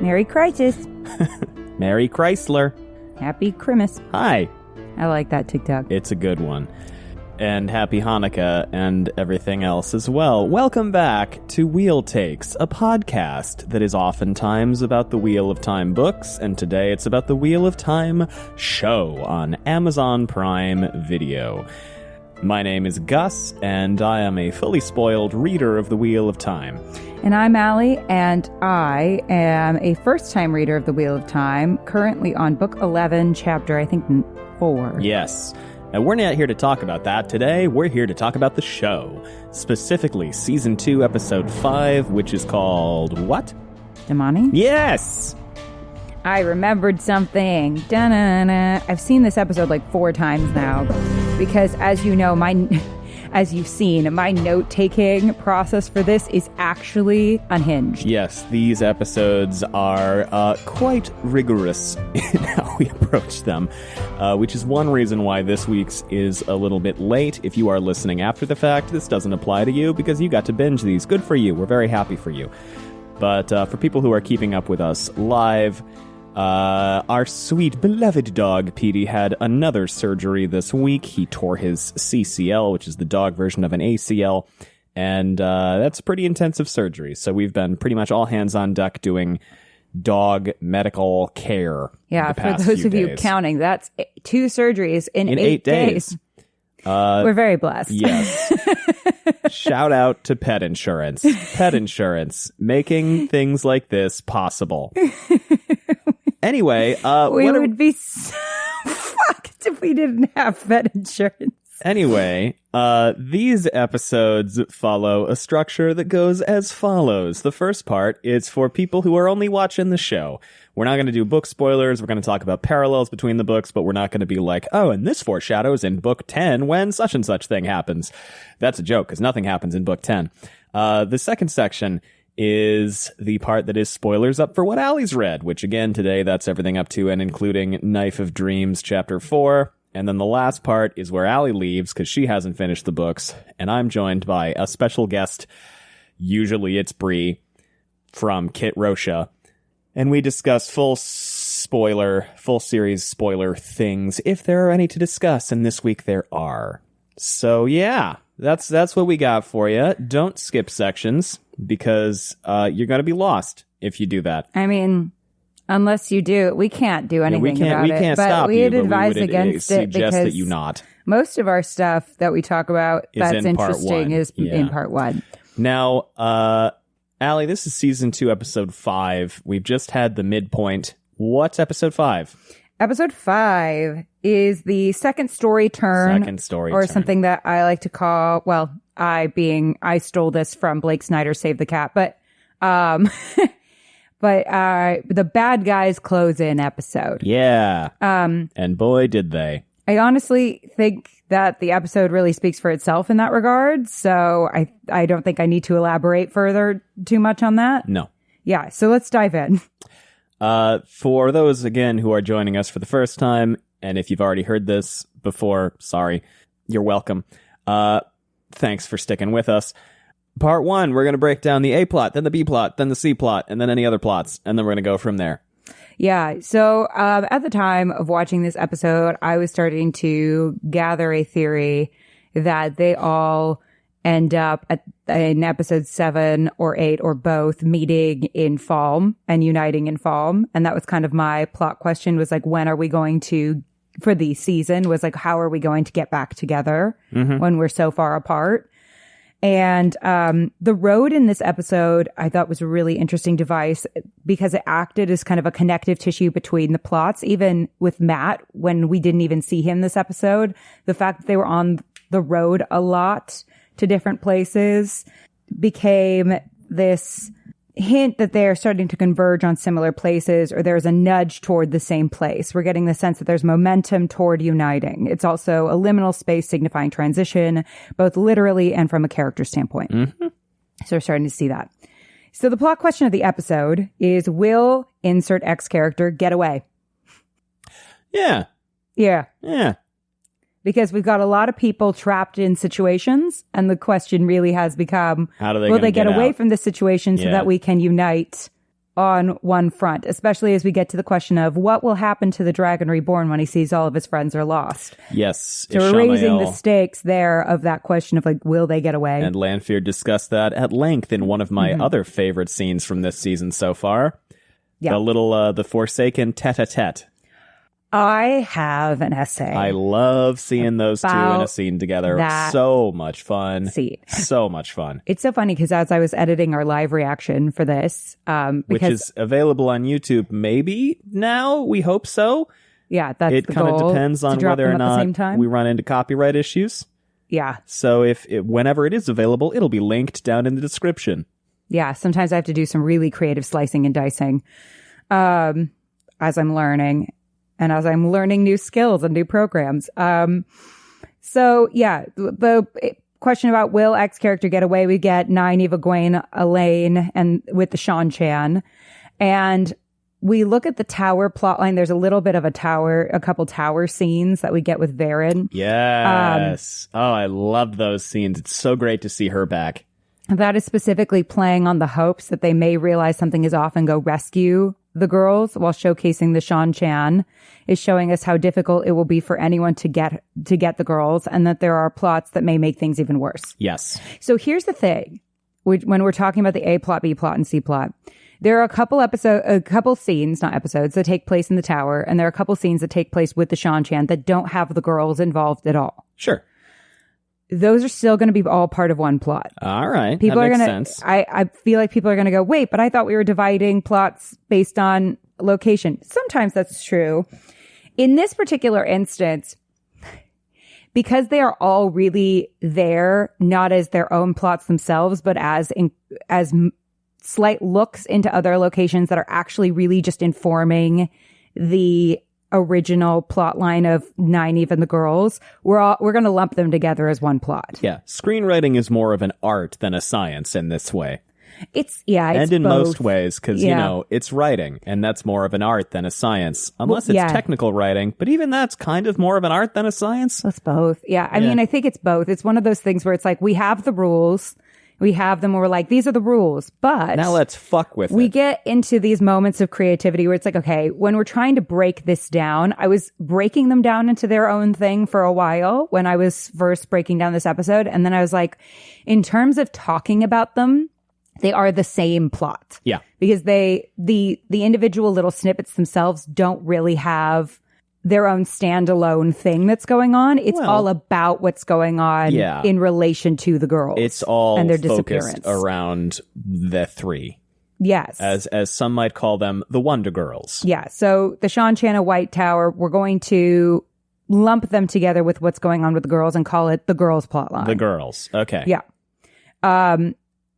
Merry Crisis. Merry Chrysler. Happy Christmas. Hi. I like that TikTok. It's a good one. And happy Hanukkah and everything else as well. Welcome back to Wheel Takes, a podcast that is oftentimes about the Wheel of Time books, and today it's about the Wheel of Time show on Amazon Prime Video. My name is Gus, and I am a fully spoiled reader of the Wheel of Time. And I'm Allie, and I am a first-time reader of the Wheel of Time, currently on book 11, chapter, I think, 4. Yes. And we're not here to talk about that today. We're here to talk about the show. Specifically, Season 2, Episode 5, which is called what? Damane? Yes! I remembered something. Da-na-na. I've seen this episode like 4 times now. Because, as you know, as you've seen, my note-taking process for this is actually unhinged. Yes, these episodes are quite rigorous in how we approach them, which is one reason why this week's is a little bit late. If you are listening after the fact, this doesn't apply to you because you got to binge these. Good for you. We're very happy for you. But for people who are keeping up with us live, our sweet, beloved dog, Petey, had another surgery this week. He tore his CCL, which is the dog version of an ACL, and that's pretty intensive surgery. So we've been pretty much all hands on deck doing dog medical care. Yeah, for those of you counting, that's 2 surgeries in 8 days. We're very blessed. Yes. Shout out to pet insurance. Pet insurance, making things like this possible. Anyway, we would be so fucked if we didn't have pet insurance. Anyway, these episodes follow a structure that goes as follows. The first part is for people who are only watching the show. We're not going to do book spoilers. We're going to talk about parallels between the books, but we're not going to be like, oh, and this foreshadows in book 10 when such and such thing happens. That's a joke, because nothing happens in book 10. The second section is the part that is spoilers up for what Allie's read, which again, today, that's everything up to and including Knife of Dreams, chapter 4. And then the last part is where Allie leaves because she hasn't finished the books, and I'm joined by a special guest. Usually it's Bree from Kit Rocha, and we discuss full series spoiler things if there are any to discuss, and this week there are. So yeah, that's what we got for you. Don't skip sections because you're going to be lost if you do that. I mean, unless you do, we can't do anything about it. We can't but stop we you, would but advise we would against it suggest because that you not. Most of our stuff that we talk about that's interesting is in part 1. Now, Allie, this is season 2, episode 5. We've just had the midpoint. What's episode 5? Episode 5 is the second story turn. Something that I like to call, well, I stole this from Blake Snyder's Save the Cat, but the bad guys close in episode. Yeah. And boy, did they. I honestly think that the episode really speaks for itself in that regard. So I don't think I need to elaborate further too much on that. No. Yeah. So let's dive in. For those, again, who are joining us for the first time, and if you've already heard this before, sorry, you're welcome. Thanks for sticking with us. Part 1, we're going to break down the A plot, then the B plot, then the C plot, and then any other plots, and then we're going to go from there. Yeah, so at the time of watching this episode, I was starting to gather a theory that they all end up in episode 7 or 8 or both meeting in Falm and uniting in Falm. And that was kind of my plot question, was like, when are we going to, for the season, was like, how are we going to get back together when we're so far apart? And the road in this episode, I thought, was a really interesting device because it acted as kind of a connective tissue between the plots. Even with Matt, when we didn't even see him this episode, the fact that they were on the road a lot to different places became this hint that they're starting to converge on similar places, or there's a nudge toward the same place. We're getting the sense that there's momentum toward uniting. It's also a liminal space signifying transition, both literally and from a character standpoint. So we're starting to see that. So the plot question of the episode is, will insert X character get away? Yeah. Because we've got a lot of people trapped in situations, and the question really has become, how do they will they get away out? from this situation so that we can unite on one front, especially as we get to the question of what will happen to the Dragon Reborn when he sees all of his friends are lost. Yes. So we're raising the stakes there of that question of like, will they get away? And Lanfear discussed that at length in one of my other favorite scenes from this season so far. Yeah. The little, the Forsaken tete-a-tete. I have an essay. I love seeing those two in a scene together. So much fun. So much fun. It's so funny because as I was editing our live reaction for this, which is available on YouTube maybe now, we hope so. Yeah, that's the goal. It kind of depends on whether or not we run into copyright issues. Yeah. So whenever it is available, it'll be linked down in the description. Yeah, sometimes I have to do some really creative slicing and dicing as I'm learning. And as I'm learning new skills and new programs. So, yeah, the question about will X character get away? We get Nynaeve, Egwene, Elaine, and with the Shan-Chan. And we look at the tower plotline. There's a little bit of a couple tower scenes that we get with Varen. Yes. I love those scenes. It's so great to see her back. That is specifically playing on the hopes that they may realize something is off and go rescue the girls, while showcasing the Shan-Chan is showing us how difficult it will be for anyone to get the girls, and that there are plots that may make things even worse. Yes. So here's the thing. When we're talking about the A plot, B plot, and C plot, there are a couple scenes, not episodes, that take place in the tower, and there are a couple scenes that take place with the Shan-Chan that don't have the girls involved at all. Sure. Those are still going to be all part of one plot. All right. People that are makes going to, sense. I feel like people are going to go, wait, but I thought we were dividing plots based on location. Sometimes that's true. In this particular instance, because they are all really there, not as their own plots themselves, but as slight looks into other locations that are actually really just informing the original plot line of Nynaeve and the girls, we're going to lump them together as one plot. Yeah. Screenwriting is more of an art than a science in this way. It's and in both. Most ways, because, it's writing, and that's more of an art than a science, unless it's technical writing. But even that's kind of more of an art than a science. It's both. Yeah. I mean, I think it's both. It's one of those things where it's like, we have the rules. We have them where we're like, these are the rules, but now let's fuck with it. We get into these moments of creativity where it's like, okay, when we're trying to break this down, I was breaking them down into their own thing for a while when I was first breaking down this episode. And then I was like, in terms of talking about them, they are the same plot. Yeah. Because the individual little snippets themselves don't really have their own standalone thing that's going on. It's all about what's going on in relation to the girls. It's all and their focused around the three. Yes. As some might call them, the Wonder Girls. Yeah. So the Shan-Chan White Tower, we're going to lump them together with what's going on with the girls and call it the girls plotline. The girls. Okay. Yeah.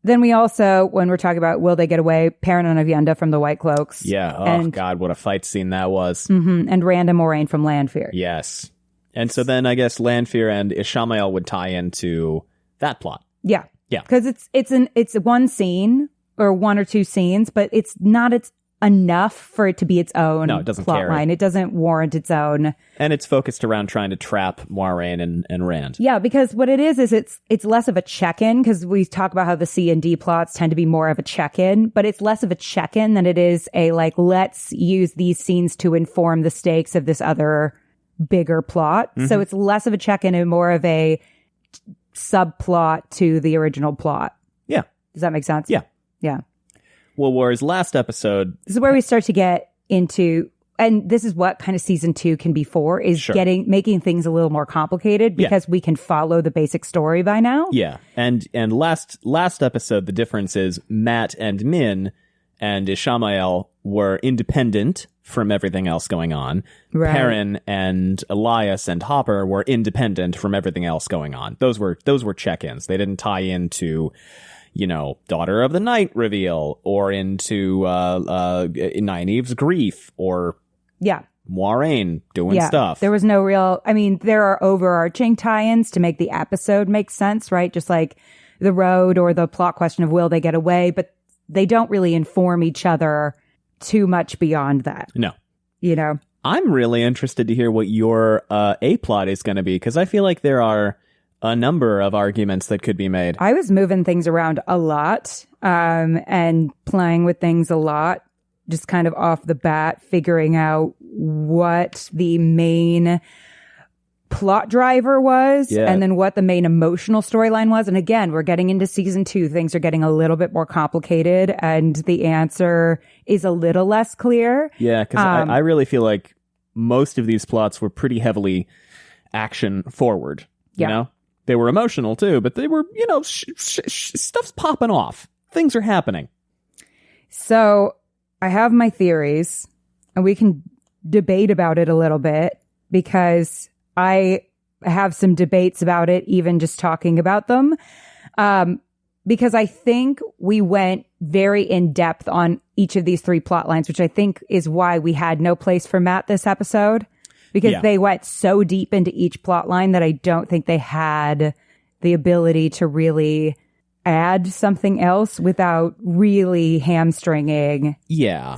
Then we also, when we're talking about will they get away, Perrin and Avyenda from the White Cloaks. Yeah. Oh, God, what a fight scene that was. Mm-hmm. And Rand and Moraine from Lanfear. Yes. And so then I guess Lanfear and Ishamael would tie into that plot. Yeah. Yeah. Because it's one scene or one or two scenes, but it's enough for it to be its own plot line. It doesn't warrant its own. And it's focused around trying to trap Moiraine and Rand. Yeah, because what it is it's less of a check-in, because we talk about how the C and D plots tend to be more of a check-in, but it's less of a check-in than it is a, like, let's use these scenes to inform the stakes of this other bigger plot. Mm-hmm. So it's less of a check-in and more of a subplot to the original plot. Yeah. Does that make sense? Yeah. Yeah. Well, whereas last episode... This is where we start to get into... And this is what kind of season 2 can be for, is making things a little more complicated because we can follow the basic story by now. Yeah. And last episode, the difference is Matt and Min and Ishamael were independent from everything else going on. Right. Perrin and Elias and Hopper were independent from everything else going on. Those were check-ins. They didn't tie into... Daughter of the Night reveal, or into Nynaeve's grief, or Moiraine doing stuff. There was no real... I mean, there are overarching tie-ins to make the episode make sense, right? Just like the road or the plot question of will they get away, but they don't really inform each other too much beyond that. No. I'm really interested to hear what your A-plot is going to be, because I feel like there are a number of arguments that could be made. I was moving things around a lot and playing with things a lot, just kind of off the bat, figuring out what the main plot driver was and then what the main emotional storyline was. And again, we're getting into season 2. Things are getting a little bit more complicated and the answer is a little less clear. Yeah, because I really feel like most of these plots were pretty heavily action forward. You know? They were emotional too, but they were, you know, stuff's popping off. Things are happening. So I have my theories and we can debate about it a little bit because I have some debates about it, even just talking about them. Because I think we went very in depth on each of these 3 plot lines, which I think is why we had no place for Matt this episode. Because they went so deep into each plot line that I don't think they had the ability to really add something else without really hamstringing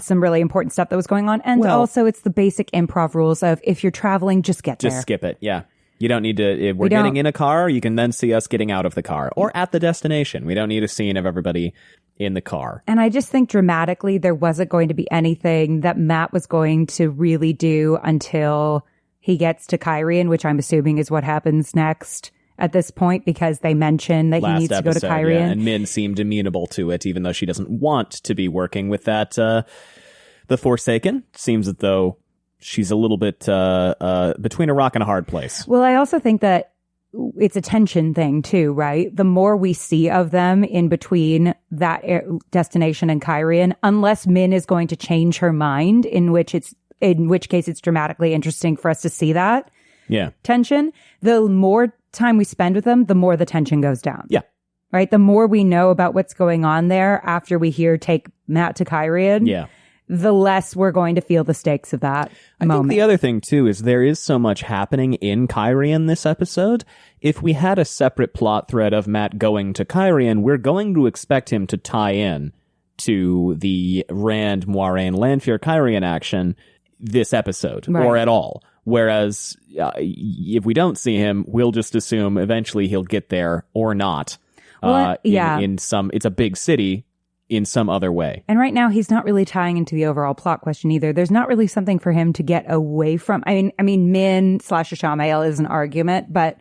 some really important stuff that was going on. And also it's the basic improv rules of if you're traveling, just get there. Just skip it. Yeah. You don't need to, if we're getting in a car, you can then see us getting out of the car or at the destination. We don't need a scene of everybody in the car. And I just think dramatically there wasn't going to be anything that Matt was going to really do until he gets to Kyrian, which I'm assuming is what happens next at this point, because they mention that he needs to go to Kyrian. Yeah, and Min seemed amenable to it, even though she doesn't want to be working with that. The Forsaken seems as though she's a little bit between a rock and a hard place. Well, I also think that it's a tension thing too, right? The more we see of them in between that destination and Kyrian, unless Min is going to change her mind, in which case it's dramatically interesting for us to see that tension. The more time we spend with them, the more the tension goes down. Yeah. Right? The more we know about what's going on there after we hear take Matt to Kyrian, the less we're going to feel the stakes of that moment. I think the other thing, too, is there is so much happening in Kyrian this episode. If we had a separate plot thread of Matt going to Kyrian, we're going to expect him to tie in to the Rand, Moiraine, Lanfear, Kyrian action this episode, or at all. Whereas if we don't see him, we'll just assume eventually he'll get there or not. In some, it's a big city in some other way. And right now he's not really tying into the overall plot question either. There's not really something for him to get away from. I mean, Min / Ashamael is an argument, but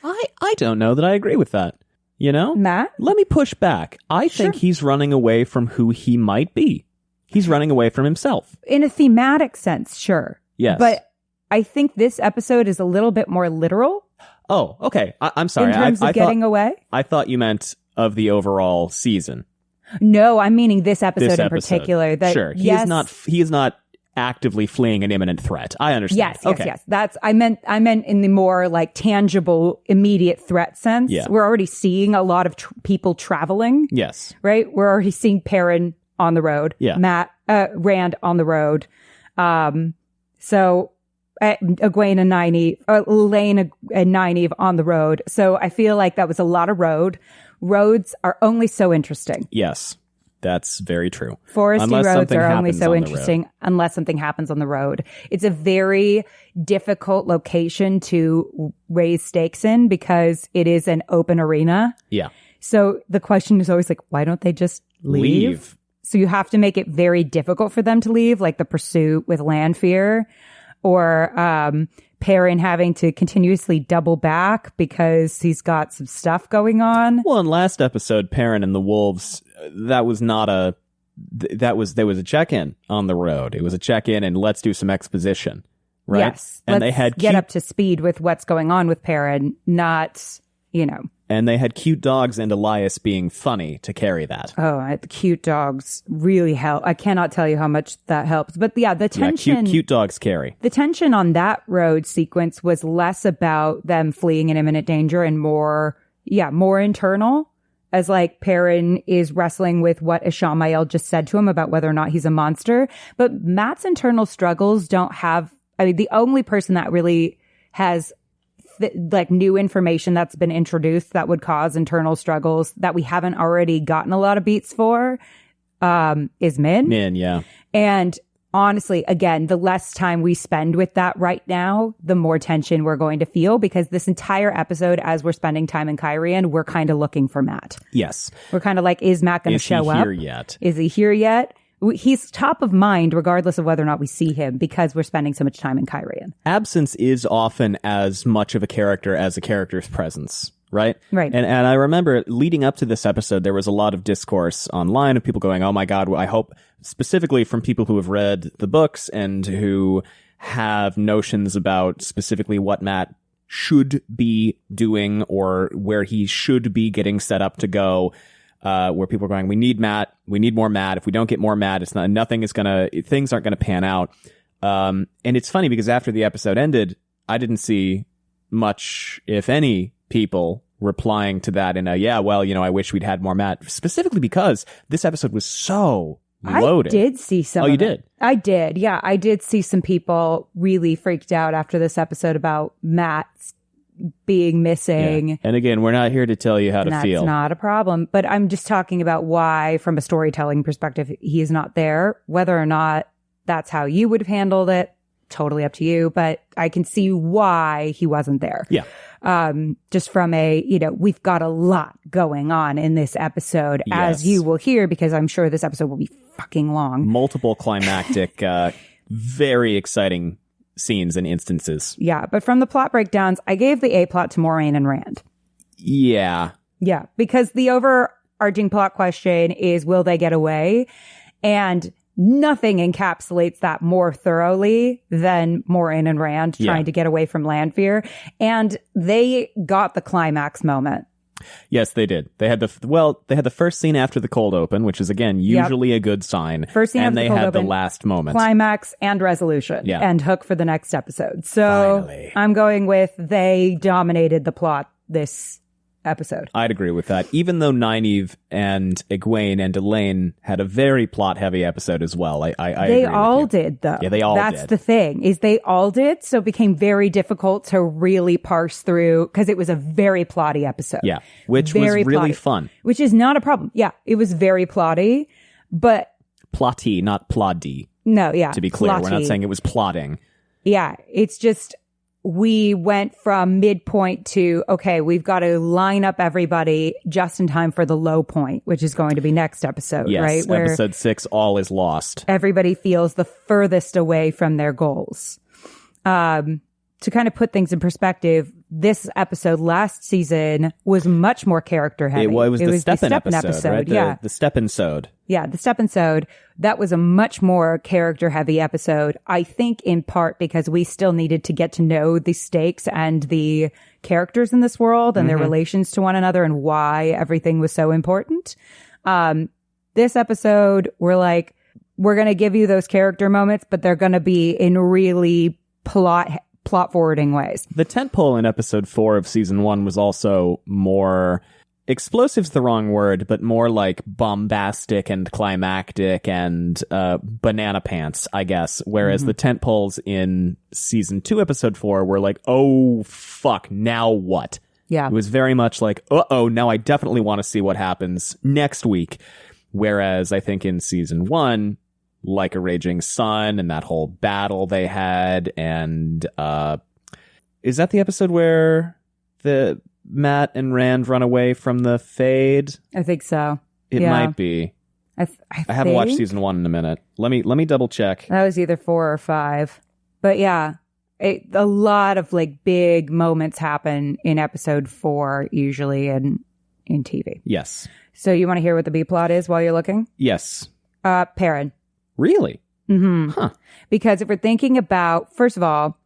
I don't know that I agree with that. You know, Matt, let me push back. I think he's running away from who he might be. He's running away from himself. In a thematic sense, sure. Yes. But I think this episode is a little bit more literal. Oh, okay. I'm sorry. In terms of getting away? I thought you meant of the overall season. No, I'm meaning this episode in particular. That, sure. He is not actively fleeing an imminent threat. I understand. Yes. That's I meant in the more like tangible, immediate threat sense. Yeah. We're already seeing a lot of people traveling. Yes. Right? We're already seeing Perrin on the road. Yeah. Rand on the road. So Egwene and Nynaeve, Elaine and Nynaeve on the road. So I feel like that was a lot of road. Roads are only so interesting. Yes, that's very true. Foresty roads are only so interesting unless something happens on the road. It's a very difficult location to raise stakes in because it is an open arena. Yeah. So the question is always like, why don't they just leave? So you have to make it very difficult for them to leave, like the pursuit with Lanfear, or Perrin having to continuously double back because he's got some stuff going on. Well, in last episode, Perrin and the Wolves, there was a check-in on the road. It was a check-in and let's do some exposition, right? Yes. And they had get up to speed with what's going on with Perrin, not, And they had cute dogs and Elias being funny to carry that. Oh, the cute dogs really help. I cannot tell you how much that helps. But yeah, the tension... cute dogs carry. The tension on that road sequence was less about them fleeing in imminent danger and more internal. As like Perrin is wrestling with what Ishamael just said to him about whether or not he's a monster. But Matt's internal struggles don't have... the only person that really has... new information that's been introduced that would cause internal struggles that we haven't already gotten a lot of beats for is Min. Min, yeah. And honestly, again, the less time we spend with that right now, the more tension we're going to feel, because this entire episode, as we're spending time in Kyrian, we're kind of looking for Matt. Yes. We're kind of like, is Matt going to show up? Is he here yet? Is he here yet? He's top of mind regardless of whether or not we see him, because we're spending so much time in Kyrian. Absence is often as much of a character as a character's presence. Right? Right. And I remember leading up to this episode, there was a lot of discourse online of people going, oh my God, I hope, specifically from people who have read the books and who have notions about specifically what Matt should be doing or where he should be getting set up to go, where people are going, we need Matt, we need more Matt. If we don't get more Matt, things aren't gonna pan out. And it's funny because after the episode ended, I didn't see much, if any, people replying to that in I wish we'd had more Matt, specifically because this episode was so loaded. I did see some. Oh, you did? I did. Yeah, I did see some people really freaked out after this episode about Matt being missing. Yeah. And again, we're not here to tell you how to feel. That's not a problem. But I'm just talking about why, from a storytelling perspective, he is not there. Whether or not that's how you would have handled it, totally up to you. But I can see why he wasn't there. Yeah. Just from we've got a lot going on in this episode, as you will hear, because I'm sure this episode will be fucking long. Multiple climactic, very exciting scenes and instances. Yeah. But from the plot breakdowns, I gave the A plot to Moiraine and Rand. Yeah. Yeah. Because the overarching plot question is, will they get away? And nothing encapsulates that more thoroughly than Moiraine and Rand trying to get away from Lanfear. And they got the climax moment. Yes, they did. They had the first scene after the cold open, which is, again, usually a good sign. First scene and after they the cold had open, the last moment. Climax and resolution. Yeah. And hook for the next episode. So finally, I'm going with they dominated the plot this episode. I'd agree with that. Even though Nynaeve and Egwene and Elaine had a very plot-heavy episode as well. I they agree all with you. did, though. Yeah, they all did. That's the thing, is they all did. So it became very difficult to really parse through, because it was a very plotty episode. Yeah, which was really fun. Which is not a problem. Yeah, it was very plotty, but... Plotty, not ploddy. No, yeah. To be clear, plotty. We're not saying it was plotting. Yeah, it's just... We went from midpoint to, okay, we've got to line up everybody just in time for the low point, which is going to be next episode, yes, right? Where episode 6, all is lost. Everybody feels the furthest away from their goals. To kind of put things in perspective, this episode last season was much more character heavy. It was the Steppen episode, right? The Steppensode. Yeah, the Steppensode. That was a much more character heavy episode. I think in part because we still needed to get to know the stakes and the characters in this world and their relations to one another and why everything was so important. This episode, we're going to give you those character moments, but they're going to be in really plot forwarding ways. The tentpole in episode 4 of season 1 was also more... Explosive's the wrong word, but more like bombastic and climactic and banana pants, I guess. Whereas the tentpoles in season 2, episode 4 were like, oh, fuck, now what? Yeah. It was very much like, uh-oh, now I definitely want to see what happens next week. Whereas I think in season 1, like a Raging Sun and that whole battle they had, and is that the episode where the Matt and Rand run away from the Fade? I think so. It might be. I haven't watched season 1 in a minute. Let me double check. That was either 4 or 5. But yeah, a lot of like big moments happen in episode 4 usually in TV. Yes. So you want to hear what the B plot is while you're looking? Yes. Perrin. Really? Mm-hmm. Huh. Because if we're thinking about, first of all,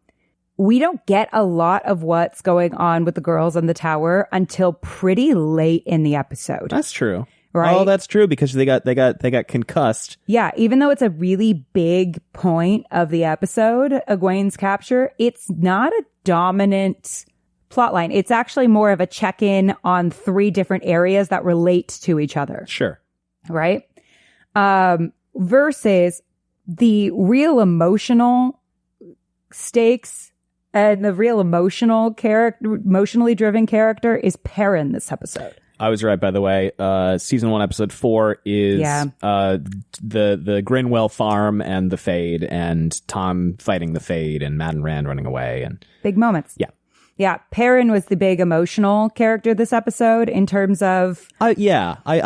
we don't get a lot of what's going on with the girls on the tower until pretty late in the episode. That's true. Right? Oh, that's true, because they got concussed. Yeah, even though it's a really big point of the episode, Egwene's capture, it's not a dominant plotline. It's actually more of a check-in on 3 different areas that relate to each other. Sure. Right? Versus the real emotional stakes and the real emotionally driven character is Perrin this episode. I was right, by the way. Season 1, episode 4 is the Grinwell farm and the Fade, and Tom fighting the Fade, and Mad and Rand running away, and big moments. Yeah. Yeah, Perrin was the big emotional character this episode in terms of... I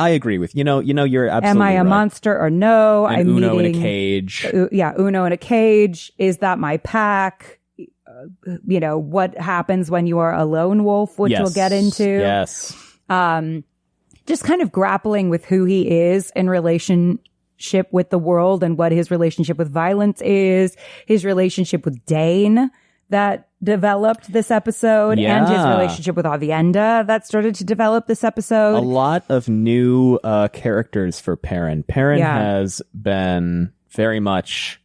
agree with you. You're absolutely am I a right. monster or no? And I'm Uno meeting, in a cage. Uno in a cage. Is that my pack? What happens when you are a lone wolf, which we'll get into. Yes. Just kind of grappling with who he is in relationship with the world and what his relationship with violence is, his relationship with Dane that developed this episode, and his relationship with Avienda that started to develop this episode. A lot of new characters for Perrin. Perrin has been very much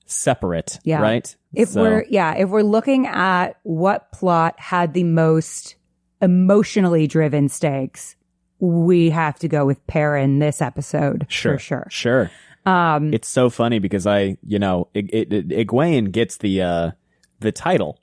separate, right? If we're looking at what plot had the most emotionally driven stakes, we have to go with Perrin this episode for sure. Sure. It's so funny because Egwene gets the title.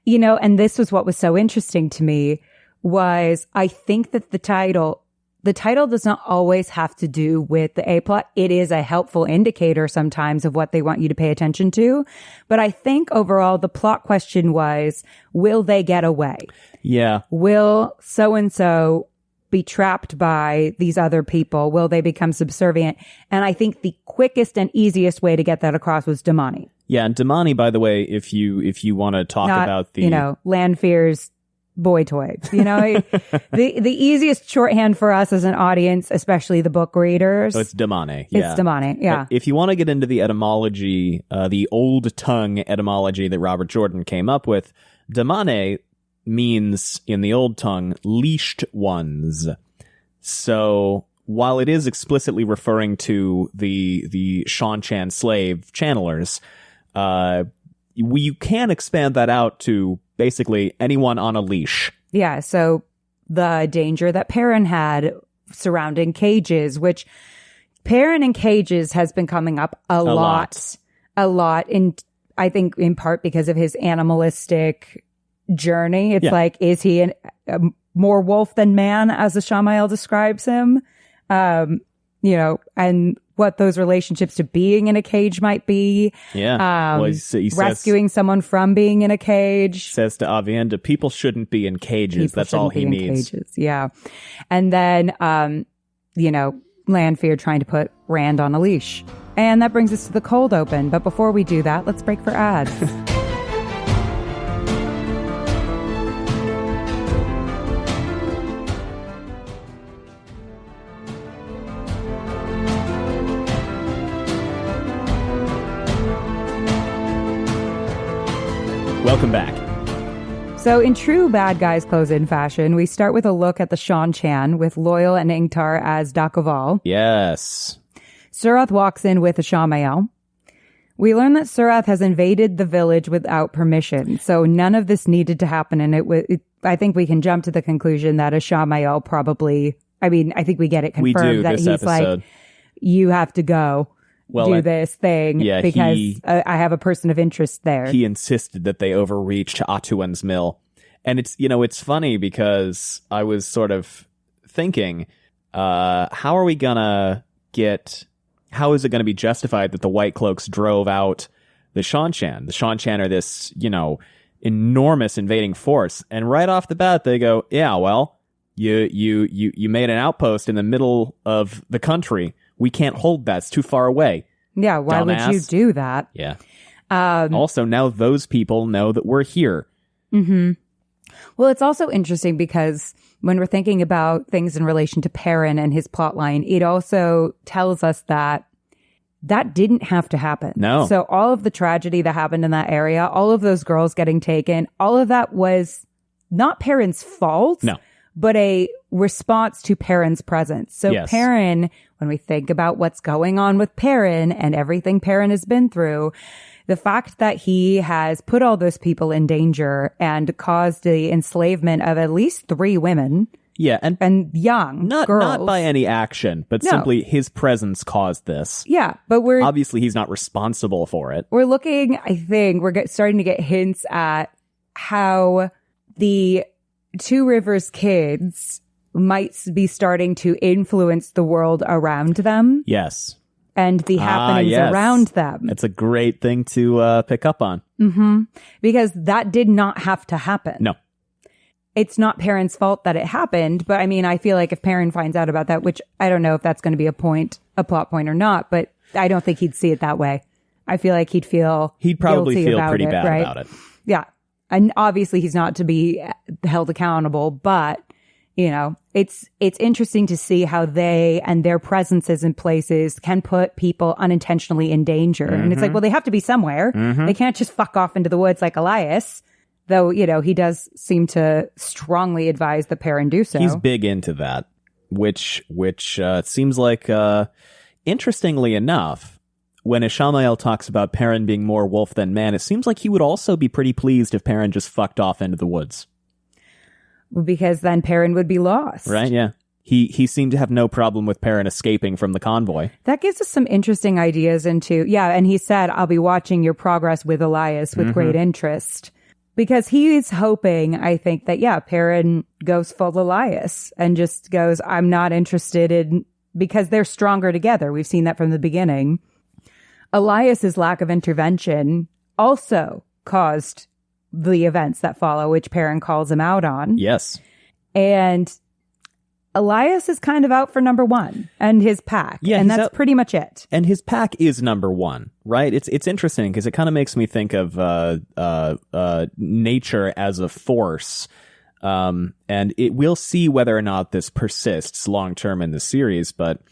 And this was what was so interesting to me was I think that the title does not always have to do with the A plot. It is a helpful indicator sometimes of what they want you to pay attention to. But I think overall the plot question was, will they get away? Yeah. Will so-and-so be trapped by these other people? Will they become subservient? And I think the quickest and easiest way to get that across was Damane. Yeah, and Damane, by the way, if you want to talk about the Lanfear's boy toy, the easiest shorthand for us as an audience, especially the book readers. Oh, it's Damane. Yeah. It's Damane. Yeah. If you want to get into the etymology, the old tongue etymology that Robert Jordan came up with, Damane means in the old tongue leashed ones. So while it is explicitly referring to the Shan-Chan slave channelers, you can expand that out to basically anyone on a leash. Yeah, so the danger that Perrin had surrounding cages, which Perrin and cages has been coming up a lot, in I think in part because of his animalistic journey. It's like, is he a more wolf than man, as the Shamael describes him? And what those relationships to being in a cage might be. Yeah. He rescuing someone from being in a cage. Says to Avienda, people shouldn't be in cages. That's all he needs. Cages. Yeah. And then, Lanfear trying to put Rand on a leash. And that brings us to the cold open. But before we do that, let's break for ads. Welcome back. So in true Bad Guys Close-In fashion, we start with a look at the Shan-Chan with Loyal and Ingtar as Dakaval. Yes. Surath walks in with a Shamael. We learn that Surath has invaded the village without permission, so none of this needed to happen, and I think we can jump to the conclusion that a Shamael probably... I think we get it confirmed that he's episode. Like, you have to go. Do this thing because I have a person of interest there. He insisted that they overreach to Atuan's mill. And it's funny because I was sort of thinking, how is it going to be justified that the White Cloaks drove out the Shan-Chan? The Shan-Chan are this, enormous invading force. And right off the bat, they go, yeah, well, you made an outpost in the middle of the country. We can't hold that. It's too far away. Yeah, why Dumbass. would you do that? Yeah. Also, now those people know that we're here. Mm-hmm. Well, it's also interesting because when we're thinking about things in relation to Perrin and his plotline, it also tells us that didn't have to happen. No. So all of the tragedy that happened in that area, all of those girls getting taken, all of that was not Perrin's fault. No. But a response to Perrin's presence. So yes. Perrin, when we think about what's going on with Perrin and everything Perrin has been through, the fact that he has put all those people in danger and caused the enslavement of at least 3 women. Yeah, and young girls. Not by any action, but simply his presence caused this. Yeah, but obviously he's not responsible for it. We're looking, I think, starting to get hints at how the Two Rivers kids might be starting to influence the world around them. Yes. And the happenings around them. It's a great thing to pick up on. Mm-hmm. Because that did not have to happen. No. It's not Perrin's fault that it happened, but I mean, I feel like if Perrin finds out about that, which I don't know if that's going to be a plot point or not, but I don't think he'd see it that way. I feel like he'd probably feel pretty bad right? about it. Yeah. And obviously he's not to be held accountable, but you know, it's interesting to see how they and their presences in places can put people unintentionally in danger. Mm-hmm. And it's like, well, they have to be somewhere. Mm-hmm. They can't just fuck off into the woods like Elias. Though, you know, he does seem to strongly advise that Perrin do so. He's big into that, which seems like, interestingly enough, when Ishamael talks about Perrin being more wolf than man, it seems like he would also be pretty pleased if Perrin just fucked off into the woods. Because then Perrin would be lost. Right, yeah. He seemed to have no problem with Perrin escaping from the convoy. That gives us some interesting ideas into, and he said, I'll be watching your progress with Elias with great interest. Because he's hoping, I think, that, Perrin goes full Elias and just goes, I'm not interested in, because they're stronger together. We've seen that from the beginning. Elias's lack of intervention also caused the events that follow, which Perrin calls him out on. Yes. And Elias is kind of out for number one and his pack. Yeah, and that's pretty much it. And his pack is number one, right? It's interesting because it kind of makes me think of nature as a force. And we'll see whether or not this persists long term in the series. But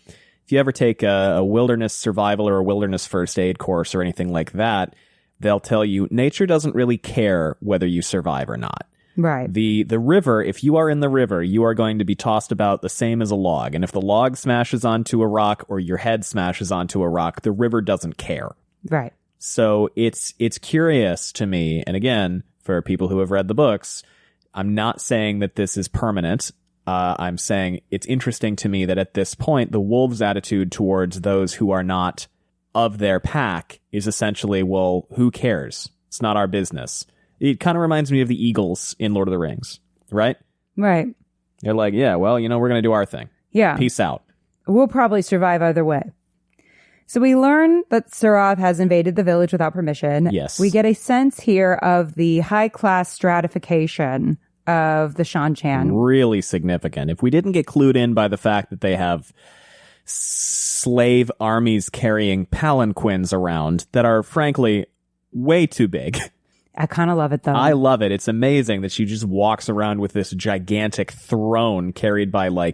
if you ever take a wilderness survival or a wilderness first aid course or anything like that, they'll tell you nature doesn't really care whether you survive or not. Right. The river, if you are in the river, you are going to be tossed about the same as a log. And if the log smashes onto a rock or your head smashes onto a rock, the river doesn't care. Right. So it's curious to me. And again, for people who have read the books, I'm not saying that this is permanent. I'm saying it's interesting to me that at this point, the wolves' attitude towards those who are not of their pack is essentially, well, who cares? It's not our business. It kind of reminds me of the Eagles in Lord of the Rings, right? Right. They're like, yeah, well, we're going to do our thing. Yeah. Peace out. We'll probably survive either way. So we learn that Suroth has invaded the village without permission. Yes. We get a sense here of the high-class stratification of the Shan-Chan. Really significant. If we didn't get clued in by the fact that they have slave armies carrying palanquins around that are, frankly, way too big. I kind of love it, though. I love it. It's amazing that she just walks around with this gigantic throne carried by,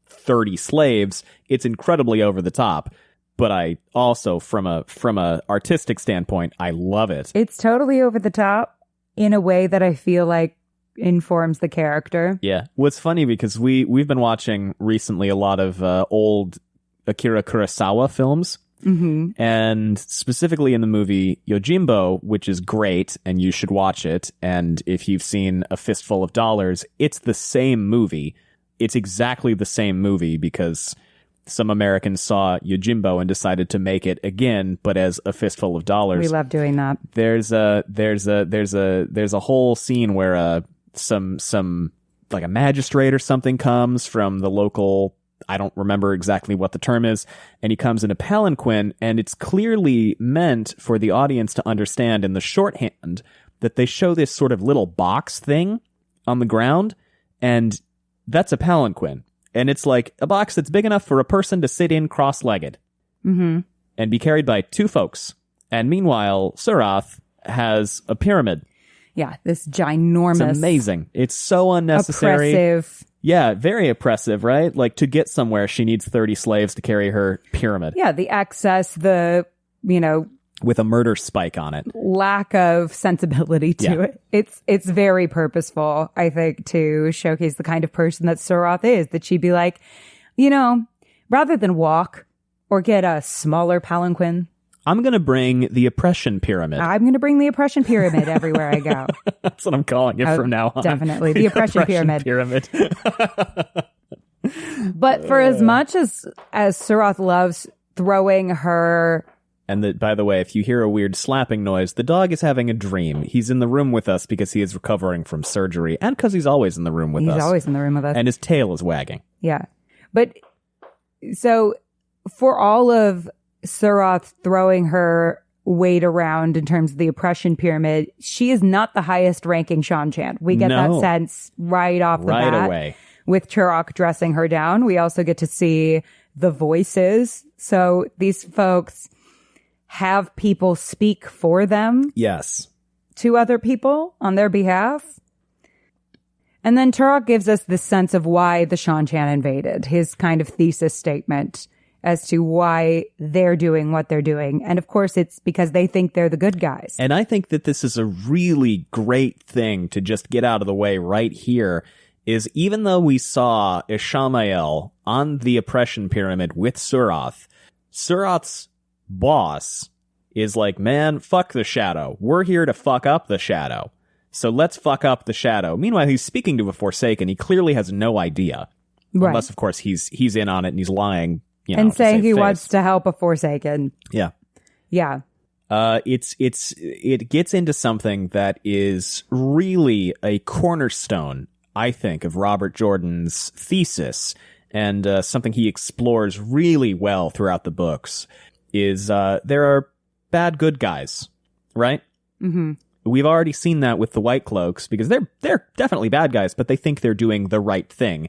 30 slaves. It's incredibly over the top. But I also, from a artistic standpoint, I love it. It's totally over the top in a way that I feel like informs the character. Yeah. What's funny, because we've been watching recently a lot of old Akira Kurosawa films. Mm-hmm. And specifically in the movie Yojimbo, which is great, and you should watch it. And if you've seen A Fistful of Dollars, it's the same movie. It's exactly the same movie because some Americans saw Yojimbo and decided to make it again, but as A Fistful of Dollars. We love doing that. There's a whole scene where some like a magistrate or something comes from the local. I don't remember exactly what the term is, and he comes in a palanquin, and it's clearly meant for the audience to understand in the shorthand that they show this sort of little box thing on the ground, and that's a palanquin. And it's like a box that's big enough for a person to sit in cross-legged and be carried by two folks. And meanwhile, Suroth has a pyramid. Yeah, this ginormous. It's amazing. It's so unnecessary. Oppressive. Yeah, very oppressive, right? Like, to get somewhere, she needs 30 slaves to carry her pyramid. Yeah, the excess, with a murder spike on it. Lack of sensibility to it. It's very purposeful, I think, to showcase the kind of person that Suroth is, that she'd be like, rather than walk or get a smaller palanquin, I'm going to bring the oppression pyramid. I'm going to bring the oppression pyramid everywhere I go. That's what I'm calling it from now on. Definitely. The oppression pyramid. But for as much as Suroth loves throwing her And that, by the way, if you hear a weird slapping noise, the dog is having a dream. He's in the room with us because he is recovering from surgery and because he's always in the room with us. He's always in the room with us. And his tail is wagging. Yeah. But so for all of Suroth throwing her weight around in terms of the oppression pyramid, she is not the highest ranking Shan-chan. We get that sense right off the bat. Right away. With Turok dressing her down. We also get to see the voices. So these folks have people speak for them. Yes. To other people on their behalf. And then Turok gives us this sense of why the Shan-chan invaded, his kind of thesis statement as to why they're doing what they're doing. And of course, it's because they think they're the good guys. And I think that this is a really great thing to just get out of the way right here, is even though we saw Ishamael on the oppression pyramid with Suroth, Suroth's boss is like, man, fuck the Shadow. We're here to fuck up the Shadow. So let's fuck up the Shadow. Meanwhile, he's speaking to a Forsaken. He clearly has no idea. Right. Unless, of course, he's in on it and he's lying. And saying he wants to help a Forsaken. Yeah. Yeah. It gets into something that is really a cornerstone, I think, of Robert Jordan's thesis, and something he explores really well throughout the books, is there are bad good guys, right? Mm-hmm. We've already seen that with the White Cloaks, because they're definitely bad guys, but they think they're doing the right thing.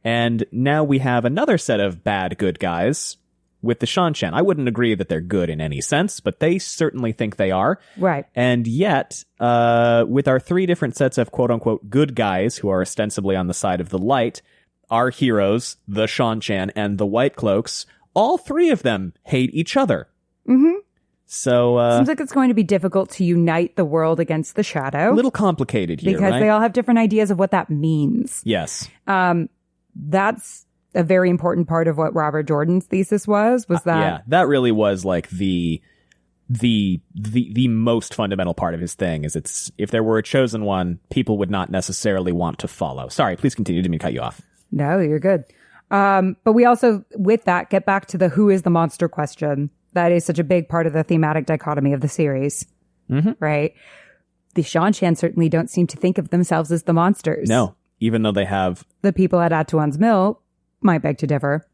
And now we have another set of bad good guys with the Shan-chan. I wouldn't agree that they're good in any sense, but they certainly think they are. Right. And yet, with our three different sets of quote-unquote good guys who are ostensibly on the side of the light, our heroes, the Shan-chan and the White Cloaks, all three of them hate each other. Mm-hmm. So seems like it's going to be difficult to unite the world against the Shadow. A little complicated here, because right? they all have different ideas of what that means. Yes. That's a very important part of what Robert Jordan's thesis was that. Yeah, that really was like the most fundamental part of his thing, is if there were a chosen one, people would not necessarily want to follow. Sorry, please continue. Didn't mean to cut you off. No, you're good. But we also, with that, get back to the who is the monster question. That is such a big part of the thematic dichotomy of the series, right? The Shan-chan certainly don't seem to think of themselves as the monsters. No, even though they have... The people at at.and's mill might beg to differ.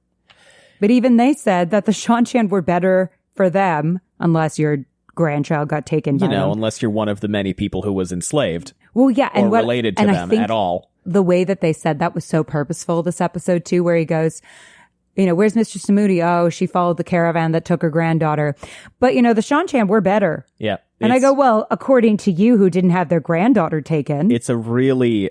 But even they said that the Shan-chan were better for them, unless your grandchild got taken by them. Unless you're one of the many people who was enslaved. Well, yeah. And related to them at all. The way that they said that was so purposeful this episode too, where he goes, where's Mr. Samudi? Oh, she followed the caravan that took her granddaughter. But, the Shan-chan were better. Yeah. And I go, well, according to you, who didn't have their granddaughter taken. It's a really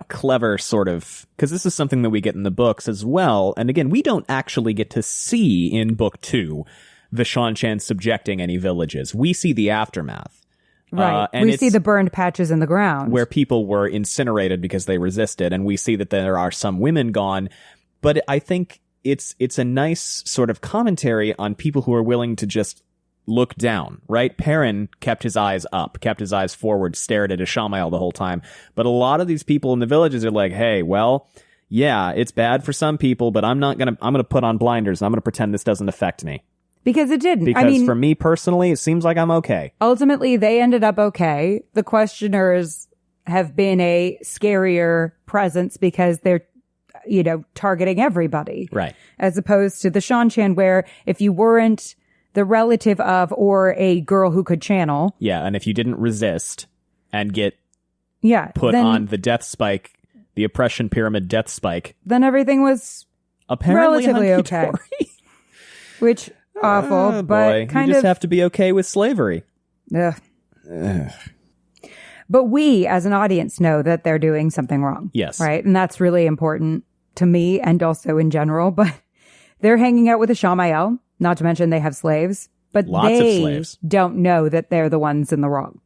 clever sort of, because this is something that we get in the books as well. And again, we don't actually get to see in book 2 the Shan-chan subjecting any villages. We see the aftermath. Right. And we see the burned patches in the ground. Where people were incinerated because they resisted. And we see that there are some women gone. But I think it's a nice sort of commentary on people who are willing to just look down, right? Perrin kept his eyes up, kept his eyes forward, stared at Ishamael the whole time. But a lot of these people in the villages are like, hey, well, yeah, it's bad for some people, but I'm going to put on blinders and I'm going to pretend this doesn't affect me. Because it didn't. Because for me personally, it seems like I'm okay. Ultimately, they ended up okay. The questioners have been a scarier presence because they're, targeting everybody. Right. As opposed to the Shan-chan, where if you weren't the relative of or a girl who could channel. Yeah, and if you didn't resist and get put on the death spike, the oppression pyramid death spike, then everything was apparently relatively okay. Which, awful, but kind of... You just have to be okay with slavery. Ugh. But we, as an audience, know that they're doing something wrong. Yes. Right? And that's really important to me and also in general. But they're hanging out with Ishamael. Not to mention they have slaves, but they don't know that they're the ones in the wrong.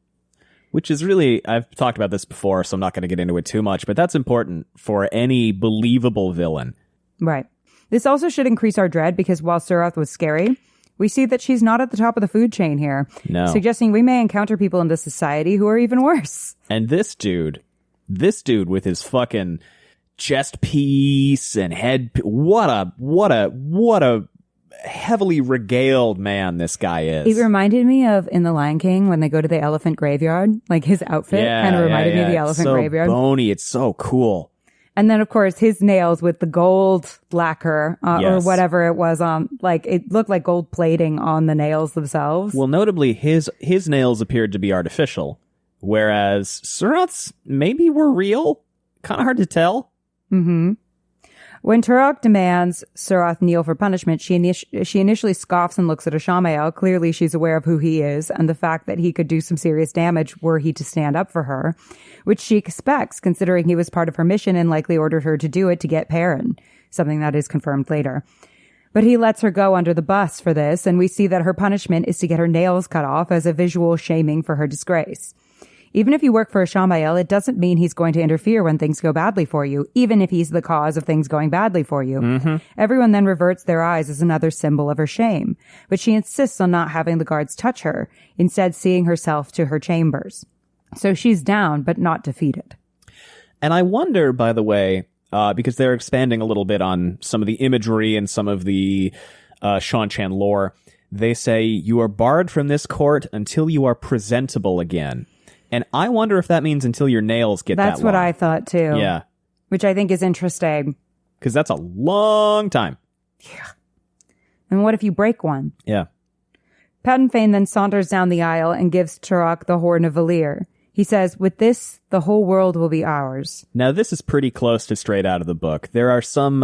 Which is really, I've talked about this before, so I'm not going to get into it too much, but that's important for any believable villain. Right. This also should increase our dread because while Suroth was scary, we see that she's not at the top of the food chain here. No. Suggesting we may encounter people in this society who are even worse. And this dude with his fucking chest piece and head, what a heavily regaled man this guy is. He reminded me of in The Lion King when they go to the elephant graveyard. Like his outfit kind of reminded me of the elephant graveyard. It's so bony. It's so cool. And then, of course, his nails with the gold lacquer or whatever it was on, like it looked like gold plating on the nails themselves. Well, notably, his nails appeared to be artificial, whereas Surat's maybe were real. Kind of hard to tell. Mm-hmm. When Turok demands Surat kneel for punishment, she initially scoffs and looks at Ashamael. Clearly, she's aware of who he is and the fact that he could do some serious damage were he to stand up for her, which she expects, considering he was part of her mission and likely ordered her to do it to get Perrin, something that is confirmed later. But he lets her go under the bus for this, and we see that her punishment is to get her nails cut off as a visual shaming for her disgrace. Even if you work for Ashamael, it doesn't mean he's going to interfere when things go badly for you, even if he's the cause of things going badly for you. Mm-hmm. Everyone then reverts their eyes as another symbol of her shame. But she insists on not having the guards touch her, instead seeing herself to her chambers. So she's down, but not defeated. And I wonder, by the way, because they're expanding a little bit on some of the imagery and some of the Shan-Chan lore, they say, you are barred from this court until you are presentable again. And I wonder if that means until your nails get that long. That's what I thought, too. Yeah. Which I think is interesting. Because that's a long time. Yeah. And what if you break one? Yeah. Padan Fain then saunters down the aisle and gives Turok the Horn of Valir. He says, with this, the whole world will be ours. Now, this is pretty close to straight out of the book. There are some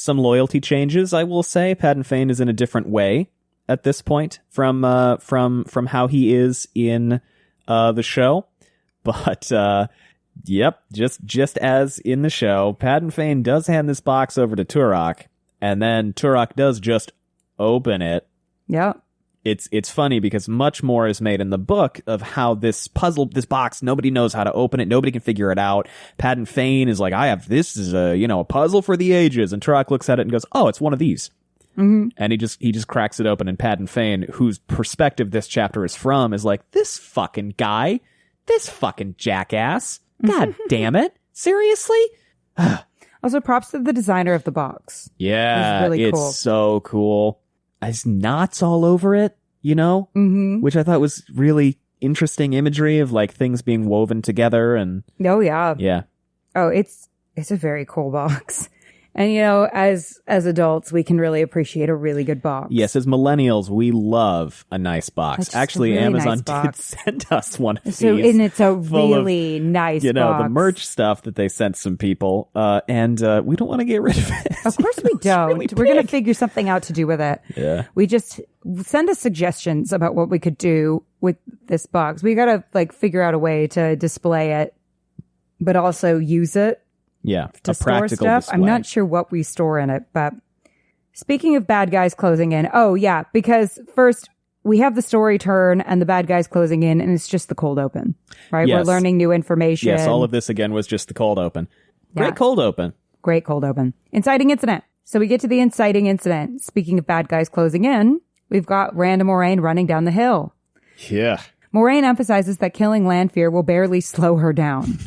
loyalty changes, I will say. Padan Fain is in a different way at this point from how he is in the show. But, yep, just as in the show, Padan Fain does hand this box over to Turok, and then Turok does just open it. Yep. It's funny because much more is made in the book of how this box, nobody knows how to open it. Nobody can figure it out. Padan Fain is like, this is a puzzle for the ages. And Turok looks at it and goes, oh, it's one of these. Mm-hmm. And he just cracks it open, and Padan Fain, whose perspective this chapter is from, is like, this fucking guy, this fucking jackass. God damn it. Seriously? Also, props to the designer of the box. Yeah, it was really it's cool. So cool. There's knots all over it, mm-hmm. which I thought was really interesting imagery of like things being woven together. And oh, yeah. Yeah. Oh, it's a very cool box. And, as adults, we can really appreciate a really good box. Yes, as millennials, we love a nice box. Actually, really Amazon nice did send us one of these. And it's a really nice box. The merch stuff that they sent some people. And we don't want to get rid of it. Of course we don't. Really We're going to figure something out to do with it. Yeah. We just send us suggestions about what we could do with this box. We got to figure out a way to display it, but also use it. Yeah, to store stuff. Display. I'm not sure what we store in it, but speaking of bad guys closing in, because first we have the story turn and the bad guys closing in, and it's just the cold open, right? Yes. We're learning new information. Yes, all of this again was just the cold open. Great cold open. Great cold open. Inciting incident. So we get to the inciting incident. Speaking of bad guys closing in, we've got Rand and Moraine running down the hill. Yeah. Moraine emphasizes that killing Lanfear will barely slow her down.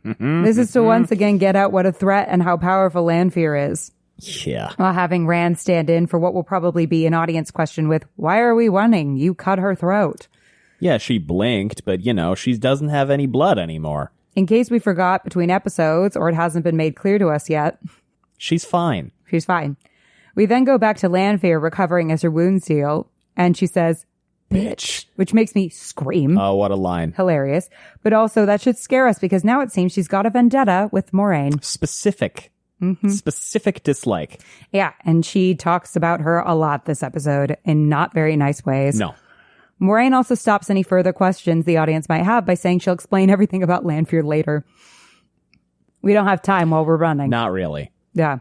This is to once again get out what a threat and how powerful Lanfear is. Yeah. While having Rand stand in for what will probably be an audience question with, why are we running? You cut her throat. Yeah, she blinked, but she doesn't have any blood anymore. In case we forgot between episodes or it hasn't been made clear to us yet. She's fine. She's fine. We then go back to Lanfear recovering as her wounds heal, and she says, bitch, which makes me scream. Oh, what a line. Hilarious. But also that should scare us because now it seems she's got a vendetta with Moraine. Specific dislike. Yeah. And she talks about her a lot this episode in not very nice ways. No. Moraine also stops any further questions the audience might have by saying she'll explain everything about Lanfear later. We don't have time while we're running. Not really. Yeah.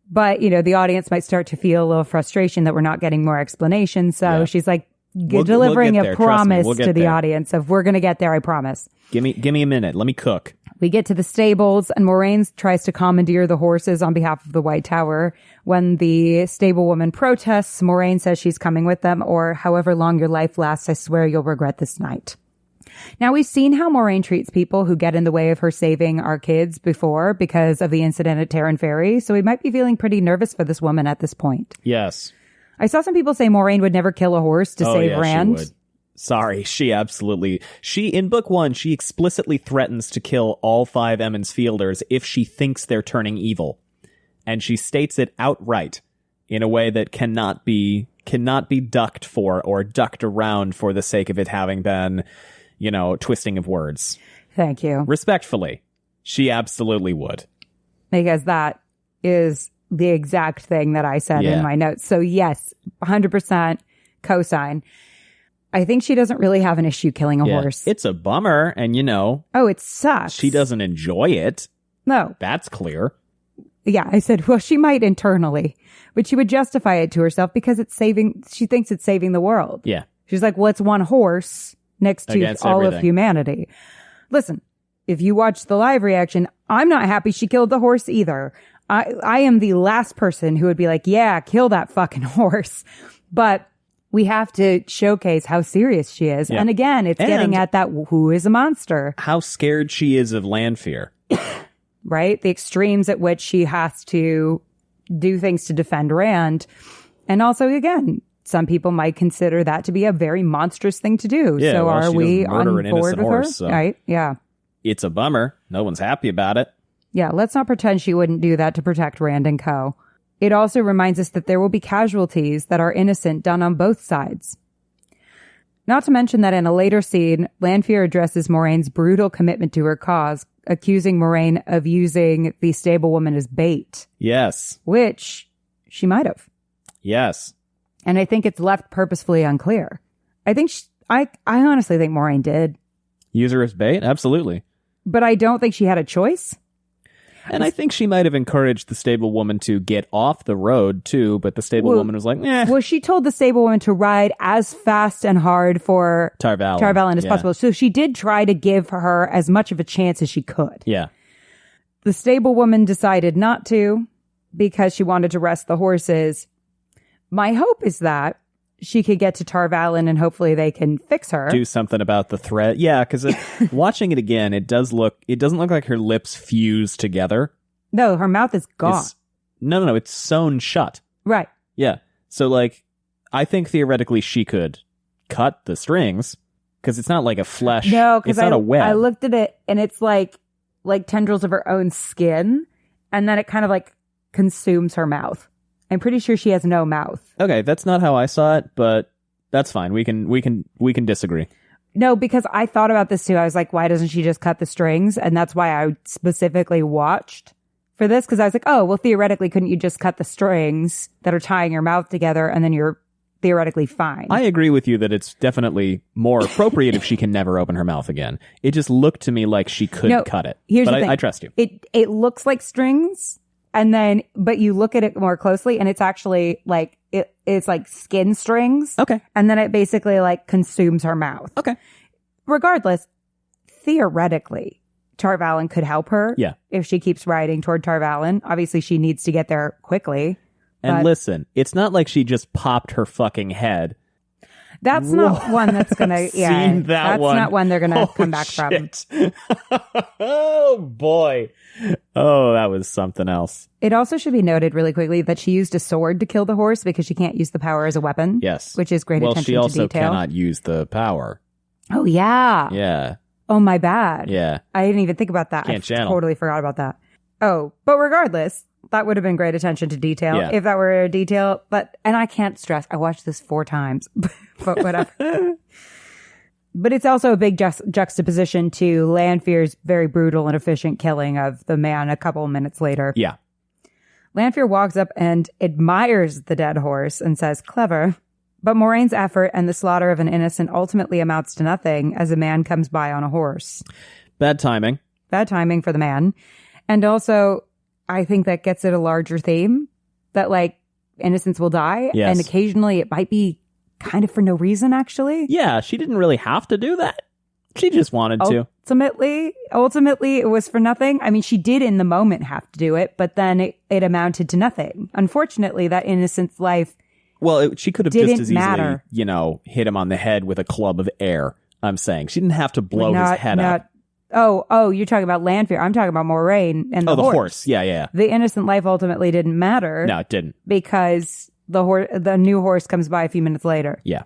But, the audience might start to feel a little frustration that we're not getting more explanation. So she's like, delivering a promise to the audience of we're going to get there, I promise. Give me a minute. Let me cook. We get to the stables and Moraine tries to commandeer the horses on behalf of the White Tower. When the stable woman protests, Moraine says she's coming with them, or however long your life lasts, I swear you'll regret this night. Now, we've seen how Moraine treats people who get in the way of her saving our kids before because of the incident at Terran Ferry, so we might be feeling pretty nervous for this woman at this point. Yes. I saw some people say Moraine would never kill a horse to save Rand. She would. Sorry, in book 1, she explicitly threatens to kill all 5 Emmons Fielders if she thinks they're turning evil. And she states it outright in a way that cannot be ducked for or ducked around for the sake of it having been, twisting of words. Thank you. Respectfully, she absolutely would. Because that is the exact thing that I said in my notes. So yes, 100% cosign. I think she doesn't really have an issue killing a horse. It's a bummer, and oh, it sucks. She doesn't enjoy it. No. That's clear. Yeah, I said, well, she might internally, but she would justify it to herself because she thinks it's saving the world. Yeah. She's like, well, it's one horse next to Against all everything. of humanity. Listen, if you watch the live reaction, I'm not happy she killed the horse either. I am the last person who would be like, yeah, kill that fucking horse. But we have to showcase how serious she is. Yeah. And again, it's getting at that who is a monster. How scared she is of Lanfear. Right? The extremes at which she has to do things to defend Rand. And also, again, some people might consider that to be a very monstrous thing to do. Yeah, so well, are she we doesn't on murder an board innocent with horse, her? so. Right? Yeah. It's a bummer. No one's happy about it. Yeah, let's not pretend she wouldn't do that to protect Rand and co. It also reminds us that there will be casualties that are innocent done on both sides. Not to mention that in a later scene, Lanfear addresses Moraine's brutal commitment to her cause, accusing Moraine of using the stable woman as bait. Yes. Which she might have. Yes. And I think it's left purposefully unclear. I honestly think Moraine did. Use her as bait? Absolutely. But I don't think she had a choice. And I think she might have encouraged the stable woman to get off the road, too, but the stable woman was like, eh. Well, she told the stable woman to ride as fast and hard for Tarvalin as possible. So she did try to give her as much of a chance as she could. Yeah. The stable woman decided not to because she wanted to rest the horses. My hope is that she could get to Tarvalin and hopefully they can fix her. Do something about the thread. Yeah, because watching it again, it doesn't look like her lips fuse together. No, her mouth is gone. No, it's sewn shut. Right. Yeah. So, I think theoretically she could cut the strings because it's not like a flesh. No, because it's not a web. I looked at it and it's like tendrils of her own skin, and then it kind of consumes her mouth. I'm pretty sure she has no mouth. Okay, that's not how I saw it, but that's fine. We can disagree. No, because I thought about this too. I was like, why doesn't she just cut the strings? And that's why I specifically watched for this, because I was like, oh, well, theoretically, couldn't you just cut the strings that are tying your mouth together and then you're theoretically fine? I agree with you that it's definitely more appropriate if she can never open her mouth again. It just looked to me like she could cut it. Here's the thing. I trust you. It looks like strings. And then, but you look at it more closely and it's actually it's like skin strings. Okay. And then it basically consumes her mouth. Okay. Regardless, theoretically, Tarvalin could help her. Yeah. If she keeps riding toward Tarvalin. Obviously, she needs to get there quickly. And listen, it's not like she just popped her fucking head. That's not one that's gonna, Seen that's not one they're gonna come back shit. from. Oh boy. Oh, that was something else. It also should be noted really quickly that she used a sword to kill the horse because she can't use the power as a weapon. Yes. Which is great attention to detail. Well, she also cannot use the power. Oh, yeah. Yeah. Oh, my bad. Yeah. I didn't even think about that. Can't channel. Totally forgot about that. Oh, but regardless, that would have been great attention to detail if that were a detail. And I can't stress, I watched this 4 times, but whatever. But it's also a big juxtaposition to Lanfear's very brutal and efficient killing of the man a couple of minutes later. Yeah. Lanfear walks up and admires the dead horse and says, clever. But Moraine's effort and the slaughter of an innocent ultimately amounts to nothing as a man comes by on a horse. Bad timing. Bad timing for the man. And also, I think that gets at a larger theme that innocents will die. Yes. And occasionally it might be kind of for no reason, actually. Yeah, she didn't really have to do that. She just wanted to. Ultimately, it was for nothing. I mean, she did in the moment have to do it, but then it amounted to nothing. Unfortunately, that innocent's life she could have just as easily, matter. hit him on the head with a club of air. I'm saying. She didn't have to blow his head up. Oh, you're talking about Lanfear. I'm talking about Moraine and the horse. Oh, the horse. Yeah. The innocent life ultimately didn't matter. No, it didn't. Because the new horse comes by a few minutes later. Yeah.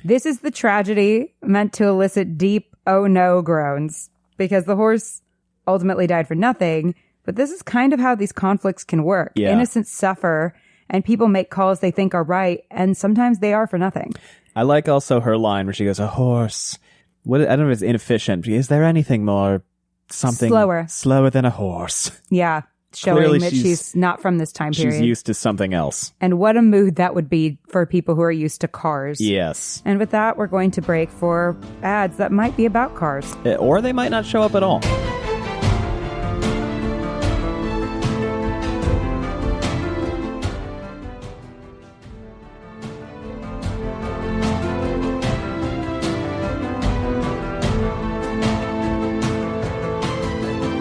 This is the tragedy meant to elicit deep oh no groans. Because the horse ultimately died for nothing. But this is kind of how these conflicts can work. Yeah. Innocents suffer and people make calls they think are right. And sometimes they are for nothing. I like also her line where she goes, a horse. I don't know if it's inefficient. Is there anything more something slower than a horse? Yeah. Showing Clearly that she's not from this time period. She's used to something else. And what a mood that would be for people who are used to cars. Yes. And with that, we're going to break for ads that might be about cars. Or they might not show up at all.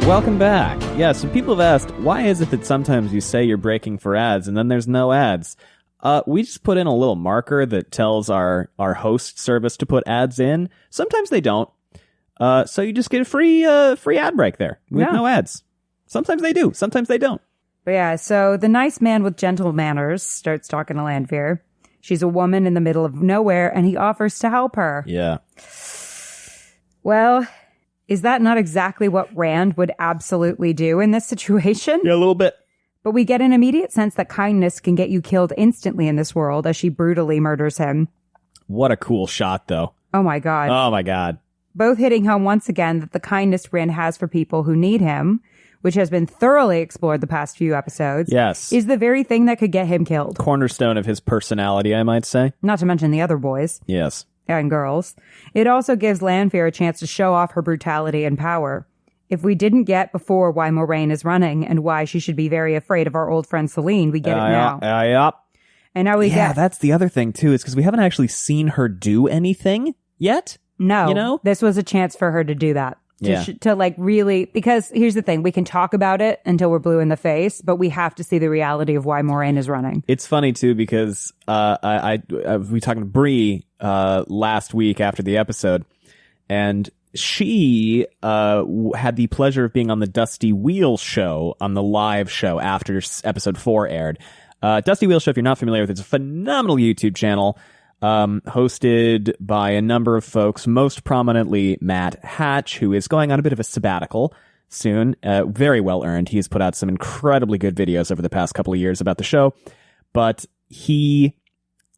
Welcome back. Yeah, so people have asked, why is it that sometimes you say you're breaking for ads and then there's no ads? We just put in a little marker that tells our host service to put ads in. Sometimes they don't. So you just get a free ad break there with no ads. Sometimes they do. Sometimes they don't. But yeah, so the nice man with gentle manners starts talking to Lanfear. She's a woman in the middle of nowhere, and he offers to help her. Yeah. Well, is that not exactly what Rand would absolutely do in this situation? Yeah, a little bit. But we get an immediate sense that kindness can get you killed instantly in this world as she brutally murders him. What a cool shot, though. Oh my God. Oh my God. Both hitting home once again that the kindness Rand has for people who need him, which has been thoroughly explored the past few episodes, yes, is the very thing that could get him killed. Cornerstone of his personality, I might say. Not to mention the other boys. Yes. And girls. It also gives Lanfear a chance to show off her brutality and power. If we didn't get before why Moraine is running and why she should be very afraid of our old friend Celine, we get it now. Yep. And now we get... Yeah, that's the other thing, too, is because we haven't actually seen her do anything yet. No. You know? This was a chance for her to do that. To like really... Because here's the thing. We can talk about it until we're blue in the face, but we have to see the reality of why Moraine is running. It's funny, too, because we talked to Bree last week after the episode, and she had the pleasure of being on the Dusty Wheel show, on the live show after episode 4 aired. Dusty Wheel show, if you're not familiar with it, it's a phenomenal YouTube channel hosted by a number of folks, most prominently Matt Hatch, who is going on a bit of a sabbatical soon. Very well earned. He has put out some incredibly good videos over the past couple of years about the show, but he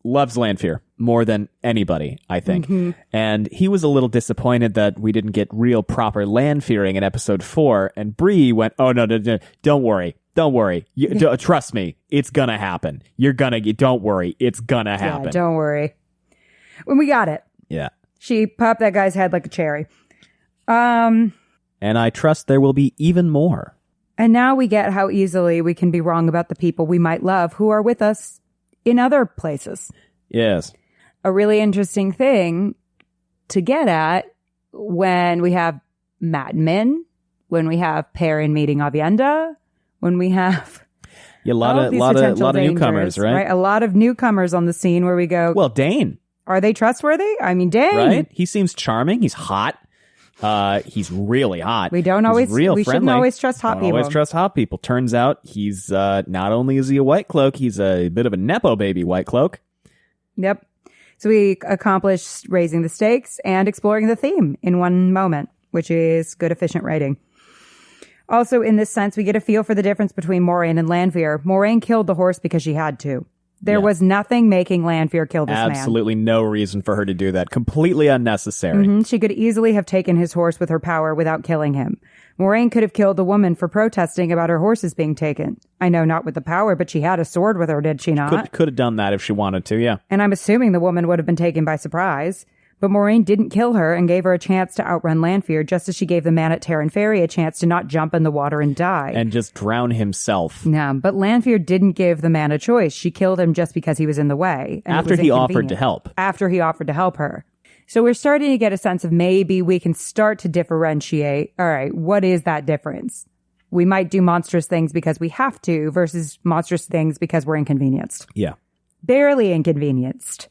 loves Lanfear more than anybody, I think. Mm-hmm. And he was a little disappointed that we didn't get real proper Lanfearing in episode 4. And Bree went, oh, no, don't worry. Don't worry. Trust me. It's gonna happen. Don't worry. It's gonna happen. Yeah, don't worry. When we got it. Yeah. She popped that guy's head like a cherry. And I trust there will be even more. And now we get how easily we can be wrong about the people we might love who are with us in other places. Yes. A really interesting thing to get at when we have Mad Men, when we have Perrin meeting Avienda, when we have a lot of newcomers, right? A lot of newcomers on the scene where we go, well, Dane. Are they trustworthy? I mean, Dane. Right? He seems charming. He's hot. He's really hot. We shouldn't always trust hot people. Always trust hot people. Turns out he's not only is he a white cloak, he's a bit of a nepo baby white cloak. Yep. So we accomplished raising the stakes and exploring the theme in one moment, which is good, efficient writing. Also, in this sense, we get a feel for the difference between Moraine and Lanfear. Moraine killed the horse because she had to. There was nothing making Lanfear kill this man. Absolutely no reason for her to do that. Completely unnecessary. Mm-hmm. She could easily have taken his horse with her power without killing him. Moraine could have killed the woman for protesting about her horses being taken. I know not with the power, but she had a sword with her, did she not? Could have done that if she wanted to, yeah. And I'm assuming the woman would have been taken by surprise. But Moraine didn't kill her and gave her a chance to outrun Lanfear, just as she gave the man at Terran Ferry a chance to not jump in the water and die. And just drown himself. Yeah, but Lanfear didn't give the man a choice. She killed him just because he was in the way. And after he offered to help. After he offered to help her. So we're starting to get a sense of maybe we can start to differentiate. All right, what is that difference? We might do monstrous things because we have to versus monstrous things because we're inconvenienced. Yeah. Barely inconvenienced.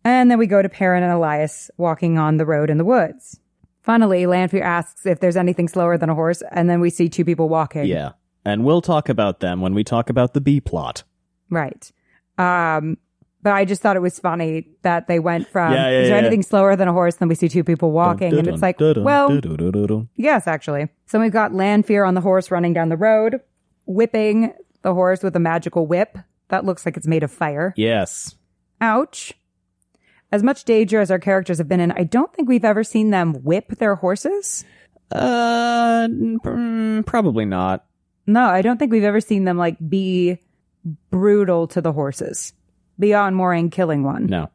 And then we go to Perrin and Elias walking on the road in the woods. Finally, Lanfear asks if there's anything slower than a horse, and then we see two people walking. Yeah. And we'll talk about them when we talk about the B plot. Right. But I just thought it was funny that they went from, is there anything slower than a horse? Then we see two people walking. And it's like, well, yes, actually. So we've got Lanfear on the horse running down the road, whipping the horse with a magical whip. That looks like it's made of fire. Yes. Ouch. As much danger as our characters have been in, I don't think we've ever seen them whip their horses. Probably not. No, I don't think we've ever seen them like be brutal to the horses beyond Moraine killing one. No.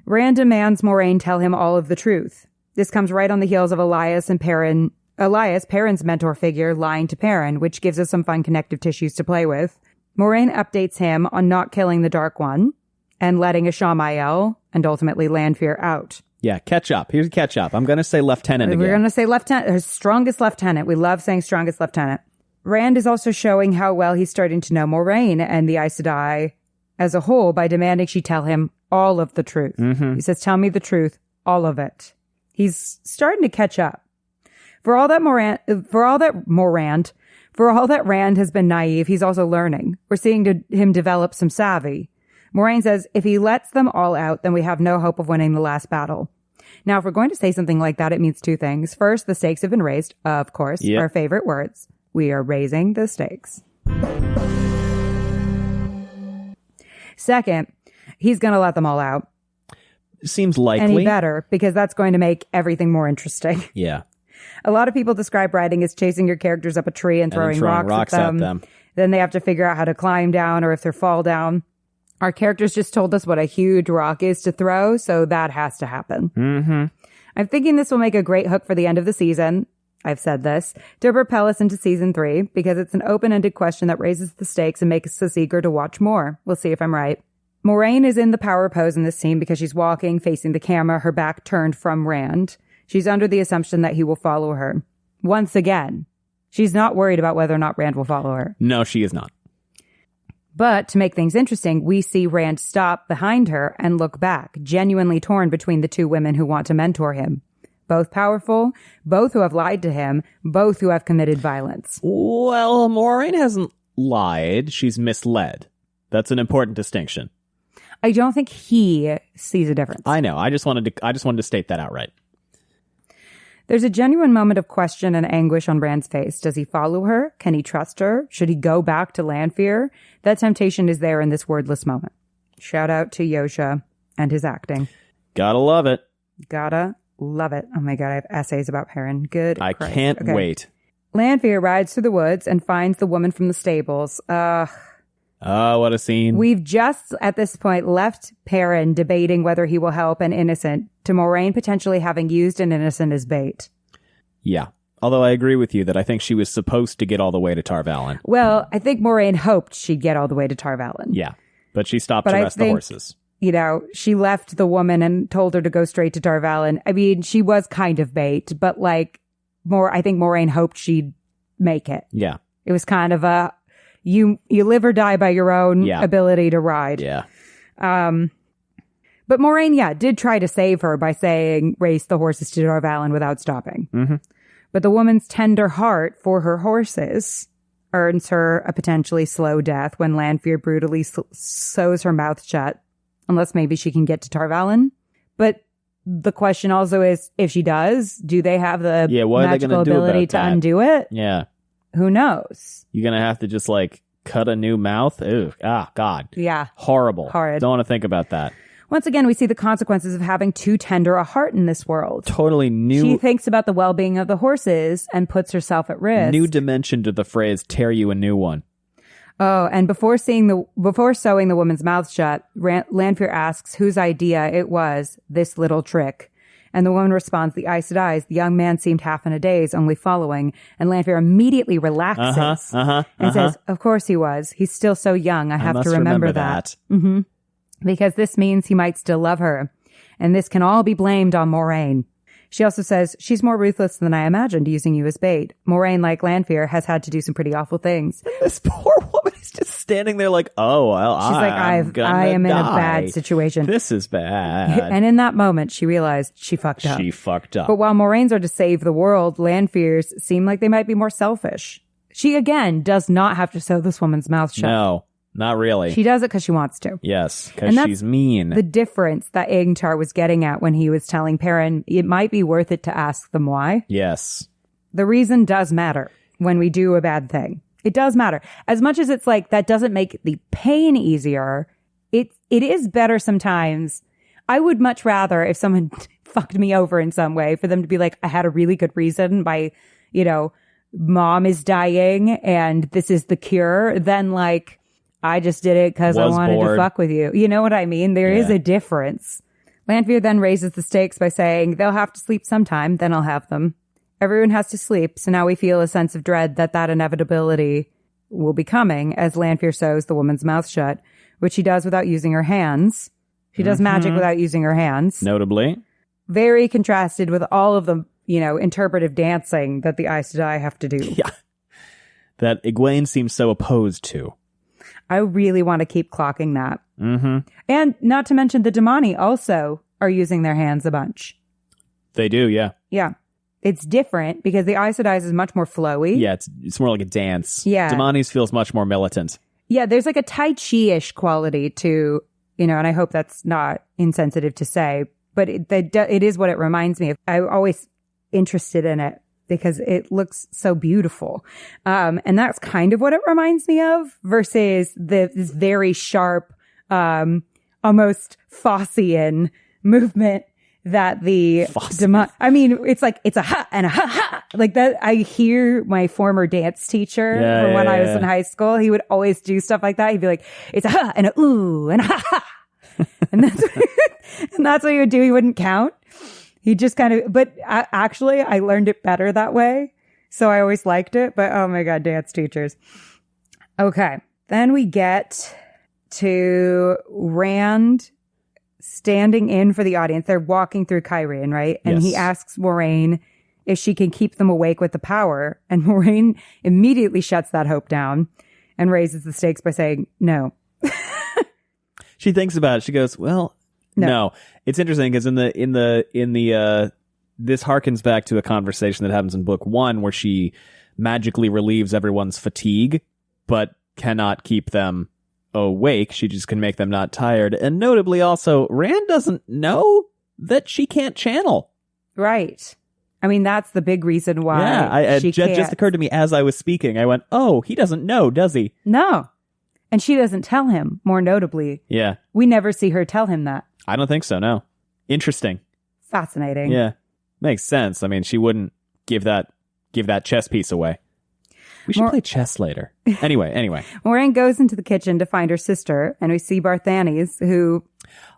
Rand demands Moraine tell him all of the truth. This comes right on the heels of Elias, Perrin's mentor figure, lying to Perrin, which gives us some fun connective tissues to play with. Moraine updates him on not killing the Dark One and letting Ashamael and ultimately Lanfear out. Yeah, catch up. Here's catch up. I'm going to say lieutenant again. We're going to say lieutenant, strongest lieutenant. We love saying strongest lieutenant. Rand is also showing how well he's starting to know Moraine and the Aes Sedai as a whole by demanding she tell him all of the truth. Mm-hmm. He says, tell me the truth, all of it. He's starting to catch up. For all that Rand has been naive, he's also learning. We're seeing him develop some savvy. Moraine says, if he lets them all out, then we have no hope of winning the last battle. Now, if we're going to say something like that, it means two things. First, the stakes have been raised. Of course, our favorite words. We are raising the stakes. Second, he's going to let them all out. Seems likely. And he better, because that's going to make everything more interesting. Yeah. A lot of people describe writing as chasing your characters up a tree and throwing rocks at them. Then they have to figure out how to climb down or if they fall down. Our characters just told us what a huge rock is to throw, so that has to happen. Mm-hmm. I'm thinking this will make a great hook for the end of the season. I've said this, to propel us into season 3, because it's an open-ended question that raises the stakes and makes us eager to watch more. We'll see if I'm right. Moraine is in the power pose in this scene because she's walking, facing the camera, her back turned from Rand. She's under the assumption that he will follow her. Once again, she's not worried about whether or not Rand will follow her. No, she is not. But to make things interesting, we see Rand stop behind her and look back, genuinely torn between the two women who want to mentor him. Both powerful, both who have lied to him, both who have committed violence. Well, Moraine hasn't lied. She's misled. That's an important distinction. I don't think he sees a difference. I know. I just wanted to state that outright. There's a genuine moment of question and anguish on Rand's face. Does he follow her? Can he trust her? Should he go back to Lanfear? That temptation is there in this wordless moment. Shout out to Yosha and his acting. Gotta love it. Gotta love it. Oh my God, I have essays about Perrin. Good I Christ. can't wait. Lanfear rides through the woods and finds the woman from the stables. Oh, what a scene. We've just, at this point, left Perrin debating whether he will help an innocent to Moraine potentially having used an innocent as bait. Yeah. Although I agree with you that I think she was supposed to get all the way to Tar Valon. Well, I think Moraine hoped she'd get all the way to Tar Valon. Yeah. But she stopped to rest the horses. You know, she left the woman and told her to go straight to Tar Valon. I mean, she was kind of bait, but I think Moraine hoped she'd make it. Yeah. It was kind of a, you live or die by your own ability to ride. Yeah. But Moraine, did try to save her by saying, race the horses to Tar Valon without stopping. Mm-hmm. But the woman's tender heart for her horses earns her a potentially slow death when Lanfear brutally sews her mouth shut, unless maybe she can get to Tar Valon. But the question also is, if she does, do they have the magical ability to undo it? Yeah. Who knows? You're going to have to just cut a new mouth? Ew. Ah, God. Yeah. Horrible. Horrid. Don't want to think about that. Once again, we see the consequences of having too tender a heart in this world. Totally new. She thinks about the well-being of the horses and puts herself at risk. New dimension to the phrase, tear you a new one. Oh, and before sewing the woman's mouth shut, Lanfear asks whose idea it was, this little trick. And the woman responds, the Aes Sedai's. The young man seemed half in a daze, only following. And Lanfear immediately relaxes and says, of course he was. He's still so young. I have to remember that. Mm-hmm. Because this means he might still love her. And this can all be blamed on Moraine. She also says, she's more ruthless than I imagined, using you as bait. Moraine, like Lanfear, has had to do some pretty awful things. This poor woman is just standing there like, oh, well, She's like, I am in a bad situation. This is bad. And in that moment, she realized she fucked up. She fucked up. But while Moraine's are to save the world, Lanfear's seem like they might be more selfish. She, again, does not have to sew this woman's mouth shut. No, not really. She does it because she wants to. Yes, because she's mean. The difference that Ingtar was getting at when he was telling Perrin, it might be worth it to ask them why. Yes. The reason does matter when we do a bad thing. It does matter. As much as it's like that doesn't make the pain easier, it is better sometimes. I would much rather if someone fucked me over in some way for them to be like, I had a really good reason by, mom is dying and this is the cure, than like, I just did it because I wanted to fuck with you. You know what I mean? There is a difference. Lanfear then raises the stakes by saying, they'll have to sleep sometime, then I'll have them. Everyone has to sleep, so now we feel a sense of dread that inevitability will be coming as Lanfear sews the woman's mouth shut, which she does without using her hands. She does magic without using her hands. Notably. Very contrasted with all of the, interpretive dancing that the Aes Sedai have to do. Yeah. That Egwene seems so opposed to. I really want to keep clocking that. Mm-hmm. And not to mention the Damane also are using their hands a bunch. They do, yeah. Yeah. It's different because the Aes Sedai is much more flowy. Yeah, it's more like a dance. Yeah. Damane's feels much more militant. Yeah, there's like a Tai Chi-ish quality to, and I hope that's not insensitive to say, but it is what it reminds me of. I'm always interested in it because it looks so beautiful. And that's kind of what it reminds me of versus this very sharp, almost Fossian movement that the it's like, it's a ha and a ha ha. Like that, I hear my former dance teacher from when I was in high school. He would always do stuff like that. He'd be like, it's a ha and a ooh and a ha ha. and that's what he would do. He wouldn't count. He just kind of, but actually I learned it better that way. So I always liked it, but oh my God, dance teachers. Okay. Then we get to Rand standing in for the audience. They're walking through Cairhien, right? And he asks Moraine if she can keep them awake with the power. And Moraine immediately shuts that hope down and raises the stakes by saying, no. She thinks about it. She goes, well, no. It's interesting because in the this harkens back to a conversation that happens in book 1 where she magically relieves everyone's fatigue, but cannot keep them awake. She just can make them not tired. And notably also, Rand doesn't know that she can't channel. Right. I mean, that's the big reason why. Yeah, it just occurred to me as I was speaking. I went, oh, he doesn't know, does he? No. And she doesn't tell him, more notably. Yeah. We never see her tell him that. I don't think so, no. Interesting. Fascinating. Yeah. Makes sense. I mean, she wouldn't give that chess piece away. We should play chess later. Anyway. Moraine goes into the kitchen to find her sister, and we see Barthanes, who...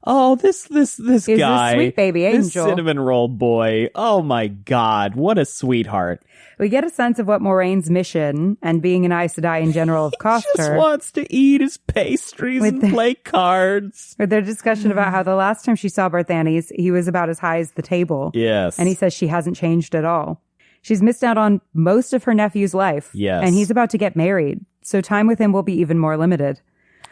Oh, this is guy. This sweet baby angel. This cinnamon roll boy. Oh my God. What a sweetheart. We get a sense of what Moraine's mission, and being an Aes Sedai in general, have cost her. He just wants to eat his pastries and play cards. With their discussion about how the last time she saw Barthanes, he was about as high as the table. Yes. And he says she hasn't changed at all. She's missed out on most of her nephew's life. Yes. And he's about to get married, so time with him will be even more limited.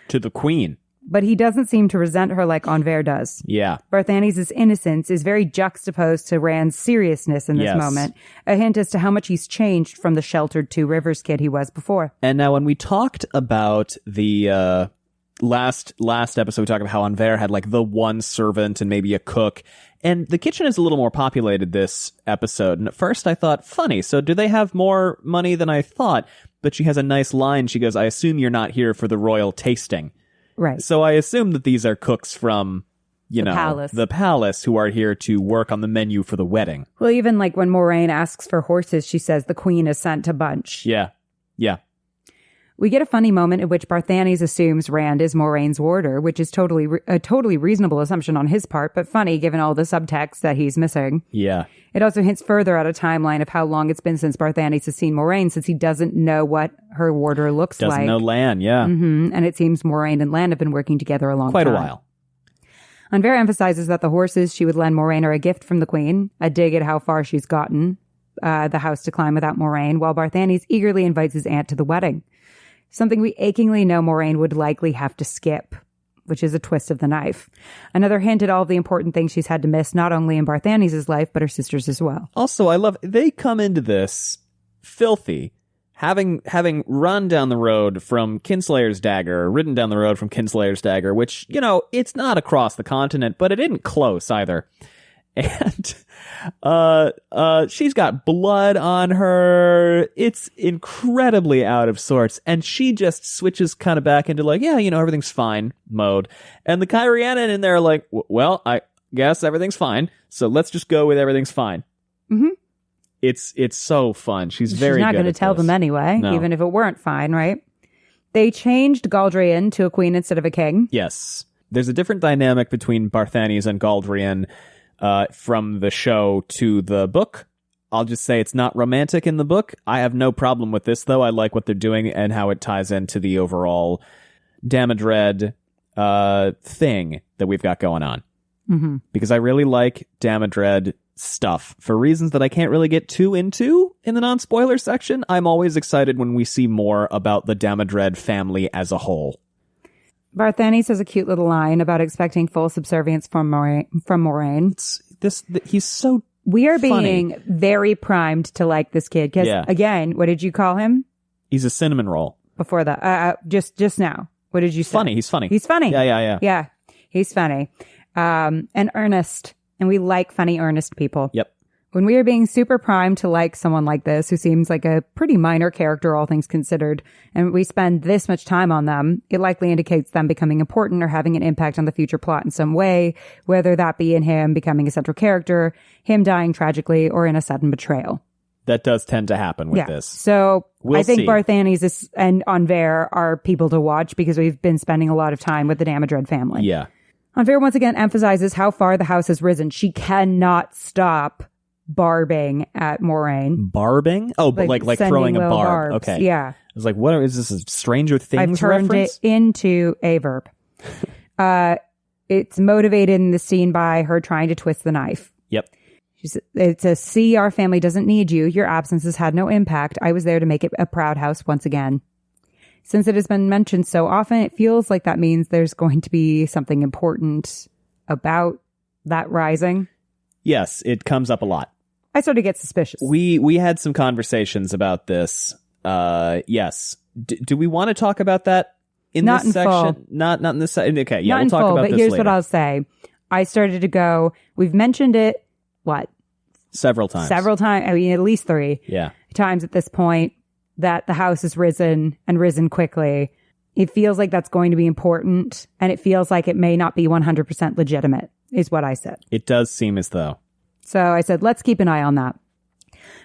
To the queen. But he doesn't seem to resent her like Anver does. Yeah. Barthanes' innocence is very juxtaposed to Rand's seriousness in this moment, a hint as to how much he's changed from the sheltered Two Rivers kid he was before. And now when we talked about the last episode, we talked about how Anver had like the one servant and maybe a cook. And the kitchen is a little more populated this episode. And at first I thought, funny, so do they have more money than I thought? But she has a nice line. She goes, I assume you're not here for the royal tasting. Right. So I assume that these are cooks from, the palace who are here to work on the menu for the wedding. Well, even like when Moraine asks for horses, she says the queen is sent a bunch. Yeah. Yeah. We get a funny moment in which Barthanes assumes Rand is Moraine's warder, which is a totally reasonable assumption on his part, but funny given all the subtext that he's missing. Yeah. It also hints further at a timeline of how long it's been since Barthanes has seen Moraine, since he doesn't know what her warder looks like. Doesn't know Lan, yeah. Mm-hmm. And it seems Moraine and Lan have been working together a long time. Quite a while. Unver emphasizes that the horses she would lend Moraine are a gift from the queen, a dig at how far she's gotten the house to climb without Moraine, while Barthanes eagerly invites his aunt to the wedding. Something we achingly know Moraine would likely have to skip, which is a twist of the knife. Another hint at all of the important things she's had to miss, not only in Barthanes' life, but her sister's as well. Also, I love, they come into this filthy, having run down the road from Kinslayer's Dagger, ridden down the road from Kinslayer's Dagger, which, you know, it's not across the continent, but it isn't close either. And she's got blood on her. It's incredibly out of sorts. And she just switches kind of back into like, yeah, you know, everything's fine mode. And the Kyrianan in there are like, well, I guess everything's fine. So let's just go with everything's fine. Mm-hmm. It's so fun. She's very good. She's not going to tell them anyway, No. even if it weren't fine, right? They changed Galdrian to a queen instead of a king. Yes. There's a different dynamic between Barthanes and Galdrian from the show to the book. I'll just say it's not romantic in the book. I have no problem with this, though. I like what they're doing and how it ties into the overall Damodred thing that we've got going on. Mm-hmm. Because I really like Damodred stuff for reasons that I can't really get too into in the non-spoiler section. I'm always excited when we see more about the Damodred family as a whole. Barthanes has a cute little line about expecting full subservience from Moraine. He's so We are funny. being very primed to like this kid. Because, again, what did you call him? He's a cinnamon roll. Before that. Just now. What did you say? Funny. He's funny. He's funny. Yeah. Yeah, he's funny. And earnest. And we like funny, earnest people. Yep. When we are being super primed to like someone like this, who seems like a pretty minor character, all things considered, and we spend this much time on them, it likely indicates them becoming important or having an impact on the future plot in some way, whether that be in him becoming a central character, him dying tragically, or in a sudden betrayal. That does tend to happen with this. So We'll I think see. Barthanes and Unver are people to watch because we've been spending a lot of time with the Damodred family. Yeah. Unver once again emphasizes how far the house has risen. She cannot stop barbing at Moraine. Barbing? Oh, but like sending throwing a little barb. barbs. Okay. Yeah. I was like, what is this, a Stranger Things I've turned reference? it into a verb. It's motivated in the scene by her trying to twist the knife. Yep. It's a see, our family doesn't need you. Your absence has had no impact. I was there to make it a proud house once again. Since it has been mentioned so often, it feels like that means there's going to be something important about that rising. Yes, it comes up a lot. I sort of get suspicious. We had some conversations about this. Yes. Do we want to talk about that in Not this in section? full. Not in this section. Okay, yeah, Not we'll in talk full, about but this here's later. what I'll say. I started to go, we've mentioned it, Several times. Several times. I mean, at least 3 Yeah. times at this point that the house has risen and risen quickly. It feels like that's going to be important, and it feels like it may not be 100% legitimate, is what I said. It does seem as though. So I said, let's keep an eye on that.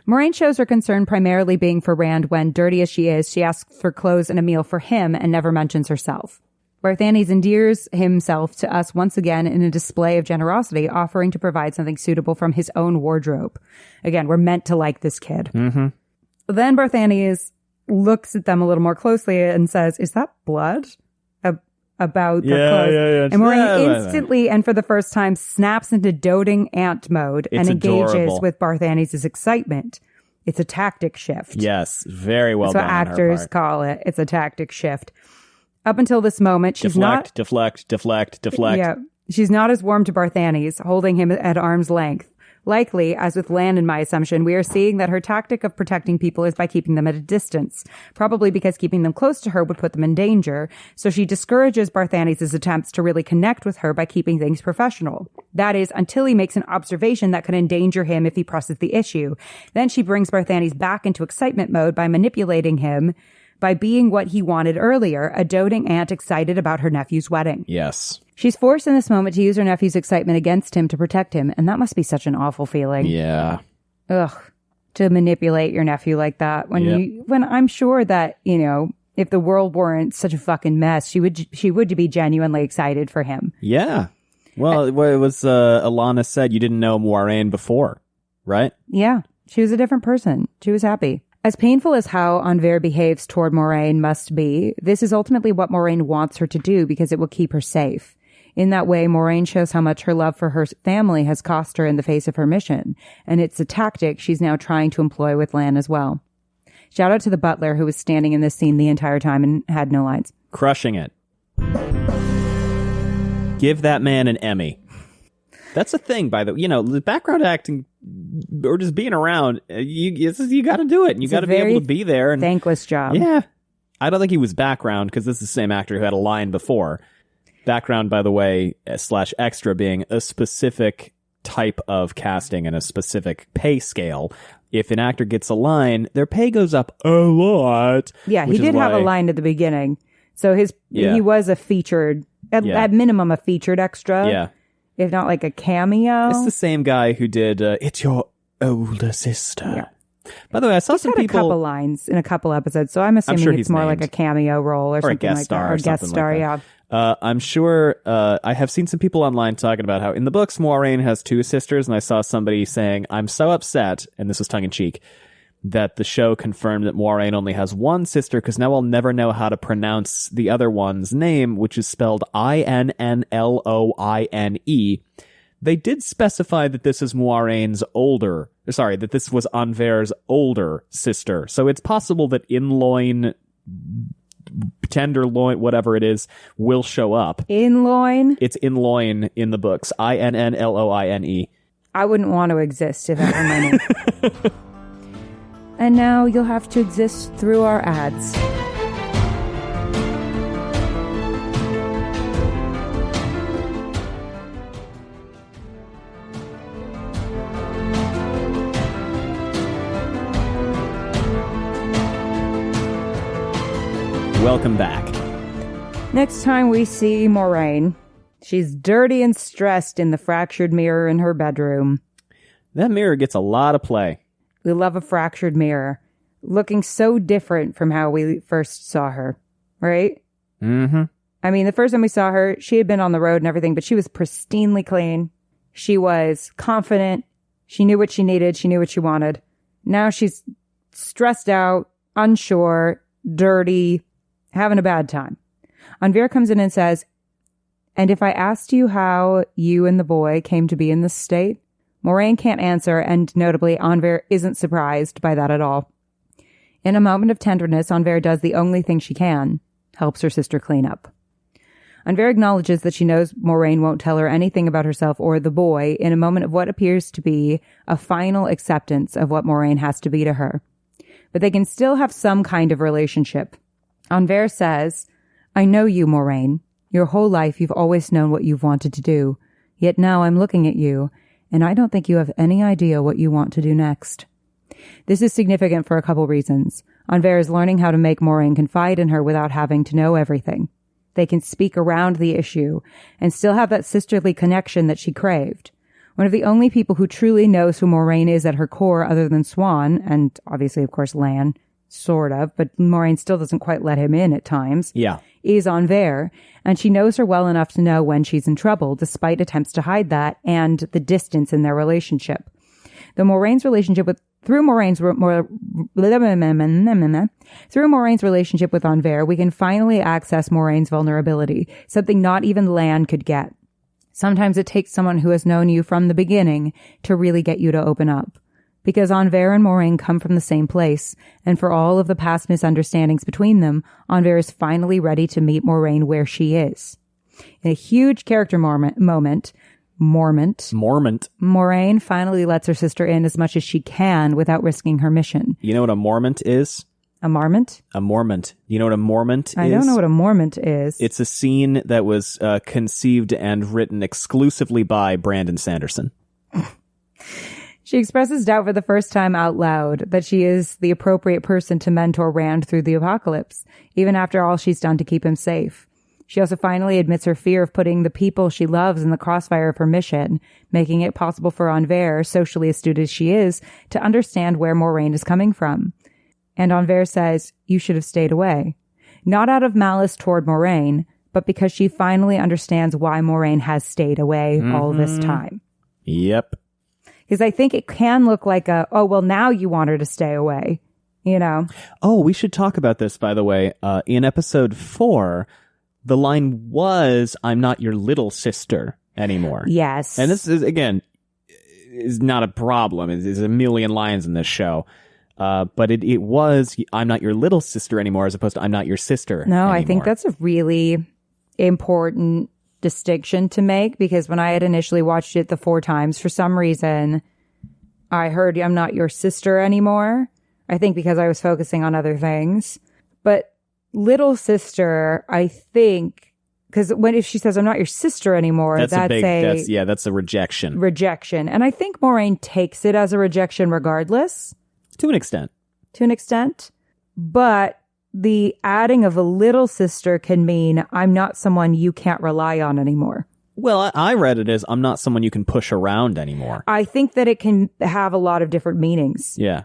Moraine shows her concern primarily being for Rand when, dirty as she is, she asks for clothes and a meal for him and never mentions herself. Barthanes endears himself to us once again in a display of generosity, offering to provide something suitable from his own wardrobe. Again, we're meant to like this kid. Mm-hmm. Then Barthanes looks at them a little more closely and says, is that blood? About the clothes. Yeah. And Moraine instantly and for the first time snaps into doting aunt mode and engages adorable. with Barthanes' excitement. It's a tactic shift. Yes, very well That's done what on her actors part. call it. It's a tactic shift. Up until this moment, she's Deflect. Yeah, she's not as warm to Barthanes, holding him at arm's length. Likely, as with Lan in my assumption, we are seeing that her tactic of protecting people is by keeping them at a distance, probably because keeping them close to her would put them in danger, so she discourages Barthanes' attempts to really connect with her by keeping things professional. That is, until he makes an observation that could endanger him if he presses the issue. Then she brings Barthanes back into excitement mode by manipulating him by being what he wanted earlier, a doting aunt excited about her nephew's wedding. Yes. She's forced in this moment to use her nephew's excitement against him to protect him, and that must be such an awful feeling. Yeah. Ugh. To manipulate your nephew like that. When I'm sure that, you know, if the world weren't such a fucking mess, she would be genuinely excited for him. Yeah. Well, it was Alana said you didn't know Moiraine before, right? Yeah. She was a different person. She was happy. As painful as how Unver behaves toward Moraine must be, this is ultimately what Moraine wants her to do because it will keep her safe. In that way, Moraine shows how much her love for her family has cost her in the face of her mission, and it's a tactic she's now trying to employ with Lan as well. Shout out to the butler who was standing in this scene the entire time and had no lines. Crushing it. Give that man an Emmy. That's a thing, by the way. The background acting or just being around, you got to do it. And you got to be able to be there. And, thankless job. Yeah. I don't think he was background because this is the same actor who had a line before. Background, by the way, / extra being a specific type of casting and a specific pay scale. If an actor gets a line, their pay goes up a lot. Yeah, he did have a line at the beginning. So he was a featured, at minimum, a featured extra. Yeah. If not like a cameo. It's the same guy who did It's Your Older Sister. Yeah. By the way, I saw some people... a couple lines in a couple episodes, so I'm assuming it's more named. like a cameo role or something like that. Or a guest star, like that. I'm sure I have seen some people online talking about how in the books, Moiraine has 2 sisters, and I saw somebody saying, I'm so upset, and this was tongue-in-cheek, that the show confirmed that Moiraine only has 1 sister, because now I'll never know how to pronounce the other one's name, which is spelled Innloine. They did specify that this is that this was Anver's older sister. So it's possible that Inloin, Tenderloin, whatever it is, will show up. Inloin? It's Inloin in the books. Innloine. I wouldn't want to exist if that were my name. And now you'll have to exist through our ads. Welcome back. Next time we see Moraine, she's dirty and stressed in the fractured mirror in her bedroom. That mirror gets a lot of play. We love a fractured mirror, looking so different from how we first saw her, right? Mm-hmm. I mean, the first time we saw her, she had been on the road and everything, but she was pristinely clean. She was confident. She knew what she needed. She knew what she wanted. Now she's stressed out, unsure, dirty, having a bad time. Anver comes in and says, and if I asked you how you and the boy came to be in this state, Moraine can't answer, and notably, Anver isn't surprised by that at all. In a moment of tenderness, Anver does the only thing she can, helps her sister clean up. Anver acknowledges that she knows Moraine won't tell her anything about herself or the boy in a moment of what appears to be a final acceptance of what Moraine has to be to her. But they can still have some kind of relationship. Anver says, I know you, Moraine. Your whole life you've always known what you've wanted to do. Yet now I'm looking at you, and I don't think you have any idea what you want to do next. This is significant for a couple reasons. Anver is learning how to make Moraine confide in her without having to know everything. They can speak around the issue and still have that sisterly connection that she craved. One of the only people who truly knows who Moraine is at her core other than Swan, and obviously, of course, Lan, sort of, but Moraine still doesn't quite let him in at times, is Anver, and she knows her well enough to know when she's in trouble, despite attempts to hide that and the distance in their relationship. Through Moraine's relationship with Anver, we can finally access Moraine's vulnerability, something not even Lan could get. Sometimes it takes someone who has known you from the beginning to really get you to open up. Because Anver and Moraine come from the same place, and for all of the past misunderstandings between them, Anver is finally ready to meet Moraine where she is. In a huge character moment, Moraine finally lets her sister in as much as she can without risking her mission. You know what a mormont is? A marmont? A mormont. You know what a mormont is? I don't know what a mormont is. It's a scene that was conceived and written exclusively by Brandon Sanderson. She expresses doubt for the first time out loud that she is the appropriate person to mentor Rand through the apocalypse, even after all she's done to keep him safe. She also finally admits her fear of putting the people she loves in the crossfire of her mission, making it possible for Anver, socially astute as she is, to understand where Moraine is coming from. And Anver says, you should have stayed away. Not out of malice toward Moraine, but because she finally understands why Moraine has stayed away all this time. Yep. Because I think it can look like now you want her to stay away, you know? Oh, we should talk about this, by the way. In episode 4, the line was, I'm not your little sister anymore. Yes. And this is, again, is not a problem. There's a million lines in this show. But it was, I'm not your little sister anymore, as opposed to I'm not your sister anymore. I think that's a really important distinction to make, because when I had initially watched it the 4 times, for some reason, I heard I'm not your sister anymore. I think because I was focusing on other things. But little sister, I think, because if she says I'm not your sister anymore, that's a rejection. Rejection. And I think Moraine takes it as a rejection regardless. To an extent. But the adding of a little sister can mean I'm not someone you can't rely on anymore. Well, I read it as I'm not someone you can push around anymore. I think that it can have a lot of different meanings. Yeah.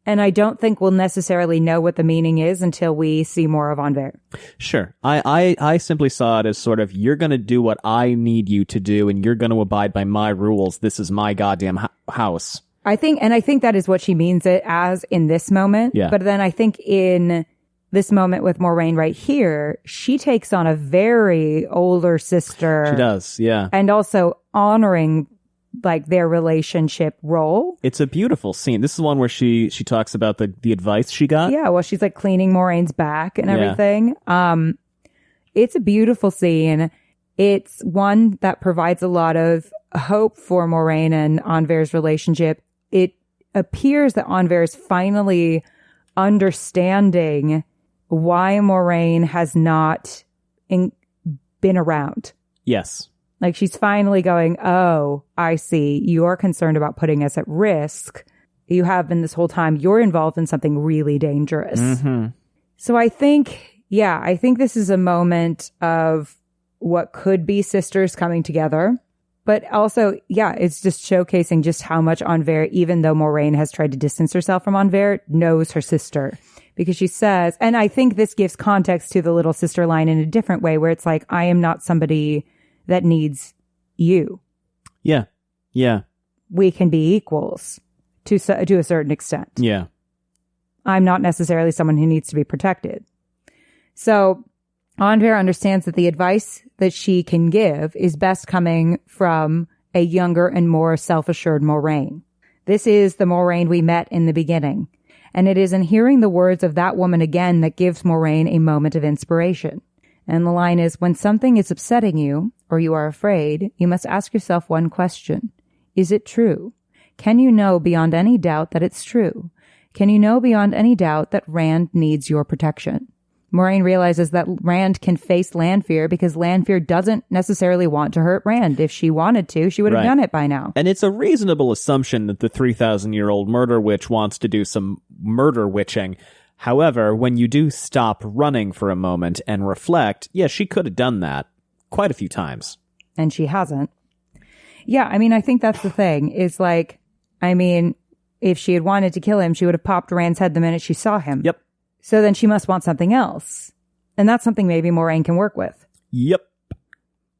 And I don't think we'll necessarily know what the meaning is until we see more of Envers. Sure. I simply saw it as sort of, you're going to do what I need you to do, and you're going to abide by my rules. This is my goddamn house. I think that is what she means it as in this moment. Yeah. But then I think in this moment with Moraine right here, she takes on a very older sister. She does, yeah. And also honoring like their relationship role. It's a beautiful scene. This is one where she talks about the advice she got. Yeah, well, she's like cleaning Moraine's back and everything. It's a beautiful scene. It's one that provides a lot of hope for Moraine and Envers' relationship. It appears that Envers is finally understanding why Moraine has not been around. Yes. Like she's finally going, oh, I see. You're concerned about putting us at risk. You have been this whole time. You're involved in something really dangerous. Mm-hmm. So I think this is a moment of what could be sisters coming together. But also, it's just showcasing just how much Envers, even though Moraine has tried to distance herself from Envers, knows her sister. Because she says, and I think this gives context to the little sister line in a different way, where it's like, I am not somebody that needs you. Yeah. Yeah. We can be equals to a certain extent. Yeah. I'm not necessarily someone who needs to be protected. So Envers understands that the advice that she can give is best coming from a younger and more self-assured Moraine. This is the Moraine we met in the beginning. And it is in hearing the words of that woman again that gives Moraine a moment of inspiration. And the line is, when something is upsetting you, or you are afraid, you must ask yourself one question. Is it true? Can you know beyond any doubt that it's true? Can you know beyond any doubt that Rand needs your protection? Moraine realizes that Rand can face Lanfear because Lanfear doesn't necessarily want to hurt Rand. If she wanted to, she would have done it by now. And it's a reasonable assumption that the 3,000-year-old murder witch wants to do some murder witching. However, when you do stop running for a moment and reflect, she could have done that quite a few times. And she hasn't. Yeah, I mean, I think that's the thing. Is like, I mean, if she had wanted to kill him, she would have popped Rand's head the minute she saw him. Yep. So then she must want something else. And that's something maybe Moraine can work with. Yep.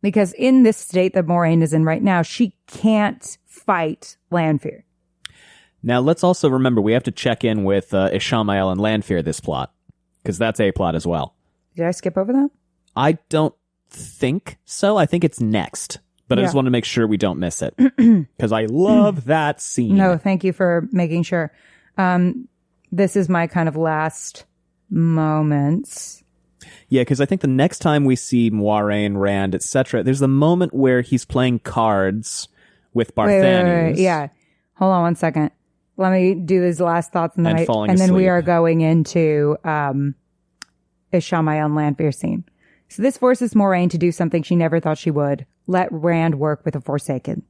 Because in this state that Moraine is in right now, she can't fight Lanfear. Now, let's also remember, we have to check in with Ishamael and Lanfear this plot. Because that's a plot as well. Did I skip over that? I don't think so. I think it's next. But I just want to make sure we don't miss it. Because I love that scene. No, thank you for making sure. This is my kind of last moments. Yeah, because I think the next time we see Moiraine, Rand, etc., there's the moment where he's playing cards with Barthany. Wait. Yeah. Hold on one second. Let me do these last thoughts and then we are going into Ishamael and Lanfear scene. So this forces Moraine to do something she never thought she would. Let Rand work with a Forsaken.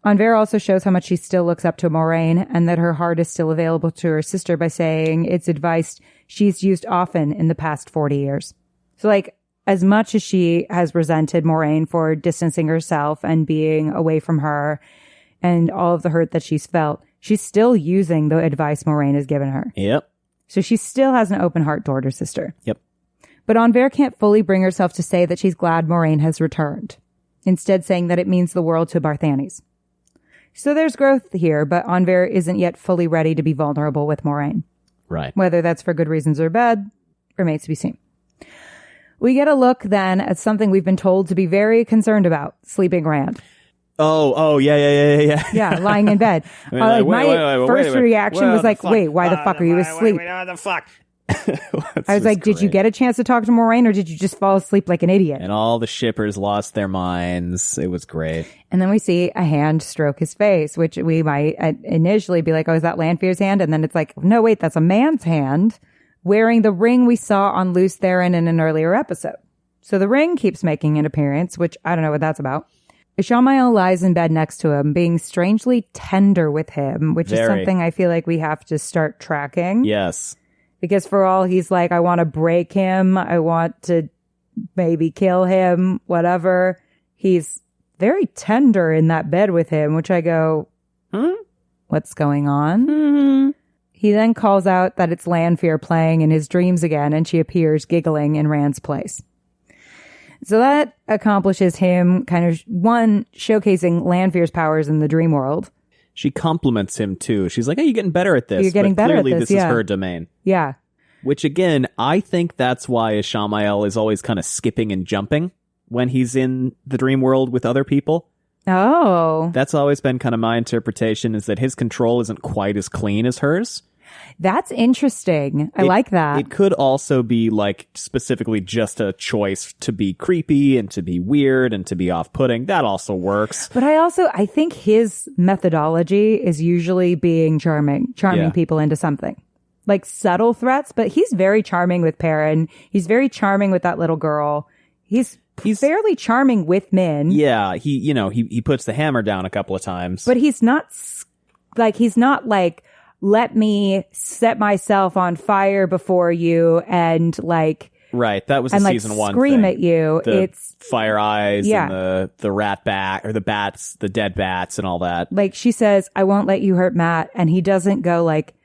Envers also shows how much she still looks up to Moraine and that her heart is still available to her sister by saying it's advice she's used often in the past 40 years. So like, as much as she has resented Moraine for distancing herself and being away from her and all of the hurt that she's felt, she's still using the advice Moraine has given her. Yep. So she still has an open heart toward her sister. Yep. But Envers can't fully bring herself to say that she's glad Moraine has returned, instead saying that it means the world to Barthanes. So there's growth here, but Envers isn't yet fully ready to be vulnerable with Moraine. Right. Whether that's for good reasons or bad remains to be seen. We get a look then at something we've been told to be very concerned about, sleeping Rand. Oh, yeah. Yeah, lying in bed. My first reaction was like, wait, why the fuck are you asleep? What the fuck? I was like, did you get a chance to talk to Moraine, or did you just fall asleep like an idiot? And all the shippers lost their minds. It was great. And then we see a hand stroke his face, which we might initially be like, oh, is that Lanfear's hand? And then it's like, no, wait, that's a man's hand wearing the ring we saw on Luce Theron in an earlier episode. So the ring keeps making an appearance, which I don't know what that's about. Ishamael lies in bed next to him, being strangely tender with him, which is something I feel like we have to start tracking. Yes. Because for all he's like, I want to break him, I want to maybe kill him, whatever, he's very tender in that bed with him, which I go, what's going on? He then calls out that it's Lanfear playing in his dreams again, and she appears giggling in Rand's place. So that accomplishes him kind of, one, showcasing Lanfear's powers in the dream world. She compliments him, too. She's like, hey, you're getting better at this. You're getting better at this, this is her domain. Yeah. Which, again, I think that's why Ishamael is always kind of skipping and jumping when he's in the dream world with other people. Oh. That's always been kind of my interpretation, is that his control isn't quite as clean as hers. That's interesting. I like that. It could also be like specifically just a choice to be creepy and to be weird and to be off-putting. That also works. But I think his methodology is usually being charming people into something. Like subtle threats, but he's very charming with Perrin. He's very charming with that little girl. He's fairly charming with Min. Yeah, he puts the hammer down a couple of times. But he's not like, let me set myself on fire before you and like... Right, that was a season one scream thing. At you. It's fire eyes and the rat bat, or the bats, the dead bats and all that. Like she says, I won't let you hurt Matt. And he doesn't go like,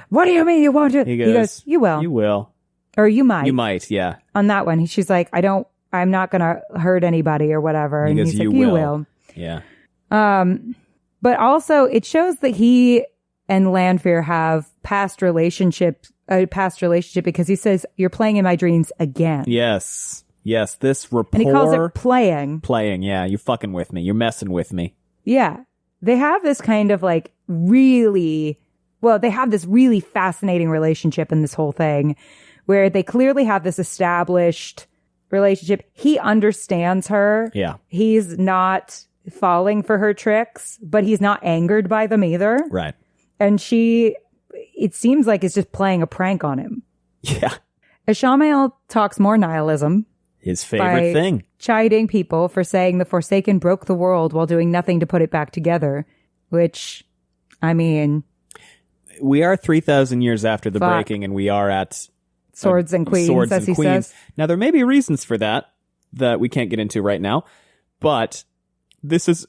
what do you mean you won't do? He goes, you will. You will. Or you might. You might, yeah. On that one, she's like, I'm not going to hurt anybody or whatever. And he's like, you will. Yeah. But also it shows that he and Lanfear have past relationship because he says, you're playing in my dreams again. Yes, this rapport. And he calls it playing. Playing, yeah. You fucking with me. You're messing with me. Yeah. They have this kind of like they have this really fascinating relationship in this whole thing where they clearly have this established relationship. He understands her. Yeah. He's not falling for her tricks, but he's not angered by them either. Right. And it seems like is just playing a prank on him. Yeah. Ishamael talks more nihilism. His favorite thing. Chiding people for saying the Forsaken broke the world while doing nothing to put it back together. Which, I mean... We are 3,000 years after the breaking, and we are at... Swords and Queens, as he says. Now, there may be reasons for that we can't get into right now. But this is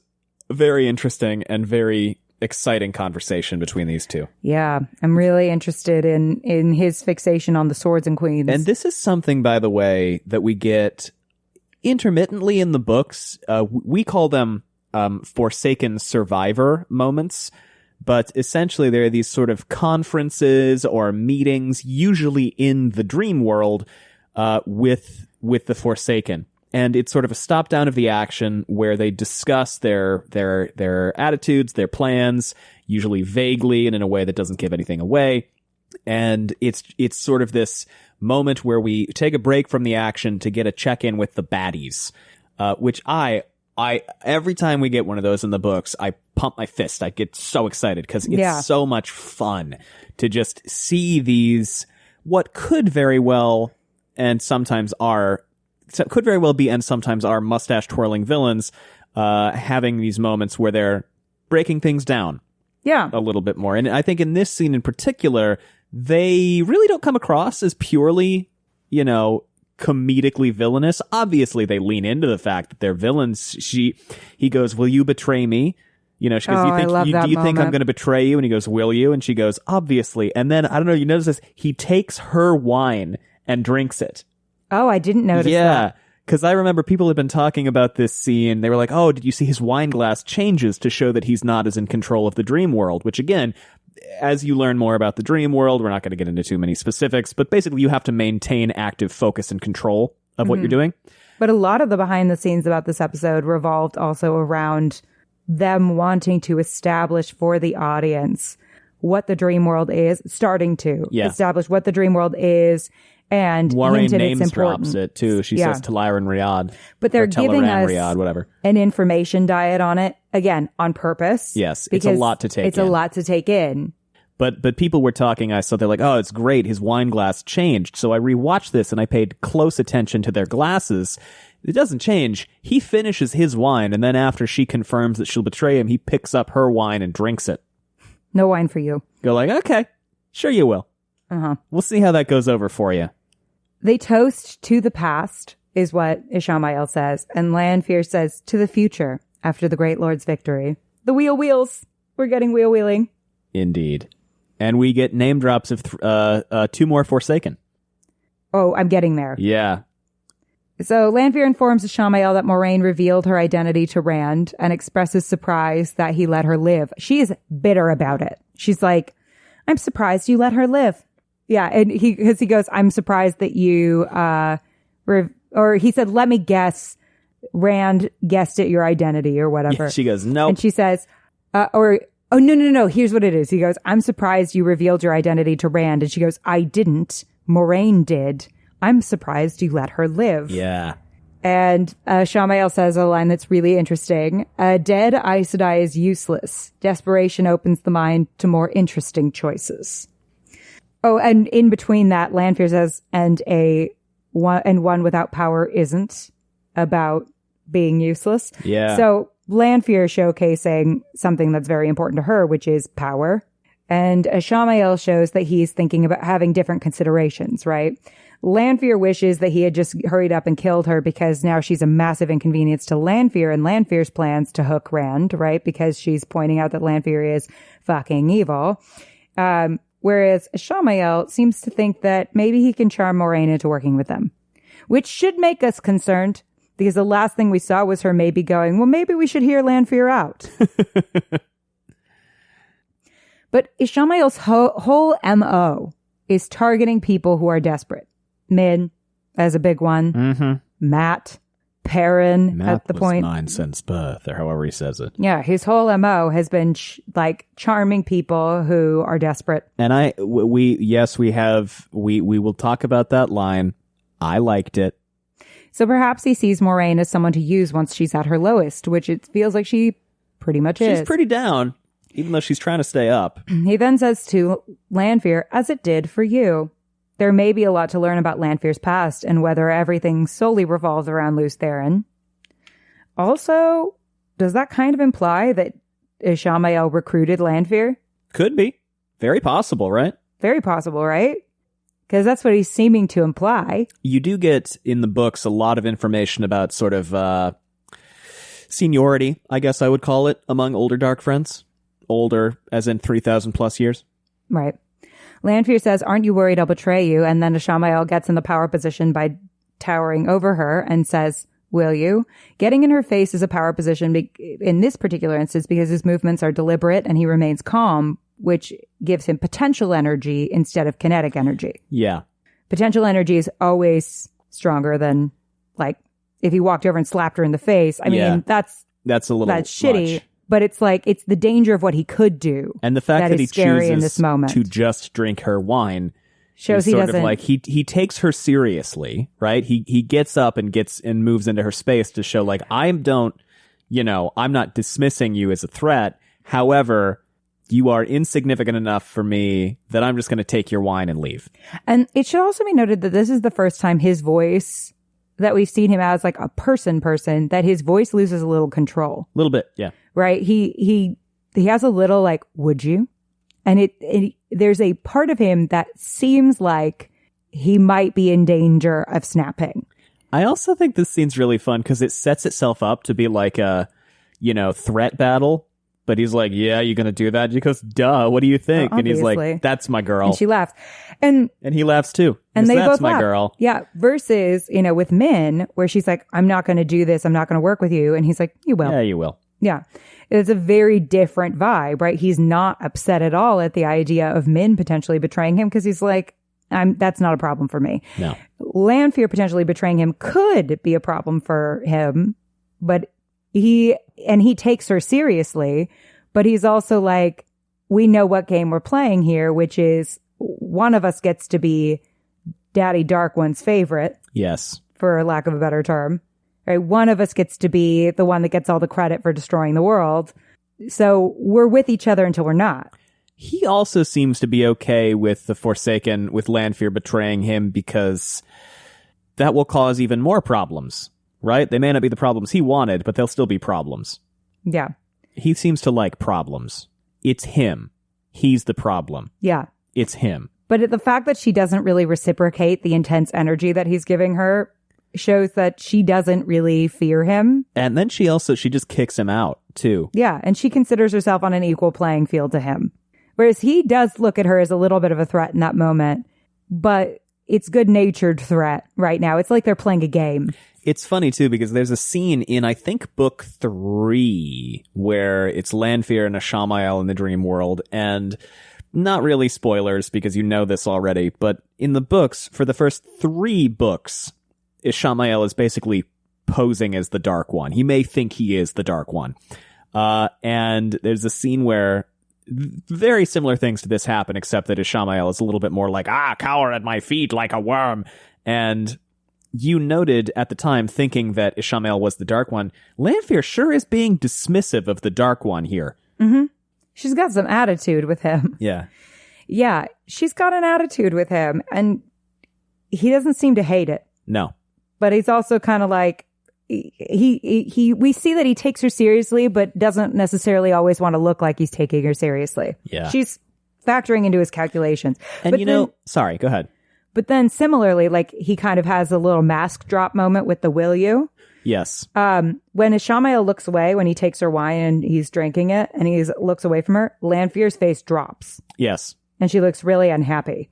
very interesting and very... exciting conversation between these two. Yeah, I'm really interested in his fixation on the Swords and Queens. And this is something, by the way, that we get intermittently in the books. We call them Forsaken Survivor moments, but essentially they're these sort of conferences or meetings, usually in the dream world, with the Forsaken. And it's sort of a stop down of the action where they discuss their attitudes, their plans, usually vaguely and in a way that doesn't give anything away. And it's sort of this moment where we take a break from the action to get a check in with the baddies, which I every time we get one of those in the books, I pump my fist. I get so excited because it's so much fun to just see these what could very well and sometimes be and sometimes are mustache twirling villains having these moments where they're breaking things down a little bit more. And I think in this scene in particular, they really don't come across as purely, comedically villainous. Obviously, they lean into the fact that they're villains. He goes, will you betray me? She goes, do you think I'm going to betray you? And he goes, will you? And she goes, obviously. And then, I don't know, you notice this, he takes her wine and drinks it. Oh, I didn't notice that. Yeah, because I remember people had been talking about this scene. They were like, oh, did you see his wine glass changes to show that he's not as in control of the dream world? Which, again, as you learn more about the dream world, we're not going to get into too many specifics, but basically you have to maintain active focus and control of what you're doing. But a lot of the behind the scenes about this episode revolved also around them wanting to establish for the audience what the dream world is, starting to establish what the dream world is, and Warren hinted names its importance. drops it too. She says Talyra and Riyadh. But they're giving us Riyadh, whatever. an information diet on it, again, on purpose. Yes, it's a lot to take in. It's a lot to take in. But people were talking, I saw they're like, oh, it's great, his wine glass changed. So I rewatched this and I paid close attention to their glasses. It doesn't change. He finishes his wine, and then after she confirms that she'll betray him, he picks up her wine and drinks it. No wine for you. Go like, okay, sure you will. Uh-huh. We'll see how that goes over for you. They toast to the past, is what Ishamael says, and Lanfear says to the future after the Great Lord's victory. The wheel wheels. We're getting wheel wheeling. Indeed. And we get name drops of 2 more Forsaken. Oh, I'm getting there. Yeah. So Lanfear informs Ishamael that Moraine revealed her identity to Rand and expresses surprise that he let her live. She is bitter about it. She's like, I'm surprised you let her live. Yeah, and he goes, I'm surprised that you, or he said, let me guess, Rand guessed at your identity or whatever. Yeah, she goes, no. And she says, oh, no. Here's what it is. He goes, I'm surprised you revealed your identity to Rand. And she goes, I didn't. Moraine did. I'm surprised you let her live. Yeah. And Ishamael says a line that's really interesting. A dead Aes Sedai is useless. Desperation opens the mind to more interesting choices. Oh, and in between that, Lanfear says, and one without power isn't about being useless. Yeah. So Lanfear showcasing something that's very important to her, which is power. And Ishamael shows that he's thinking about having different considerations, right? Lanfear wishes that he had just hurried up and killed her because now she's a massive inconvenience to Lanfear and Lanfear's plans to hook Rand, right? Because she's pointing out that Lanfear is fucking evil. Whereas Ishamael seems to think that maybe he can charm Moraine into working with them, which should make us concerned because the last thing we saw was her maybe going, well, maybe we should hear Lanfear out. But Ishamael's whole MO is targeting people who are desperate. Min, as a big one. Mm-hmm. Matt, Perrin, at the point. Mine since birth, or however he says it. Yeah, his whole MO has been charming people who are desperate. And we will talk about that line. I liked it. So perhaps he sees Moraine as someone to use once she's at her lowest, which it feels like she pretty much is. She's pretty down, even though she's trying to stay up. He then says to Lanfear, as it did for you. There may be a lot to learn about Lanfear's past and whether everything solely revolves around Lews Therin. Also, does that kind of imply that Ishamael recruited Lanfear? Could be. Very possible, right? Very possible, right? Because that's what he's seeming to imply. You do get in the books a lot of information about sort of seniority, I guess I would call it, among older Dark Friends. Older, as in 3,000 plus years. Right. Lanfear says, aren't you worried I'll betray you? And then Ishamael gets in the power position by towering over her and says, will you? Getting in her face is a power position in this particular instance because his movements are deliberate and he remains calm, which gives him potential energy instead of kinetic energy. Yeah. Potential energy is always stronger than, like, if he walked over and slapped her in the face. I mean, that's shitty. Much. But it's like, it's the danger of what he could do. And the fact that he scary chooses in this moment. to just drink her wine shows he sort doesn't. Of like he takes her seriously, right? He gets up and moves into her space to show like, I'm not dismissing you as a threat. However, you are insignificant enough for me that I'm just going to take your wine and leave. And it should also be noted that this is the first time his voice, that we've seen him as like a person, that his voice loses a little control. A little bit, yeah. Right? He has a little like, would you? And there's a part of him that seems like he might be in danger of snapping. I also think this scene's really fun because it sets itself up to be like a, threat battle. But he's like, yeah, you going to do that? She goes, duh, what do you think? And he's like, that's my girl. And she laughs. And he laughs too. And they that's both my laugh. Girl. Yeah. Versus, with Min, where she's like, I'm not going to do this. I'm not going to work with you. And he's like, you will. Yeah, you will. Yeah. It's a very different vibe, right? He's not upset at all at the idea of Min potentially betraying him because he's like, That's not a problem for me. No. Lanfear potentially betraying him could be a problem for him, but he takes her seriously, but he's also like, we know what game we're playing here, which is one of us gets to be Daddy Dark One's favorite. Yes. For lack of a better term. Right? One of us gets to be the one that gets all the credit for destroying the world. So we're with each other until we're not. He also seems to be okay with the Forsaken, with Lanfear betraying him, because that will cause even more problems, right? They may not be the problems he wanted, but they'll still be problems. Yeah. He seems to like problems. It's him. He's the problem. Yeah. It's him. But the fact that she doesn't really reciprocate the intense energy that he's giving her shows that she doesn't really fear him. And then she just kicks him out, too. Yeah, and she considers herself on an equal playing field to him. Whereas he does look at her as a little bit of a threat in that moment, but it's good-natured threat right now. It's like they're playing a game. It's funny, too, because there's a scene in, I think, book 3, where it's Lanfear and Ishamael in the dream world, and not really spoilers, because you know this already, but in the books, for the first 3 books, Ishamael is basically posing as the Dark One. He may think he is the Dark One. And there's a scene where very similar things to this happen, except that Ishamael is a little bit more like, cower at my feet like a worm. And you noted at the time, thinking that Ishamael was the Dark One, Lanfear sure is being dismissive of the Dark One here. Mm-hmm. She's got some attitude with him. Yeah. Yeah, she's got an attitude with him, and he doesn't seem to hate it. No. But he's also kind of like, we see that he takes her seriously, but doesn't necessarily always want to look like he's taking her seriously. Yeah. She's factoring into his calculations. And but sorry, go ahead. But then similarly, like, he kind of has a little mask drop moment with the will you. Yes. When Ishamael looks away, when he takes her wine and he's drinking it, and he looks away from her, Lanfear's face drops. Yes. And she looks really unhappy.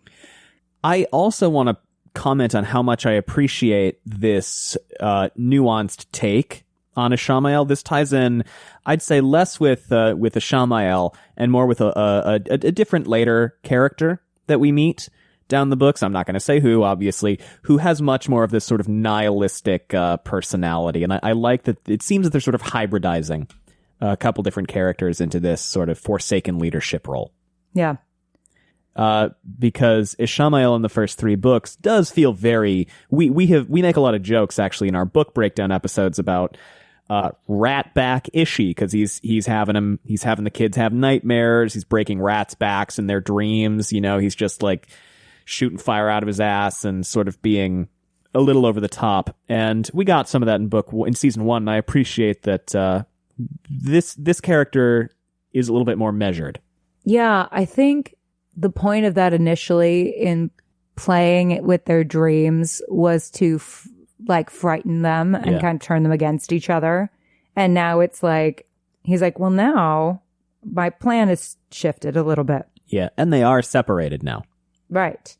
I also want to comment on how much I appreciate this nuanced take on Ishamael. This ties in, I'd say, less with Ishamael and more with a different later character that we meet down the books. I'm not going to say who, obviously, who has much more of this sort of nihilistic personality. And I like that it seems that they're sort of hybridizing a couple different characters into this sort of Forsaken leadership role. Yeah. Because Ishamael in the first 3 books does feel very, we make a lot of jokes actually in our book breakdown episodes about Ratback Ishi, because he's having the kids have nightmares, he's breaking rats' backs in their dreams, he's just like shooting fire out of his ass and sort of being a little over the top. And we got some of that in season 1, and I appreciate that this character is a little bit more measured. Yeah, I think the point of that initially in playing it with their dreams was to frighten them and kind of turn them against each other. And now it's like, he's like, well, now my plan is shifted a little bit. Yeah, and they are separated now. Right.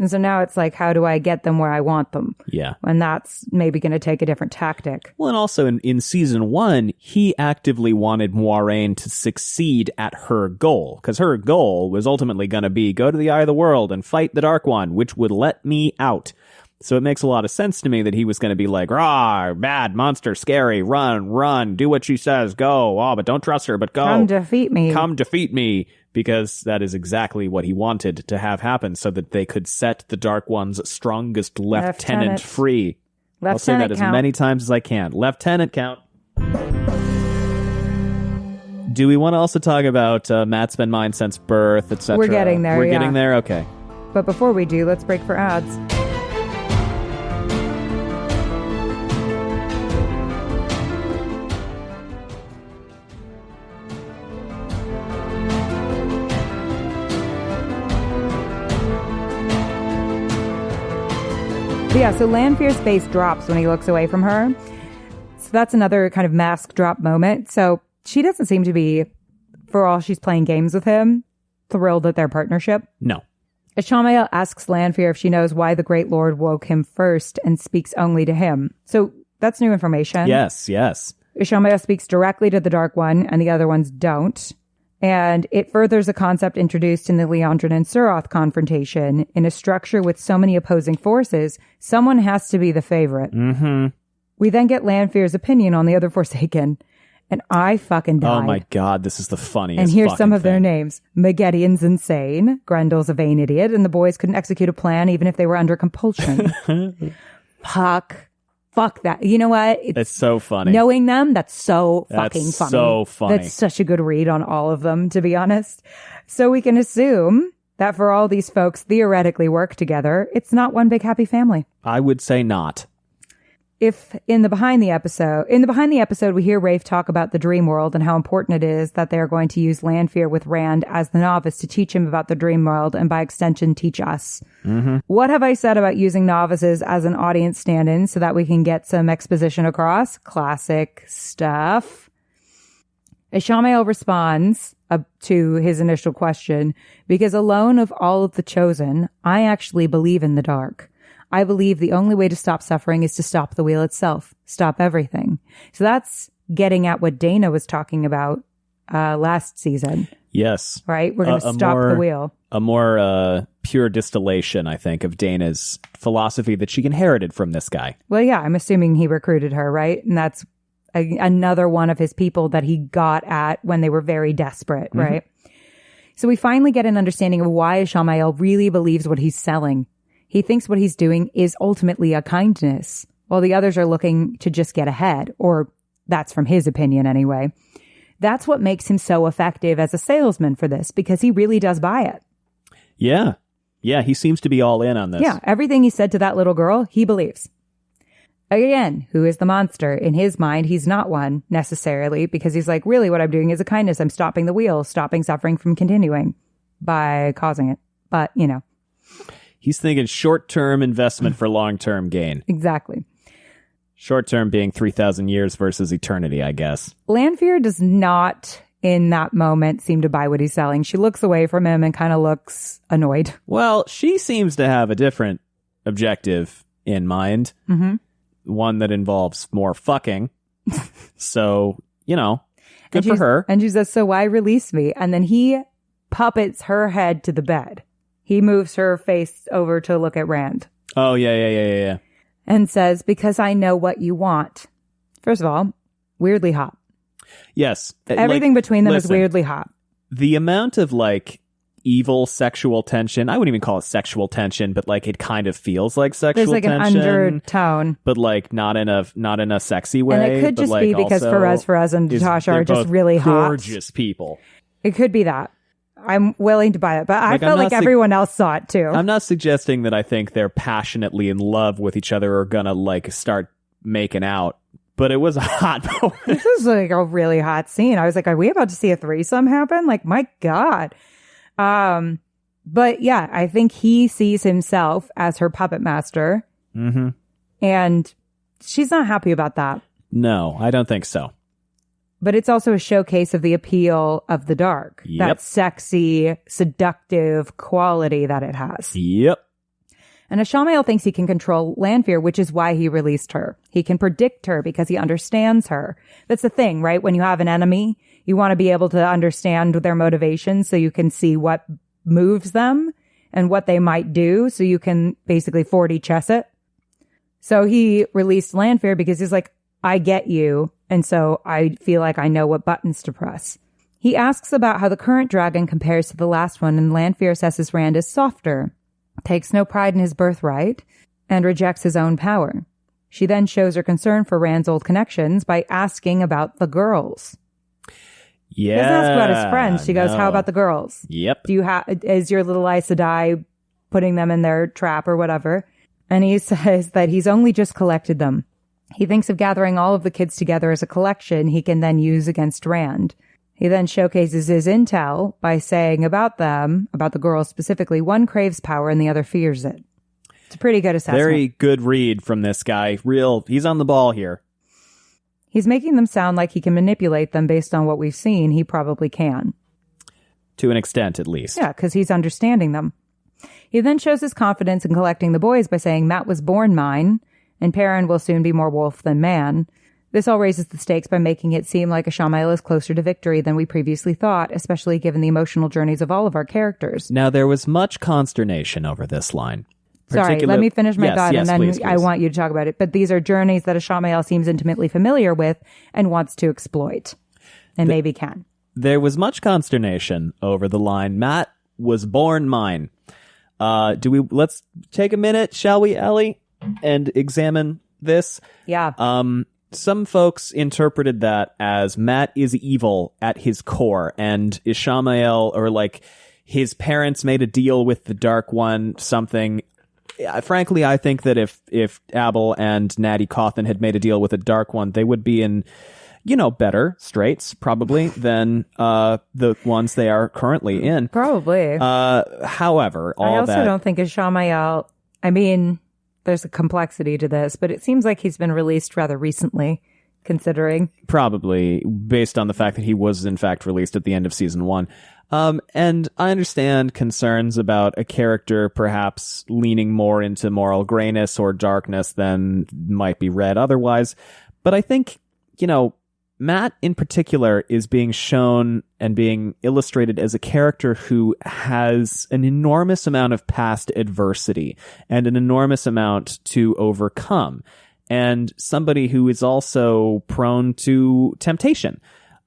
And so now it's like, how do I get them where I want them? Yeah. And that's maybe going to take a different tactic. Well, and also in season 1, he actively wanted Moiraine to succeed at her goal, because her goal was ultimately going to be go to the Eye of the World and fight the Dark One, which would let me out. So it makes a lot of sense to me that he was going to be like, rah, bad, monster, scary, run, do what she says, go. Oh, but don't trust her, but go. Come defeat me. Because that is exactly what he wanted to have happen, so that they could set the Dark One's strongest lieutenant free. I'll say that as many times as I can. Lieutenant count. Do we want to also talk about Matt's been mine since birth, etc.? We're getting there, We're getting there? Okay. But before we do, let's break for ads. Yeah, so Lanfear's face drops when he looks away from her. So that's another kind of mask drop moment. So she doesn't seem to be, for all she's playing games with him, thrilled at their partnership. No. Ishamael asks Lanfear if she knows why the Great Lord woke him first and speaks only to him. So that's new information. Yes. Ishamael speaks directly to the Dark One and the other ones don't. And it furthers a concept introduced in the Leandrin and Suroth confrontation. In a structure with so many opposing forces, someone has to be the favorite. Mm-hmm. We then get Lanfear's opinion on the other Forsaken, and I fucking died. Oh my god, this is the funniest. And here's some of thing. their names. Megidion's insane. Grendel's a vain idiot, and the boys couldn't execute a plan even if they were under compulsion. Fuck that. You know what? It's so funny. Knowing them, that's so fucking funny. So funny. That's such a good read on all of them, to be honest. So we can assume that for all these folks theoretically work together, it's not one big happy family. I would say not. If in the behind the episode, we hear Rafe talk about the dream world and how important it is that they are going to use Lanfear with Rand as the novice to teach him about the dream world and by extension teach us. Mm-hmm. What have I said about using novices as an audience stand-in so that we can get some exposition across? Classic stuff. Ishamael responds to his initial question, because alone of all of the chosen, I actually believe in the dark. I believe the only way to stop suffering is to stop the wheel itself, stop everything. So that's getting at what Dana was talking about last season. Yes. Right? We're going to stop the wheel. A more pure distillation, I think, of Dana's philosophy that she inherited from this guy. Well, yeah, I'm assuming he recruited her, right? And that's another one of his people that he got at when they were very desperate, Mm-hmm. right? So we finally get an understanding of why Ishamael really believes what he's selling. He thinks what he's doing is ultimately a kindness, while the others are looking to just get ahead, or that's from his opinion anyway. That's what makes him so effective as a salesman for this, because he really does buy it. Yeah. Yeah, he seems to be all in on this. Yeah, everything he said to that little girl, he believes. Again, who is the monster? In his mind, he's not one, necessarily, because he's like, really, what I'm doing is a kindness. I'm stopping the wheel, stopping suffering from continuing by causing it. But, you know. He's thinking short-term investment for long-term gain. Exactly. Short-term being 3,000 years versus eternity, I guess. Lanfear does not, in that moment, seem to buy what he's selling. She looks away from him and kind of looks annoyed. Well, she seems to have a different objective in mind. Mm-hmm. One that involves more fucking. So, you know, good for her. And she says, so why release me? And then he puppets her head to the bed. He moves her face over to look at Rand. Oh, yeah. And says, because I know what you want. First of all, weirdly hot. Yes. Everything between them is weirdly hot. The amount of, like, evil sexual tension, I wouldn't even call it sexual tension, but, like, it kind of feels like sexual tension. There's, like, an undertone. But, like, not in a sexy way. And it could just be because Perez and Natasha are just really hot. Gorgeous people. It could be that. I'm willing to buy it, but I felt like everyone else saw it too. I'm not suggesting that I think they're passionately in love with each other or gonna like start making out, but it was a hot moment. This was like a really hot scene. I was like, are we about to see a threesome happen? Like, my God. But yeah, I think he sees himself as her puppet master. Mm-hmm. And she's not happy about that. No, I don't think so. But it's also a showcase of the appeal of the dark. Yep. That sexy, seductive quality that it has. Yep. And Ishamael thinks he can control Lanfear, which is why he released her. He can predict her because he understands her. That's the thing, right? When you have an enemy, you want to be able to understand their motivations so you can see what moves them and what they might do so you can basically 4D chess it. So he released Lanfear because he's like, I get you. And so I feel like I know what buttons to press. He asks about how the current dragon compares to the last one, and Lanfear assesses Rand as softer, takes no pride in his birthright, and rejects his own power. She then shows her concern for Rand's old connections by asking about the girls. Yeah. He doesn't ask about his friends. She goes, how about the girls? Yep. Is your little Aes Sedai putting them in their trap or whatever? And he says that he's only just collected them. He thinks of gathering all of the kids together as a collection he can then use against Rand. He then showcases his intel by saying about them, about the girls specifically, one craves power and the other fears it. It's a pretty good assessment. Very good read from this guy. He's on the ball here. He's making them sound like he can manipulate them based on what we've seen. He probably can. To an extent, at least. Yeah, because he's understanding them. He then shows his confidence in collecting the boys by saying, Matt was born mine, and Perrin will soon be more wolf than man. This all raises the stakes by making it seem like Ishamael is closer to victory than we previously thought, especially given the emotional journeys of all of our characters. Now, there was much consternation over this line. Sorry, let me finish my thought, and then please. I want you to talk about it. But these are journeys that Ishamael seems intimately familiar with and wants to exploit, and maybe can. There was much consternation over the line, Matt was born mine. Let's take a minute, shall we, Ellie, and examine this? Yeah. Some folks interpreted that as Matt is evil at his core, and Ishamael, or like his parents made a deal with the Dark One, something. Frankly, I think that if Abel and Natty Cawthon had made a deal with the Dark One, they would be in, better straits, probably, than the ones they are currently in. Probably. However, I also don't think Ishamael, I mean, there's a complexity to this, but it seems like he's been released rather recently, considering. Probably, based on the fact that he was, in fact, released at the end of season 1. And I understand concerns about a character perhaps leaning more into moral grayness or darkness than might be read otherwise. But I think, Matt in particular is being shown and being illustrated as a character who has an enormous amount of past adversity and an enormous amount to overcome, and somebody who is also prone to temptation.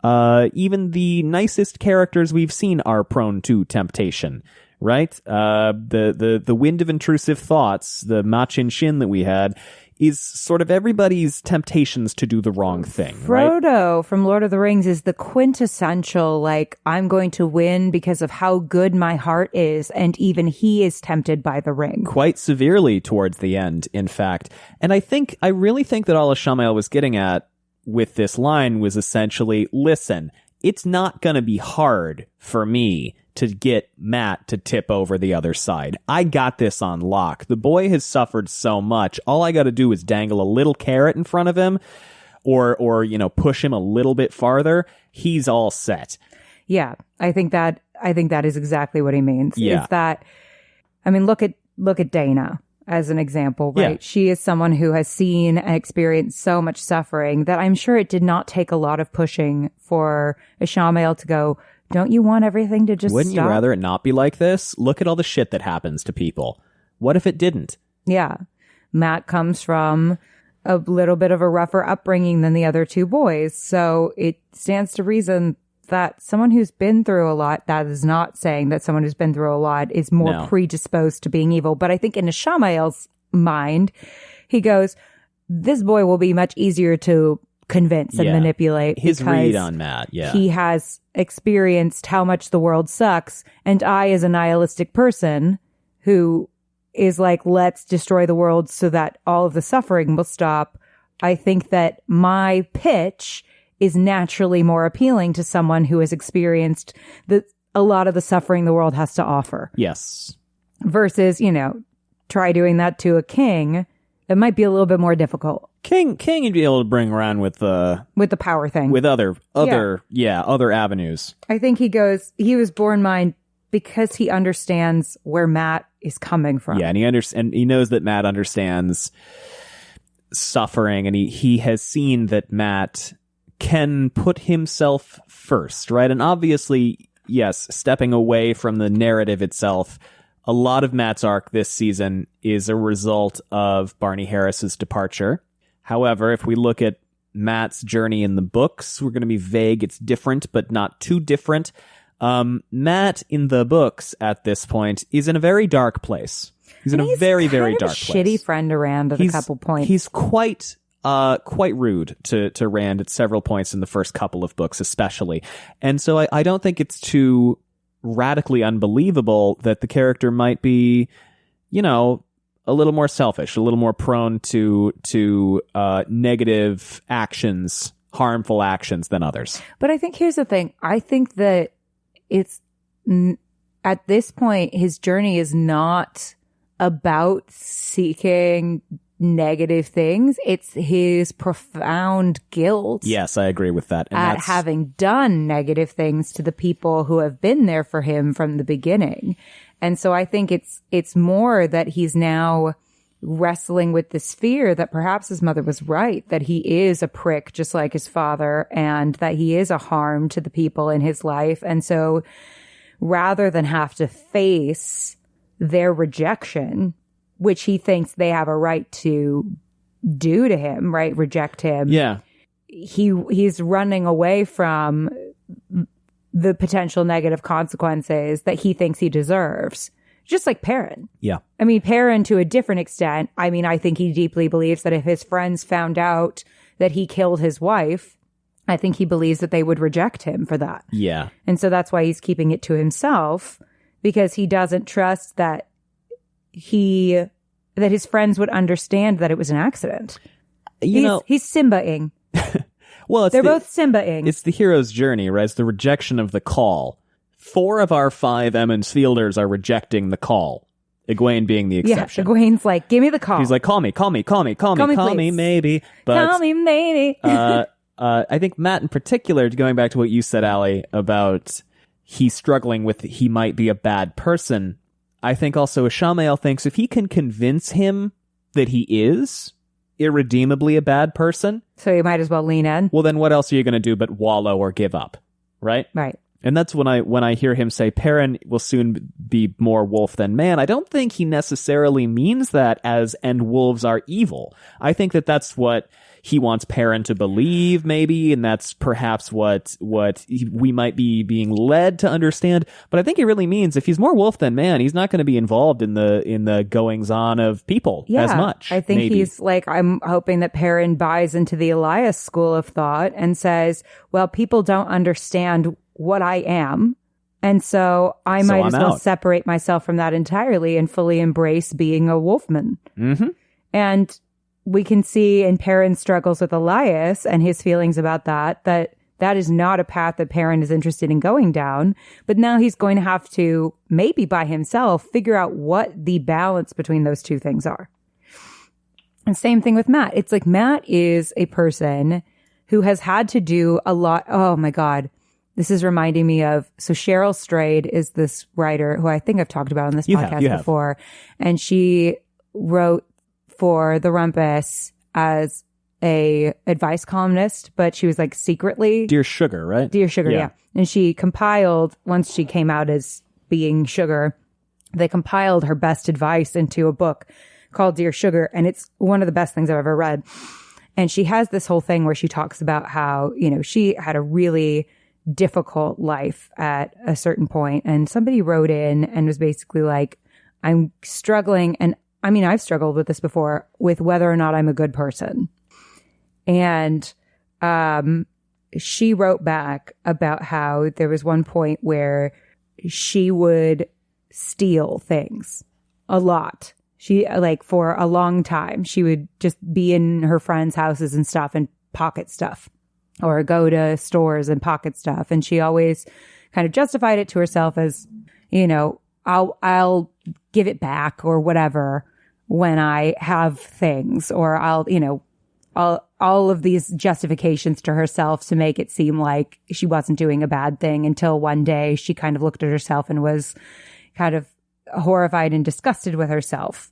Even the nicest characters we've seen are prone to temptation, right? The wind of intrusive thoughts, the Machin Shin that we had, is sort of everybody's temptations to do the wrong thing. Frodo right? from Lord of the Rings is the quintessential, I'm going to win because of how good my heart is, and even he is tempted by the ring. Quite severely towards the end, in fact. And I really think that all Ishamael was getting at with this line was essentially, listen, it's not going to be hard for me to get Matt to tip over the other side. I got this on lock. The boy has suffered so much. All I got to do is dangle a little carrot in front of him or push him a little bit farther. He's all set. Yeah, I think that is exactly what he means. Yeah. Is that, I mean, look at Dana as an example, right? Yeah. She is someone who has seen and experienced so much suffering that I'm sure it did not take a lot of pushing for Ishamael to go, don't you want everything to just Wouldn't stop? you rather it not be like this? Look at all the shit that happens to people. What if it didn't? Yeah. Matt comes from a little bit of a rougher upbringing than the other two boys. So it stands to reason that someone who's been through a lot, that is not saying that someone who's been through a lot is more predisposed to being evil. But I think in Ishamael's mind, he goes, this boy will be much easier to convince and manipulate. His read on Matt, he has experienced how much the world sucks, and I, as a nihilistic person who is like, let's destroy the world so that all of the suffering will stop, I think that my pitch is naturally more appealing to someone who has experienced a lot of the suffering the world has to offer. Yes. Versus, try doing that to a king. It might be a little bit more difficult. King you'd be able to bring around with the power thing. With other avenues. I think he was born mine because he understands where Matt is coming from. Yeah, and he knows that Matt understands suffering, and he has seen that Matt can put himself first, right? And obviously, yes, stepping away from the narrative itself, a lot of Matt's arc this season is a result of Barney Harris's departure. However, if we look at Matt's journey in the books, we're going to be vague. It's different, but not too different. Matt in the books at this point is in a very dark place. He's in a very, very dark place. Shitty friend to Rand at a couple points. He's quite rude to Rand at several points in the first couple of books, especially. And so I don't think it's too radically unbelievable that the character might be, a little more selfish, a little more prone to negative actions, harmful actions than others. But I think here's the thing. I think that it's at this point, his journey is not about seeking negative things. It's his profound guilt. Yes, I agree with that. And at having done negative things to the people who have been there for him from the beginning. And so I think it's more that he's now wrestling with this fear that perhaps his mother was right, that he is a prick just like his father, and that he is a harm to the people in his life. And so rather than have to face their rejection, which he thinks they have a right to do to him, right? Reject him. Yeah. He's running away from the potential negative consequences that he thinks he deserves. Just like Perrin. Yeah. I mean, Perrin to a different extent. I mean, I think he deeply believes that if his friends found out that he killed his wife, I think he believes that they would reject him for that. Yeah. And so that's why he's keeping it to himself, because he doesn't trust that his friends would understand that it was an accident. He's Simba-ing. Well, they're both Simba-ing. It's the hero's journey, right? It's the rejection of the call. 4 of our 5 Emmons Fielders are rejecting the call. Egwene being the exception. Yeah, Egwene's like, give me the call. He's like, call me, maybe. But, call me, maybe. I think Matt in particular, going back to what you said, Allie, about he's struggling with he might be a bad person. I think also Ishamael thinks if he can convince him that he is irredeemably a bad person, so you might as well lean in. Well, then what else are you going to do but wallow or give up, right? Right. And that's when I hear him say Perrin will soon be more wolf than man. I don't think he necessarily means that and wolves are evil. I think that that's what he wants Perrin to believe, maybe, and that's perhaps what we might be being led to understand. But I think he really means if he's more wolf than man, he's not going to be involved in the goings on of people as much. I think maybe. He's like, I'm hoping that Perrin buys into the Elias school of thought and says, well, people don't understand what I am, and so I might as well separate myself from that entirely and fully embrace being a wolfman. Mm-hmm. And we can see in Perrin's struggles with Elias and his feelings about that is not a path that Perrin is interested in going down. But now he's going to have to, maybe by himself, figure out what the balance between those two things are. And same thing with Matt. It's like Matt is a person who has had to do a lot. Oh my God. This is reminding me of, so Cheryl Strayed is this writer who I think I've talked about on this podcast before. And she wrote for The Rumpus as a advice columnist, but she was like secretly Dear Sugar, right? Dear Sugar, yeah. And she compiled, once she came out as being Sugar, they compiled her best advice into a book called Dear Sugar, and it's one of the best things I've ever read. And she has this whole thing where she talks about how, she had a really difficult life at a certain point, and somebody wrote in and was basically like, I'm struggling, and I mean, I've struggled with this before, with whether or not I'm a good person. And she wrote back about how there was one point where she would steal things a lot. She, like, for a long time, she would just be in her friends' houses and stuff and pocket stuff, or go to stores and pocket stuff. And she always kind of justified it to herself as, I'll give it back or whatever when I have things, or all of these justifications to herself to make it seem like she wasn't doing a bad thing, until one day she kind of looked at herself and was kind of horrified and disgusted with herself,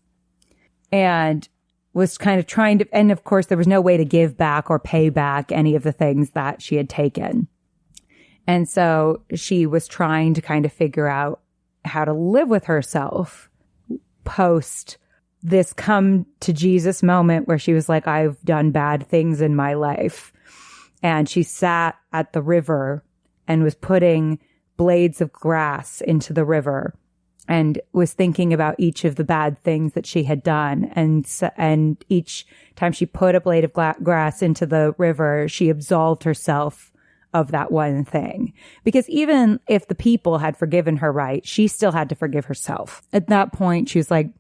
and was kind of trying to, and of course there was no way to give back or pay back any of the things that she had taken. And so she was trying to kind of figure out how to live with herself post this come to Jesus moment where she was like, I've done bad things in my life. And she sat at the river and was putting blades of grass into the river and was thinking about each of the bad things that she had done. And each time she put a blade of grass into the river, she absolved herself of that one thing. Because even if the people had forgiven her, right, she still had to forgive herself. At that point, she was like,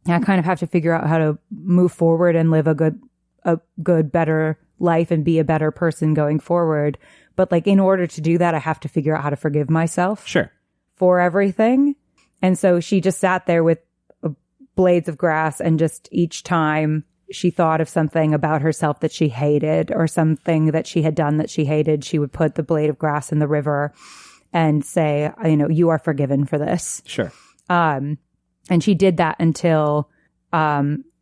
I kind of have to figure out how to move forward and live a good, better life and be a better person going forward. But like, in order to do that, I have to figure out how to forgive myself. Sure. For everything. And so she just sat there with blades of grass, and just each time she thought of something about herself that she hated, or something that she had done that she hated, she would put the blade of grass in the river and say, you are forgiven for this. Sure. And she did that until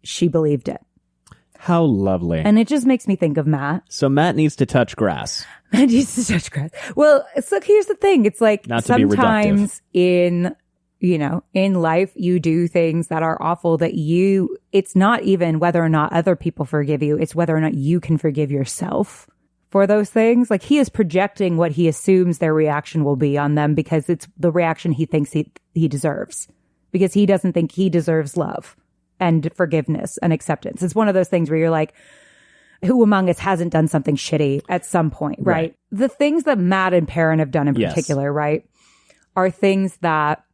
she believed it. How lovely. And it just makes me think of Matt. So Matt needs to touch grass. Matt needs to touch grass. Well, so here's the thing. It's like Not to be sometimes in life, you do things that are awful that it's not even whether or not other people forgive you. It's whether or not you can forgive yourself for those things. Like he is projecting what he assumes their reaction will be on them because it's the reaction he thinks he deserves, because he doesn't think he deserves love and forgiveness and acceptance. It's one of those things where you're like, who among us hasn't done something shitty at some point, right? The things that Matt and Perrin have done in particular, right, are things that,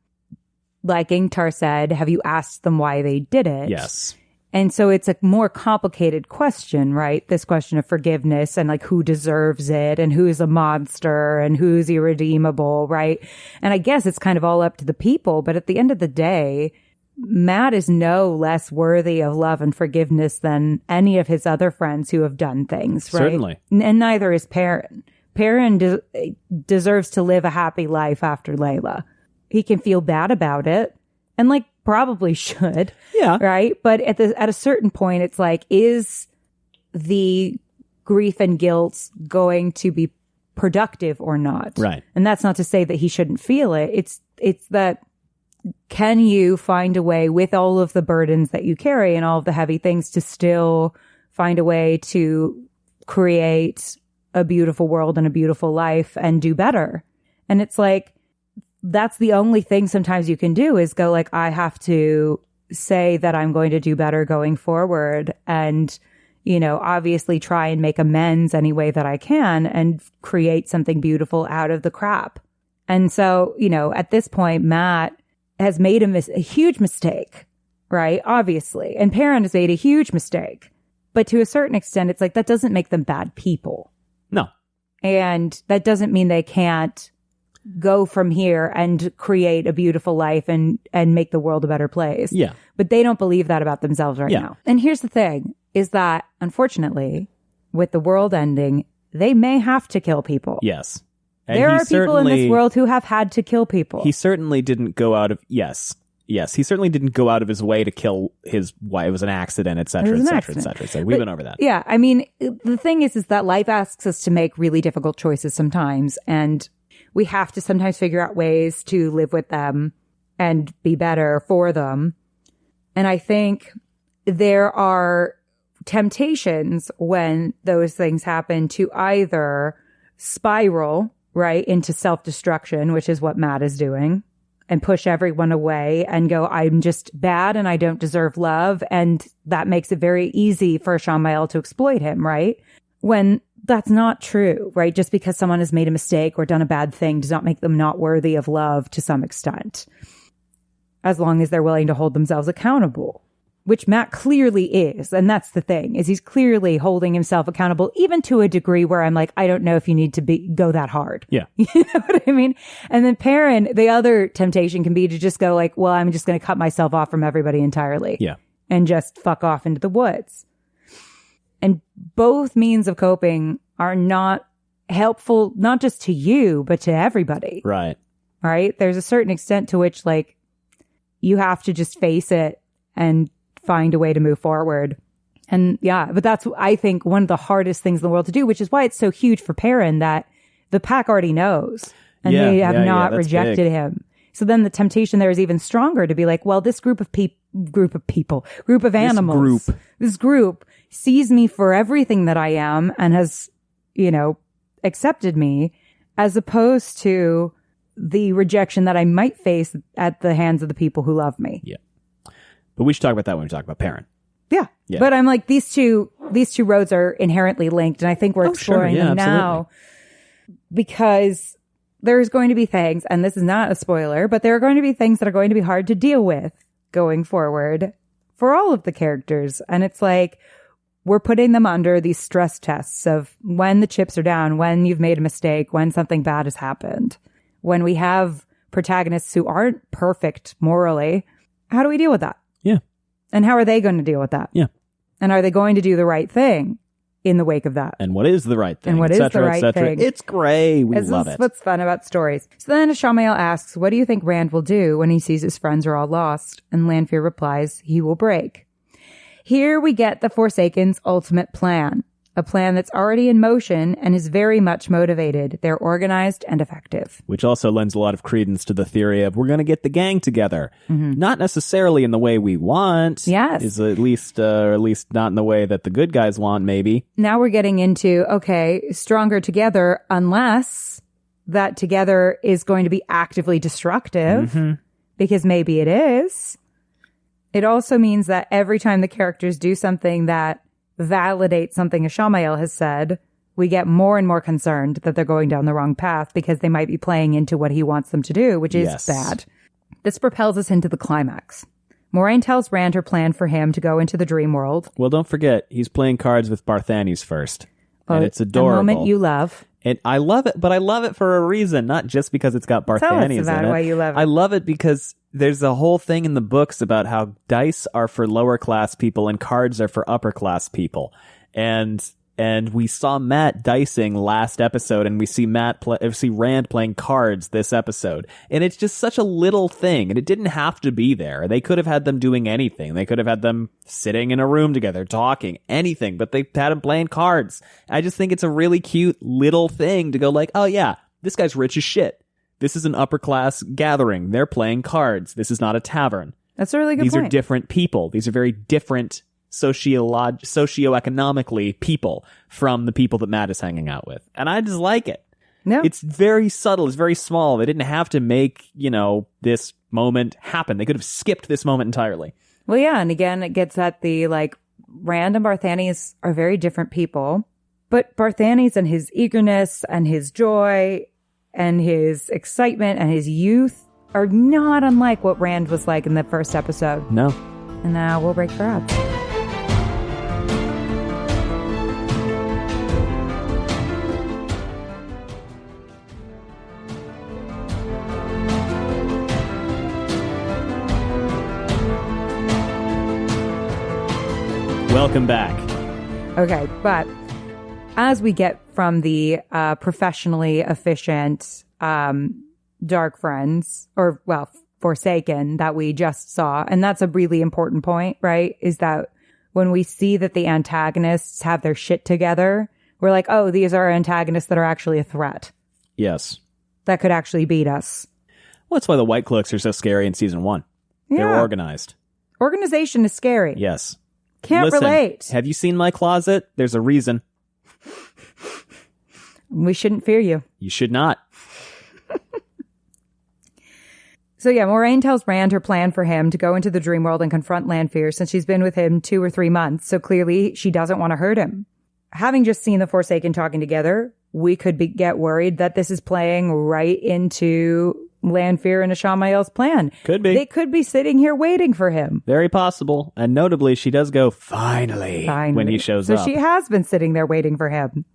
like Ingtar said, have you asked them why they did it? Yes. And so it's a more complicated question, right? This question of forgiveness and like who deserves it and who's a monster and who's irredeemable, right? And I guess it's kind of all up to the people, but at the end of the day, Matt is no less worthy of love and forgiveness than any of his other friends who have done things, right? Certainly. And neither is Perrin. Perrin deserves to live a happy life after Layla. He can feel bad about it and like probably should. Yeah. Right. But at a certain point, it's like, is the grief and guilt going to be productive or not? Right. And that's not to say that he shouldn't feel it. It's that, can you find a way with all of the burdens that you carry and all of the heavy things to still find a way to create a beautiful world and a beautiful life and do better? And it's like, that's the only thing sometimes you can do is go like, I have to say that I'm going to do better going forward and, obviously try and make amends any way that I can and create something beautiful out of the crap. And so, at this point, Matt has made a huge mistake, right? Obviously. And Perrin has made a huge mistake. But to a certain extent, it's like, that doesn't make them bad people. No. And that doesn't mean they can't go from here and create a beautiful life and make the world a better place. Yeah. But they don't believe that about themselves right now. And here's the thing, is that, unfortunately, with the world ending, they may have to kill people. Yes. And there are people in this world who have had to kill people. He certainly didn't go out of... Yes. He certainly didn't go out of his way to kill his wife. It was an accident, et cetera, et cetera, et cetera. So we've been over that. Yeah. I mean, the thing is that life asks us to make really difficult choices sometimes. And we have to sometimes figure out ways to live with them and be better for them. And I think there are temptations when those things happen to either spiral, right, into self-destruction, which is what Matt is doing, and push everyone away and go, I'm just bad and I don't deserve love. And that makes it very easy for Shamael to exploit him, right? When that's not true, right? Just because someone has made a mistake or done a bad thing does not make them not worthy of love to some extent, as long as they're willing to hold themselves accountable, which Matt clearly is. And that's the thing, is he's clearly holding himself accountable, even to a degree where I'm like, I don't know if you need to go that hard. Yeah. You know what I mean? And then Perrin, the other temptation can be to just go like, well, I'm just going to cut myself off from everybody entirely. Yeah. And just fuck off into the woods. And both means of coping are not helpful, not just to you, but to everybody. Right. Right? There's a certain extent to which, like, you have to just face it and find a way to move forward. And yeah, but that's, I think, one of the hardest things in the world to do, which is why it's so huge for Perrin that the pack already knows and they have not rejected him. So then the temptation there is even stronger to be like, well, this group of animals, this group sees me for everything that I am and has, accepted me, as opposed to the rejection that I might face at the hands of the people who love me. Yeah. But we should talk about that when we talk about Perrin. Yeah. But I'm like, these two roads are inherently linked, and I think we're exploring them now because there's going to be things, and this is not a spoiler, but there are going to be things that are going to be hard to deal with going forward for all of the characters. And it's like, we're putting them under these stress tests of when the chips are down, when you've made a mistake, when something bad has happened, when we have protagonists who aren't perfect morally. How do we deal with that? Yeah. And how are they going to deal with that? Yeah. And are they going to do the right thing in the wake of that? And what is the right thing? And what is the right thing? It's great. We love it. This is what's fun about stories. So then Shamael asks, what do you think Rand will do when he sees his friends are all lost? And Lanfear replies, he will break. Here we get the Forsaken's ultimate plan. A plan that's already in motion and is very much motivated. They're organized and effective. Which also lends a lot of credence to the theory of we're going to get the gang together. Not necessarily in the way we want. Yes. Is at least not in the way that the good guys want, maybe. Now we're getting into, okay, stronger together unless that together is going to be actively destructive. Because maybe it is. It also means that every time the characters do something that validates something Ishamael has said, we get more and more concerned that they're going down the wrong path because they might be playing into what he wants them to do, which is bad. This propels us into the climax. Moraine tells Rand her plan for him to go into the dream world. Well, don't forget, he's playing cards with Barthanes first. And it's adorable. A moment you love. And I love it, but I love it for a reason, not just because it's got Barthanes Tell us in about it. why you love it. I love it because there's a whole thing in the books about how dice are for lower class people and cards are for upper class people. And we saw Matt dicing last episode, and we see Rand playing cards this episode. And it's just such a little thing, and it didn't have to be there. They could have had them doing anything. They could have had them sitting in a room together, talking, anything, but they had them playing cards. I just think it's a really cute little thing to go like, oh yeah, this guy's rich as shit. This is an upper class gathering. They're playing cards. This is not a tavern. That's a really good point. These are different people. These are very different socioeconomically people from the people that Matt is hanging out with. And I just like it. No. It's very subtle. It's very small. They didn't have to make, this moment happen. They could have skipped this moment entirely. Well, yeah. And again, it gets at the, Rand and Barthanes are very different people. But Barthanes and his eagerness and his joy and his excitement and his youth are not unlike what Rand was like in the first episode. No. And now we'll break for ads. Welcome back. Okay, but as we get from the professionally efficient Dark Friends, Forsaken, that we just saw, and that's a really important point, right? Is that when we see that the antagonists have their shit together, we're like, oh, these are antagonists that are actually a threat. Yes. That could actually beat us. Well, that's why the White Cloaks are so scary in season 1. Yeah. They're organized. Organization is scary. Yes. Can't relate. Have you seen my closet? There's a reason. We shouldn't fear you. You should not. So yeah, Moraine tells Rand her plan for him to go into the dream world and confront Lanfear since she's been with him 2 or 3 months. So clearly she doesn't want to hurt him. Having just seen the Forsaken talking together, we could get worried that this is playing right into Lanfear and Ishamael's plan. Could be. They could be sitting here waiting for him. Very possible. And notably, she does go, finally, when he shows up. So she has been sitting there waiting for him.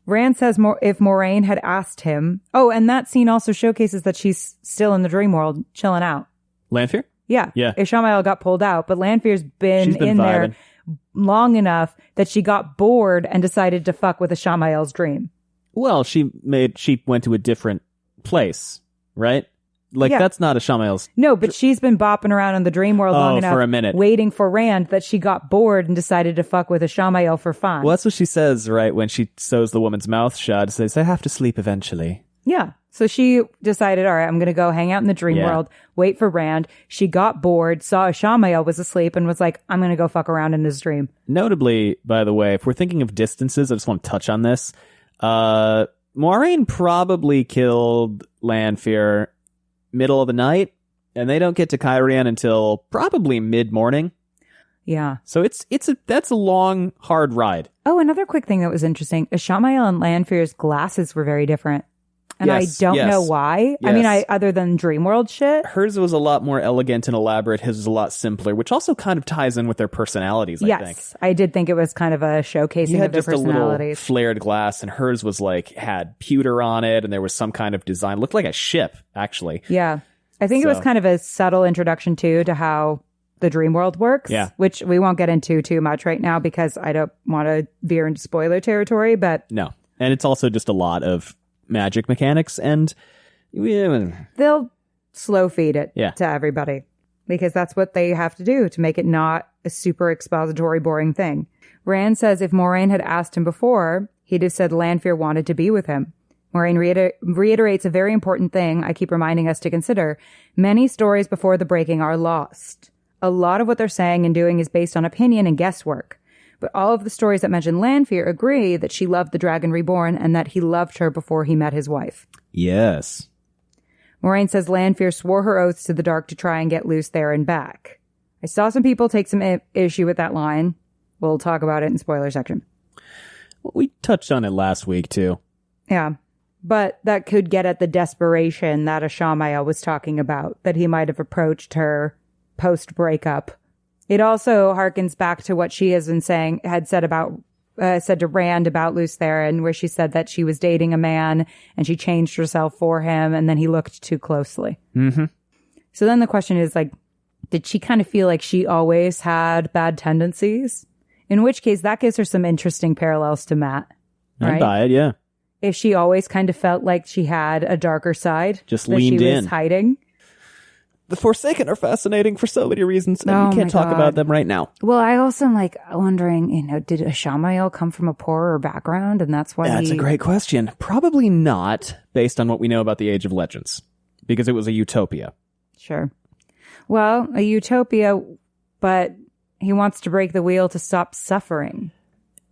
Rand says if Moraine had asked him... Oh, and that scene also showcases that she's still in the dream world, chilling out. Lanfear? Yeah. Yeah. Ishamael got pulled out, but Lanfear's been She's been in vibing there long enough that she got bored and decided to fuck with Ishamael's dream. Well, she went to a different place, right? That's not Ishamael's. No, but she's been bopping around in the dream world long enough, for a minute, waiting for Rand, that she got bored and decided to fuck with Ishamael for fun. Well, that's what she says, right? When she sews the woman's mouth shut, says, I have to sleep eventually. Yeah. So she decided, all right, I'm going to go hang out in the dream world, wait for Rand. She got bored, saw Ishamael was asleep, and was like, I'm going to go fuck around in his dream. Notably, by the way, if we're thinking of distances, I just want to touch on this. Moraine probably killed Lanfear middle of the night, and they don't get to Kyrian until probably mid-morning. Yeah. So that's a long, hard ride. Oh, another quick thing that was interesting. Ishamael and Lanfear's glasses were very different. And I don't know why. Yes. I mean, other than Dreamworld shit. Hers was a lot more elegant and elaborate. His was a lot simpler, which also kind of ties in with their personalities, I think. Yes, I did think it was kind of a showcasing of their personalities. He had just a little flared glass, and hers was had pewter on it, and there was some kind of design. Looked like a ship, actually. Yeah. I think it was kind of a subtle introduction, too, to how the Dreamworld works. Yeah. Which we won't get into too much right now because I don't want to veer into spoiler territory, but... No. And it's also just a lot of magic mechanics, and they'll slow feed it to everybody. because that's what they have to do to make it not a super expository, boring thing. Rand says if Moiraine had asked him before, he'd have said Lanfear wanted to be with him. Moiraine reiterates a very important thing I keep reminding us to consider. Many stories before the breaking are lost. A lot of what they're saying and doing is based on opinion and guesswork. But all of the stories that mention Lanfear agree that she loved the Dragon Reborn and that he loved her before he met his wife. Yes. Moiraine says Lanfear swore her oaths to the dark to try and get Luce Theron back. I saw some people take some issue with that line. We'll talk about it in spoiler section. Well, we touched on it last week, too. Yeah. But that could get at the desperation that Ashamael was talking about, that he might have approached her post-breakup. It also harkens back to what she had said to Rand about Luce Theron, where she said that she was dating a man and she changed herself for him and then he looked too closely. Mm-hmm. So then the question is, like, did she kind of feel like she always had bad tendencies? In which case, that gives her some interesting parallels to Matt. Right? I'd buy it, yeah. If she always kind of felt like she had a darker side. Just that leaned she in. was hiding. The Forsaken are fascinating for so many reasons, and we can't talk about them right now. Well, I also am like wondering, did Ashamael come from a poorer background, and that's why That's a great question. Probably not, based on what we know about the Age of Legends, because it was a utopia. Sure. Well, a utopia, but he wants to break the wheel to stop suffering.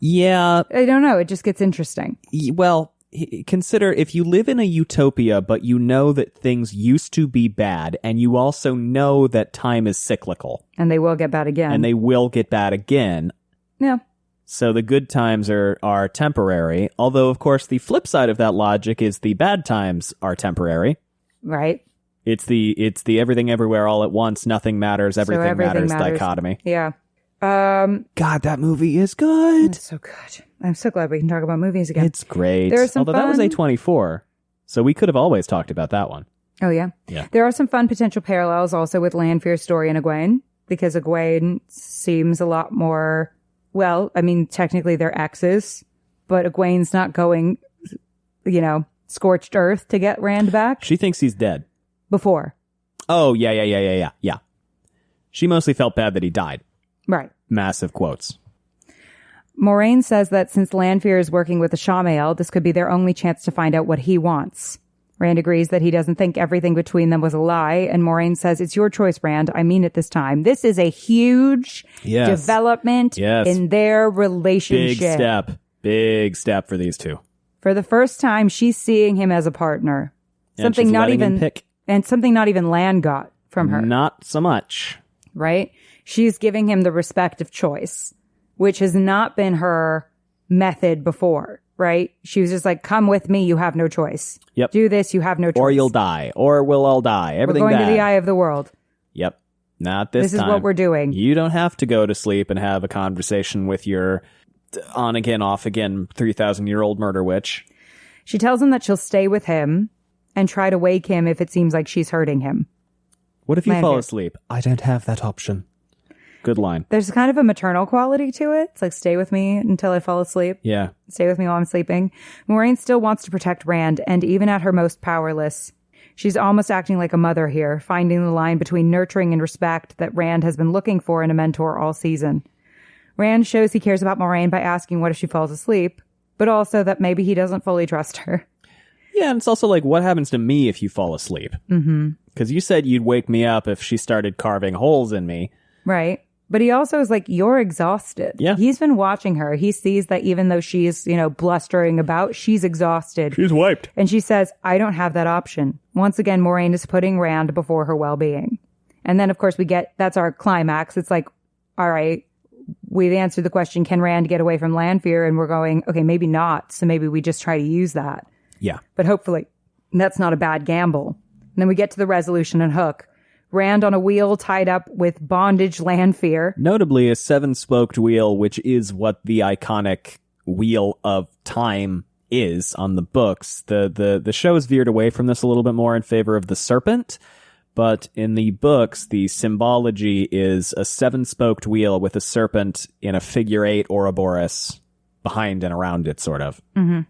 Yeah. I don't know. It just gets interesting. Well, consider if you live in a utopia, but you know that things used to be bad, and you also know that time is cyclical. And they will get bad again. And they will get bad again. Yeah. So the good times are temporary, although, of course, the flip side of that logic is the bad times are temporary. Right. It's the everything everywhere all at once, nothing matters, everything matters dichotomy. Yeah. God, that movie is good. It's so good. I'm so glad we can talk about movies again. It's great. There's some Although that was A24, so we could have always talked about that one. Oh, yeah? Yeah. There are some fun potential parallels also with Lanfear's story and Egwene, because Egwene seems a lot more, well, I mean, technically they're exes, but Egwene's not going, scorched earth to get Rand back. She thinks he's dead. Before. Oh, yeah. She mostly felt bad that he died. Right. Massive quotes. Moiraine says that since Lanfear is working with Ashamael, this could be their only chance to find out what he wants. Rand agrees that he doesn't think everything between them was a lie, and Moiraine says, it's your choice, Rand. I mean it this time. This is a huge development in their relationship. Big step for these two. For the first time, she's seeing him as a partner. Something not even Lan got from her. Not so much. Right? She's giving him the respect of choice, which has not been her method before, right? She was just like, come with me, you have no choice. Yep. Do this, you have no choice. Or you'll die. Or we'll all die. Everything We're going bad. to the eye of the world. Yep. Not this time. This is what we're doing. You don't have to go to sleep and have a conversation with your on again, off again 3,000-year-old murder witch. She tells him that she'll stay with him and try to wake him if it seems like she's hurting him. What if you fall asleep? I don't have that option. Good line. There's kind of a maternal quality to it. It's like, stay with me until I fall asleep. Yeah. Stay with me while I'm sleeping. Moiraine still wants to protect Rand, and even at her most powerless, she's almost acting like a mother here, finding the line between nurturing and respect that Rand has been looking for in a mentor all season. Rand shows he cares about Moiraine by asking what if she falls asleep, but also that maybe he doesn't fully trust her. Yeah, and it's also like, what happens to me if you fall asleep? Mm-hmm. Because you said you'd wake me up if she started carving holes in me. Right. But he also is like, you're exhausted. Yeah. He's been watching her. He sees that even though she's, blustering about, she's exhausted. She's wiped. And she says, I don't have that option. Once again, Moiraine is putting Rand before her well-being. And then, of course, that's our climax. It's like, all right, we've answered the question, can Rand get away from Lanfear? And we're going, okay, maybe not. So maybe we just try to use that. Yeah. But hopefully that's not a bad gamble. And then we get to the resolution and hook. Rand on a wheel tied up with bondage Lanfear. Notably, a 7-spoked wheel, which is what the iconic wheel of time is on the books. The show has veered away from this a little bit more in favor of the serpent, but in the books, the symbology is a 7-spoked wheel with a serpent in a figure 8 Ouroboros behind and around it, sort of. Mm-hmm.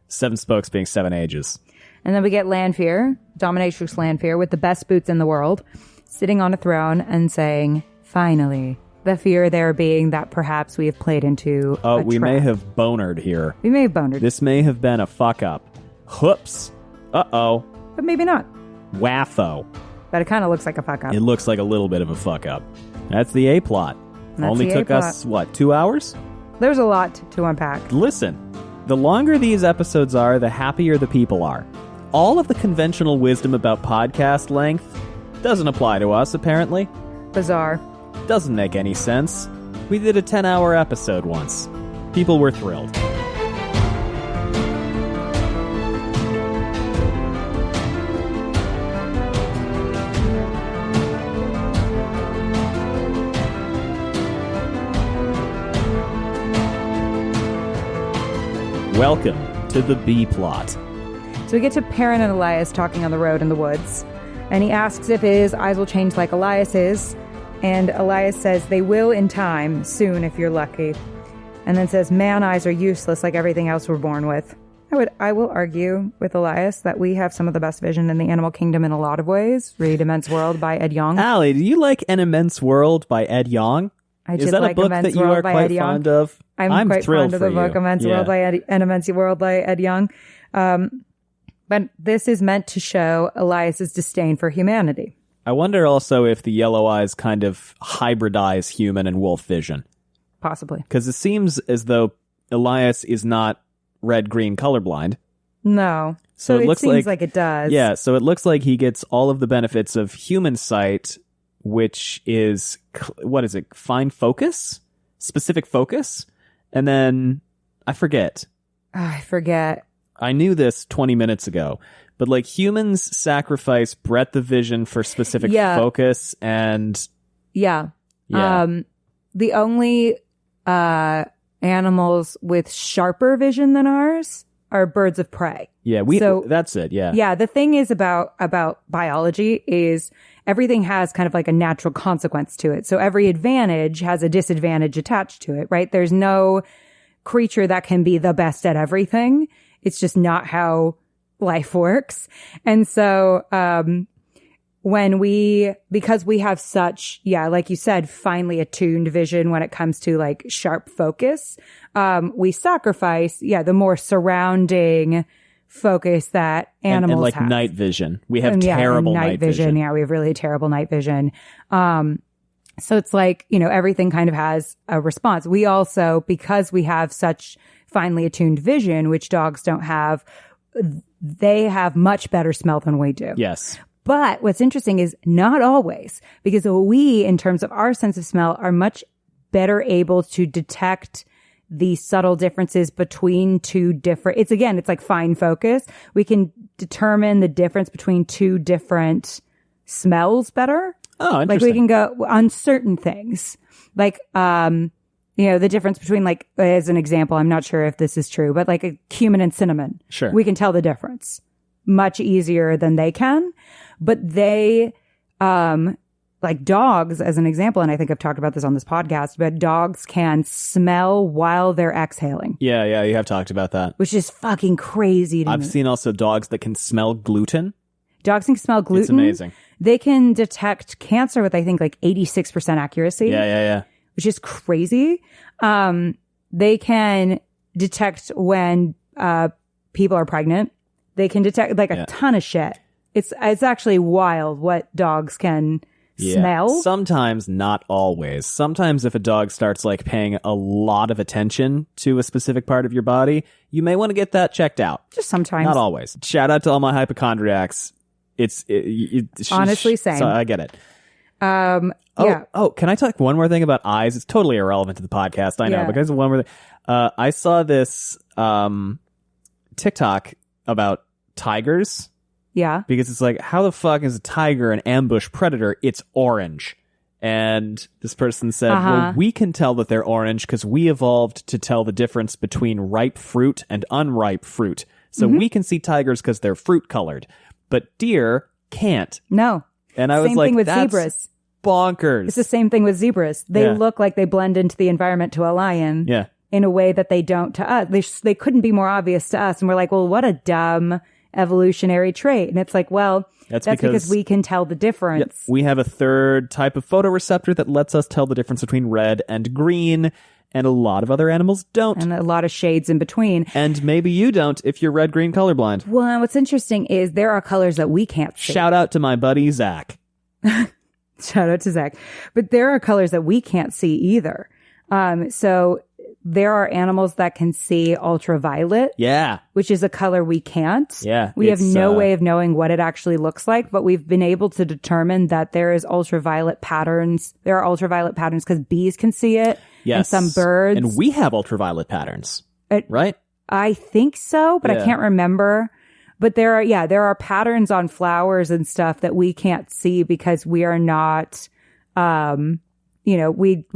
7 spokes being 7 ages. And then we get Lanfear, dominatrix Lanfear, with the best boots in the world. sitting on a throne and saying, finally. The fear there being that perhaps we have played into a we trap. may have bonered here. We may have bonered. This may have been a fuck up. Whoops. Uh-oh. But maybe not. Waffo. But it kind of looks like a fuck up. It looks like a little bit of a fuck up. That's the A-plot. That's Only the took A-plot. us, 2 hours? There's a lot to unpack. Listen, the longer these episodes are, the happier the people are. All of the conventional wisdom about podcast length doesn't apply to us, apparently. Bizarre. Doesn't make any sense. We did a 10-hour episode once. People were thrilled. Welcome to the B-plot. So we get to Perrin and Elias talking on the road in the woods. And he asks if his eyes will change like Elias's. And Elias says they will in time, soon if you're lucky. And then says man eyes are useless like everything else we're born with. I will argue with Elias that we have some of the best vision in the animal kingdom in a lot of ways. Read Immense World by Ed Yong. Allie, do you like An Immense World by Ed Yong? Is that a book that you are quite fond of? I'm quite thrilled fond of the book Immense World by Ed, An Immense World by Ed Yong. But this is meant to show Elias's disdain for humanity. I wonder also if the yellow eyes kind of hybridize human and wolf vision. Possibly. Because it seems as though Elias is not red-green colorblind. No. So it seems like it does. Yeah, so it looks like he gets all of the benefits of human sight, which is, what is it, fine focus? Specific focus? And then, I forget. I knew this 20 minutes ago. But like humans sacrifice breadth of vision for specific focus and... Yeah. The only animals with sharper vision than ours are birds of prey. Yeah, that's it, yeah. Yeah, the thing is about biology is everything has kind of like a natural consequence to it. So every advantage has a disadvantage attached to it, right? There's no creature that can be the best at everything. It's just not how life works. And so, because we have such, like you said, finely attuned vision when it comes to like sharp focus, we sacrifice, the more surrounding focus that animals and like have. Night vision. We have terrible night vision. Yeah, we have really terrible night vision. So it's like, everything kind of has a response. We also, because we have such finely attuned vision, which dogs don't have, they have much better smell than we do. Yes. But what's interesting is not always, because we, in terms of our sense of smell, are much better able to detect the subtle differences between two different, it's like fine focus. We can determine the difference between two different smells better. Oh, interesting. Like we can go on certain things. Like, the difference between like, as an example, I'm not sure if this is true, but like a cumin and cinnamon. Sure. We can tell the difference much easier than they can. But they, like dogs, as an example, and I think I've talked about this on this podcast, but dogs can smell while they're exhaling. Yeah, you have talked about that. Which is fucking crazy to me. I've seen also dogs that can smell gluten. Dogs can smell gluten. It's amazing. They can detect cancer with, I think, like 86% accuracy. Yeah. Which is crazy. They can detect when people are pregnant. They can detect like a ton of shit. It's actually wild what dogs can smell. Sometimes, not always. Sometimes if a dog starts like paying a lot of attention to a specific part of your body, you may want to get that checked out. Just sometimes. Not always. Shout out to all my hypochondriacs. It's honestly same. So I get it. Yeah. Oh, can I talk one more thing about eyes? It's totally irrelevant to the podcast. I know, because one more thing. I saw this TikTok about tigers. Yeah. Because it's like, how the fuck is a tiger an ambush predator? It's orange. And this person said, well, we can tell that they're orange because we evolved to tell the difference between ripe fruit and unripe fruit. So we can see tigers because they're fruit colored. But deer can't. No. And I was like, thing with that's zebras. Bonkers. It's the same thing with zebras. They look like they blend into the environment to a lion. Yeah. In a way that they don't to us. They couldn't be more obvious to us. And we're like, well, what a dumb evolutionary trait. And it's like, well, That's because we can tell the difference. We have a third type of photoreceptor that lets us tell the difference between red and green, and a lot of other animals don't. And a lot of shades in between. And maybe you don't if you're red-green colorblind. Well, what's interesting is there are colors that we can't see. Shout out to my buddy, Zach. Shout out to Zach. But there are colors that we can't see either. So there are animals that can see ultraviolet. Yeah. Which is a color we can't. Yeah. We have no way of knowing what it actually looks like, but we've been able to determine that there is ultraviolet patterns. There are ultraviolet patterns because bees can see it. Yes. And some birds. And we have ultraviolet patterns. Right? I think so, but I can't remember. But there are patterns on flowers and stuff that we can't see because we are not, we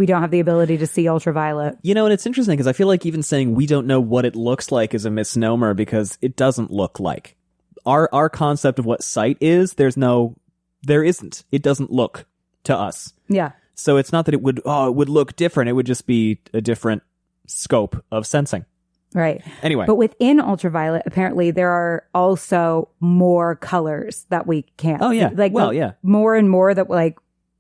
don't have the ability to see ultraviolet. And it's interesting because I feel like even saying we don't know what it looks like is a misnomer because it doesn't look like. Our concept of what sight is, there isn't. It doesn't look to us. Yeah. So it's not that it would look different. It would just be a different scope of sensing. Right. Anyway. But within ultraviolet, apparently there are also more colors that we can't. Oh, yeah. See. More and more that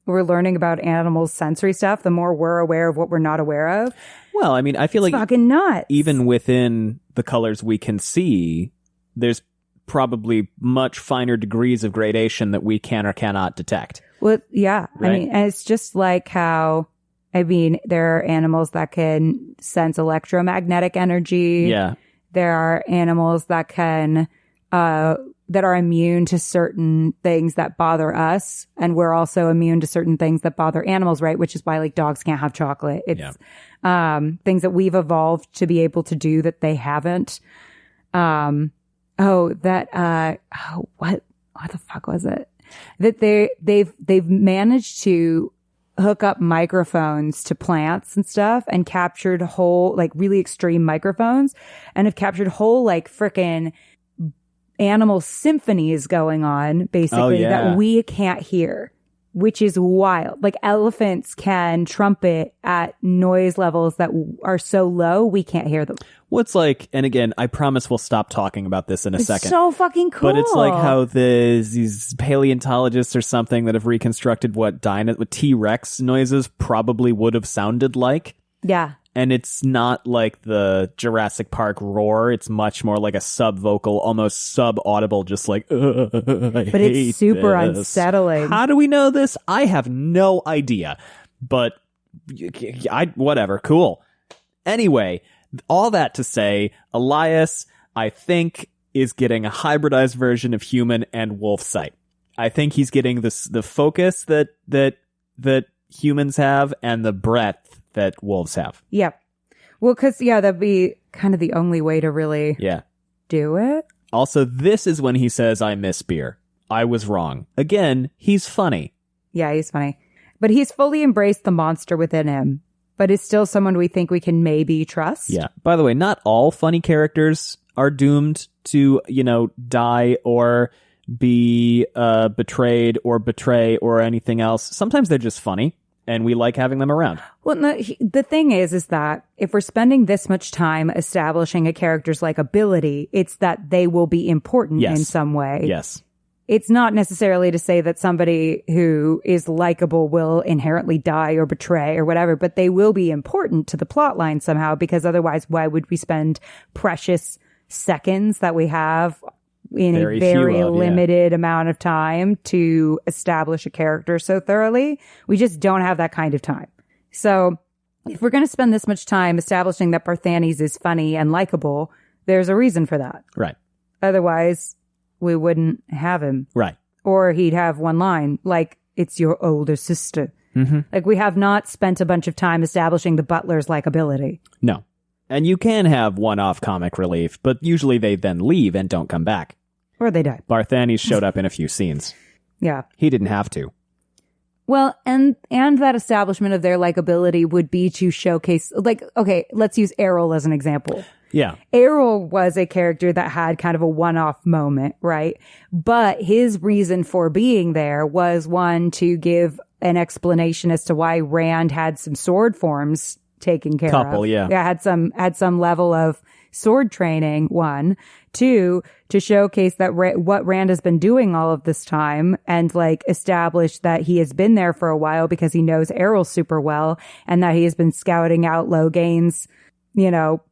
we're learning about animals' sensory stuff, the more we're aware of what we're not aware of. Well, I mean, I feel it's fucking nuts. Even within the colors we can see, there's probably much finer degrees of gradation that we can or cannot detect. Well, yeah. Right? I mean, and it's just like how, there are animals that can sense electromagnetic energy. Yeah. There are animals that can, that are immune to certain things that bother us. And we're also immune to certain things that bother animals, right? Which is why dogs can't have chocolate. It's, things that we've evolved to be able to do that they haven't. What the fuck was it? That they've managed to hook up microphones to plants and stuff and captured whole, really extreme microphones and have captured whole, frickin' animal symphonies going on, basically, that we can't hear, which is wild. Elephants can trumpet at noise levels that are so low, we can't hear them. What's and again, I promise we'll stop talking about this in a second. So fucking cool. But it's like how these paleontologists or something that have reconstructed what T-Rex noises probably would have sounded like. Yeah. And it's not like the Jurassic Park roar. It's much more like a sub-vocal, almost sub-audible, just but it's super unsettling. How do we know this? I have no idea. But whatever. Cool. Anyway, all that to say, Elias, I think, is getting a hybridized version of human and wolf sight. I think he's getting the focus that humans have and the breadth that wolves have. Yep. Well, because, that'd be kind of the only way to really do it. Also, this is when he says, I miss beer. I was wrong. Again, he's funny. Yeah, he's funny. But he's fully embraced the monster within him, but is still someone we think we can maybe trust. Yeah. By the way, not all funny characters are doomed to, die or be betrayed or betray or anything else. Sometimes they're just funny. And we like having them around. Well, no, the thing is that if we're spending this much time establishing a character's likability, it's that they will be important in some way. Yes. It's not necessarily to say that somebody who is likable will inherently die or betray or whatever, but they will be important to the plot line somehow, because otherwise, why would we spend precious seconds that we have in a very limited amount of time to establish a character so thoroughly? We just don't have that kind of time. So if we're going to spend this much time establishing that Parthanes is funny and likable, there's a reason for that. Right. Otherwise, we wouldn't have him. Right. Or he'd have one line, like, it's your older sister. Mm-hmm. We have not spent a bunch of time establishing the butler's likability. No. And you can have one-off comic relief, but usually they then leave and don't come back. Or they die. Parthanes showed up in a few scenes. Yeah. He didn't have to. Well, and that establishment of their likability would be to showcase, okay, let's use Errol as an example. Yeah. Errol was a character that had kind of a one-off moment, right? But his reason for being there was, one, to give an explanation as to why Rand had some sword forms taken care of. Yeah. Yeah, had some level of sword training, 1. 2, to showcase that what Rand has been doing all of this time and like establish that he has been there for a while because he knows Errol super well and that he has been scouting out Logain's,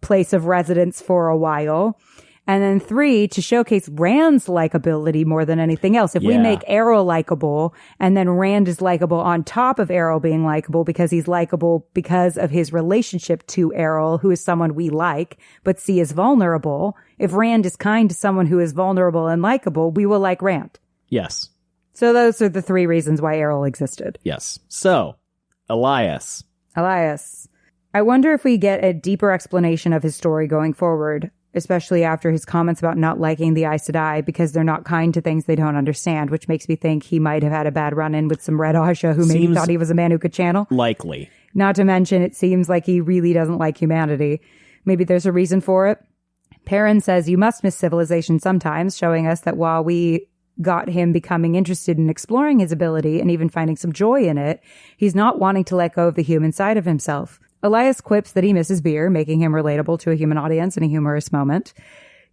place of residence for a while. And then 3, to showcase Rand's likability more than anything else. If we make Errol likable and then Rand is likable on top of Errol being likable because he's likable because of his relationship to Errol, who is someone we like but see as vulnerable. If Rand is kind to someone who is vulnerable and likable, we will like Rand. Yes. So those are the 3 reasons why Errol existed. Yes. So, Elias. I wonder if we get a deeper explanation of his story going forward, especially after his comments about not liking the Aes Sedai because they're not kind to things they don't understand, which makes me think he might have had a bad run-in with some Red Asha who maybe thought he was a man who could channel. Likely. Not to mention, it seems like he really doesn't like humanity. Maybe there's a reason for it. Perrin says you must miss civilization sometimes, showing us that while we got him becoming interested in exploring his ability and even finding some joy in it, he's not wanting to let go of the human side of himself. Elias quips that he misses beer, making him relatable to a human audience in a humorous moment.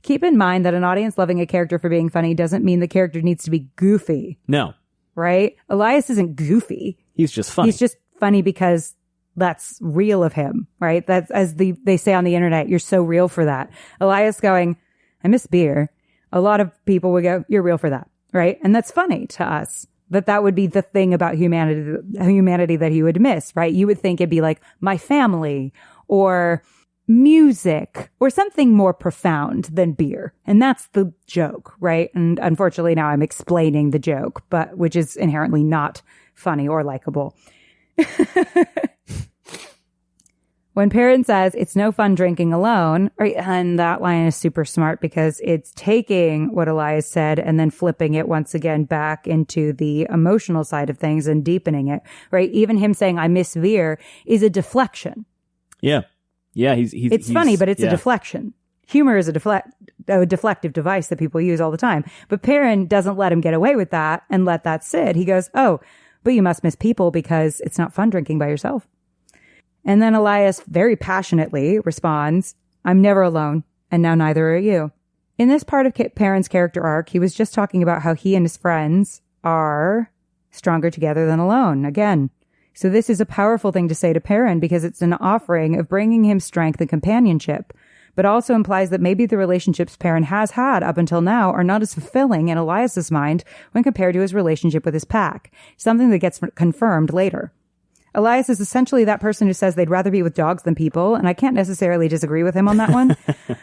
Keep in mind that an audience loving a character for being funny doesn't mean the character needs to be goofy. No. Right? Elias isn't goofy. He's just funny. He's just funny because that's real of him, right? That's, as they say on the internet, you're so real for that. Elias going, I miss beer. A lot of people would go, you're real for that, right? And that's funny to us. That would be the thing about humanity that he would miss, right? You would think it'd be like my family or music or something more profound than beer. And that's the joke, right? And unfortunately now I'm explaining the joke, but which is inherently not funny or likable. When Perrin says it's no fun drinking alone, right, and that line is super smart because it's taking what Elias said and then flipping it once again back into the emotional side of things and deepening it, right? Even him saying I miss Veer is a deflection. Yeah. Yeah, it's funny, but it's a deflection. Humor is a deflective device that people use all the time. But Perrin doesn't let him get away with that and let that sit. He goes, oh, but you must miss people because it's not fun drinking by yourself. And then Elias very passionately responds, I'm never alone, and now neither are you. In this part of Perrin's character arc, he was just talking about how he and his friends are stronger together than alone, again. So this is a powerful thing to say to Perrin because it's an offering of bringing him strength and companionship, but also implies that maybe the relationships Perrin has had up until now are not as fulfilling in Elias's mind when compared to his relationship with his pack, something that gets confirmed later. Elias is essentially that person who says they'd rather be with dogs than people, and I can't necessarily disagree with him on that one.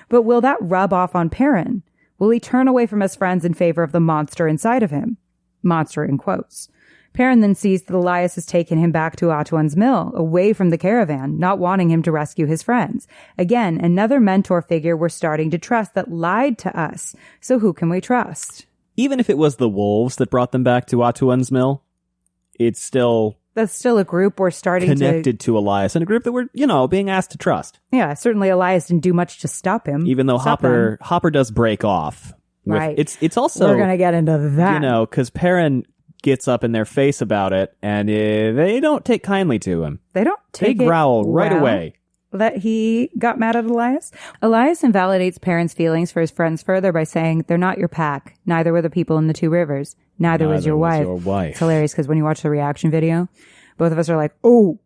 But will that rub off on Perrin? Will he turn away from his friends in favor of the monster inside of him? Monster in quotes. Perrin then sees that Elias has taken him back to at.'s mill, away from the caravan, not wanting him to rescue his friends. Again, another mentor figure we're starting to trust that lied to us. So who can we trust? Even if it was the wolves that brought them back to at.'s mill, it's still... That's still a group we're starting connected to Elias, and a group that we're, being asked to trust. Yeah, certainly Elias didn't do much to stop him. Even though Hopper does break off. Right. It's also... We're going to get into that. Because Perrin gets up in their face about it, and they don't take kindly to him. They don't take They growl right away. That he got mad at Elias. Elias invalidates Perrin's feelings for his friends further by saying, they're not your pack. Neither were the people in the Two Rivers. Neither was your wife. It's hilarious because when you watch the reaction video, both of us are like, oh,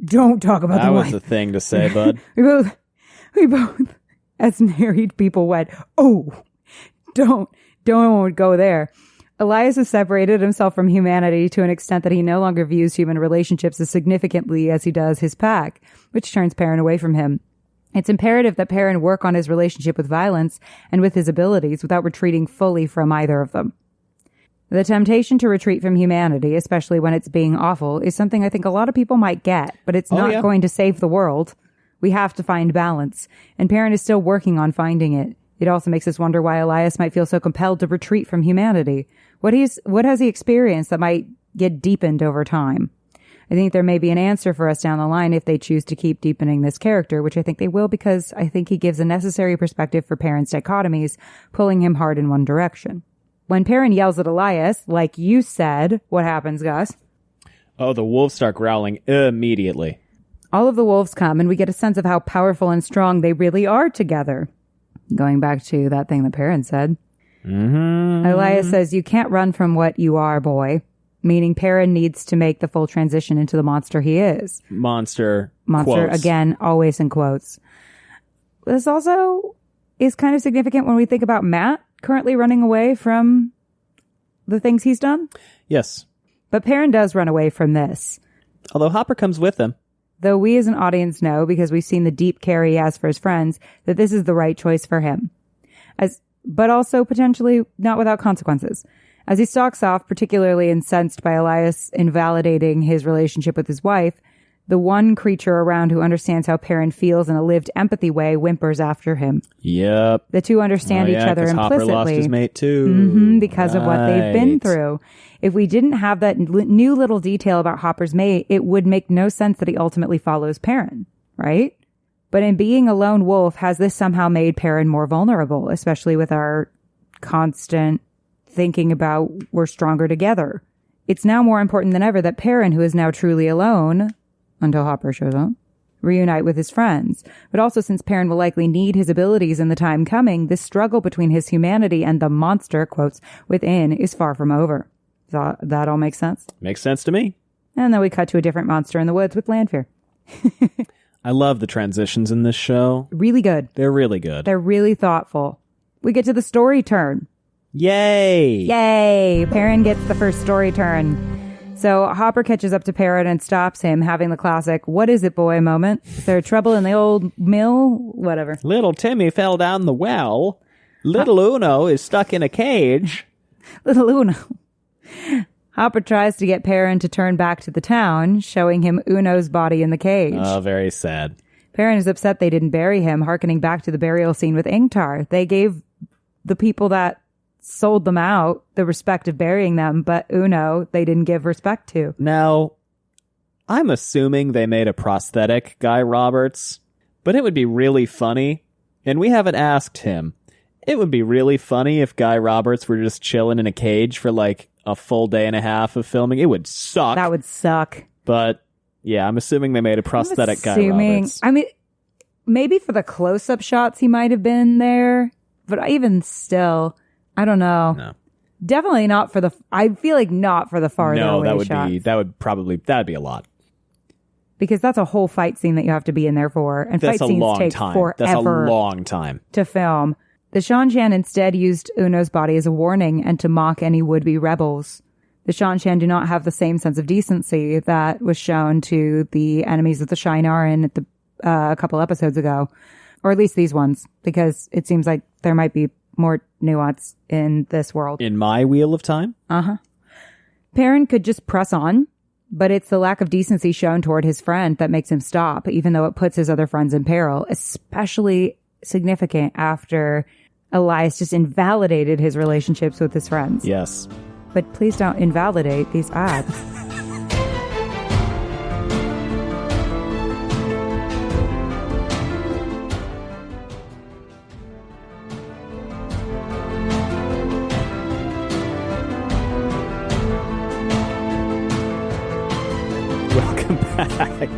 don't talk about the wife. That was the thing to say, bud. we both, as married people, went, oh, don't go there. Elias has separated himself from humanity to an extent that he no longer views human relationships as significantly as he does his pack, which turns Perrin away from him. It's imperative that Perrin work on his relationship with violence and with his abilities without retreating fully from either of them. The temptation to retreat from humanity, especially when it's being awful, is something I think a lot of people might get, but it's not going to save the world. We have to find balance, and Perrin is still working on finding it. It also makes us wonder why Elias might feel so compelled to retreat from humanity. What has he experienced that might get deepened over time? I think there may be an answer for us down the line if they choose to keep deepening this character, which I think they will because I think he gives a necessary perspective for Perrin's dichotomies, pulling him hard in one direction. When Perrin yells at Elias, like you said, what happens, Gus? Oh, the wolves start growling immediately. All of the wolves come, and we get a sense of how powerful and strong they really are together. Going back to that thing that Perrin said. Mm-hmm. Elias says, you can't run from what you are, boy. Meaning Perrin needs to make the full transition into the monster he is. Monster, quotes. Again, always in quotes. This also is kind of significant when we think about Matt currently running away from the things he's done. Yes. But Perrin does run away from this. Although Hopper comes with him. Though we as an audience know, because we've seen the deep care he has for his friends, that this is the right choice for him. But also potentially not without consequences. As he stalks off, particularly incensed by Elias invalidating his relationship with his wife, the one creature around who understands how Perrin feels in a lived empathy way whimpers after him. Yep. The two understand each other implicitly. Hopper lost his mate too. Because of what they've been through. If we didn't have that new little detail about Hopper's mate, it would make no sense that he ultimately follows Perrin, right? But in being a lone wolf, has this somehow made Perrin more vulnerable, especially with our constant thinking about we're stronger together? It's now more important than ever that Perrin, who is now truly alone, until Hopper shows up, reunite with his friends. But also, since Perrin will likely need his abilities in the time coming, this struggle between his humanity and the monster, quotes, within is far from over. That all makes sense? Makes sense to me. And then we cut to a different monster in the woods with Lanfear. I love the transitions in this show. Really good. They're really good. They're really thoughtful. We get to the story turn. Yay! Yay! Perrin gets the first story turn. So Hopper catches up to Perrin and stops him, having the classic, what is it, boy, moment. Is there trouble in the old mill? Whatever. Little Timmy fell down the well. Little Uno is stuck in a cage. Little Uno. Hopper tries to get Perrin to turn back to the town, showing him Uno's body in the cage. Oh, very sad. Perrin is upset they didn't bury him, hearkening back to the burial scene with Ingtar. They gave the people that sold them out the respect of burying them, but Uno, they didn't give respect to. Now, I'm assuming they made a prosthetic Guy Roberts, but it would be really funny, and we haven't asked him. It would be really funny if Guy Roberts were just chilling in a cage for like a full day and a half of filming. It would suck. That would suck. But yeah, I'm assuming they made a prosthetic Guy Roberts. I mean, maybe for the close-up shots he might have been there, but even still, I don't know. No. Definitely not for the, I feel like not for the farther away shots. That'd be a lot. Because that's a whole fight scene that you have to be in there for. And fight scenes take forever. That's a long time to film. The Shan-Shan instead used Uno's body as a warning and to mock any would-be rebels. The Shan-Shan do not have the same sense of decency that was shown to the enemies of the Shi'Naran at a couple episodes ago. Or at least these ones, because it seems like there might be more nuance in this world. In my Wheel of Time? Uh-huh. Perrin could just press on, but it's the lack of decency shown toward his friend that makes him stop, even though it puts his other friends in peril, especially significant after Elias just invalidated his relationships with his friends. Yes. But please don't invalidate these ads. Welcome back.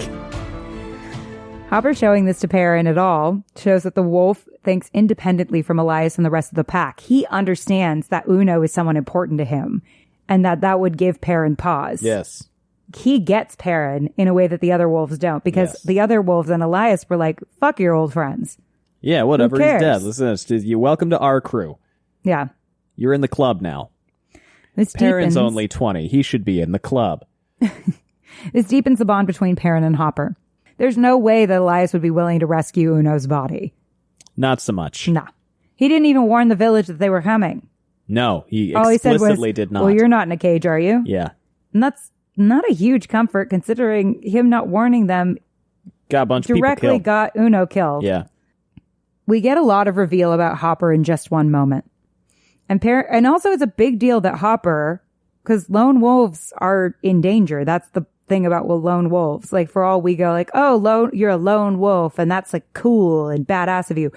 Hopper showing this to Perrin at all shows that the wolf thinks independently from Elias and the rest of the pack. He understands that Uno is someone important to him and that would give Perrin pause. Yes. He gets Perrin in a way that the other wolves don't, because the other wolves and Elias were like, fuck your old friends. Yeah, whatever. He's dead. Listen, you're welcome to our crew. Yeah. You're in the club now. This Perrin's only 20. He should be in the club. This deepens the bond between Perrin and Hopper. There's no way that Elias would be willing to rescue Uno's body. Not so much. Nah. He didn't even warn the village that they were coming. No, he All explicitly he said was, did not. Well, you're not in a cage, are you? Yeah. And that's not a huge comfort, considering him not warning them got a bunch of people killed. Directly got Uno killed. Yeah. We get a lot of reveal about Hopper in just one moment. And also it's a big deal that Hopper, because lone wolves are in danger. That's the thing about lone wolves. Like, for all we go like, oh, you're a lone wolf, and that's like cool and badass of you.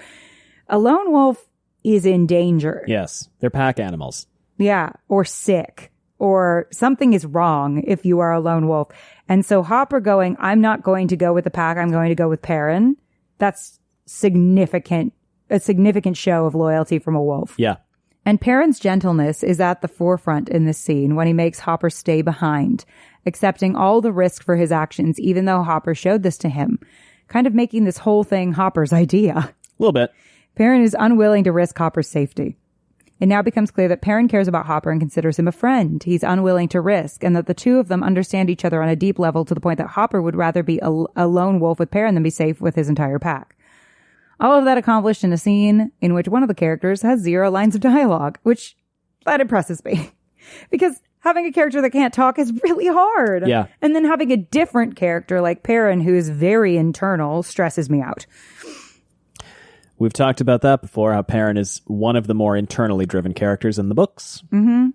A lone wolf is in danger. Yes. They're pack animals. Yeah. Or sick. Or something is wrong if you are a lone wolf. And so Hopper going, I'm not going to go with the pack, I'm going to go with Perrin. That's significant a significant show of loyalty from a wolf. Yeah. And Perrin's gentleness is at the forefront in this scene when he makes Hopper stay behind, accepting all the risk for his actions, even though Hopper showed this to him, kind of making this whole thing Hopper's idea. A little bit. Perrin is unwilling to risk Hopper's safety. It now becomes clear that Perrin cares about Hopper and considers him a friend he's unwilling to risk, and that the two of them understand each other on a deep level to the point that Hopper would rather be a lone wolf with Perrin than be safe with his entire pack. All of that accomplished in a scene in which one of the characters has 0 lines of dialogue, which that impresses me. Because having a character that can't talk is really hard. Yeah. And then having a different character like Perrin, who is very internal, stresses me out. We've talked about that before, how Perrin is one of the more internally driven characters in the books. Mm-hmm.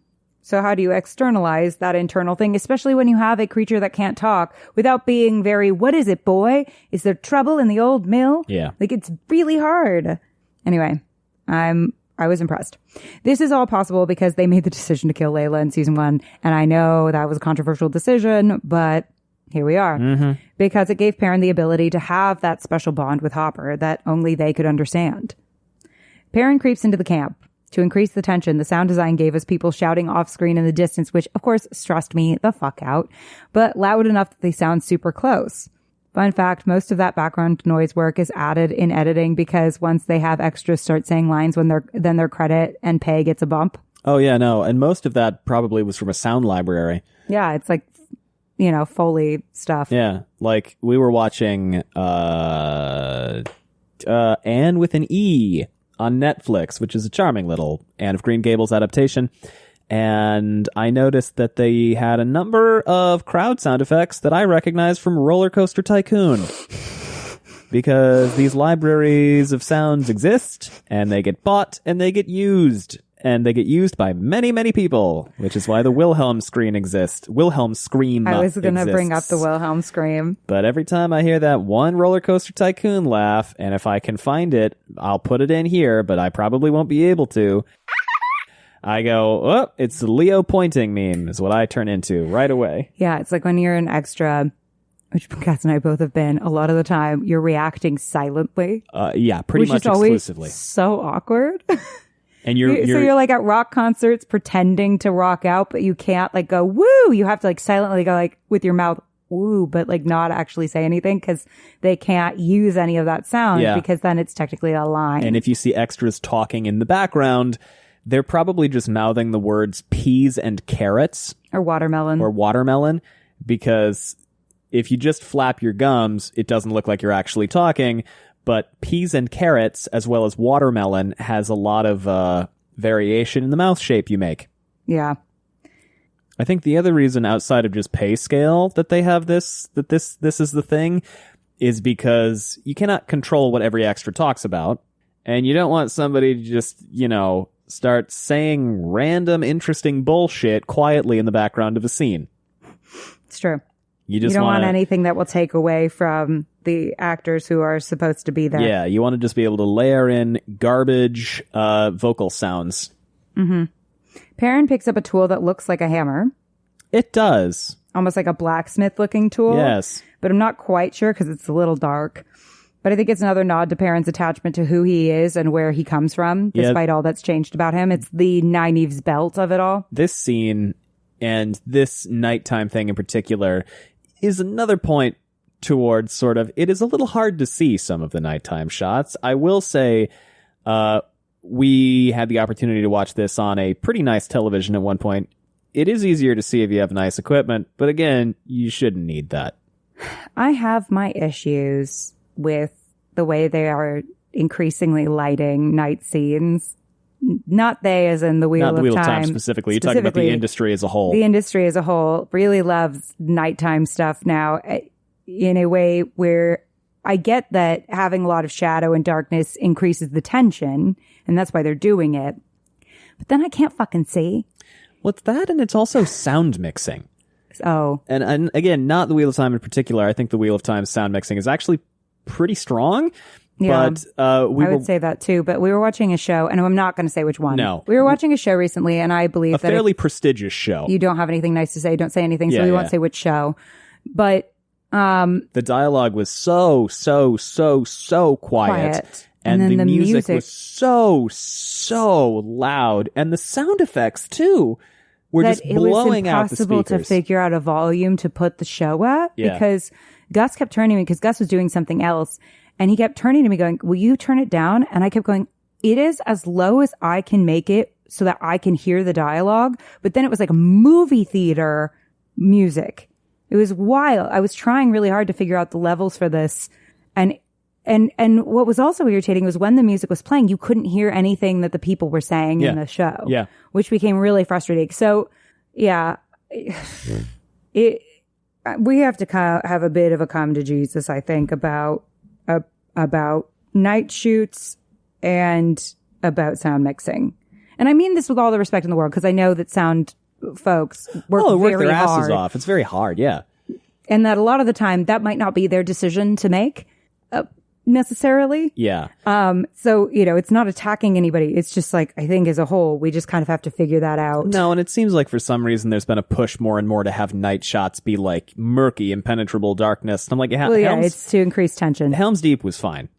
So how do you externalize that internal thing, especially when you have a creature that can't talk, without being very, what is it, boy? Is there trouble in the old mill? Yeah. Like, it's really hard. Anyway, I was impressed. This is all possible because they made the decision to kill Layla in season 1. And I know that was a controversial decision, but here we are. Mm-hmm. Because it gave Perrin the ability to have that special bond with Hopper that only they could understand. Perrin creeps into the camp. To increase the tension, the sound design gave us people shouting off screen in the distance, which of course stressed me the fuck out, but loud enough that they sound super close. Fun fact, most of that background noise work is added in editing because once they have extras start saying lines then their credit and pay gets a bump. Oh yeah, no. And most of that probably was from a sound library. Yeah, it's like, Foley stuff. Yeah. Like we were watching Anne with an E on Netflix, which is a charming little Anne of Green Gables adaptation. And I noticed that they had a number of crowd sound effects that I recognize from Roller Coaster Tycoon. Because these libraries of sounds exist, and they get bought, and they get used. And they get used by many, many people, which is why the Wilhelm scream exists. Wilhelm scream I was going to exists. bring up the Wilhelm scream. But every time I hear that one Roller Coaster Tycoon laugh, and if I can find it, I'll put it in here, but I probably won't be able to. I go, oh, it's the Leo pointing meme is what I turn into right away. Yeah, it's like when you're an extra, which Cass and I both have been, a lot of the time, you're reacting silently. Yeah, pretty much exclusively. So awkward. And so you're like at rock concerts pretending to rock out, but you can't like go, woo! You have to like silently go like with your mouth, woo, but like not actually say anything because they can't use any of that sound because then it's technically a line. And if you see extras talking in the background, they're probably just mouthing the words peas and carrots. Or watermelon. Because if you just flap your gums, it doesn't look like you're actually talking. But peas and carrots, as well as watermelon, has a lot of variation in the mouth shape you make. Yeah. I think the other reason outside of just pay scale that they have this is the thing, is because you cannot control what every extra talks about. And you don't want somebody to just, start saying random interesting bullshit quietly in the background of a scene. It's true. You don't want anything that will take away from the actors who are supposed to be there. Yeah, you want to just be able to layer in garbage vocal sounds. Mm-hmm. Perrin picks up a tool that looks like a hammer. It does. Almost like a blacksmith-looking tool. Yes. But I'm not quite sure because it's a little dark. But I think it's another nod to Perrin's attachment to who he is and where he comes from, despite all that's changed about him. It's the Nynaeve's belt of it all. This scene and this nighttime thing in particular is another point towards sort of, it is a little hard to see some of the nighttime shots. I will say, we had the opportunity to watch this on a pretty nice television at one point. It is easier to see if you have nice equipment, but again, you shouldn't need that. I have my issues with the way they are increasingly lighting night scenes. Not they as in the Wheel of Time. Not the Wheel of Time specifically. You're talking about the industry as a whole. The industry as a whole really loves nighttime stuff now in a way where I get that having a lot of shadow and darkness increases the tension, and that's why they're doing it. But then I can't fucking see. Well, it's that, and it's also sound mixing. Oh. And again, not the Wheel of Time in particular. I think the Wheel of Time sound mixing is actually pretty strong. Yeah, but I would say that too. But we were watching a show, and I'm not going to say which one. No. We were watching a show recently, and I believe that a fairly prestigious show. You don't have anything nice to say, don't say anything, so we won't say which show. But The dialogue was so quiet. And then the music was so loud. And the sound effects, too, were just blowing out the speakers. It was impossible to figure out a volume to put the show at because Gus kept turning to me because Gus was doing something else. And he kept turning to me going, will you turn it down? And I kept going, it is as low as I can make it so that I can hear the dialogue. But then it was like movie theater music. It was wild. I was trying really hard to figure out the levels for this. And what was also irritating was when the music was playing, you couldn't hear anything that the people were saying in the show. Yeah. Which became really frustrating. So, yeah. We have to kind of have a bit of a come to Jesus, I think, about night shoots and about sound mixing. And I mean this with all the respect in the world, because I know that sound folks work their asses hard. off. It's very hard, yeah. And that a lot of the time, that might not be their decision to make necessarily. Yeah. So, it's not attacking anybody. It's just like, I think as a whole, we just kind of have to figure that out. No, and it seems like for some reason there's been a push more and more to have night shots be like murky, impenetrable darkness. And I'm like, it's to increase tension. Helm's Deep was fine.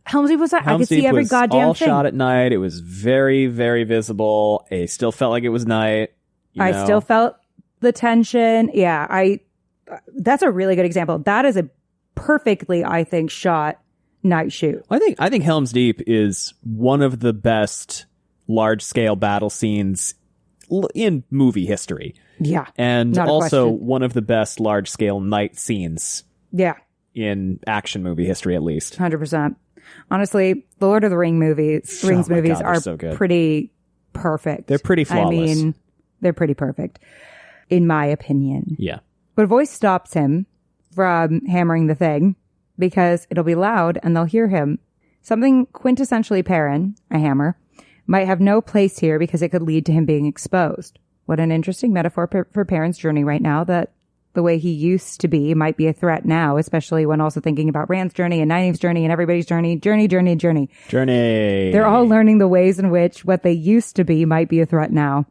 Helm's Deep was fine. I could see every goddamn all thing. All shot at night. It was very, very visible. I still felt like it was night. I still felt the tension. Yeah, that's a really good example. That is a perfectly, I think, shot night shoot. I think Helm's Deep is one of the best large-scale battle scenes in movie history. Yeah. And also one of the best large-scale night scenes. Yeah. In action movie history, at least. 100%. Honestly, the Lord of the Rings movies are so pretty perfect. They're pretty flawless. I mean, they're pretty perfect, in my opinion. Yeah. But a voice stops him from hammering the thing because it'll be loud and they'll hear him. Something quintessentially Perrin, a hammer, might have no place here because it could lead to him being exposed. What an interesting metaphor for Perrin's journey right now, that the way he used to be might be a threat now, especially when also thinking about Rand's journey and Nynaeve's journey and everybody's journey. Journey. They're all learning the ways in which what they used to be might be a threat now.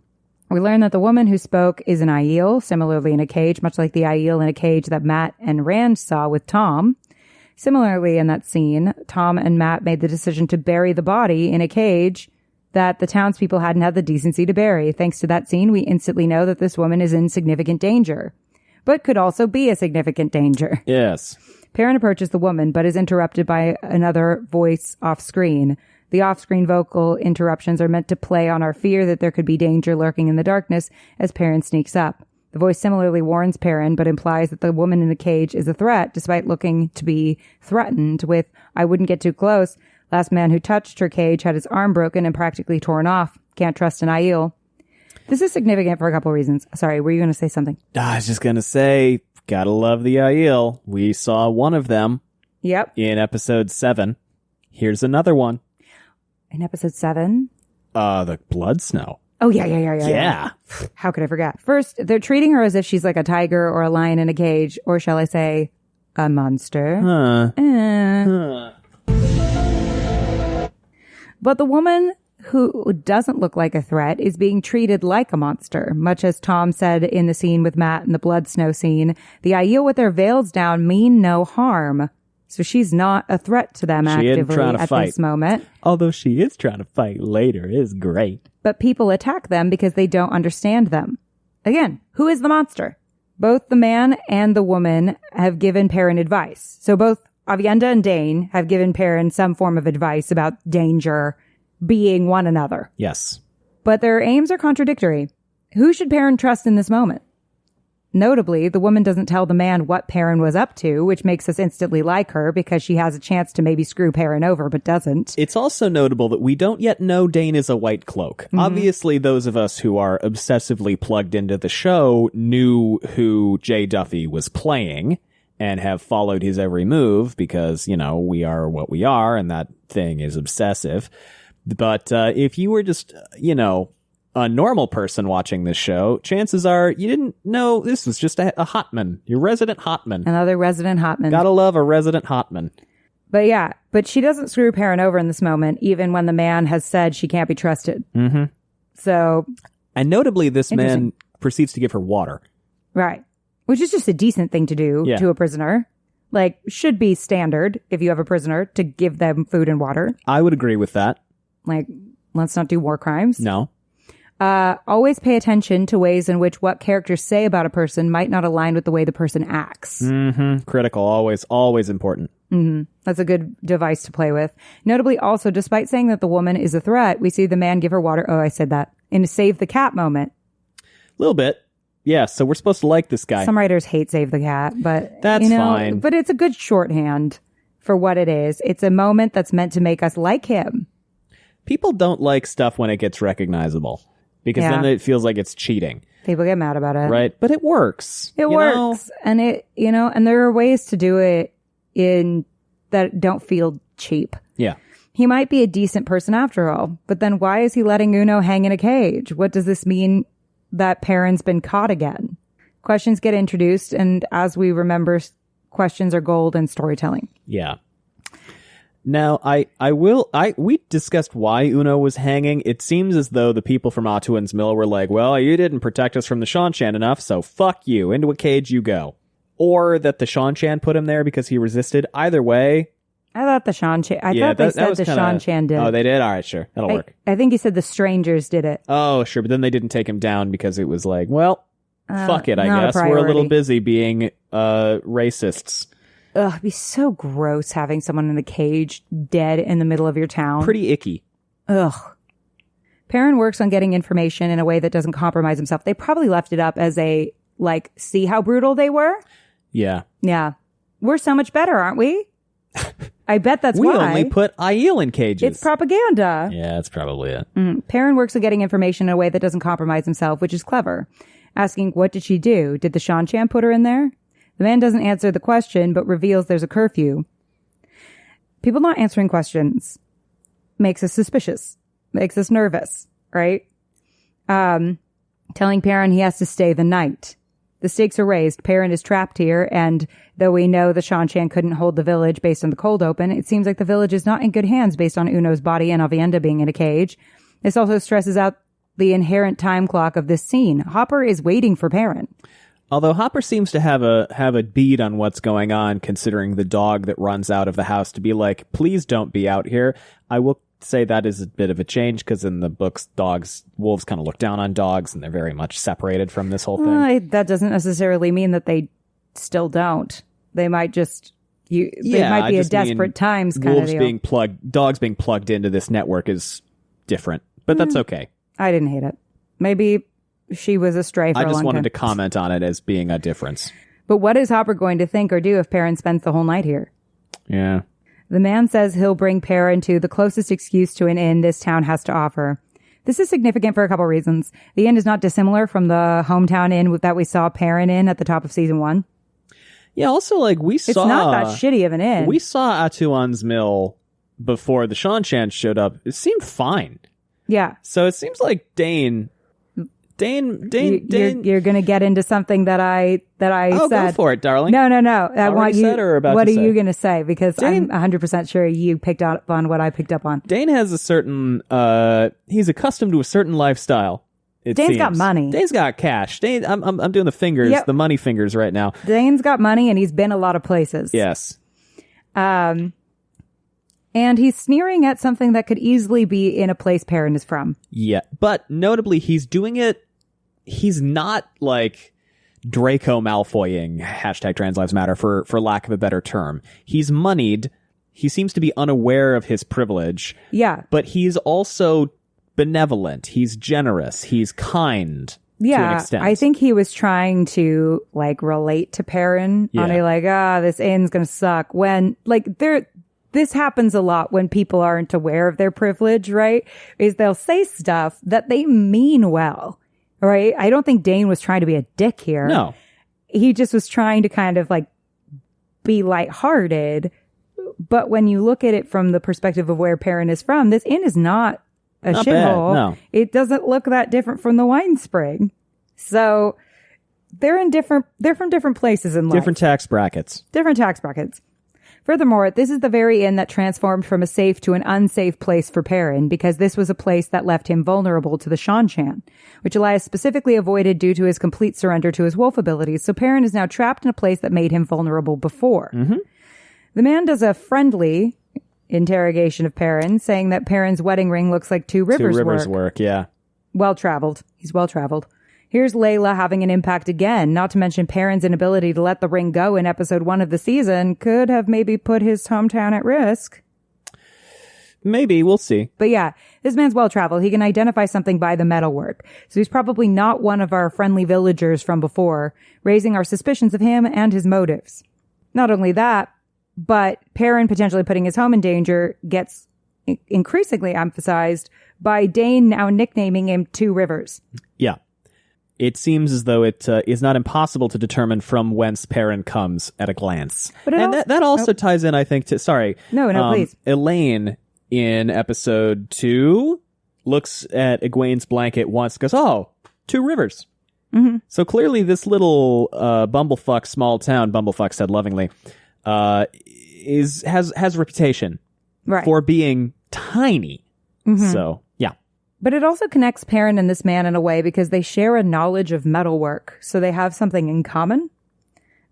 We learn that the woman who spoke is an Aiel, similarly in a cage, much like the Aiel in a cage that Matt and Rand saw with Tom. Similarly, in that scene, Tom and Matt made the decision to bury the body in a cage that the townspeople hadn't had the decency to bury. Thanks to that scene, we instantly know that this woman is in significant danger, but could also be a significant danger. Yes. Perrin approaches the woman, but is interrupted by another voice off-screen. The off-screen vocal interruptions are meant to play on our fear that there could be danger lurking in the darkness as Perrin sneaks up. The voice similarly warns Perrin, but implies that the woman in the cage is a threat, despite looking to be threatened with, I wouldn't get too close. Last man who touched her cage had his arm broken and practically torn off. Can't trust an Aiel. This is significant for a couple reasons. Sorry, were you going to say something? I was just going to say, gotta love the Aiel. We saw one of them. Yep. In episode 7. Here's another one. In episode 7? The blood snow. Oh, yeah. How could I forget? First, they're treating her as if she's like a tiger or a lion in a cage, or shall I say, a monster. But the woman who doesn't look like a threat is being treated like a monster, much as Tom said in the scene with Matt in the blood snow scene. The Aiel with their veils down mean no harm. So she's not a threat to them actively at this moment. Although she is trying to fight later. It is great. But people attack them because they don't understand them. Again, who is the monster? Both the man and the woman have given Perrin advice. So both Avienda and Dane have given Perrin some form of advice about danger being one another. Yes. But their aims are contradictory. Who should Perrin trust in this moment? Notably, the woman doesn't tell the man what Perrin was up to, which makes us instantly like her because she has a chance to maybe screw Perrin over, but doesn't. It's also notable that we don't yet know Dane is a white cloak. Mm-hmm. Obviously, those of us who are obsessively plugged into the show knew who Jay Duffy was playing and have followed his every move because, we are what we are, and that thing is obsessive. But if you were just, a normal person watching this show, chances are you didn't know this was just a Hotman. Your resident Hotman. Another resident Hotman. Gotta love a resident Hotman. But she doesn't screw Perrin over in this moment, even when the man has said she can't be trusted. Mm-hmm. So. And notably, this man proceeds to give her water. Right. which is just a decent thing to do to a prisoner. Like, should be standard if you have a prisoner to give them food and water. I would agree with that. Like, let's not do war crimes. No. Always pay attention to ways in which what characters say about a person might not align with the way the person acts. Critical. Always important. That's a good device to play with. Notably, also, despite saying that the woman is a threat, we see the man give her water. Oh, I said that. In a save the cat moment. A little bit. Yeah, so we're supposed to like this guy. Some writers hate save the cat, but that's fine. But it's a good shorthand for what it is. It's a moment that's meant to make us like him. People don't like stuff when it gets recognizable because then it feels like it's cheating. People get mad about it. Right? But it works. It works. And and there are ways to do it in that don't feel cheap. Yeah. He might be a decent person after all, but then why is he letting Uno hang in a cage? What does this mean that Perrin's been caught again? Questions get introduced, and as we remember, questions are gold in storytelling. Yeah. Now, we discussed why Uno was hanging. It seems as though the people from at.and's mill were like, well, you didn't protect us from the Shanshan enough, so fuck you. Into a cage you go. Or that the Shanshan put him there because he resisted. Either way. I thought the Shanshan. I thought they said the Shanshan did. Oh, they did? All right, sure. That'll work. I think he said the strangers did it. Oh, sure. But then they didn't take him down because it was like, well, fuck it, I guess. We're a little busy being racists. Ugh, it'd be so gross having someone in a cage dead in the middle of your town. Pretty icky. Ugh. Perrin works on getting information in a way that doesn't compromise himself. They probably left it up as a, like, see how brutal they were? Yeah. Yeah. We're so much better, aren't we? I bet that's why. We only put Aiel in cages. It's propaganda. Yeah, that's probably it. Perrin works on getting information in a way that doesn't compromise himself, which is clever. Asking, what did she do? Did the Shanshan put her in there? The man doesn't answer the question, but reveals there's a curfew. People not answering questions makes us suspicious, makes us nervous, right? Telling Perrin he has to stay the night. The stakes are raised. Perrin is trapped here, and though we know the Shanshan couldn't hold the village based on the cold open, it seems like the village is not in good hands based on Uno's body and Avienda being in a cage. This also stresses out the inherent time clock of this scene. Hopper is waiting for Perrin. Although Hopper seems to have a bead on what's going on, considering the dog that runs out of the house to be like, please don't be out here. I will say that is a bit of a change because in the books, wolves kind of look down on dogs and they're very much separated from this whole thing. That doesn't necessarily mean that they still don't. They might just, they might be a desperate times kind of deal. Dogs being plugged into this network is different, but that's okay. I didn't hate it. Maybe she was a stray for a long time. I just wanted to comment on it as being a difference. But what is Hopper going to think or do if Perrin spends the whole night here? Yeah. The man says he'll bring Perrin to the closest excuse to an inn this town has to offer. This is significant for a couple reasons. The inn is not dissimilar from the hometown inn that we saw Perrin in at the top of season 1. Yeah, also, like, it's not that shitty of an inn. We saw at.and's mill before the Shanshan showed up. It seemed fine. Yeah. So it seems like Dane. You're going to get into something that I said. Go for it, darling. No. I want you. Said or about what to are say? you going to say? Because I'm 100% sure you picked up on what I picked up on. Dane has a certain. He's accustomed to a certain lifestyle. Dane's got money. Dane's got cash. Dane, I'm doing the fingers, the money fingers right now. Dane's got money and he's been a lot of places. Yes. And he's sneering at something that could easily be in a place Perrin is from. Yeah, but notably, he's doing it. He's not like Draco Malfoying, #TransLivesMatter for lack of a better term. He's moneyed. He seems to be unaware of his privilege. Yeah. But he's also benevolent. He's generous. He's kind. To an extent. I think he was trying to like relate to Perrin on a like, this inn's gonna suck. When like this happens a lot when people aren't aware of their privilege, right? Is they'll say stuff that they mean well. Right? I don't think Dane was trying to be a dick here. No. He just was trying to kind of like be lighthearted. But when you look at it from the perspective of where Perrin is from, this inn is not a shithole. No. It doesn't look that different from the wine spring. So they're from different places in life. Different tax brackets. Furthermore, this is the very inn that transformed from a safe to an unsafe place for Perrin, because this was a place that left him vulnerable to the Shan-Chan, which Elias specifically avoided due to his complete surrender to his wolf abilities. So Perrin is now trapped in a place that made him vulnerable before. Mm-hmm. The man does a friendly interrogation of Perrin, saying that Perrin's wedding ring looks like two rivers' work. Yeah. Well-traveled. He's well-traveled. Here's Layla having an impact again, not to mention Perrin's inability to let the ring go in episode 1 of the season could have maybe put his hometown at risk. Maybe, we'll see. But yeah, this man's well-traveled. He can identify something by the metalwork. So he's probably not one of our friendly villagers from before, raising our suspicions of him and his motives. Not only that, but Perrin potentially putting his home in danger gets increasingly emphasized by Dane now nicknaming him Two Rivers. Yeah. It seems as though it is not impossible to determine from whence Perrin comes at a glance. But that also ties in, I think, to... Sorry. No, please. Elaine, in episode 2, looks at Egwene's blanket once, goes, oh, Two Rivers. Mm-hmm. So clearly this little bumblefuck small town, bumblefuck said lovingly, has reputation for being tiny. Mm-hmm. So, yeah. But it also connects Perrin and this man in a way because they share a knowledge of metalwork, so they have something in common.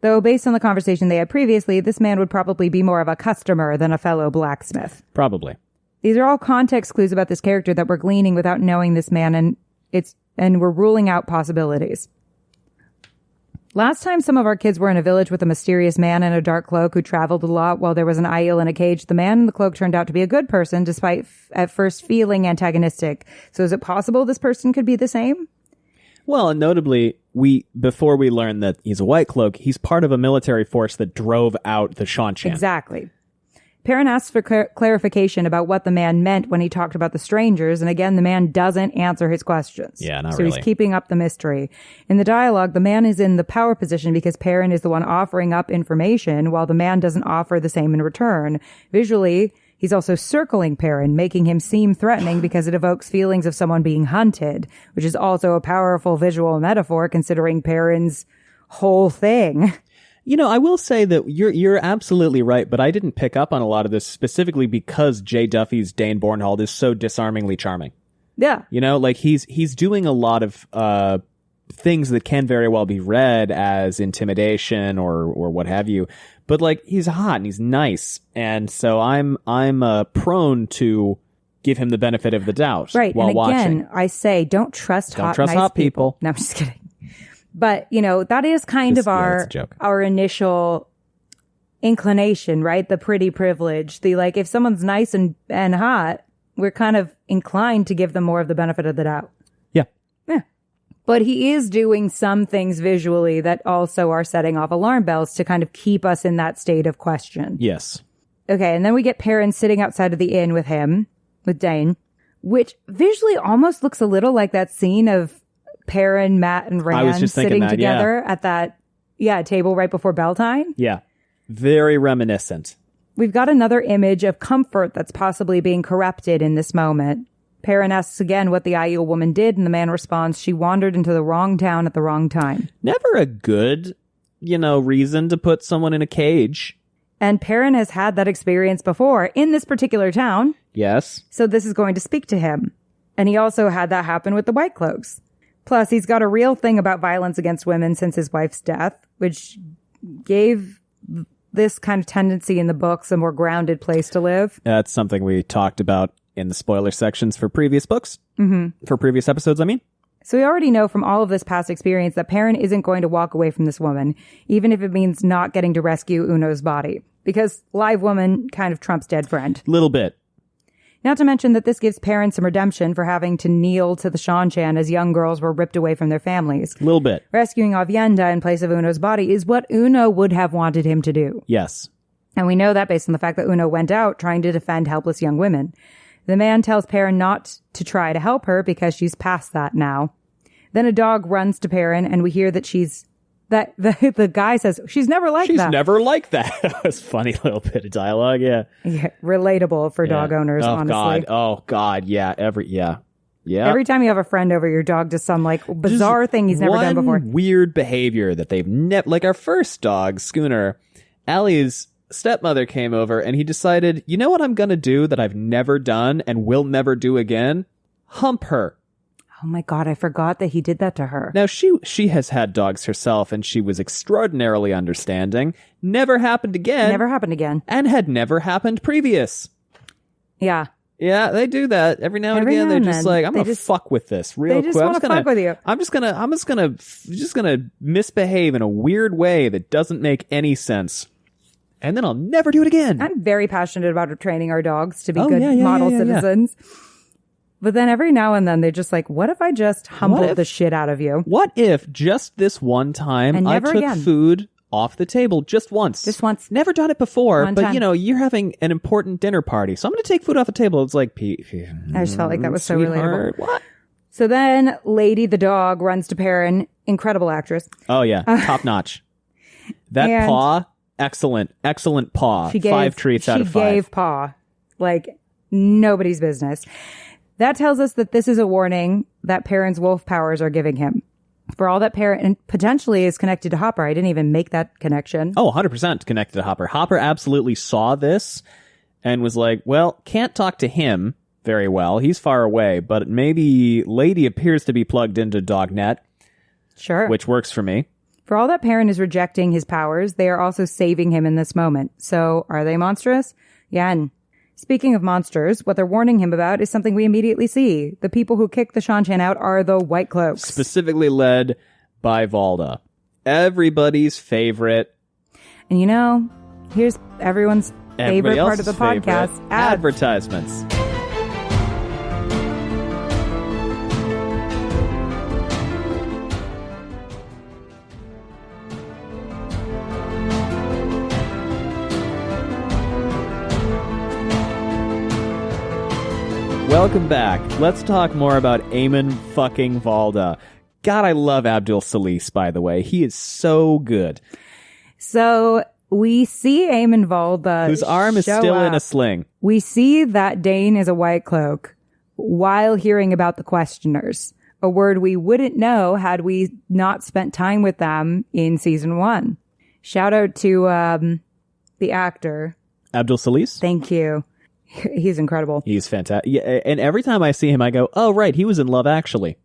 Though, based on the conversation they had previously, this man would probably be more of a customer than a fellow blacksmith. Probably. These are all context clues about this character that we're gleaning without knowing this man, and we're ruling out possibilities. Last time some of our kids were in a village with a mysterious man in a dark cloak who traveled a lot while there was an Aiel in a cage, the man in the cloak turned out to be a good person despite at first feeling antagonistic. So is it possible this person could be the same? Well, and notably, before we learn that he's a white cloak, he's part of a military force that drove out the Shan-Chan. Exactly. Perrin asks for clarification about what the man meant when he talked about the strangers, and again, the man doesn't answer his questions. Yeah, not so really. So he's keeping up the mystery. In the dialogue, the man is in the power position because Perrin is the one offering up information, while the man doesn't offer the same in return. Visually, he's also circling Perrin, making him seem threatening because it evokes feelings of someone being hunted, which is also a powerful visual metaphor considering Perrin's whole thing. You know, I will say that you're absolutely right, but I didn't pick up on a lot of this specifically because Jay Duffy's Dane Bornhold is so disarmingly charming. Yeah. You know, like he's doing a lot of things that can very well be read as intimidation or what have you. But like he's hot and he's nice, and so I'm prone to give him the benefit of the doubt. Right. While and again, watching. I say don't trust nice people. No, I'm just kidding. But, you know, that is kind of our initial inclination, right? The pretty privilege. The, like, if someone's nice and hot, we're kind of inclined to give them more of the benefit of the doubt. Yeah. Yeah. But he is doing some things visually that also are setting off alarm bells to kind of keep us in that state of question. Yes. Okay, and then we get Perrin sitting outside of the inn with Dane, which visually almost looks a little like that scene of Perrin, Matt, and Rand sitting together at that table right before Beltane. Yeah. Very reminiscent. We've got another image of comfort that's possibly being corrupted in this moment. Perrin asks again what the Aiel woman did, and the man responds, she wandered into the wrong town at the wrong time. Never a good, reason to put someone in a cage. And Perrin has had that experience before in this particular town. Yes. So this is going to speak to him. And he also had that happen with the White Cloaks. Plus, he's got a real thing about violence against women since his wife's death, which gave this kind of tendency in the books a more grounded place to live. That's something we talked about in the spoiler sections for previous books. Mm-hmm. For previous episodes, I mean. So we already know from all of this past experience that Perrin isn't going to walk away from this woman, even if it means not getting to rescue Uno's body. Because live woman kind of trumps dead friend. Little bit. Not to mention that this gives Perrin some redemption for having to kneel to the Shan-Chan as young girls were ripped away from their families. A little bit. Rescuing Avienda in place of Uno's body is what Uno would have wanted him to do. Yes. And we know that based on the fact that Uno went out trying to defend helpless young women. The man tells Perrin not to try to help her because she's past that now. Then a dog runs to Perrin and we hear that the guy says, she's never like that. She's never like that. That was a funny little bit of dialogue, yeah. Yeah, relatable for dog owners, honestly. Oh, God, yeah. Every time you have a friend over, your dog does some, bizarre thing he's never done before. Weird behavior that they've never... Like, our first dog, Schooner, Allie's stepmother came over and he decided, you know what I'm going to do that I've never done and will never do again? Hump her. Oh my God, I forgot that he did that to her. Now, she has had dogs herself, and she was extraordinarily understanding. Never happened again. Never happened again. And had never happened previous. Yeah. Yeah, they do that every now and again. They're just like, I'm gonna fuck with this real quick. They just want to fuck with you. I'm just gonna misbehave in a weird way that doesn't make any sense, and then I'll never do it again. I'm very passionate about training our dogs to be good model citizens. But then every now and then they're just like, what if I just humbled the shit out of you? What if just this one time I took food off the table just once? Just once. Never done it before, but you know, you're having an important dinner party, so I'm going to take food off the table. It's like, I just felt like that was so relatable. What? So then Lady the dog runs to Perrin, incredible actress. Oh yeah, top notch. That paw, excellent paw. 5 treats out of 5. She gave paw like nobody's business. That tells us that this is a warning that Perrin's wolf powers are giving him. For all that Perrin potentially is connected to Hopper. I didn't even make that connection. Oh, 100% connected to Hopper. Hopper absolutely saw this and was like, well, can't talk to him very well. He's far away, but maybe Lady appears to be plugged into Dognet. Sure. Which works for me. For all that Perrin is rejecting his powers, they are also saving him in this moment. So are they monstrous? Yeah, and speaking of monsters, what they're warning him about is something we immediately see. The people who kick the Shan-Chan out are the White Cloaks. Specifically led by Valda. Everybody's favorite. And you know, here's everyone's favorite part of the podcast. Advertisements. Welcome back. Let's talk more about Eamon fucking Valda. God, I love Abdul Salis, by the way. He is so good. So we see Eamon Valda whose arm is still in a sling. We see that Dane is a White Cloak while hearing about the questioners, a word we wouldn't know had we not spent time with them in season 1. Shout out to the actor. Abdul Salis? Thank you. He's incredible. He's fantastic. Yeah, and every time I see him, I go, oh, right, he was in Love Actually.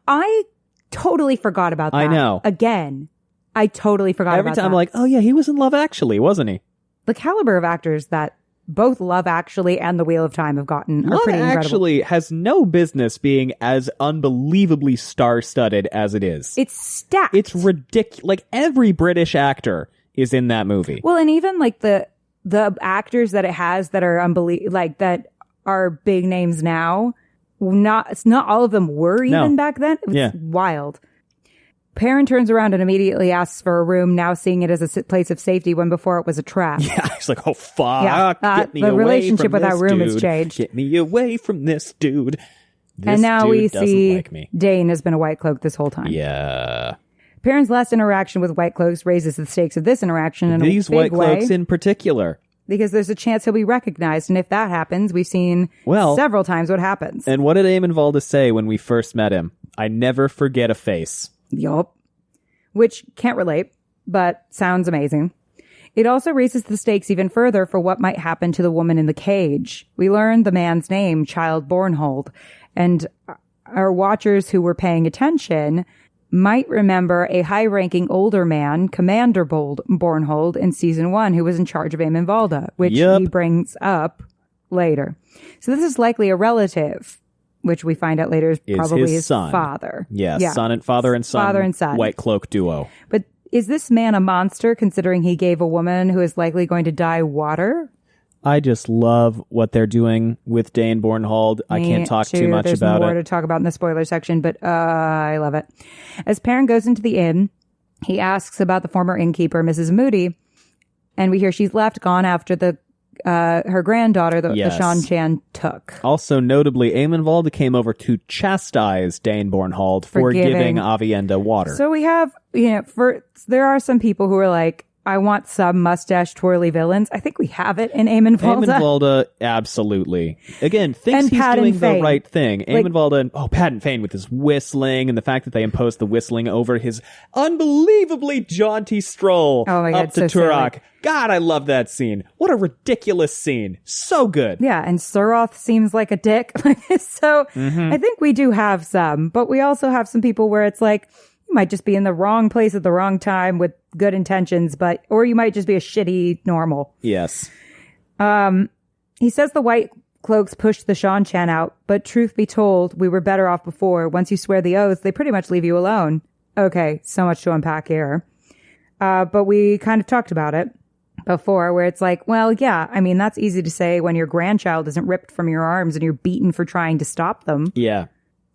I totally forgot about that. I know. Again, I totally forgot about that. Every time I'm like, oh, yeah, he was in Love Actually, wasn't he? The caliber of actors that both Love Actually and The Wheel of Time have gotten are pretty incredible. Love Actually has no business being as unbelievably star-studded as it is. It's stacked. It's ridiculous. Like, every British actor is in that movie. Well, and even like the actors that it has that are that are big names now, not all of them were even back then. It was wild. Perrin turns around and immediately asks for a room, now seeing it as a place of safety when before it was a trap. Yeah, he's like, oh, fuck. Get me away from this, the relationship with that room has changed. Get me away from this dude. And now we see Dane has been a White Cloak this whole time. Yeah. Perrin's last interaction with White Cloaks raises the stakes of this interaction in These a big White way. Cloaks in particular. Because there's a chance he'll be recognized. And if that happens, we've seen several times what happens. And what did Eamon Valda say when we first met him? I never forget a face. Yup. Which can't relate, but sounds amazing. It also raises the stakes even further for what might happen to the woman in the cage. We learn the man's name, Child Bornhold. And our watchers who were paying attention might remember a high-ranking older man, Commander Bornhold, in season 1, who was in charge of Eamon Valda, which he brings up later. So this is likely a relative, which we find out later is probably his son. father. Yeah, father and son. White Cloak duo. But is this man a monster, considering he gave a woman who is likely going to die water? I just love what they're doing with Dane Bornhold. I can't talk too much There's about it. There's more to talk about in the spoiler section, but I love it. As Perrin goes into the inn, he asks about the former innkeeper, Mrs. Moody, and we hear she's gone after her granddaughter, the Shan-Chan took. Also, notably, Eamon Valda came over to chastise Dane Bornhold for giving Avienda water. So we have, there are some people who are like, I want some mustache twirly villains. I think we have it in Eamon Valda. Eamon Valda, absolutely. Again, thinks he's doing the right thing. Eamon Valda, Pat and Fane with his whistling and the fact that they imposed the whistling over his unbelievably jaunty stroll up to Turok. Silly. God, I love that scene. What a ridiculous scene. So good. Yeah, and Suroth seems like a dick. So I think we do have some, but we also have some people where it's like, you might just be in the wrong place at the wrong time with good intentions, or you might just be a shitty normal. Yes. He says the white cloaks pushed the Shan-Chan out, but truth be told, we were better off before. Once you swear the oath, they pretty much leave you alone. Okay, so much to unpack here. But we kind of talked about it before, where it's like, well, yeah, I mean, that's easy to say when your grandchild isn't ripped from your arms and you're beaten for trying to stop them. Yeah.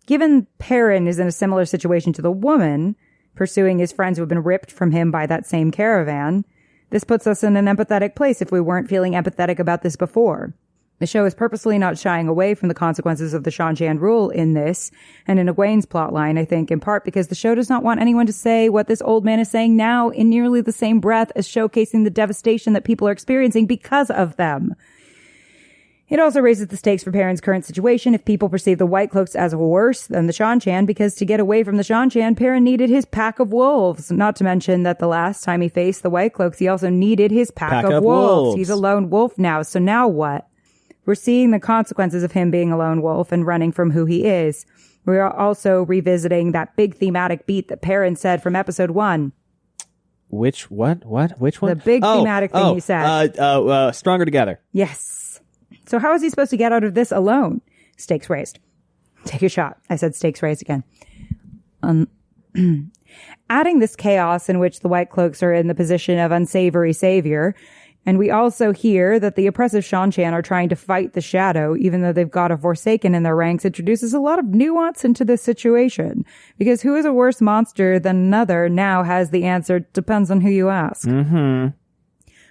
Given Perrin is in a similar situation to the woman, pursuing his friends who have been ripped from him by that same caravan, this puts us in an empathetic place if we weren't feeling empathetic about this before. The show is purposely not shying away from the consequences of the Shan-Chan rule in this, and in Egwene's plotline, I think, in part because the show does not want anyone to say what this old man is saying now in nearly the same breath as showcasing the devastation that people are experiencing because of them. It also raises the stakes for Perrin's current situation if people perceive the White Cloaks as worse than the Shan-Chan, because to get away from the Shan-Chan, Perrin needed his pack of wolves. Not to mention that the last time he faced the White Cloaks, he also needed his pack of wolves. He's a lone wolf now, so now what? We're seeing the consequences of him being a lone wolf and running from who he is. We're also revisiting that big thematic beat that Perrin said from episode 1. Which one? The big thematic thing he said. Stronger together. Yes. So how is he supposed to get out of this alone? Stakes raised. Take a shot. I said stakes raised again. Adding this chaos in which the White Cloaks are in the position of unsavory savior, and we also hear that the oppressive Shan-Chan are trying to fight the shadow, even though they've got a Forsaken in their ranks, introduces a lot of nuance into this situation. Because who is a worse monster than another now has the answer, depends on who you ask. Mm-hmm.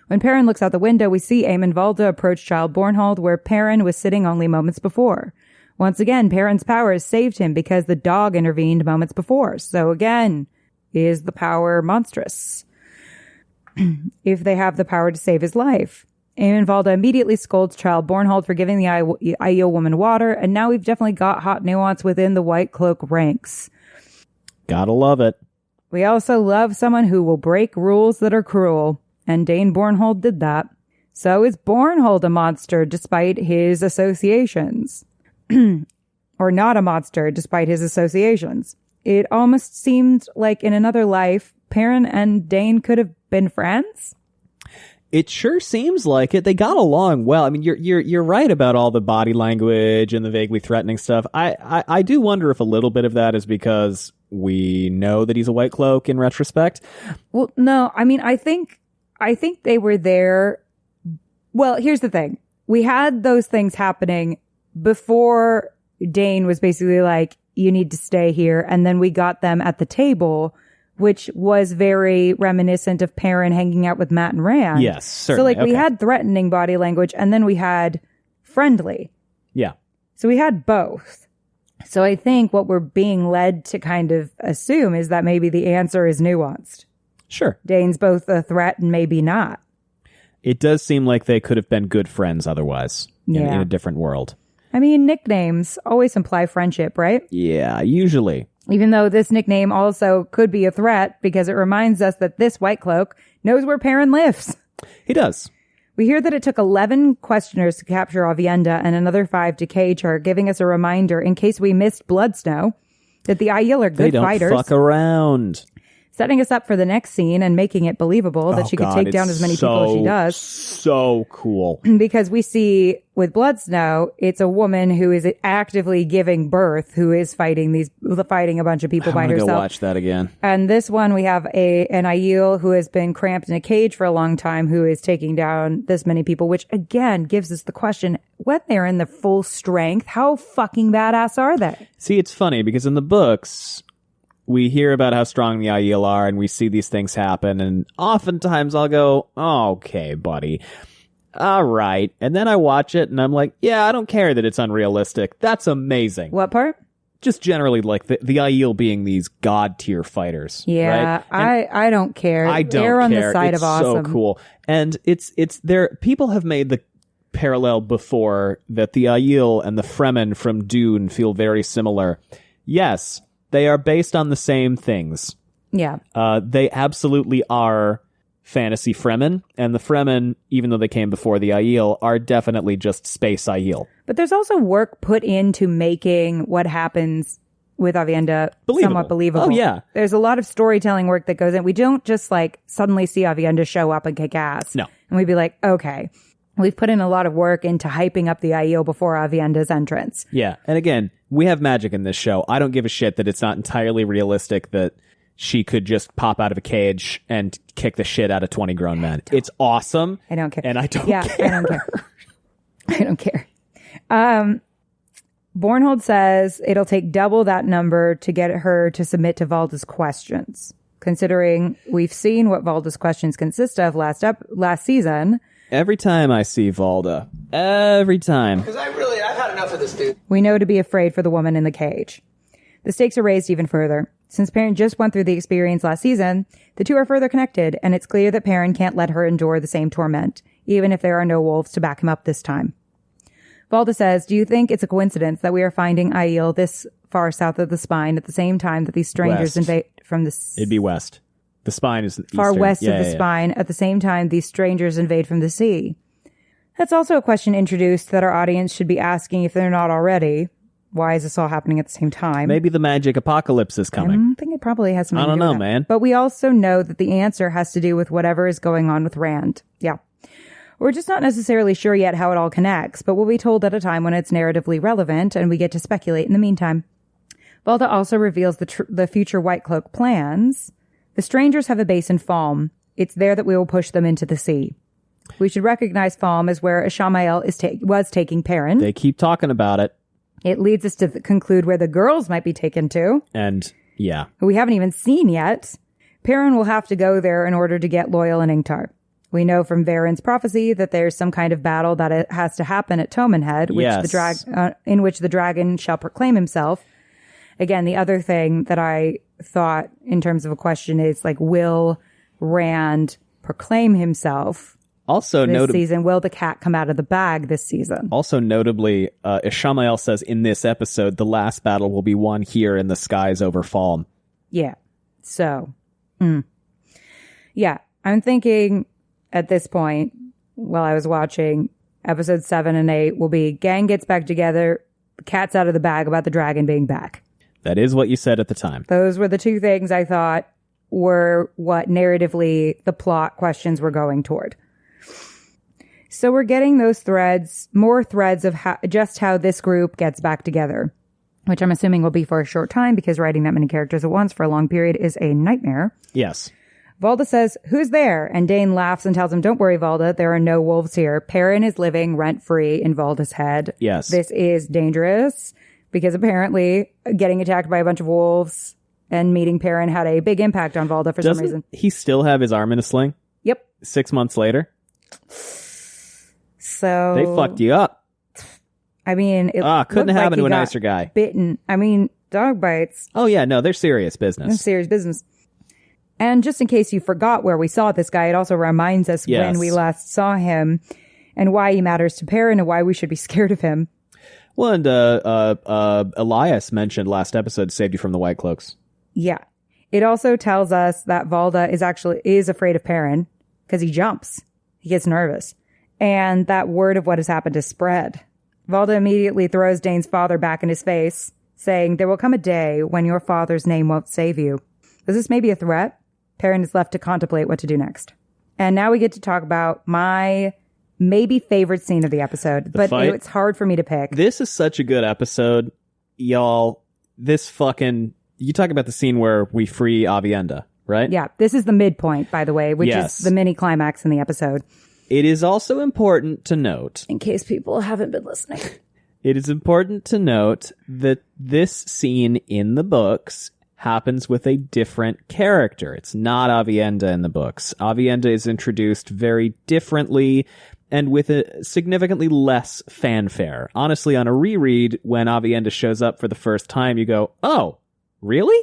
When Perrin looks out the window, we see Eamon Valda approach Child Bornhold, where Perrin was sitting only moments before. Once again, Perrin's powers saved him because the dog intervened moments before. So again, is the power monstrous? If they have the power to save his life. Eamon Valda immediately scolds Child Bornhold for giving the Aiel woman water, and now we've definitely got hot nuance within the White Cloak ranks. Gotta love it. We also love someone who will break rules that are cruel. And Dane Bornhold did that. So is Bornhold a monster despite his associations? Or not a monster despite his associations? It almost seemed like in another life, Perrin and Dane could have been friends. It sure seems like it. They got along well. I mean, you're right about all the body language and the vaguely threatening stuff. I do wonder if a little bit of that is because we know that he's a White Cloak in retrospect. Well, no, I mean, I think they were there. Well, here's the thing. We had those things happening before Dane was basically like, you need to stay here. And then we got them at the table, which was very reminiscent of Perrin hanging out with Matt and Rand. Yes, certainly. So we had threatening body language and then we had friendly. Yeah. So we had both. So I think what we're being led to kind of assume is that maybe the answer is nuanced. Sure. Dane's both a threat and maybe not. It does seem like they could have been good friends otherwise in a different world. I mean, nicknames always imply friendship, right? Yeah, usually. Even though this nickname also could be a threat because it reminds us that this White Cloak knows where Perrin lives. He does. We hear that it took 11 questioners to capture Avienda and another 5 to cage her, giving us a reminder in case we missed Bloodsnow that the Aiel are good fighters. They don't fuck around. Setting us up for the next scene and making it believable that she could take down as many people as she does. So cool. Because we see with Bloodsnow, it's a woman who is actively giving birth, who is fighting a bunch of people by herself. I'm gonna go watch that again. And this one, we have an Aiel who has been cramped in a cage for a long time, who is taking down this many people, which again gives us the question, when they're in their full strength, how fucking badass are they? See, it's funny because in the books, we hear about how strong the Aiel are and we see these things happen, and oftentimes I'll go, oh, okay, buddy. All right. And then I watch it and I'm like, yeah, I don't care that it's unrealistic. That's amazing. What part? just generally like the Aiel being these god tier fighters. Yeah, right? I don't care. I don't They're care. on the side it's of awesome. so cool. And it's there. People have made the parallel before that the Aiel and the Fremen from Dune feel very similar. Yes, they are based on the same things. Yeah. They absolutely are fantasy Fremen, and the Fremen, even though they came before the Aiel, are definitely just space Aiel. But there's also work put into making what happens with Aviendha somewhat believable. Oh, yeah. There's a lot of storytelling work that goes in. We don't just like suddenly see Aviendha show up and kick ass. No. And we'd be like, okay. We've put in a lot of work into hyping up the Aiel before Aviendha's entrance. Yeah. And again, we have magic in this show. I don't give a shit that it's not entirely realistic that she could just pop out of a cage and kick the shit out of 20 grown men. It's awesome. I don't care. And I don't care. I don't care. I don't care. Bornhold says it'll take double that number to get her to submit to Valda's questions. Considering we've seen what Valda's questions consist of last season. Every time I see Valda, every time. Because I've had enough of this dude. We know to be afraid for the woman in the cage. The stakes are raised even further. Since Perrin just went through the experience last season, the two are further connected, and it's clear that Perrin can't let her endure the same torment, even if there are no wolves to back him up this time. Valda says, do you think it's a coincidence that we are finding Aiel this far south of the spine at the same time that these strangers invade from the... It'd be west. The spine is far eastern. west of the spine at the same time these strangers invade from the sea. That's also a question introduced that our audience should be asking if they're not already. Why is this all happening at the same time? Maybe the magic apocalypse is coming. I think it probably has something to do with I don't know, that. man. But we also know that the answer has to do with whatever is going on with Rand. Yeah. We're just not necessarily sure yet how it all connects, but we'll be told at a time when it's narratively relevant, and we get to speculate in the meantime. Valda also reveals the future White Cloak plans. The strangers have a base in Falm. It's there that we will push them into the sea. We should recognize Falm as where Ishamael was taking Perrin. They keep talking about it. It leads us to conclude where the girls might be taken to. And, yeah. Who we haven't even seen yet. Perrin will have to go there in order to get Loyal and Ingtar. We know from Varen's prophecy that there's some kind of battle that it has to happen at Tomenhead, in which the dragon shall proclaim himself. Again, the other thing that I thought in terms of a question is, like, will Rand proclaim himself also this season? Will the cat come out of the bag this season? Also notably, Ishamael says in this episode, the last battle will be won here in the skies over Falm. Yeah. So, yeah, I'm thinking at this point, while I was watching, episodes 7 and 8 will be gang gets back together, the cat's out of the bag about the dragon being back. That is what you said at the time. Those were the two things I thought were what narratively the plot questions were going toward. So we're getting those threads, more threads of just how this group gets back together, which I'm assuming will be for a short time because writing that many characters at once for a long period is a nightmare. Yes. Valda says, who's there? And Dane laughs and tells him, don't worry, Valda, there are no wolves here. Perrin is living rent-free in Valda's head. Yes. This is dangerous because apparently getting attacked by a bunch of wolves and meeting Perrin had a big impact on Valda for some reason. He still have his arm in a sling? Yep. 6 months later? So they fucked you up. I mean, it couldn't have happened to a nicer guy. Bitten. I mean, dog bites. Oh yeah, no, they're serious business. They're serious business. And just in case you forgot where we saw this guy, it also reminds us when we last saw him and why he matters to Perrin and why we should be scared of him. Well, and Elias mentioned last episode saved you from the White Cloaks. Yeah. It also tells us that Valda is afraid of Perrin because he jumps. He gets nervous. And that word of what has happened is spread. Valda immediately throws Dane's father back in his face, saying, there will come a day when your father's name won't save you. Is this maybe a threat? Perrin is left to contemplate what to do next. And now we get to talk about my maybe favorite scene of the episode, but it's hard for me to pick. This is such a good episode, y'all. You talk about the scene where we free Aviendha, right? Yeah, this is the midpoint, by the way, which is the mini climax in the episode. It is also important to note, in case people haven't been listening, it is important to note that this scene in the books happens with a different character. It's not Avienda in the books. Avienda is introduced very differently and with a significantly less fanfare. Honestly, on a reread, when Avienda shows up for the first time, you go, oh, really?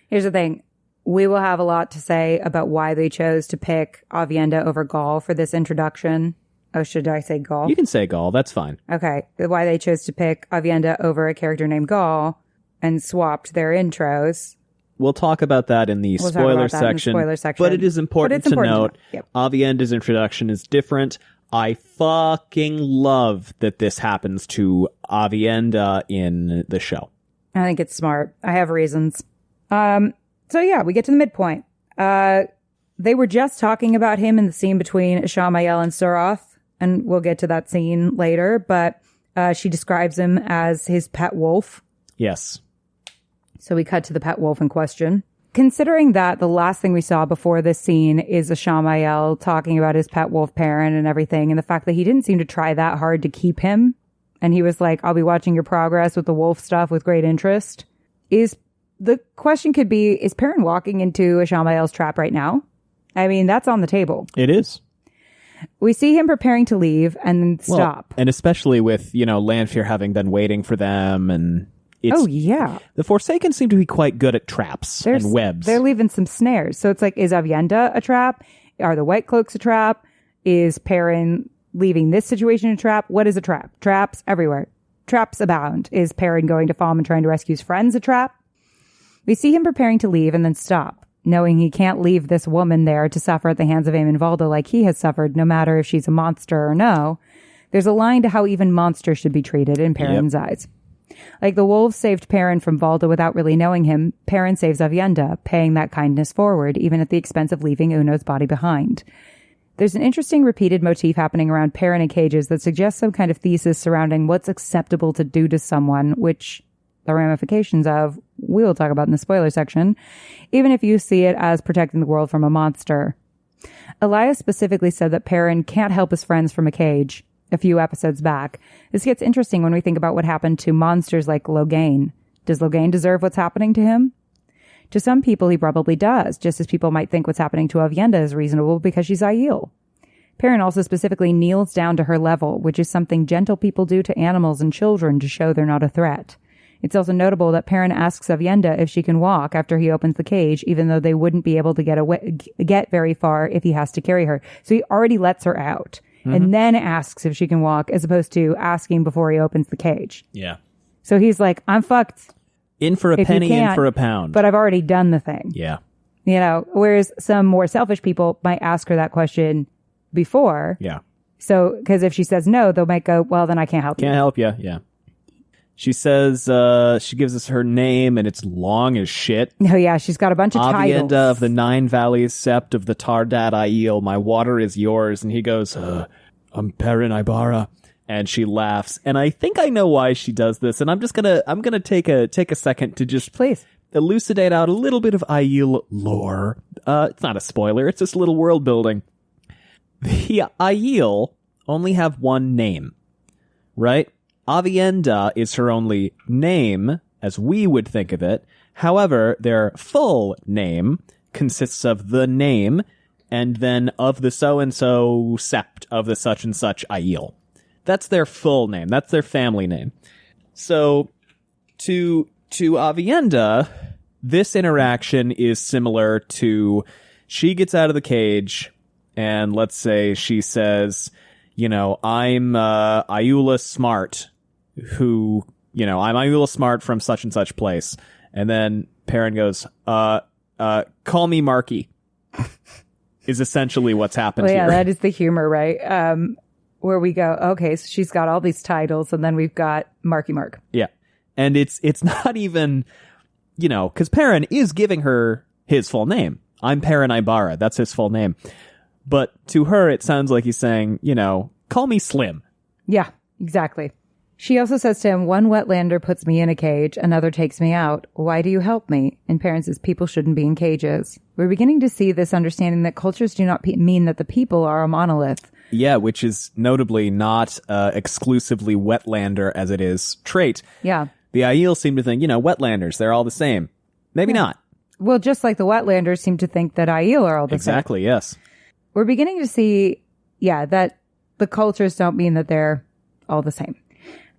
Here's the thing. We will have a lot to say about why they chose to pick Avienda over Gaul for this introduction. Oh, should I say Gaul? You can say Gaul. That's fine. Okay. Why they chose to pick Avienda over a character named Gaul and swapped their intros. We'll talk about that in the spoiler section. But it is important to note, Avienda's introduction is different. I fucking love that this happens to Avienda in the show. I think it's smart. I have reasons. So yeah, we get to the midpoint. They were just talking about him in the scene between Ishamael and Surath, and we'll get to that scene later, but she describes him as his pet wolf. Yes. So we cut to the pet wolf in question. Considering that the last thing we saw before this scene is Ishamael talking about his pet wolf Perrin and everything, and the fact that he didn't seem to try that hard to keep him, and he was like, I'll be watching your progress with the wolf stuff with great interest, the question could be, is Perrin walking into Ishamael's trap right now? I mean, that's on the table. It is. We see him preparing to leave and then stop. And especially with, Lanfear having been waiting for them and... Oh, yeah. The Forsaken seem to be quite good at traps and webs. They're leaving some snares. So it's like, is Avienda a trap? Are the White Cloaks a trap? Is Perrin leaving this situation a trap? What is a trap? Traps everywhere. Traps abound. Is Perrin going to Falm and trying to rescue his friends a trap? We see him preparing to leave and then stop, knowing he can't leave this woman there to suffer at the hands of Eamon Valda like he has suffered, no matter if she's a monster or no. There's a line to how even monsters should be treated in Perrin's eyes. Like the wolves saved Perrin from Valda without really knowing him, Perrin saves Avienda, paying that kindness forward, even at the expense of leaving Uno's body behind. There's an interesting repeated motif happening around Perrin and cages that suggests some kind of thesis surrounding what's acceptable to do to someone, which the ramifications of we will talk about in the spoiler section, even if you see it as protecting the world from a monster. Elias specifically said that Perrin can't help his friends from a cage a few episodes back. This gets interesting when we think about what happened to monsters like Loghain. Does Loghain deserve what's happening to him? To some people, he probably does, just as people might think what's happening to Avienda is reasonable because she's Aiel. Perrin also specifically kneels down to her level, which is something gentle people do to animals and children to show they're not a threat. It's also notable that Perrin asks Avienda if she can walk after he opens the cage, even though they wouldn't be able to get very far if he has to carry her. So he already lets her out. And then asks if she can walk, as opposed to asking before he opens the cage. Yeah. So he's like, I'm fucked. In for a penny, in for a pound. But I've already done the thing. Yeah. Whereas some more selfish people might ask her that question before. Yeah. So, because if she says no, they might go, well, then I can't help you. Can't help you, yeah. She says, she gives us her name, and it's long as shit. Oh, yeah, she's got a bunch of titles. Avienda of the Nine Valleys, Sept of the Tardat Aiel, my water is yours. And he goes, I'm Perrin Ibarra. And she laughs. And I think I know why she does this. And I'm gonna take a second to just please elucidate out a little bit of Aiel lore. It's not a spoiler, it's just a little world building. The Aiel only have one name, right? Avienda is her only name, as we would think of it. However, their full name consists of the name and then of the so-and-so sept of the such-and-such Aiel. That's their full name. That's their family name. So, to Avienda, this interaction is similar to she gets out of the cage and let's say she says, I'm Ayula Smart, who, I'm Ayula Smart from such and such place. And then Perrin goes, call me Marky, is essentially what's happened here. Yeah, that is the humor, right? Where we go, okay, so she's got all these titles, and then we've got Marky Mark. Yeah. And it's not even, because Perrin is giving her his full name. I'm Perrin Ibarra. That's his full name. But to her, it sounds like he's saying, call me Slim. Yeah, exactly. She also says to him, one wetlander puts me in a cage, another takes me out. Why do you help me? And Perrin says people shouldn't be in cages. We're beginning to see this understanding that cultures do not mean that the people are a monolith. Yeah, which is notably not exclusively wetlander as it is trait. Yeah. The Aiel seem to think, wetlanders, they're all the same. Maybe not. Well, just like the Wetlanders seem to think that Aiel are all the same. Exactly, yes. We're beginning to see, that the cultures don't mean that they're all the same.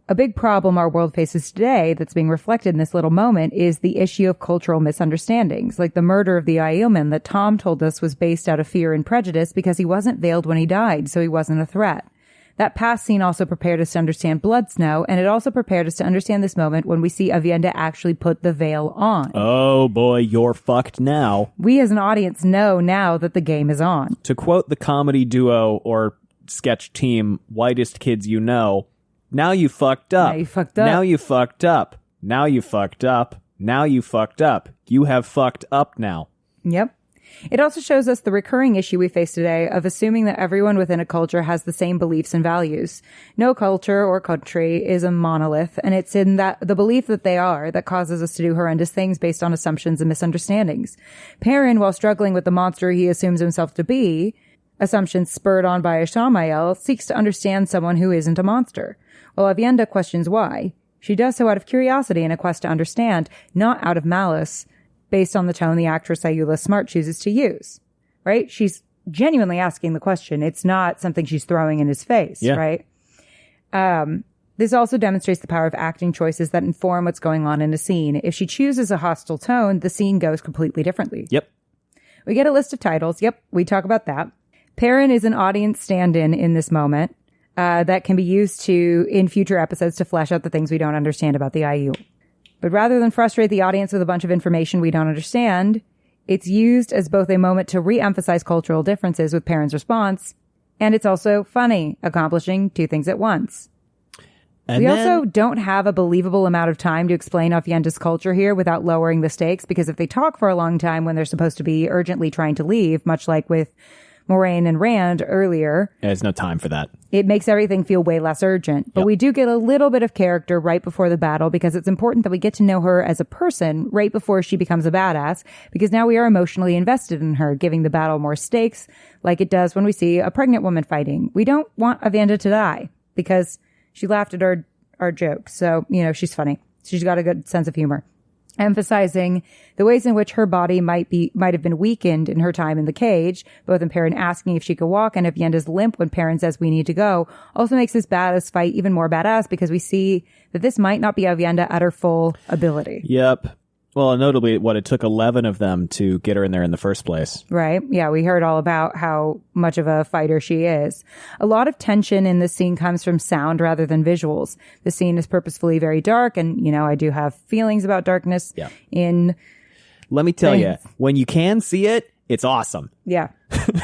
A big problem our world faces today that's being reflected in this little moment is the issue of cultural misunderstandings, like the murder of the Aielman that Tom told us was based out of fear and prejudice because he wasn't veiled when he died, so he wasn't a threat. That past scene also prepared us to understand Blood Snow, and it also prepared us to understand this moment when we see Avienda actually put the veil on. Oh boy, you're fucked now. We as an audience know now that the game is on. To quote the comedy duo or sketch team, Whitest Kids You Know, now you fucked up. Now you fucked up. Now you fucked up. Now you fucked up. Now you fucked up. You have fucked up now. Yep. It also shows us the recurring issue we face today of assuming that everyone within a culture has the same beliefs and values. No culture or country is a monolith, and it's in that the belief that they are that causes us to do horrendous things based on assumptions and misunderstandings. Perrin, while struggling with the monster he assumes himself to be, assumptions spurred on by Ishamael, seeks to understand someone who isn't a monster. While Avienda questions why, she does so out of curiosity and a quest to understand, not out of malice, based on the tone the actress Ayula Smart chooses to use, right? She's genuinely asking the question. It's not something she's throwing in his face, right? This also demonstrates the power of acting choices that inform what's going on in a scene. If she chooses a hostile tone, the scene goes completely differently. Yep. We get a list of titles. Yep, we talk about that. Perrin is an audience stand-in in this moment that can be used in future episodes to flesh out the things we don't understand about the Aiel. But rather than frustrate the audience with a bunch of information we don't understand, it's used as both a moment to re-emphasize cultural differences with Perrin's response, and it's also funny, accomplishing two things at once. We also don't have a believable amount of time to explain Avienda's culture here without lowering the stakes, because if they talk for a long time when they're supposed to be urgently trying to leave, much like with Moraine and Rand earlier. There's no time for that. It makes everything feel way less urgent. But we do get a little bit of character right before the battle because it's important that we get to know her as a person right before she becomes a badass, because now we are emotionally invested in her, giving the battle more stakes like it does when we see a pregnant woman fighting. We don't want Avienda to die because she laughed at our jokes. So, she's funny. She's got a good sense of humor. Emphasizing the ways in which her body might have been weakened in her time in the cage, both in Perrin asking if she could walk and Avienda's limp when Perrin says we need to go, also makes this badass fight even more badass because we see that this might not be Avienda at her full ability. Yep. Well, notably, it took 11 of them to get her in there in the first place. Right. Yeah, we heard all about how much of a fighter she is. A lot of tension in this scene comes from sound rather than visuals. The scene is purposefully very dark, and, I do have feelings about darkness in... Let me tell you, when you can see it, it's awesome. Yeah.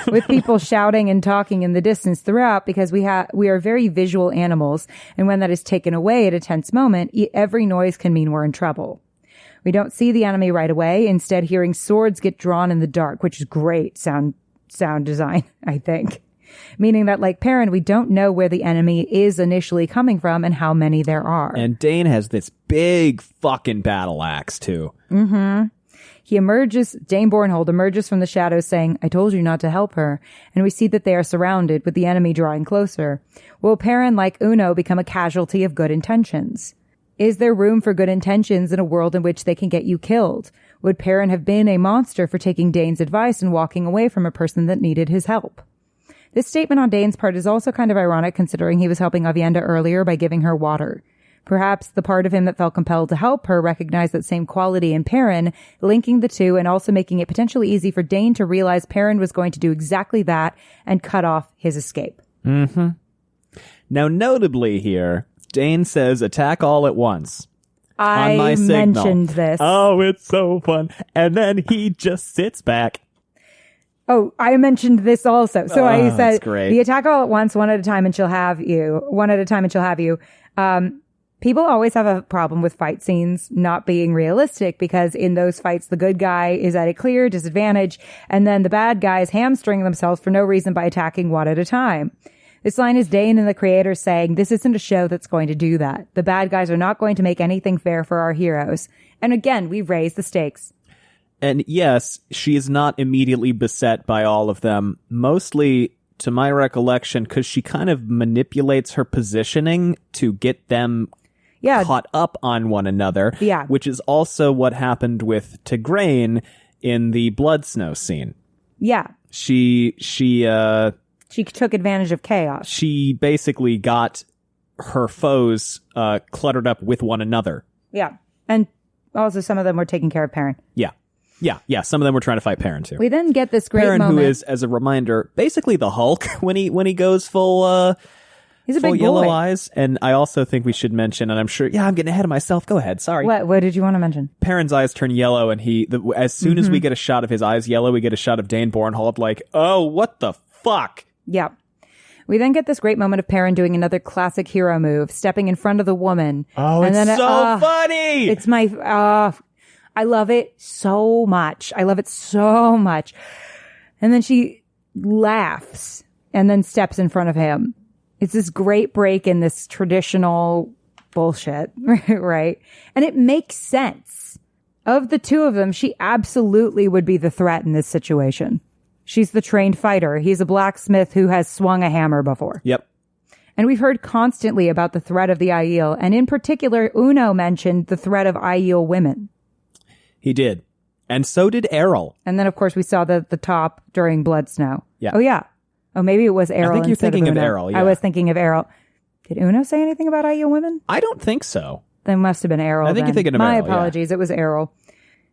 With people shouting and talking in the distance throughout, because we are very visual animals, and when that is taken away at a tense moment, every noise can mean we're in trouble. We don't see the enemy right away, instead hearing swords get drawn in the dark, which is great sound design, I think. Meaning that, like Perrin, we don't know where the enemy is initially coming from and how many there are. And Dane has this big fucking battle axe, too. Mm-hmm. Dane Bornhold emerges from the shadows saying, I told you not to help her. And we see that they are surrounded with the enemy drawing closer. Will Perrin, like Uno, become a casualty of good intentions? Is there room for good intentions in a world in which they can get you killed? Would Perrin have been a monster for taking Dane's advice and walking away from a person that needed his help? This statement on Dane's part is also kind of ironic considering he was helping Avienda earlier by giving her water. Perhaps the part of him that felt compelled to help her recognized that same quality in Perrin, linking the two and also making it potentially easy for Dane to realize Perrin was going to do exactly that and cut off his escape. Mm-hmm. Now, notably here, Dane says attack all at once. I on my signal. Mentioned this. Oh, it's so fun. And then he just sits back. Oh, I mentioned this also. So I said, the attack all at once, one at a time, and she'll have you. One at a time, and she'll have you. People always have a problem with fight scenes not being realistic because in those fights, the good guy is at a clear disadvantage, and then the bad guys hamstring themselves for no reason by attacking one at a time. This line is Dane and the creator saying, this isn't a show that's going to do that. The bad guys are not going to make anything fair for our heroes. And again, we raise the stakes. And yes, she is not immediately beset by all of them, mostly to my recollection, because she kind of manipulates her positioning to get them caught up on one another. Yeah. Which is also what happened with Tigraine in the Blood Snow scene. Yeah. She took advantage of chaos. She basically got her foes cluttered up with one another. Yeah. And also some of them were taking care of Perrin. Yeah. Yeah. Some of them were trying to fight Perrin too. We then get this great Perrin, moment. who is, as a reminder, basically the Hulk when he goes full He's a full big yellow boy. eyes. And I also think we should mention, and I'm sure, I'm getting ahead of myself. Go ahead. Sorry. What did you want to mention? Perrin's eyes turn yellow, and as soon as we get a shot of his eyes yellow, we get a shot of Dane Bornhold like, oh, what the fuck? Yeah. We then get this great moment of Perrin doing another classic hero move, stepping in front of the woman. Oh, and it's then so funny! It's my, I love it so much. I love it so much. And then she laughs and then steps in front of him. It's this great break in this traditional bullshit, right? And it makes sense. Of the two of them, she absolutely would be the threat in this situation. She's the trained fighter. He's a blacksmith who has swung a hammer before. Yep. And we've heard constantly about the threat of the Aiel, and in particular, Uno mentioned the threat of Aiel women. He did. And so did Errol. And then, of course, we saw the top during Blood Snow. Yeah. Oh, yeah. Oh, maybe it was Errol. I think you're instead thinking of Uno. Errol, yeah. I was thinking of Errol. Did Uno say anything about Aiel women? I don't think so. Then must have been Errol. I think you're then. thinking of My Errol, yeah. apologies. It was Errol.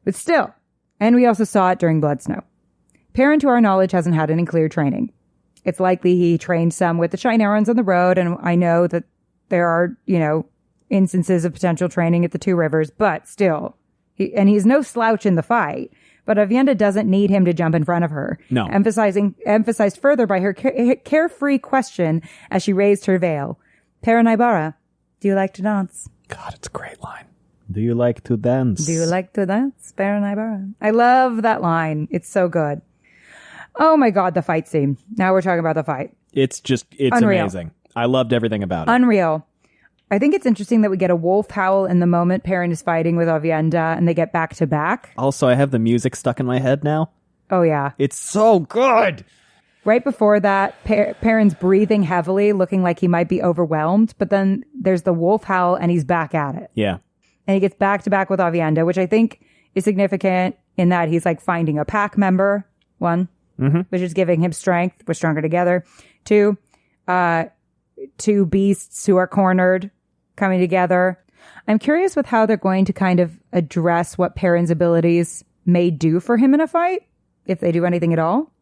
But still. And we also saw it during Blood Snow. Perrin, to our knowledge, hasn't had any clear training. It's likely he trained some with the Shinerans on the road, and I know that there are, instances of potential training at the Two Rivers, but still. He's no slouch in the fight. But Aviendha doesn't need him to jump in front of her. No. Emphasized further by her carefree question as she raised her veil. Perrin Ibarra, do you like to dance? God, it's a great line. Do you like to dance? Do you like to dance, Perrin Ibarra? I love that line. It's so good. Oh my God, the fight scene. Now we're talking about the fight. It's Unreal. amazing. I loved everything about it. Unreal. I think it's interesting that we get a wolf howl in the moment Perrin is fighting with Aviendha and they get back to back. Also, I have the music stuck in my head now. Oh yeah. It's so good. Right before that, Perrin's breathing heavily, looking like he might be overwhelmed. But then there's the wolf howl and he's back at it. Yeah. And he gets back to back with Aviendha, which I think is significant in that he's like finding a pack member. One, which is giving him strength. We're stronger together. Two beasts who are cornered coming together. I'm curious with how they're going to kind of address what Perrin's abilities may do for him in a fight, if they do anything at all.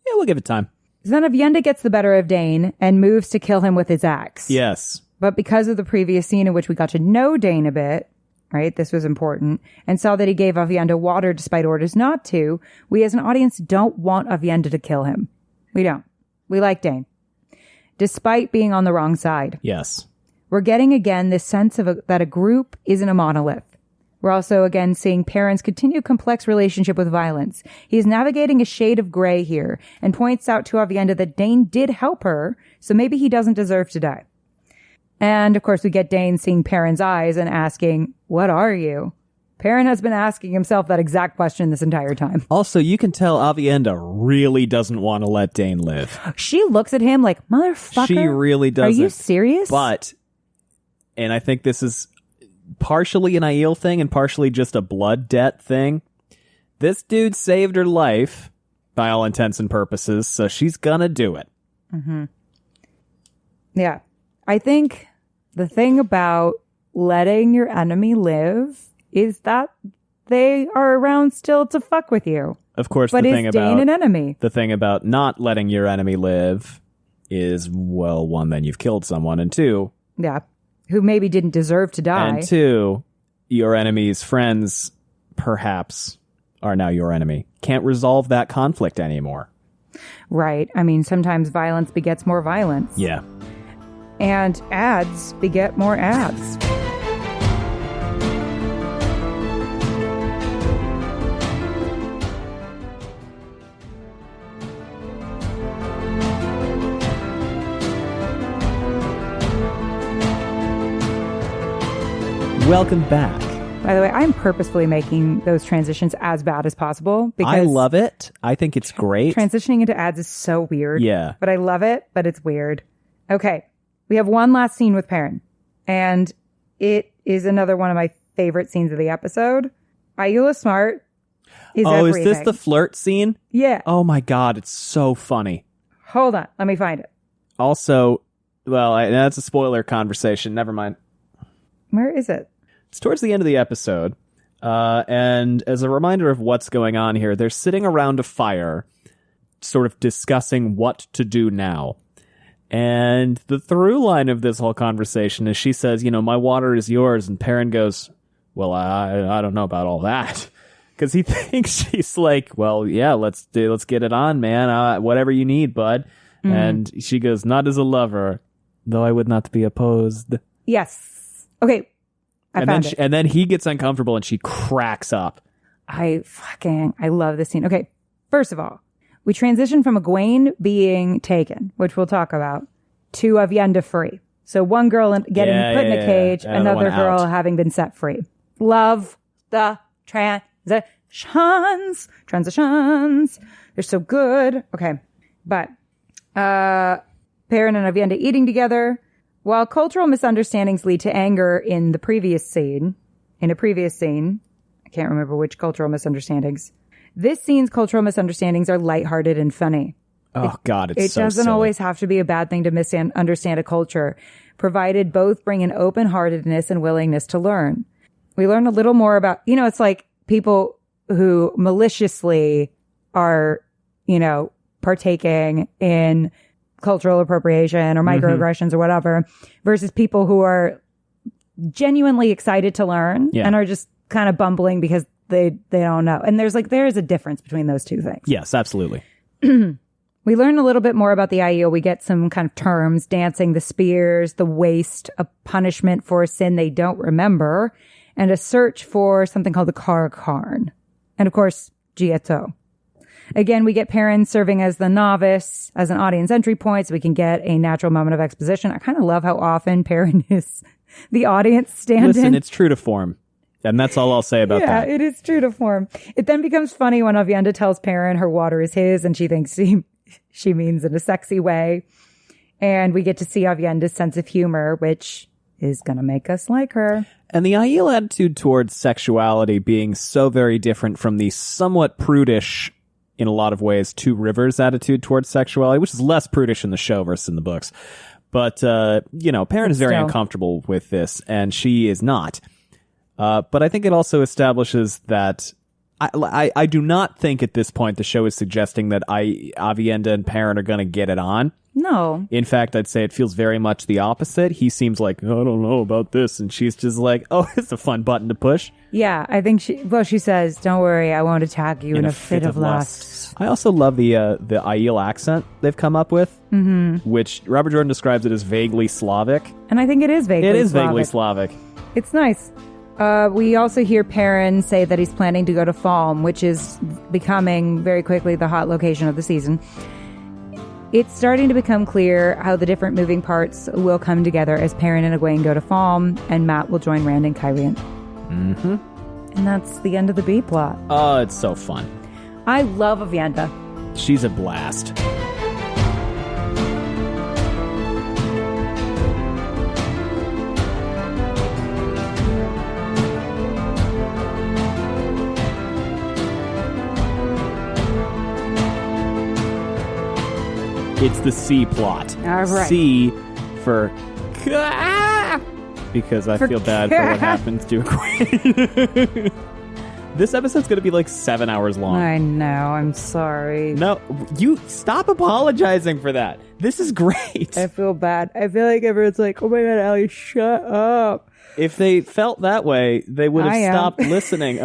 Yeah, we'll give it time. Then Aviendha gets the better of Dane and moves to kill him with his axe. Yes. But because of the previous scene in which we got to know Dane a bit, right, this was important, and saw that he gave Aviendha water despite orders not to, we as an audience don't want Aviendha to kill him. We don't. We like Dane. Despite being on the wrong side. Yes. We're getting again this sense that a group isn't a monolith. We're also again seeing Perrin's continued complex relationship with violence. He's navigating a shade of gray here and points out to Aviendha that Dane did help her, so maybe he doesn't deserve to die. And of course we get Dane seeing Perrin's eyes and asking, "What are you?" Perrin has been asking himself that exact question this entire time. Also, you can tell Aviendha really doesn't want to let Dane live. She looks at him like, "Motherfucker." She really doesn't. Are you serious? But, and I think this is partially an Aiel thing and partially just a blood debt thing. This dude saved her life, by all intents and purposes, so she's gonna do it. Mm-hmm. Yeah. I think the thing about letting your enemy live is that they are around still to fuck with you. Of course, but the thing is Dane about an enemy? The thing about not letting your enemy live is, well, one, then you've killed someone, and two, Yeah. Who maybe didn't deserve to die. and two, your enemy's friends, perhaps, are now your enemy. Can't resolve that conflict anymore. Right. I mean, sometimes violence begets more violence. Yeah. And ads beget more ads. Welcome back. By the way, I'm purposefully making those transitions as bad as possible because I love it. I think it's great. transitioning into ads is so weird. Yeah. But I love it, but it's weird. Okay. We have one last scene with Perrin. And It is another one of my favorite scenes of the episode. Ayula Smart is everything. Is this the flirt scene? Yeah. Oh my God, it's so funny. Hold on. Let me find it. Also, well, that's a spoiler conversation. Never mind. Where is it? It's towards the end of the episode. And as a reminder of what's going on here, they're sitting around a fire, sort of discussing what to do now. And the through line of this whole conversation is she says, my water is yours. And Perrin goes, well, I don't know about all that. Because he thinks she's like, well, yeah, let's get it on, man. Whatever you need, bud. Mm. And she goes, not as a lover, though I would not be opposed. Yes. Okay. And then he gets uncomfortable and she cracks up. I love this scene. Okay. First of all, we transition from Egwene being taken, which we'll talk about, to Aviendha free. So one girl getting put in a cage, another girl having been set free. Love the transitions. They're so good. Okay. But Perrin and Aviendha eating together. While cultural misunderstandings lead to anger in a previous scene, I can't remember which cultural misunderstandings. This scene's cultural misunderstandings are lighthearted and funny. Oh, God, it's so It doesn't silly. always have to be a bad thing to misunderstand a culture, provided both bring an open-heartedness and willingness to learn. We learn a little more about, it's like people who maliciously are, partaking in cultural appropriation or microaggressions or whatever, versus people who are genuinely excited to learn and are just kind of bumbling because they don't know. And there is a difference between those two things. Yes, absolutely. We learn a little bit more about the Aiel. We get some kind of terms: dancing, the spears, the waste, a punishment for a sin they don't remember, and a search for something called the Karn. And of course, Gieto. Again, we get Perrin serving as the novice, as an audience entry point, so we can get a natural moment of exposition. I kind of love how often Perrin is the audience stand-in. Listen, it's true to form. And that's all I'll say about that. Yeah, it is true to form. It then becomes funny when Aviendha tells Perrin her water is his, and she thinks she means in a sexy way. And we get to see Aviendha's sense of humor, which is going to make us like her. And the Aiel attitude towards sexuality being so very different from the somewhat prudish, in a lot of ways, Two Rivers attitude towards sexuality, which is less prudish in the show versus in the books. But, Perrin is very uncomfortable with this, and she is not. But I think it also establishes that I do not think at this point the show is suggesting that Aviendha and Perrin are going to get it on. No. In fact, I'd say it feels very much the opposite. He seems like, I don't know about this. And she's just like, oh, it's a fun button to push. Yeah, I think she says, don't worry, I won't attack you in a fit of lust. I also love the Aiel accent they've come up with, which Robert Jordan describes it as vaguely Slavic. And I think it is vaguely Slavic. It is vaguely Slavic. It's nice. We also hear Perrin say that he's planning to go to Falm, which is becoming very quickly the hot location of the season. It's starting to become clear how the different moving parts will come together as Perrin and Egwene go to Falm, and Mat will join Rand and Kyrian. Mm-hmm. And that's the end of the B plot. Oh, it's so fun. I love Aviendha. She's a blast. It's the C plot. All right. C for because I feel bad for what happens to Egwene. This episode's going to be like 7 hours long. I know. I'm sorry. No, you stop apologizing for that. This is great. I feel bad. I feel like everyone's like, oh my God, Allie, shut up. If they felt that way, they would have stopped listening.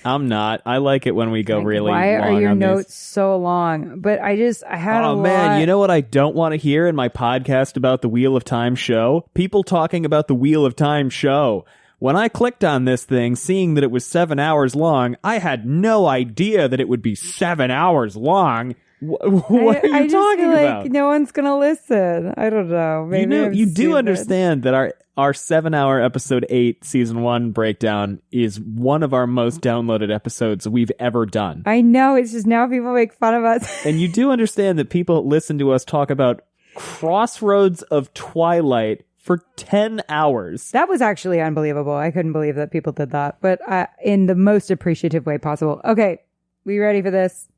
I'm not. I like it when we go really long. Why are your on notes these. so long? But I had a lot. Oh, man. You know what I don't want to hear in my podcast about the Wheel of Time show? People talking about the Wheel of Time show. When I clicked on this thing, seeing that it was 7 hours long, I had no idea that it would be 7 hours long. What are you talking about? Like no one's gonna listen. I don't know. Maybe you do understand that our 7 hour episode 8 season 1 breakdown is one of our most downloaded episodes we've ever done. I know. It's just now people make fun of us. And you do understand that people listen to us talk about Crossroads of Twilight for 10 hours. That was actually unbelievable. I couldn't believe that people did that, but in the most appreciative way possible. Okay, we ready for this?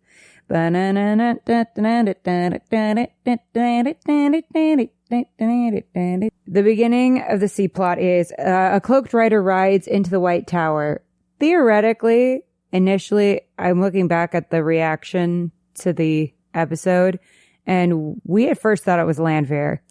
The beginning of the C plot is a cloaked rider rides into the White Tower. Theoretically, initially, I'm looking back at the reaction to the episode, and we at first thought it was Lanfear.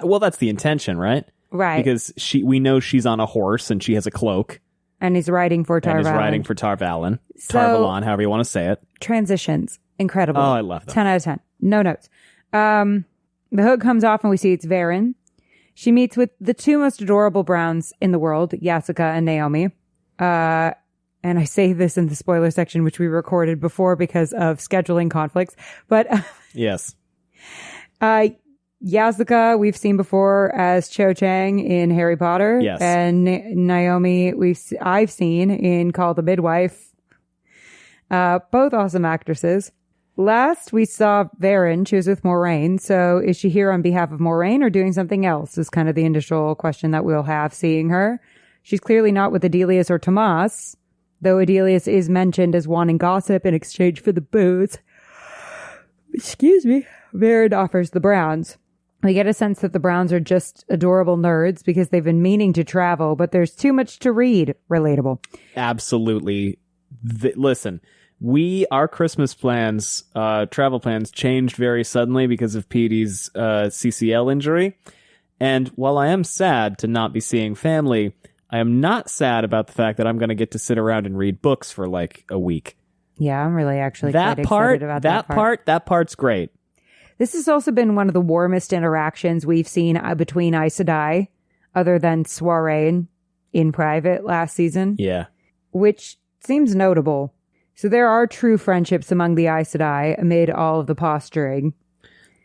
Well, that's the intention, right? Right. Because we know she's on a horse and she has a cloak. And he's riding for Tarvalon. And is riding for Tarvalon. So, Tarvalon, however you want to say it. Transitions. Incredible. Oh, I love that. 10 out of 10. No notes. The hood comes off and we see it's Varen. She meets with the two most adorable Browns in the world, Yasuka and Naomi. And I say this in the spoiler section, which we recorded before because of scheduling conflicts. But yes. Yasuka, we've seen before as Cho Chang in Harry Potter. Yes. And Naomi, I've seen in Call the Midwife. Both awesome actresses. Last we saw Varen. She was with Moraine. So is she here on behalf of Moraine or doing something else? Is kind of the initial question that we'll have seeing her. She's clearly not with Adelius or Tomas, though Adelius is mentioned as wanting gossip in exchange for the booze. Excuse me. Varen offers the Browns. We get a sense that the Browns are just adorable nerds because they've been meaning to travel, but there's too much to read. Relatable. Absolutely. Listen, our Christmas plans, travel plans changed very suddenly because of Petey's CCL injury. And while I am sad to not be seeing family, I am not sad about the fact that I'm going to get to sit around and read books for like a week. Yeah, I'm really actually quite excited about that part. That part's great. This has also been one of the warmest interactions we've seen between Aes Sedai, other than Soirain in private last season. Yeah. Which seems notable. So there are true friendships among the Aes Sedai amid all of the posturing.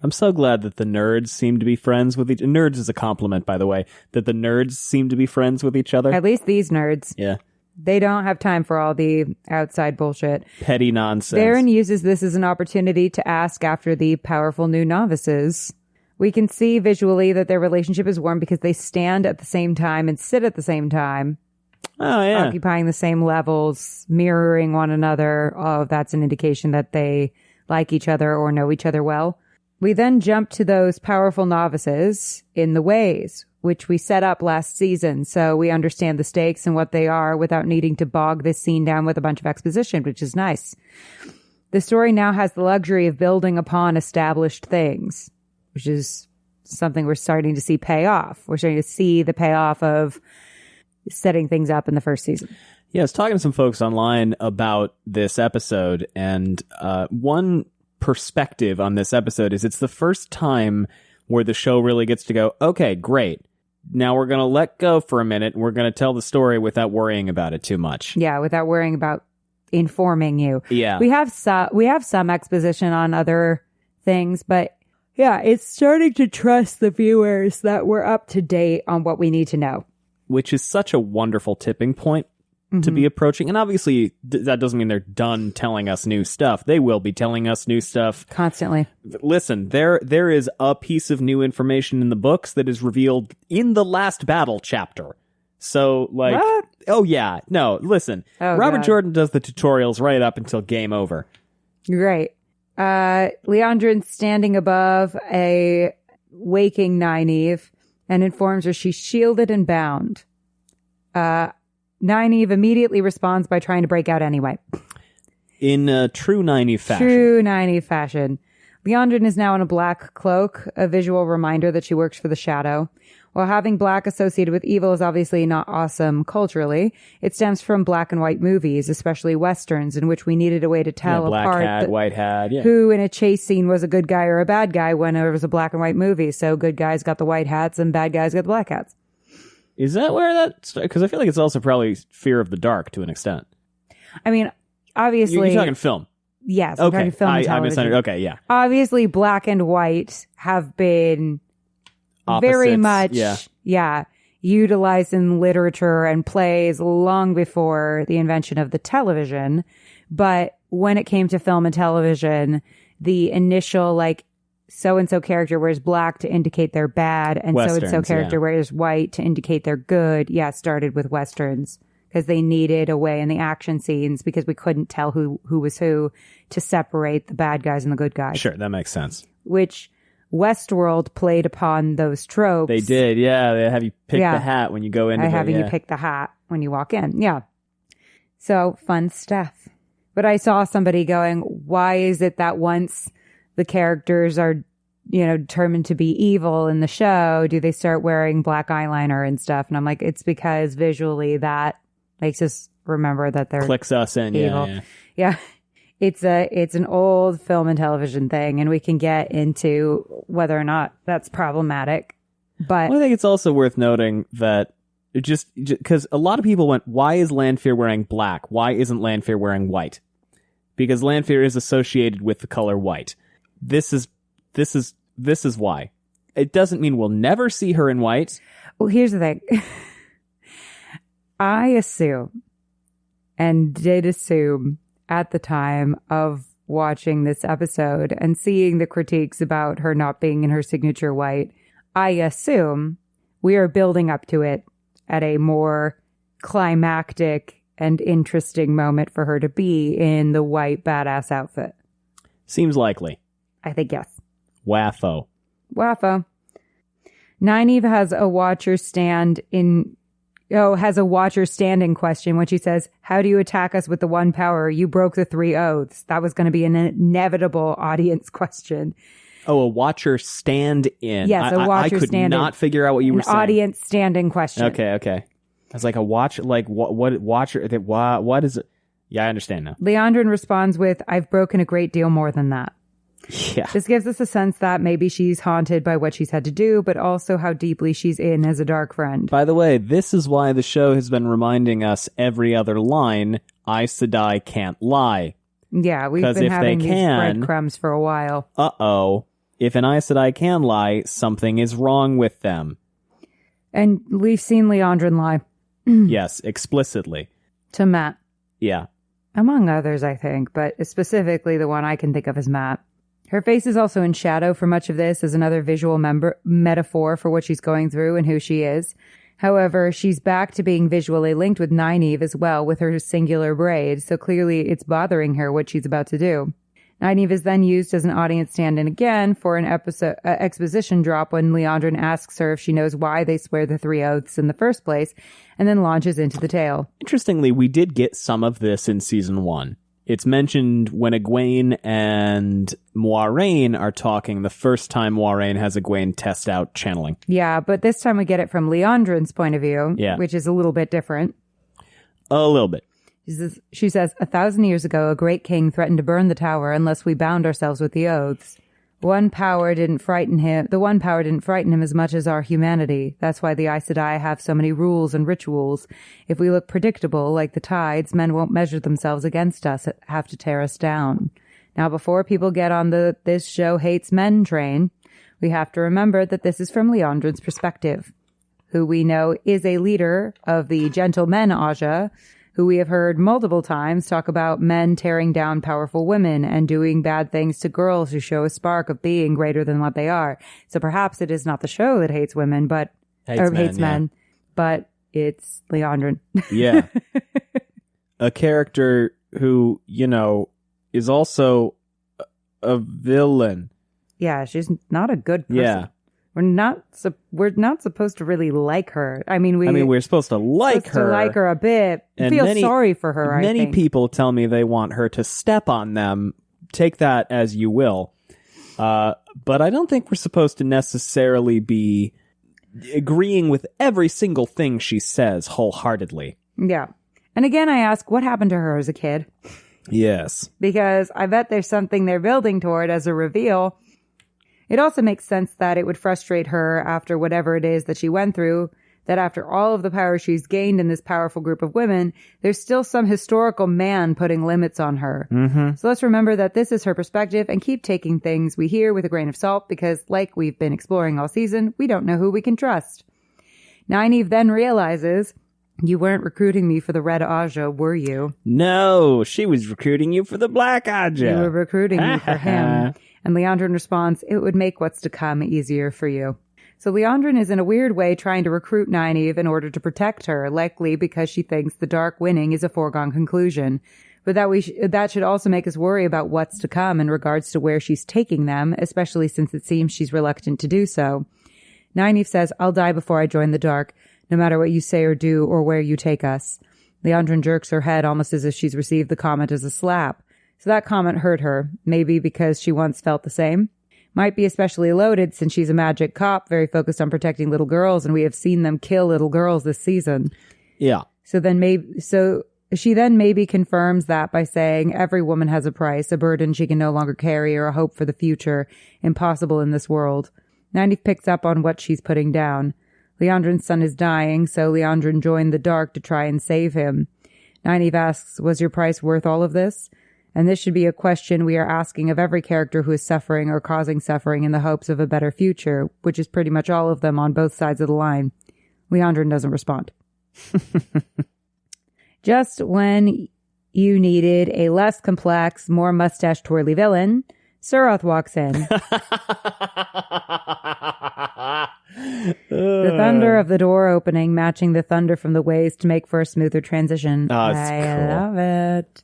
I'm so glad that the nerds seem to be friends with each other. Nerds is a compliment, by the way, that the nerds seem to be friends with each other. At least these nerds. Yeah. They don't have time for all the outside bullshit. Petty nonsense. Varen uses this as an opportunity to ask after the powerful new novices. We can see visually that their relationship is warm because they stand at the same time and sit at the same time. Oh, yeah. Occupying the same levels, mirroring one another. Oh, that's an indication that they like each other or know each other well. We then jump to those powerful novices in the ways, which we set up last season, so we understand the stakes and what they are without needing to bog this scene down with a bunch of exposition, which is nice. The story now has the luxury of building upon established things, which is something we're starting to see pay off. We're starting to see the payoff of setting things up in the first season. Yeah, I was talking to some folks online about this episode, and one perspective on this episode is it's the first time where the show really gets to go, okay, great. Now we're going to let go for a minute, and we're going to tell the story without worrying about it too much. Yeah, without worrying about informing you. Yeah. We have some exposition on other things, but yeah, it's starting to trust the viewers that we're up to date on what we need to know. Which is such a wonderful tipping point to be approaching. And obviously, that doesn't mean they're done telling us new stuff. They will be telling us new stuff. Constantly. Listen, there is a piece of new information in the books that is revealed in the last battle chapter. So, like... What? Oh, yeah. No, listen. Oh, Robert God. Jordan does the tutorials right up until game over. Right. Leandrin's standing above a waking Nynaeve and informs her she's shielded and bound. Nynaeve immediately responds by trying to break out anyway. In true Nynaeve fashion. True Nynaeve fashion. Leandrin is now in a black cloak, a visual reminder that she works for the Shadow. While having black associated with evil is obviously not awesome culturally, it stems from black and white movies, especially Westerns, in which we needed a way to tell black apart hat, white hat, yeah. who in a chase scene was a good guy or a bad guy when it was a black and white movie. So good guys got the white hats and bad guys got the black hats. Is that where that... Because I feel like it's also probably fear of the dark to an extent. I mean, obviously... You're talking film. Yes, I'm Okay, talking film and I television. misunderstood. Okay, yeah. Obviously, black and white have been very Opposites, much, utilized in literature and plays long before the invention of the television. But when it came to film and television, the initial, so-and-so character wears black to indicate they're bad, and so-and-so Westerns, character yeah. wears white to indicate they're good. Yeah, started with Westerns because they needed a way in the action scenes because we couldn't tell who was who to separate the bad guys and the good guys. Sure, that makes sense. Which Westworld played upon those tropes. They did, yeah. They have you pick the hat when you go into having you pick the hat when you walk in. Yeah. So fun stuff. But I saw somebody going, why is it that once the characters are, determined to be evil in the show, do they start wearing black eyeliner and stuff? And I'm like, it's because visually that makes us remember that they're clicks us in. evil. Yeah. It's an old film and television thing, and we can get into whether or not that's problematic. But I think it's also worth noting that just because a lot of people went, why is Lanfear wearing black? Why isn't Lanfear wearing white? Because Lanfear is associated with the color white. This is why. It doesn't mean we'll never see her in white. Well, here's the thing. I assume, and did assume at the time of watching this episode and seeing the critiques about her not being in her signature white, I assume we are building up to it at a more climactic and interesting moment for her to be in the white badass outfit. Seems likely. I think yes. Waffo. Nynaeve has a watcher standing question when she says, how do you attack us with the one power? You broke the 3 oaths. That was going to be an inevitable audience question. Oh, a watcher stand-in. Yes, a watcher stand-in. I could not figure out what you were saying. Audience standing question. Okay. I was like, a watch, like, what watcher, what is it? Yeah, I understand now. Leandrin responds with, I've broken a great deal more than that. Yeah. This gives us a sense that maybe she's haunted by what she's had to do, but also how deeply she's in as a dark friend. By the way, this is why the show has been reminding us every other line, Aes Sedai can't lie. Yeah, we've been having these breadcrumbs for a while. If an Aes Sedai can lie, something is wrong with them. And we've seen Leandrin lie. Yes, explicitly. To Matt. Yeah. Among others, I think, but specifically the one I can think of is Matt. Her face is also in shadow for much of this as another visual metaphor for what she's going through and who she is. However, she's back to being visually linked with Nynaeve as well with her singular braid, so clearly it's bothering her what she's about to do. Nynaeve is then used as an audience stand-in again for an exposition drop when Leandrin asks her if she knows why they swear the 3 oaths in the first place, and then launches into the tale. Interestingly, we did get some of this in season 1. It's mentioned when Egwene and Moiraine are talking the first time Moiraine has Egwene test out channeling. Yeah, but this time we get it from Leandrin's point of view, which is a little bit different. A little bit. She says, 1,000 years ago, a great king threatened to burn the tower unless we bound ourselves with the oaths. The one power didn't frighten him as much as our humanity. That's why the Aes Sedai have so many rules and rituals. If we look predictable, like the tides, men won't measure themselves against us, have to tear us down. Now, before people get on the this show hates men train, we have to remember that this is from Leandrin's perspective, who we know is a leader of the gentlemen Aja, who we have heard multiple times talk about men tearing down powerful women and doing bad things to girls who show a spark of being greater than what they are. So perhaps it is not the show that hates women, but hates men, but it's Leandrin. Yeah. A character who, is also a villain. Yeah, she's not a good person. Yeah. We're not supposed to really like her. We're supposed to like her. To like her a bit. And feel sorry for her, Many I think. people tell me they want her to step on them. Take that as you will. But I don't think we're supposed to necessarily be agreeing with every single thing she says wholeheartedly. Yeah. And again, I ask, what happened to her as a kid? Yes. Because I bet there's something they're building toward as a reveal. It also makes sense that it would frustrate her after whatever it is that she went through, that after all of the power she's gained in this powerful group of women, there's still some historical man putting limits on her. Mm-hmm. So let's remember that this is her perspective and keep taking things we hear with a grain of salt because, like we've been exploring all season, we don't know who we can trust. Nynaeve then realizes, you weren't recruiting me for the Red Aja, were you? No, she was recruiting you for the Black Aja. You were recruiting me for him. And Leandrin responds, it would make what's to come easier for you. So Leandrin is in a weird way trying to recruit Nynaeve in order to protect her, likely because she thinks the dark winning is a foregone conclusion. But that should also make us worry about what's to come in regards to where she's taking them, especially since it seems she's reluctant to do so. Nynaeve says, I'll die before I join the dark, no matter what you say or do or where you take us. Leandrin jerks her head almost as if she's received the comment as a slap. So that comment hurt her, maybe because she once felt the same. Might be especially loaded since she's a magic cop, very focused on protecting little girls, and we have seen them kill little girls this season. Yeah. So she then maybe confirms that by saying every woman has a price, a burden she can no longer carry, or a hope for the future, impossible in this world. Nynaeve picks up on what she's putting down. Leandrin's son is dying, so Leandrin joined the dark to try and save him. Nynaeve asks, was your price worth all of this? And this should be a question we are asking of every character who is suffering or causing suffering in the hopes of a better future, which is pretty much all of them on both sides of the line. Leandrin doesn't respond. Just when you needed a less complex, more mustache-twirly villain, Suroth walks in. The thunder of the door opening, matching the thunder from the waves to make for a smoother transition. Oh, it's I cool. love it.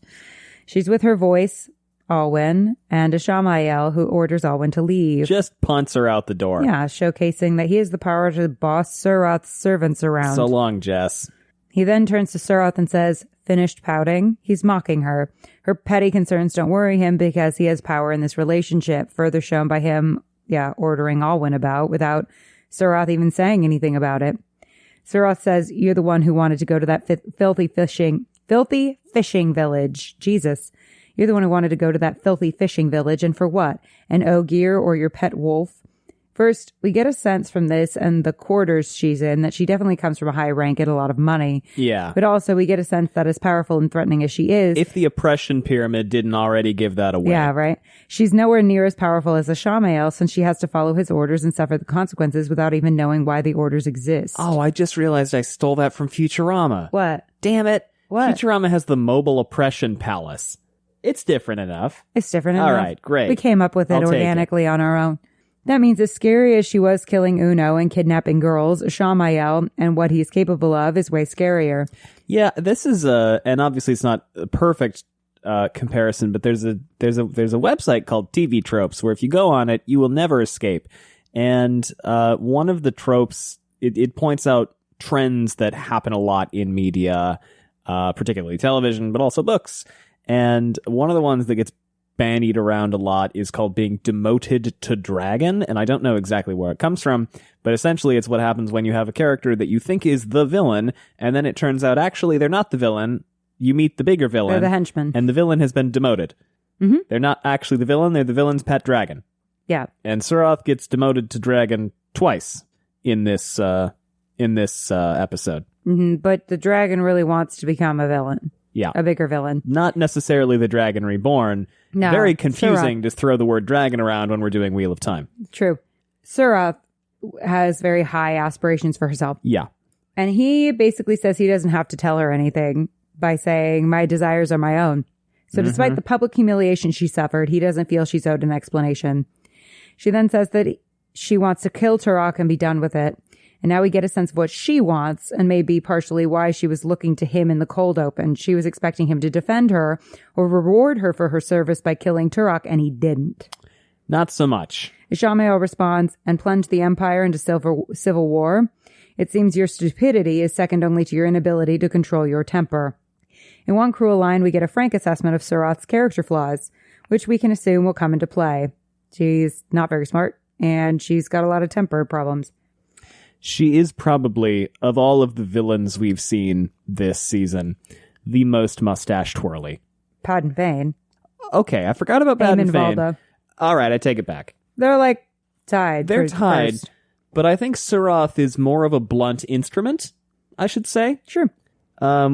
She's with her voice, Alwyn, and a Shamael who orders Alwyn to leave. Just punts her out the door. Yeah, showcasing that he has the power to boss Suroth's servants around. So long, Jess. He then turns to Suroth and says, finished pouting? He's mocking her. Her petty concerns don't worry him because he has power in this relationship, further shown by him, ordering Alwyn about without Suroth even saying anything about it. Suroth says, you're the one who wanted to go to that filthy fishing village. Jesus. You're the one who wanted to go to that filthy fishing village, and for what? An ogier or your pet wolf? First, we get a sense from this and the quarters she's in that she definitely comes from a high rank and a lot of money. Yeah. But also we get a sense that as powerful and threatening as she is... If the oppression pyramid didn't already give that away. Yeah, right. She's nowhere near as powerful as a Shamael since she has to follow his orders and suffer the consequences without even knowing why the orders exist. Oh, I just realized I stole that from Futurama. What? Damn it. What? Futurama has the mobile oppression palace. It's different enough. It's different enough. All right, great. We came up with it I'll take organically on our own. That means as scary as she was killing Uno and kidnapping girls, Shamael and what he's capable of is way scarier. Yeah, this is and obviously it's not a perfect comparison, but there's a website called TV Tropes where if you go on it, you will never escape. And one of the tropes, it points out trends that happen a lot in media, particularly television, but also books. And one of the ones that gets bandied around a lot is called being demoted to dragon, and I don't know exactly where it comes from, but essentially it's what happens when you have a character that you think is the villain, and then it turns out actually they're not the villain. You meet the bigger villain. They're the henchman. And the villain has been demoted. Mm-hmm. They're not actually the villain, they're the villain's pet dragon. Yeah. And Suroth gets demoted to dragon twice in this episode. Mm-hmm. But the dragon really wants to become a villain. Yeah. A bigger villain. Not necessarily the dragon reborn. No. Very confusing Suroth. to throw the word dragon around when we're doing Wheel of Time. True. Suroth has very high aspirations for herself. Yeah. And he basically says he doesn't have to tell her anything by saying, my desires are my own. So despite the public humiliation she suffered, he doesn't feel she's owed an explanation. She then says that she wants to kill Turok and be done with it. And now we get a sense of what she wants and maybe partially why she was looking to him in the cold open. She was expecting him to defend her or reward her for her service by killing Turok, and he didn't. Not so much. Ishamael responds, and plunge the Empire into civil war. It seems your stupidity is second only to your inability to control your temper. In one cruel line, we get a frank assessment of Suroth's character flaws, which we can assume will come into play. She's not very smart, and she's got a lot of temper problems. She is probably, of all of the villains we've seen this season, the most mustache twirly. Pad and Vane. Okay, I forgot about Bad and Fane. Valda. All right, I take it back. They're like tied. They're for tied, first. but I think Suroth is more of a blunt instrument, I should say. Sure.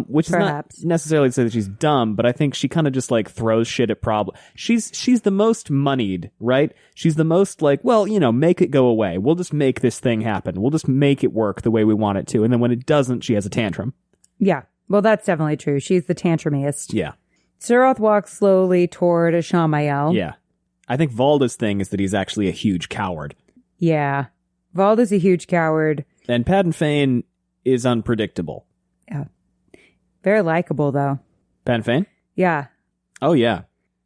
Which Perhaps. is not necessarily to say that she's dumb, but I think she kind of just like throws shit at problems. She's the most moneyed, right? She's the most like, well, make it go away. We'll just make this thing happen. We'll just make it work the way we want it to. And then when it doesn't, she has a tantrum. Yeah. Well, that's definitely true. She's the tantrumiest. Yeah. Suroth walks slowly toward Ishamael. Yeah. I think Valda's thing is that he's actually a huge coward. Yeah. Valda's a huge coward. And Padan Fain is unpredictable. Yeah. Very likable, though. Padan Fain? Yeah. Oh, yeah.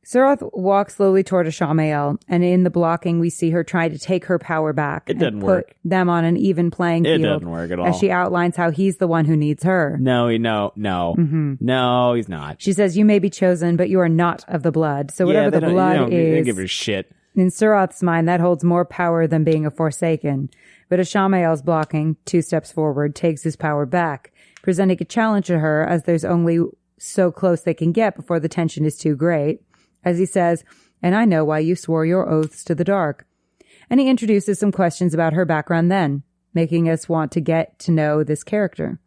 Suroth walks slowly toward Ashamael, and in the blocking, we see her try to take her power back. It didn't put work. Them on an even playing field. It didn't work at all. As she outlines how he's the one who needs her. No. No, he's not. She says, you may be chosen, but you are not of the blood. So whatever the blood they is, don't give a shit. in Suroth's mind, that holds more power than being a Forsaken. But Ashamael's blocking, 2 steps forward, takes his power back, presenting a challenge to her as there's only so close they can get before the tension is too great. As he says, and I know why you swore your oaths to the dark. And he introduces some questions about her background then, making us want to get to know this character.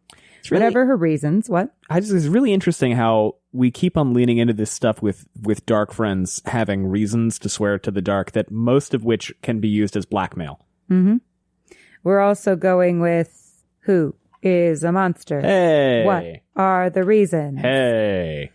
Really, whatever her reasons, it's really interesting how we keep on leaning into this stuff with dark friends having reasons to swear to the dark, that most of which can be used as blackmail. Mm-hmm. We're also going with who is a monster. Hey. What are the reasons? Hey.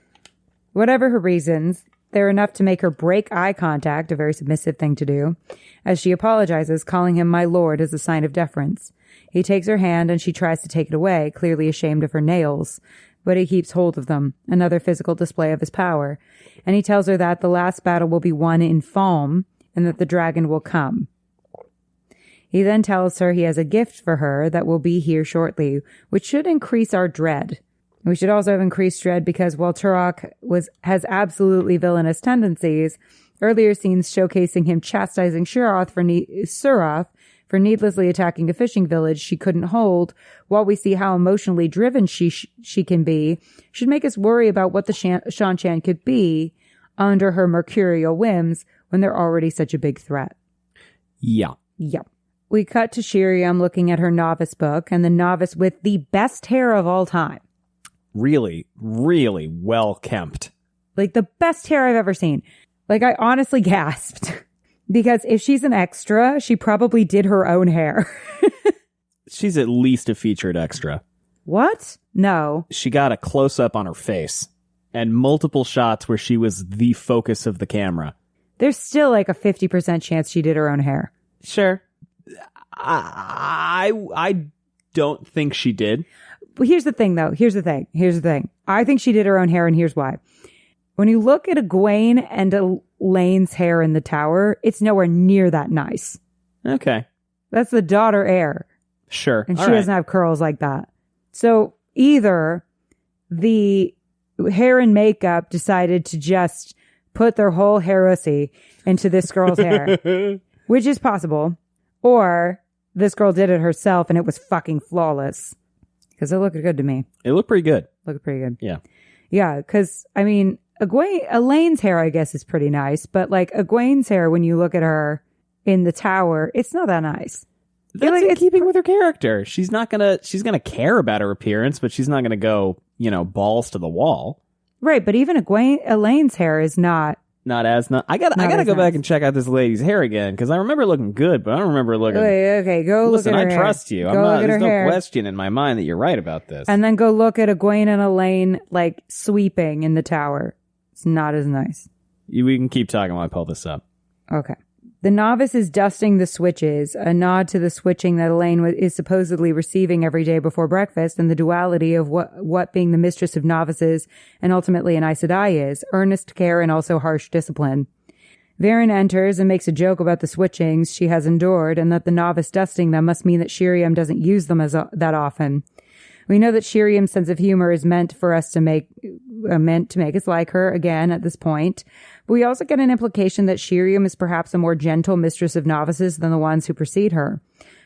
Whatever her reasons, they're enough to make her break eye contact, a very submissive thing to do, as she apologizes, calling him my lord as a sign of deference. He takes her hand and she tries to take it away, clearly ashamed of her nails, but he keeps hold of them, another physical display of his power. And he tells her that the last battle will be won in Falm and that the dragon will come. He then tells her he has a gift for her that will be here shortly, which should increase our dread. We should also have increased dread because while Turok has absolutely villainous tendencies, earlier scenes showcasing him chastising Suroth for needlessly attacking a fishing village she couldn't hold, while we see how emotionally driven she can be, should make us worry about what the Shan-Chan could be under her mercurial whims when they're already such a big threat. Yeah. Yep. We cut to Shiriam looking at her novice book, and the novice with the best hair of all time. Really, really well kempt. Like the best hair I've ever seen. Like I honestly gasped. Because if she's an extra, she probably did her own hair. She's at least a featured extra. What? No. She got a close-up on her face and multiple shots where she was the focus of the camera. There's still like a 50% chance she did her own hair. Sure. I don't think she did. But here's the thing, though. Here's the thing. I think she did her own hair, and here's why. When you look at Egwene and Elaine's hair in the tower, it's nowhere near that nice. Okay. That's the daughter heir. Sure. And she doesn't have curls like that. So either the hair and makeup decided to just put their whole heresy into this girl's hair, which is possible, or this girl did it herself and it was fucking flawless. Because it looked good to me. It looked pretty good. Looked pretty good. Yeah. Yeah, because, I mean, Elaine's hair, I guess, is pretty nice. But, like, Egwene's hair, when you look at her in the tower, it's not that nice. That's in keeping with her character. She's gonna care about her appearance, but she's not gonna go, balls to the wall. Right, but even Elaine's hair is not. I gotta go back and check out this lady's hair again, because I remember looking good, but I don't remember looking. Okay, go listen, look at her I trust you. There's no question in my mind that you're right about this. And then go look at Egwene and Elaine, like, sweeping in the tower. It's not as nice. We can keep talking while I pull this up. Okay. The novice is dusting the switches, a nod to the switching that Elaine is supposedly receiving every day before breakfast, and the duality of what being the mistress of novices and ultimately an Aes Sedai is, earnest care and also harsh discipline. Varen enters and makes a joke about the switchings she has endured, and that the novice dusting them must mean that Shiriam doesn't use them that often. We know that Shiriam's sense of humor is meant to make us like her again at this point. But we also get an implication that Shiriam is perhaps a more gentle mistress of novices than the ones who precede her.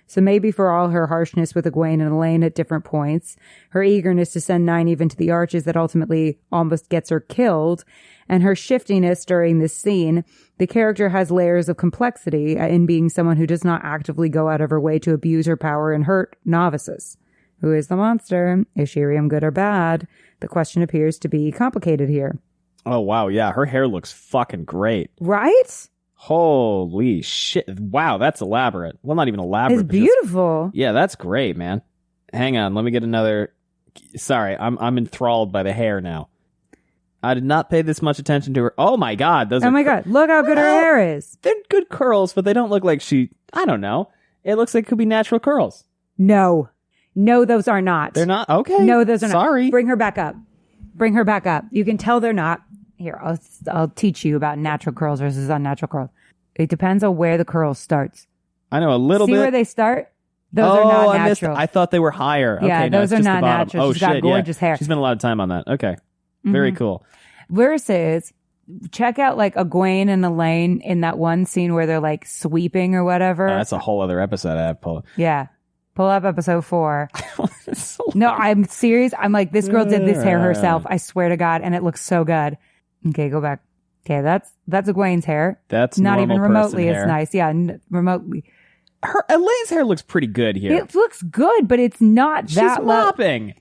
So maybe for all her harshness with Egwene and Elaine at different points, her eagerness to send Nynaeve into the arches that ultimately almost gets her killed, and her shiftiness during this scene, the character has layers of complexity in being someone who does not actively go out of her way to abuse her power and hurt novices. Who is the monster? Is Shiriam good or bad? The question appears to be complicated here. Oh, wow. Yeah, her hair looks fucking great. Right? Holy shit. Wow, that's elaborate. Well, not even elaborate. It's beautiful. Yeah, that's great, man. Hang on, let me get another. Sorry, I'm enthralled by the hair now. I did not pay this much attention to her. Oh my god, those Oh are my god, look how good her hair is. They're good curls, but they don't look like I don't know. It looks like it could be natural curls. No, those are not. They're not? Okay. No, those are not. Sorry. Bring her back up. You can tell they're not. Here, I'll teach you about natural curls versus unnatural curls. It depends on where the curl starts. I know a little bit. See where they start? Those are not natural. I thought they were higher. Yeah, okay, no, those it's are just not the bottom. natural. Oh, She's got shit, gorgeous hair. She spent a lot of time on that. Okay. Very cool. Versus, check out like Egwene and Elaine in that one scene where they're like sweeping or whatever. That's a whole other episode I have pulled. Yeah. Pull up episode 4. No, I'm serious. I'm like, this girl did this hair herself. I swear to God. And it looks so good. Okay, go back. Okay, that's Egwene's hair. That's not even remotely as as nice. Yeah, remotely. Elaine's hair looks pretty good here. It looks good, but it's not She's that mopping.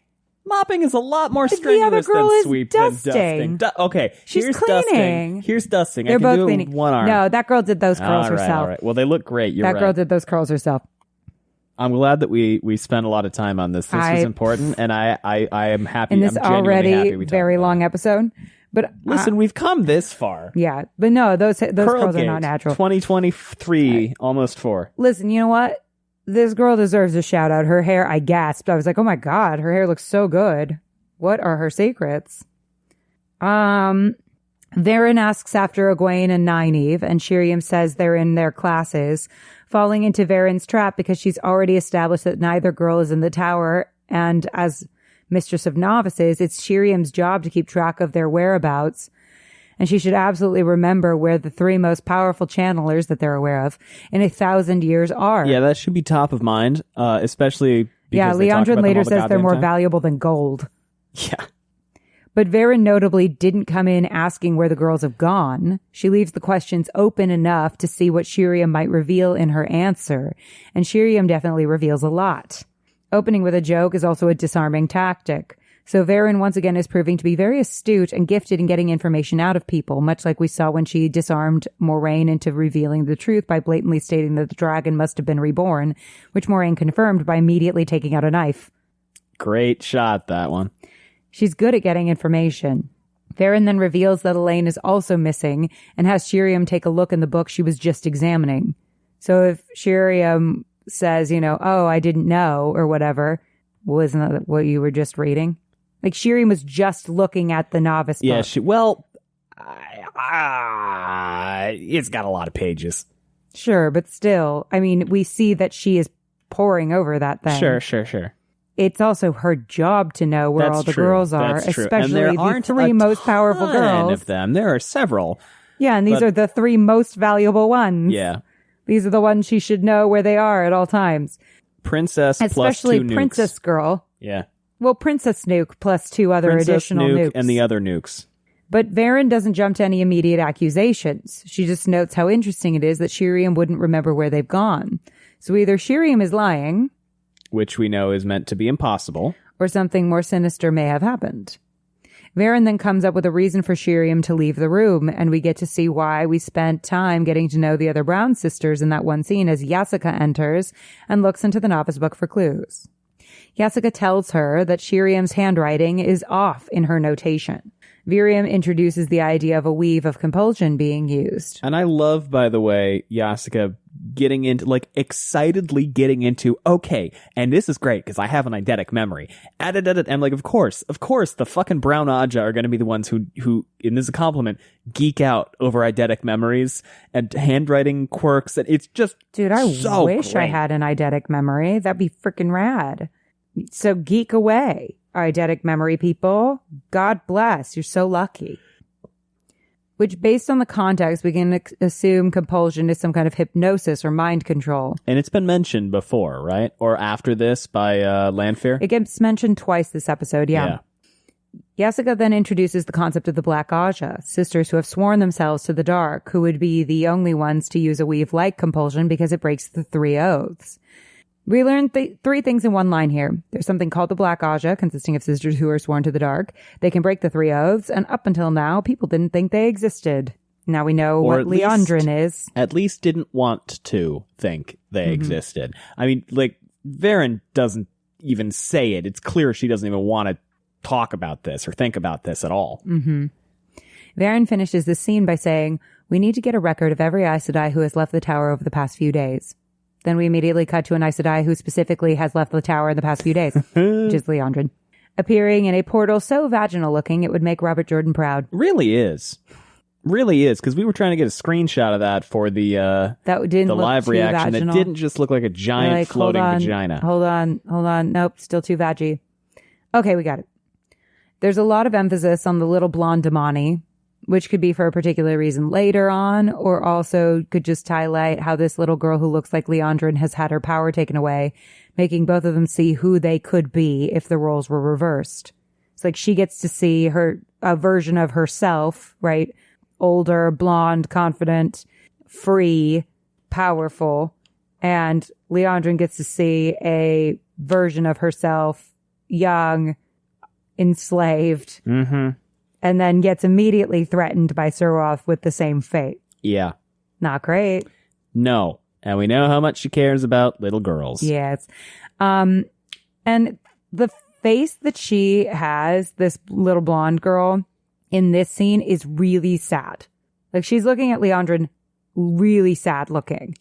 Mopping is a lot more the strenuous other girl than is sweep dusting. than dusting. Okay, She's here's cleaning. dusting. Here's dusting. They're I can both do cleaning. It with one arm. No, that girl did those curls herself. All right. Well, they look great. You're that right. girl did those curls herself. I'm glad that we spent a lot of time on this. This was important, and I am happy. In this I'm genuinely happy already we talked very about long it. episode. But Listen, we've come this far. Yeah, but no, those curls are not natural. 2023, almost 4. Listen, you know what? This girl deserves a shout out. Her hair, I gasped. I was like, oh my God, her hair looks so good. What are her secrets? Varen asks after Egwene and Nynaeve, and Shiriam says they're in their classes, falling into Varen's trap because she's already established that neither girl is in the tower, and as Mistress of Novices, it's Shiriam's job to keep track of their whereabouts, and she should absolutely remember where the 3 most powerful channelers that they're aware of in 1,000 years are. Yeah, that should be top of mind, especially because they talk Leandrin about them later all the says they're more goddamn time. valuable than gold. Yeah. But Varen notably didn't come in asking where the girls have gone. She leaves the questions open enough to see what Shiriam might reveal in her answer, and Shiriam definitely reveals a lot. Opening with a joke is also a disarming tactic. So Varen once again is proving to be very astute and gifted in getting information out of people, much like we saw when she disarmed Moraine into revealing the truth by blatantly stating that the dragon must have been reborn, which Moraine confirmed by immediately taking out a knife. Great shot, that one. She's good at getting information. Varen then reveals that Elaine is also missing and has Shiriam take a look in the book she was just examining. So if Shiriam says, oh, I didn't know or whatever, well, isn't that what you were just reading? Like Shiriam was just looking at the novice book. Yeah, it's got a lot of pages. Sure, but still, I mean, we see that she is poring over that thing. Sure. It's also her job to know where That's all the true. girls are, That's true. especially and there the aren't 3 most powerful girls. Of them. There are several. Yeah, and these are the 3 most valuable ones. Yeah. These are the ones she should know where they are at all times. Princess especially plus 2 nukes. Princess Girl. Yeah. Well, Princess Nuke plus 2 other Princess additional Nuke nukes. and the other nukes. But Varen doesn't jump to any immediate accusations. She just notes how interesting it is that Shiriam wouldn't remember where they've gone. So either Shiriam is lying, which we know is meant to be impossible, or something more sinister may have happened. Varen then comes up with a reason for Shiriam to leave the room, and we get to see why we spent time getting to know the other Brown sisters in that one scene as Yasika enters and looks into the novice book for clues. Yasika tells her that Shiriam's handwriting is off in her notation. Viriam introduces the idea of a weave of compulsion being used. And I love, by the way, Yasika getting into, excitedly getting into, okay, and this is great because I have an eidetic memory. I'm like, of course, the fucking Brown Aja are going to be the ones who, and this is a compliment, geek out over eidetic memories and handwriting quirks. And it's just, dude, I so wish great. I had an eidetic memory. That'd be freaking rad. So geek away, eidetic memory people. God bless. You're so lucky. Which, based on the context, we can assume compulsion is some kind of hypnosis or mind control. And it's been mentioned before, right? Or after this by Lanfear? It gets mentioned twice this episode, yeah. Yasika then introduces the concept of the Black Aja, sisters who have sworn themselves to the dark, who would be the only ones to use a weave-like compulsion because it breaks the 3 oaths. We learned 3 things in one line here. There's something called the Black Aja, consisting of sisters who are sworn to the dark. They can break the 3 oaths, and up until now, people didn't think they existed. Now we know what Leandrin is. At least didn't want to think they existed. I mean, Varen doesn't even say it. It's clear she doesn't even want to talk about this or think about this at all. Varen finishes this scene by saying, "We need to get a record of every Aes Sedai who has left the tower over the past few days." Then we immediately cut to an Aes Sedai who specifically has left the tower in the past few days, which is Leandrin. Appearing in a portal so vaginal looking it would make Robert Jordan proud. Really is, because we were trying to get a screenshot of that for the live reaction. Vaginal. That didn't just look like a giant floating vagina. Hold on. Nope, still too vaggy. Okay, we got it. There's a lot of emphasis on the little blonde Damane, which could be for a particular reason later on, or also could just highlight how this little girl who looks like Leandrin has had her power taken away, making both of them see who they could be if the roles were reversed. It's like she gets to see a version of herself, right? Older, blonde, confident, free, powerful. And Leandrin gets to see a version of herself, young, enslaved, and then gets immediately threatened by Suroth with the same fate. Yeah. Not great. No. And we know how much she cares about little girls. Yes. And the face that she has, this little blonde girl, in this scene is really sad. Like, she's looking at Leandrin really sad looking.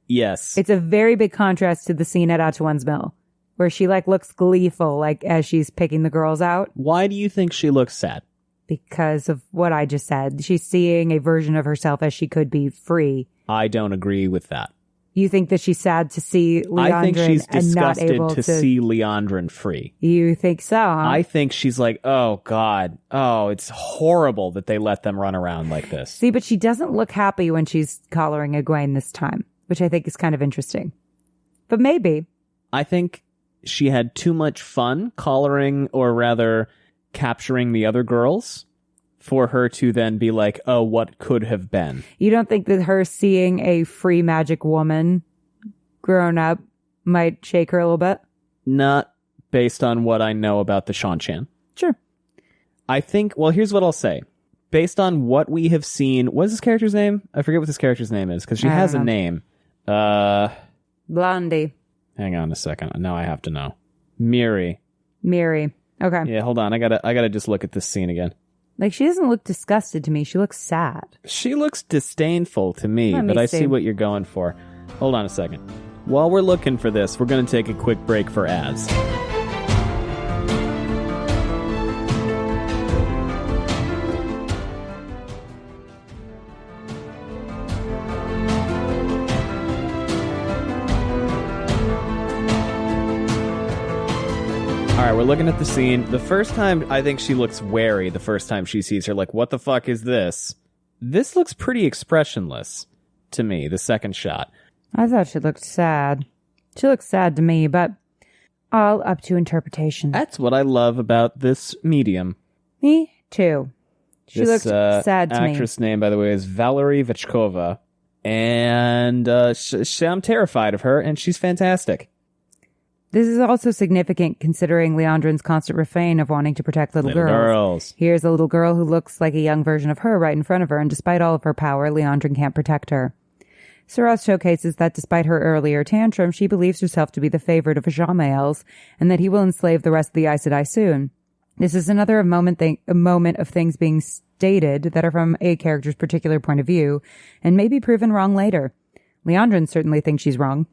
Yes. It's a very big contrast to the scene at at.and Mill, where she looks gleeful, as she's picking the girls out. Why do you think she looks sad? Because of what I just said. She's seeing a version of herself as she could be free. I don't agree with that. You think that she's sad to see Leandrin I think she's and not disgusted able to see Leandrin free. You think so, huh? I think she's like, oh, God. Oh, it's horrible that they let them run around like this. See, but she doesn't look happy when she's collaring Egwene this time, which I think is kind of interesting. But maybe. I think she had too much fun collaring, or rather capturing the other girls, for her to then be like, oh, what could have been? You don't think that her seeing a free magic woman grown up might shake her a little bit? Not based on what I know about the Shan-Chan. Sure. I think, well, here's what I'll say. Based on what we have seen, what is this character's name? I forget what this character's name is, because she has a name. Blondie. Hang on a second. Now I have to know. Miri. Okay. Yeah, hold on. I gotta just look at this scene again. She doesn't look disgusted to me. She looks sad. She looks disdainful to me, but I see what you're going for. Hold on a second. While we're looking for this, we're going to take a quick break for ads. All right, we're looking at the scene. The first time, I think she looks wary the first time she sees her. Like, what the fuck is this? This looks pretty expressionless to me, the second shot. I thought she looked sad. She looks sad to me, but all up to interpretation. That's what I love about this medium. Me too. She looks sad to me. This actress name, by the way, is Valerie Vechkova. And I'm terrified of her, and she's fantastic. This is also significant considering Leandrin's constant refrain of wanting to protect little girls. Here's a little girl who looks like a young version of her right in front of her, and despite all of her power, Leandrin can't protect her. Suroth showcases that despite her earlier tantrum, she believes herself to be the favorite of Jamael's, and that he will enslave the rest of the Aes Sedai soon. This is another moment of things being stated that are from a character's particular point of view, and may be proven wrong later. Leandrin certainly thinks she's wrong.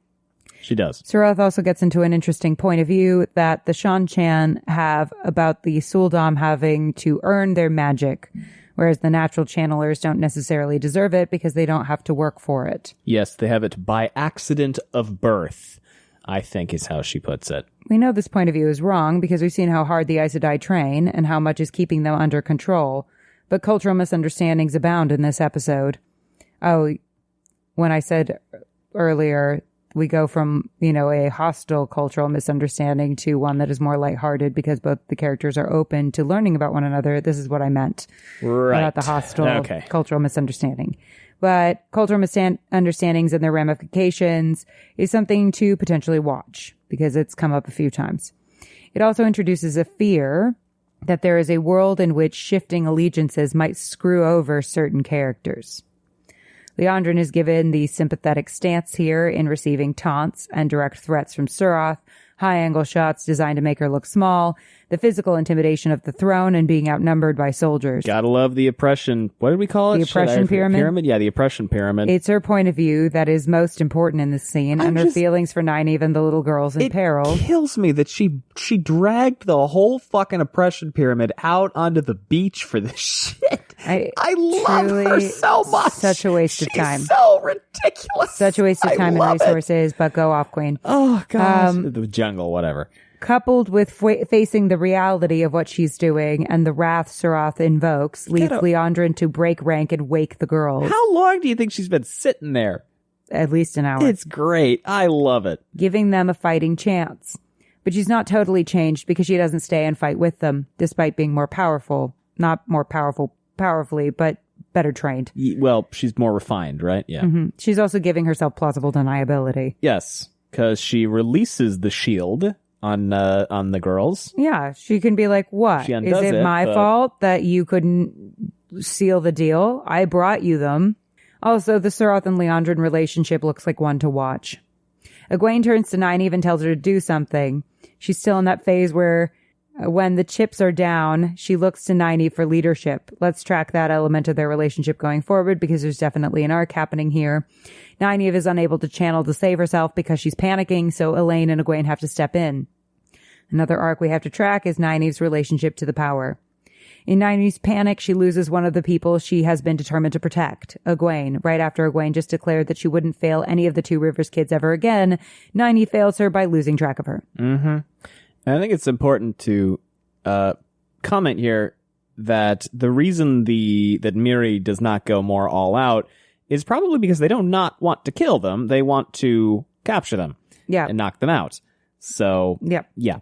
She does. Suroth also gets into an interesting point of view that the Shan-Chan have about the Suldam having to earn their magic, whereas the natural channelers don't necessarily deserve it because they don't have to work for it. Yes, they have it by accident of birth, I think is how she puts it. We know this point of view is wrong because we've seen how hard the Aes Sedai train and how much is keeping them under control, but cultural misunderstandings abound in this episode. Oh, when I said earlier, we go from, a hostile cultural misunderstanding to one that is more lighthearted because both the characters are open to learning about one another. This is what I meant. Right. About the hostile cultural misunderstanding. But cultural misunderstandings and their ramifications is something to potentially watch because it's come up a few times. It also introduces a fear that there is a world in which shifting allegiances might screw over certain characters. Leandrin is given the sympathetic stance here in receiving taunts and direct threats from Suroth, high-angle shots designed to make her look small, the physical intimidation of the throne, and being outnumbered by soldiers. Gotta love the oppression. What did we call it? The oppression pyramid? Yeah, the oppression pyramid. It's her point of view that is most important in this scene, and her feelings for Nynaeve and the little girls in peril. It kills me that she dragged the whole fucking oppression pyramid out onto the beach for this shit. I love her so much. Such a waste of time. She's so ridiculous. Such a waste of time and resources, but go off, Queen. Oh, gosh. The jungle, whatever. Coupled with facing the reality of what she's doing and the wrath Surath invokes, leads Leandrin to break rank and wake the girls. How long do you think she's been sitting there? At least an hour. It's great. I love it. Giving them a fighting chance. But she's not totally changed because she doesn't stay and fight with them, despite being more powerful. Not more powerfully, but better trained. Well, she's more refined, right? Yeah. Mm-hmm. She's also giving herself plausible deniability. Yes, because she releases the shield on the girls. Yeah, she can be like, what? Is it my fault that you couldn't seal the deal? I brought you them. Also, the Surath and Leandrin relationship looks like one to watch. Egwene turns to Nynaeve and tells her to do something. She's still in that phase where when the chips are down, she looks to Nynaeve for leadership. Let's track that element of their relationship going forward because there's definitely an arc happening here. Nynaeve is unable to channel to save herself because she's panicking, so Elaine and Egwene have to step in. Another arc we have to track is Nynaeve's relationship to the power. In Nynaeve's panic, she loses one of the people she has been determined to protect, Egwene. Right after Egwene just declared that she wouldn't fail any of the Two Rivers kids ever again, Nynaeve fails her by losing track of her. Mm-hmm. And I think it's important to comment here that the reason that Miri does not go more all out is probably because they don't not want to kill them. They want to capture them and knock them out. So, yeah.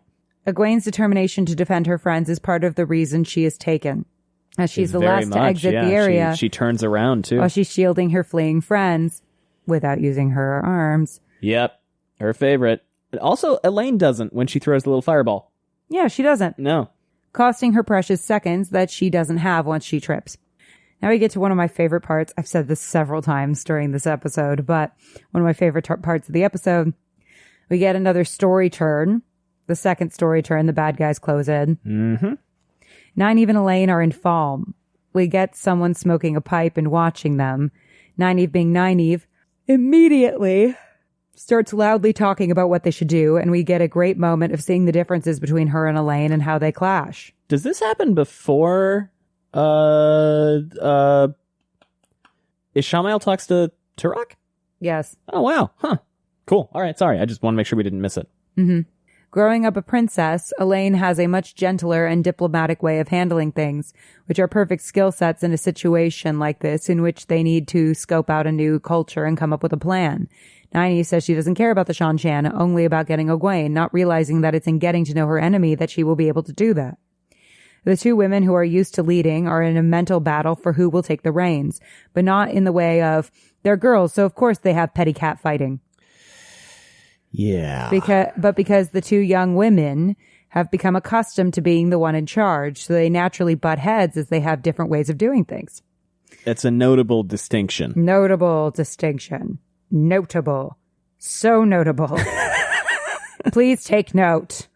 Egwene's determination to defend her friends is part of the reason she is taken. As she's the last to exit the area. She turns around, too. While she's shielding her fleeing friends without using her arms. Yep. Her favorite. Also, Elaine doesn't when she throws the little fireball. Yeah, she doesn't. No. Costing her precious seconds that she doesn't have once she trips. Now we get to one of my favorite parts. I've said this several times during this episode, but one of my favorite parts of the episode. We get another story turn. The second story turn, the bad guys close in. Mm-hmm. Nynaeve and Elaine are in Falm. We get someone smoking a pipe and watching them. Nynaeve, being Nynaeve, immediately starts loudly talking about what they should do, and we get a great moment of seeing the differences between her and Elaine and how they clash. Does this happen before Ishamael talks to Turok? Yes. Oh, wow. Huh. Cool. All right. Sorry. I just want to make sure we didn't miss it. Mm-hmm. Growing up a princess, Elaine has a much gentler and diplomatic way of handling things, which are perfect skill sets in a situation like this in which they need to scope out a new culture and come up with a plan. Nynaeve says she doesn't care about the Shan-Chan, only about getting Egwene, not realizing that it's in getting to know her enemy that she will be able to do that. The two women who are used to leading are in a mental battle for who will take the reins, but not in the way of, they're girls, so of course they have petty cat fighting. Yeah. Because the two young women have become accustomed to being the one in charge, so they naturally butt heads as they have different ways of doing things. It's a notable distinction. Notable distinction. Notable. So notable. Please take note.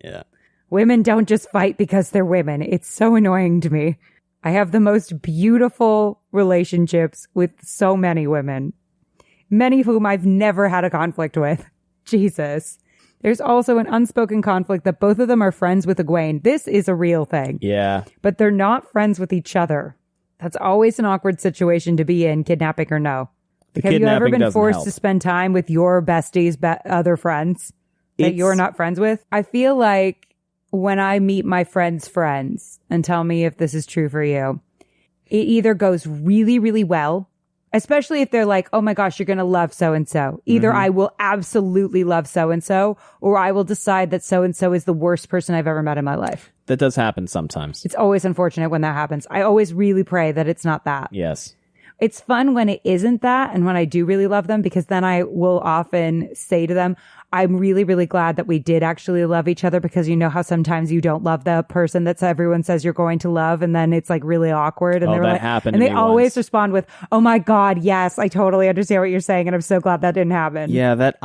Yeah. Women don't just fight because they're women. It's so annoying to me. I have the most beautiful relationships with so many women. Many of whom I've never had a conflict with. Jesus. There's also an unspoken conflict that both of them are friends with Egwene. This is a real thing. Yeah. But they're not friends with each other. That's always an awkward situation to be in, kidnapping or no. Have you ever been forced to spend time with your besties, other friends that you're not friends with? I feel like when I meet my friends' friends, and tell me if this is true for you, it either goes really, really well, especially if they're like, oh my gosh, you're going to love so-and-so. Either I will absolutely love so-and-so, or I will decide that so-and-so is the worst person I've ever met in my life. That does happen sometimes. It's always unfortunate when that happens. I always really pray that it's not that. Yes. It's fun when it isn't that, and when I do really love them, because then I will often say to them, I'm really, really glad that we did actually love each other, because you know how sometimes you don't love the person that everyone says you're going to love, and then it's like really awkward. And that happened to and me they always once. respond with, "Oh my God, yes, I totally understand what you're saying, and I'm so glad that didn't happen." Yeah, that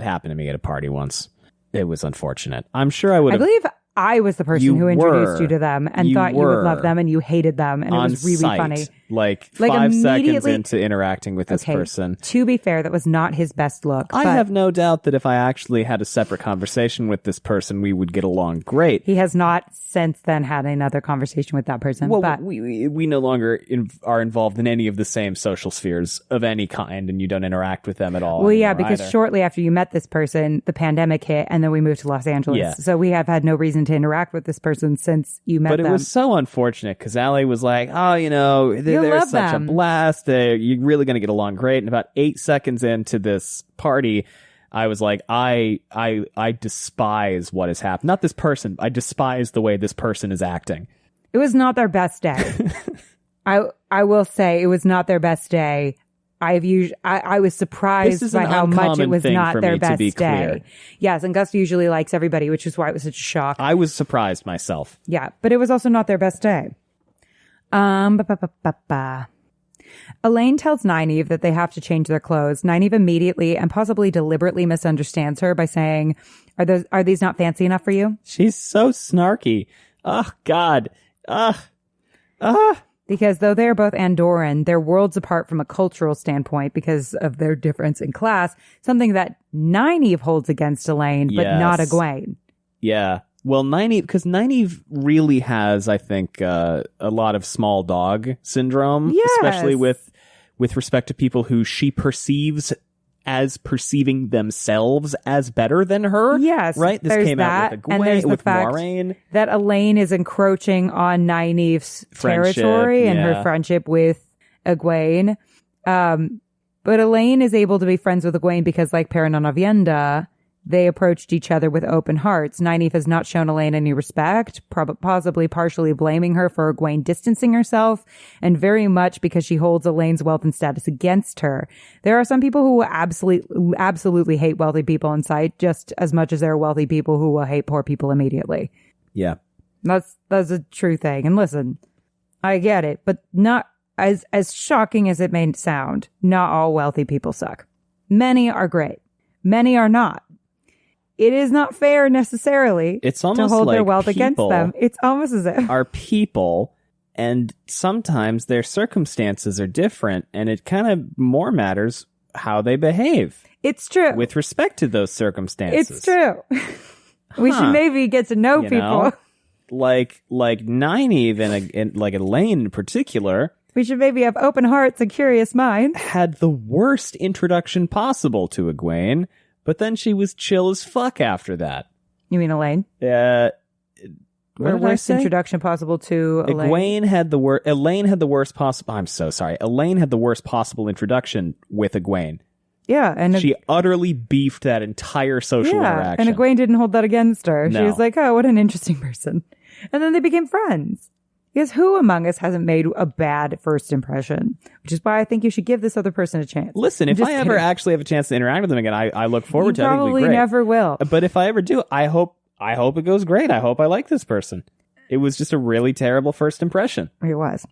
happened to me at a party once. It was unfortunate. I'm sure I would I have. believe I was the person You who introduced were. you to them and You thought you would were. love them, and you hated them, and it on was really site, funny. Like 5 seconds immediately- into interacting with this Okay, person. to be fair, that was not his best look. I but have no doubt that if I actually had a separate conversation with this person, we would get along great. He has not since then had another conversation with that person. Well, but we no longer are involved in any of the same social spheres of any kind, and you don't interact with them at all. well, yeah, anymore because either. shortly after you met this person, the pandemic hit, and then we moved to Los Angeles. Yeah. So we have had no reason to interact with this person since you met But them. it was so unfortunate because Allie was like, "Oh, they're love such them. a blast. You're really going to get along great." And about 8 seconds into this party, I was like, I despise what has happened. Not this person. I despise the way this person is acting. It was not their best day. I will say it was not their best day. I was This surprised is by an how much it uncommon was thing not for their me, to best be day. clear. Yes, and Gus usually likes everybody, which is why it was such a shock. I was surprised myself. Yeah, but it was also not their best day. Elaine tells Nynaeve that they have to change their clothes. Nynaeve immediately and possibly deliberately misunderstands her by saying, "Are these not fancy enough for you?" She's so snarky. Oh, God. Because though they are both Andorran, they're worlds apart from a cultural standpoint because of their difference in class, something that Nynaeve holds against Elaine, but Yes. not Egwene. Yeah. Well, because Nynaeve really has, I think, a lot of small dog syndrome, Yes. especially with respect to people who she perceives as perceiving themselves as better than her. Yes, Right? This there's came that, out with and there's Egwene, the with fact Moiraine. that Elaine is encroaching on Nynaeve's Friendship, territory and yeah. her friendship with Egwene. But Elaine is able to be friends with Egwene because, like Perrin-on-Avienda, they approached each other with open hearts. Nynaeve has not shown Elaine any respect, possibly partially blaming her for Egwene distancing herself, and very much because she holds Elaine's wealth and status against her. There are some people who will absolutely hate wealthy people in sight, just as much as there are wealthy people who will hate poor people immediately. Yeah. That's a true thing. And listen, I get it, but not as shocking as it may sound. Not all wealthy people suck. Many are great. Many are not. It is not fair necessarily It's to almost hold their like wealth against people them. It's almost as if are people, and sometimes their circumstances are different, and it kind of more matters how they behave it's true. with respect to those circumstances. It's true. We should maybe get to know You people. know? Like Nynaeve and like Elaine in particular We should maybe have open hearts and curious minds. had the worst introduction possible to Egwene, but then she was chill as fuck after that. You mean Elaine? What Or did I worst say? introduction possible to Elaine? Egwene had the worst. Elaine had the worst possible. I'm so sorry. Elaine had the worst possible introduction with Egwene. Yeah, and She utterly beefed that entire social interaction. and Egwene didn't hold that against her. She No. was like, "Oh, what an interesting person," and then they became friends. Because who among us hasn't made a bad first impression? Which is why I think you should give this other person a chance. Listen, I'm if just I ever kidding. actually have a chance to interact with them again, I look forward You to it. I think it'd be probably great. never will. But if I ever do, I hope it goes great. I hope I like this person. It was just a really terrible first impression. It was.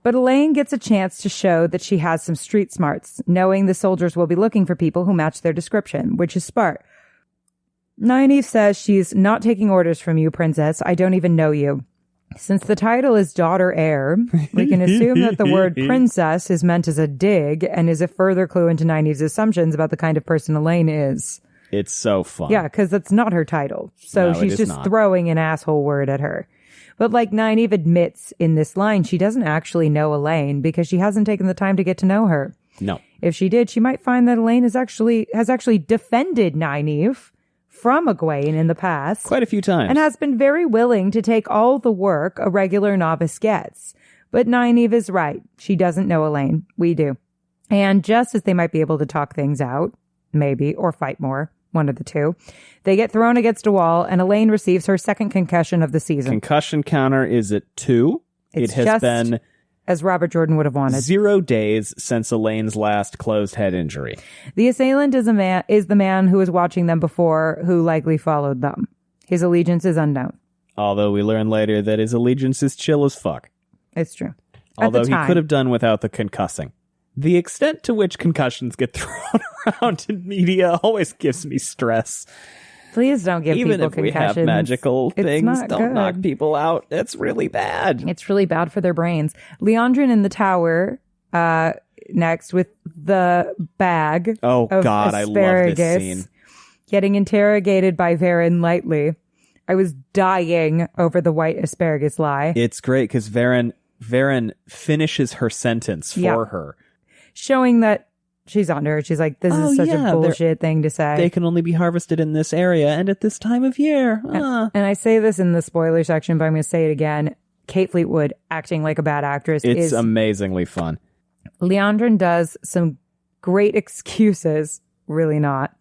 But Elaine gets a chance to show that she has some street smarts, knowing the soldiers will be looking for people who match their description, which is smart. Nynaeve says she's not taking orders from you, princess. I don't even know you. Since the title is Daughter Heir, we can assume that the word princess is meant as a dig and is a further clue into Nynaeve's assumptions about the kind of person Elaine is. It's so fun. Yeah, because that's not her title. So No, it she's is just not. throwing an asshole word at her. But like Nynaeve admits in this line, she doesn't actually know Elaine because she hasn't taken the time to get to know her. No. If she did, she might find that Elaine has actually defended Nynaeve from Egwene in the past. Quite a few times. And has been very willing to take all the work a regular novice gets. But Nynaeve is right. She doesn't know Elaine. We do. And just as they might be able to talk things out, maybe, or fight more, one of the two, they get thrown against a wall and Elaine receives her second concussion of the season. Concussion counter is at 2. It's it has just been as Robert Jordan would have wanted. 0 days since Elaine's last closed head injury. The assailant is the man who was watching them before, who likely followed them. His allegiance is unknown. Although we learn later that his allegiance is chill as fuck. It's true. Although he could have done without the concussing. The extent to which concussions get thrown around in media always gives me stress. Please don't give Even people if we concussions. have magical things, don't good. knock people out. It's really bad. It's really bad for their brains. Leandrin in the tower, next with the bag Oh, of God, asparagus, I love this scene. getting interrogated by Varen lightly. I was dying over the white asparagus lie. It's great because Varen finishes her sentence for her. Showing that she's onto her. She's like, this is such a bullshit thing to say. They can only be harvested in this area and at this time of year. And I say this in the spoiler section, but I'm going to say it again. Kate Fleetwood acting like a bad actress is amazingly fun. Leandrin does some great excuses, really not,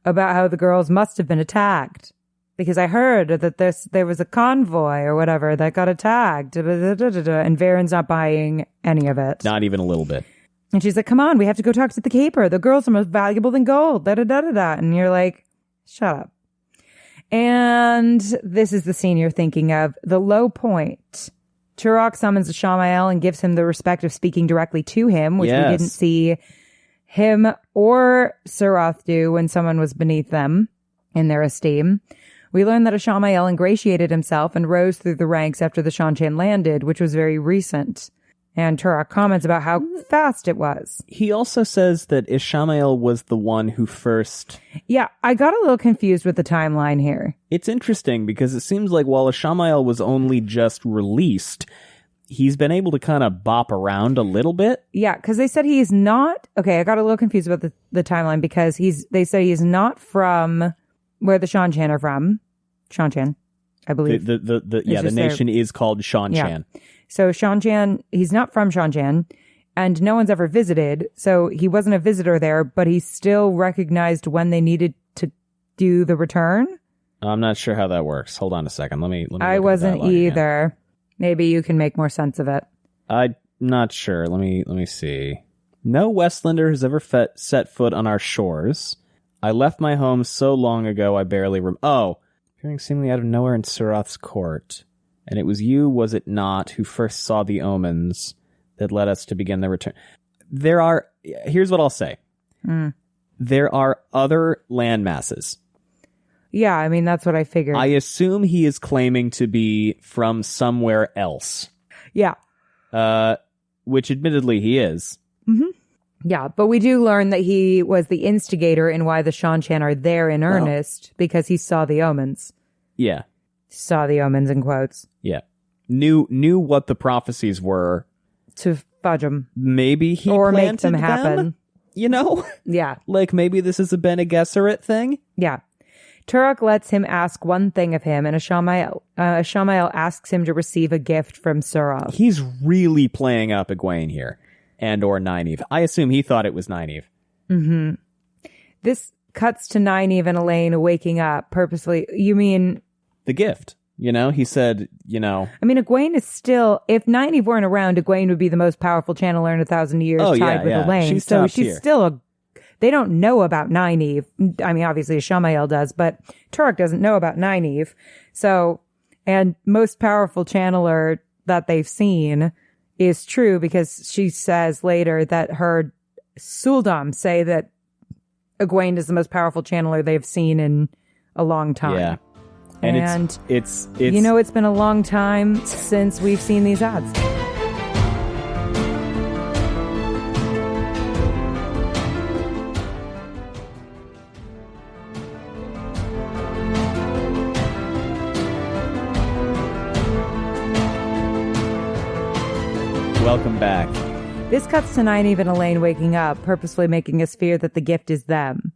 about how the girls must have been attacked. Because I heard that there was a convoy or whatever that got attacked. And Varen's not buying any of it. Not even a little bit. And she's like, come on, we have to go talk to the caper. The girls are most valuable than gold. Da-da-da-da-da. And you're like, shut up. And this is the scene you're thinking of. The low point. Turok summons Shamael and gives him the respect of speaking directly to him, which we didn't see him or Suroth do when someone was beneath them in their esteem. We learned that Ishamael ingratiated himself and rose through the ranks after the Shanchan landed, which was very recent. And Turok comments about how fast it was. He also says that Ishamael was the one who first... Yeah, I got a little confused with the timeline here. It's interesting because it seems like while Ishamael was only just released, he's been able to kind of bop around a little bit. Yeah, because they said he's not... Okay, I got a little confused about the timeline because they said he's not from where the Shanchan are from. Shanchan, I believe. The nation is called Shanchan. Yeah. So Shanchan, he's not from Shanchan, and no one's ever visited, so he wasn't a visitor there, but he still recognized when they needed to do the return. I'm not sure how that works. Hold on a second. Let me I wasn't either. Again. Maybe you can make more sense of it. I'm not sure. Let me see. No Westlander has ever set foot on our shores. I left my home so long ago I barely appearing seemingly out of nowhere in Suroth's court. And it was you, was it not, who first saw the omens that led us to begin the return. Here's what I'll say. There are other land masses. Yeah, I mean, that's what I figured. I assume he is claiming to be from somewhere else. Yeah. Which admittedly he is. Mm-hmm. Yeah, but we do learn that he was the instigator in why the Shanchan are there in earnest, because he saw the omens. Yeah. Saw the omens in quotes. Yeah. Knew what the prophecies were. To fudge them. Maybe he or planted make them happen. Them, you know? Yeah. Like maybe this is a Bene Gesserit thing? Yeah. Turok lets him ask one thing of him, and Ishamael asks him to receive a gift from Suroth. He's really playing up Egwene here. And or Nynaeve. I assume he thought it was Nynaeve. Mm-hmm. This cuts to Nynaeve and Elaine waking up purposely. You mean... The gift. You know, he said, you know... I mean, Egwene is still... If Nynaeve weren't around, Egwene would be the most powerful channeler in 1,000 years tied with Elaine. She's so top she's tier. still a... They don't know about Nynaeve. I mean, obviously, Ishamael does, but Turok doesn't know about Nynaeve. So, and most powerful channeler that they've seen is true because she says later that her Suldam say that Egwene is the most powerful channeler they've seen in a long time. Yeah. And it's you know, it's been a long time since we've seen these ads. Welcome back. This cuts to Nynaeve and Elaine waking up, purposefully making us fear that the gift is them.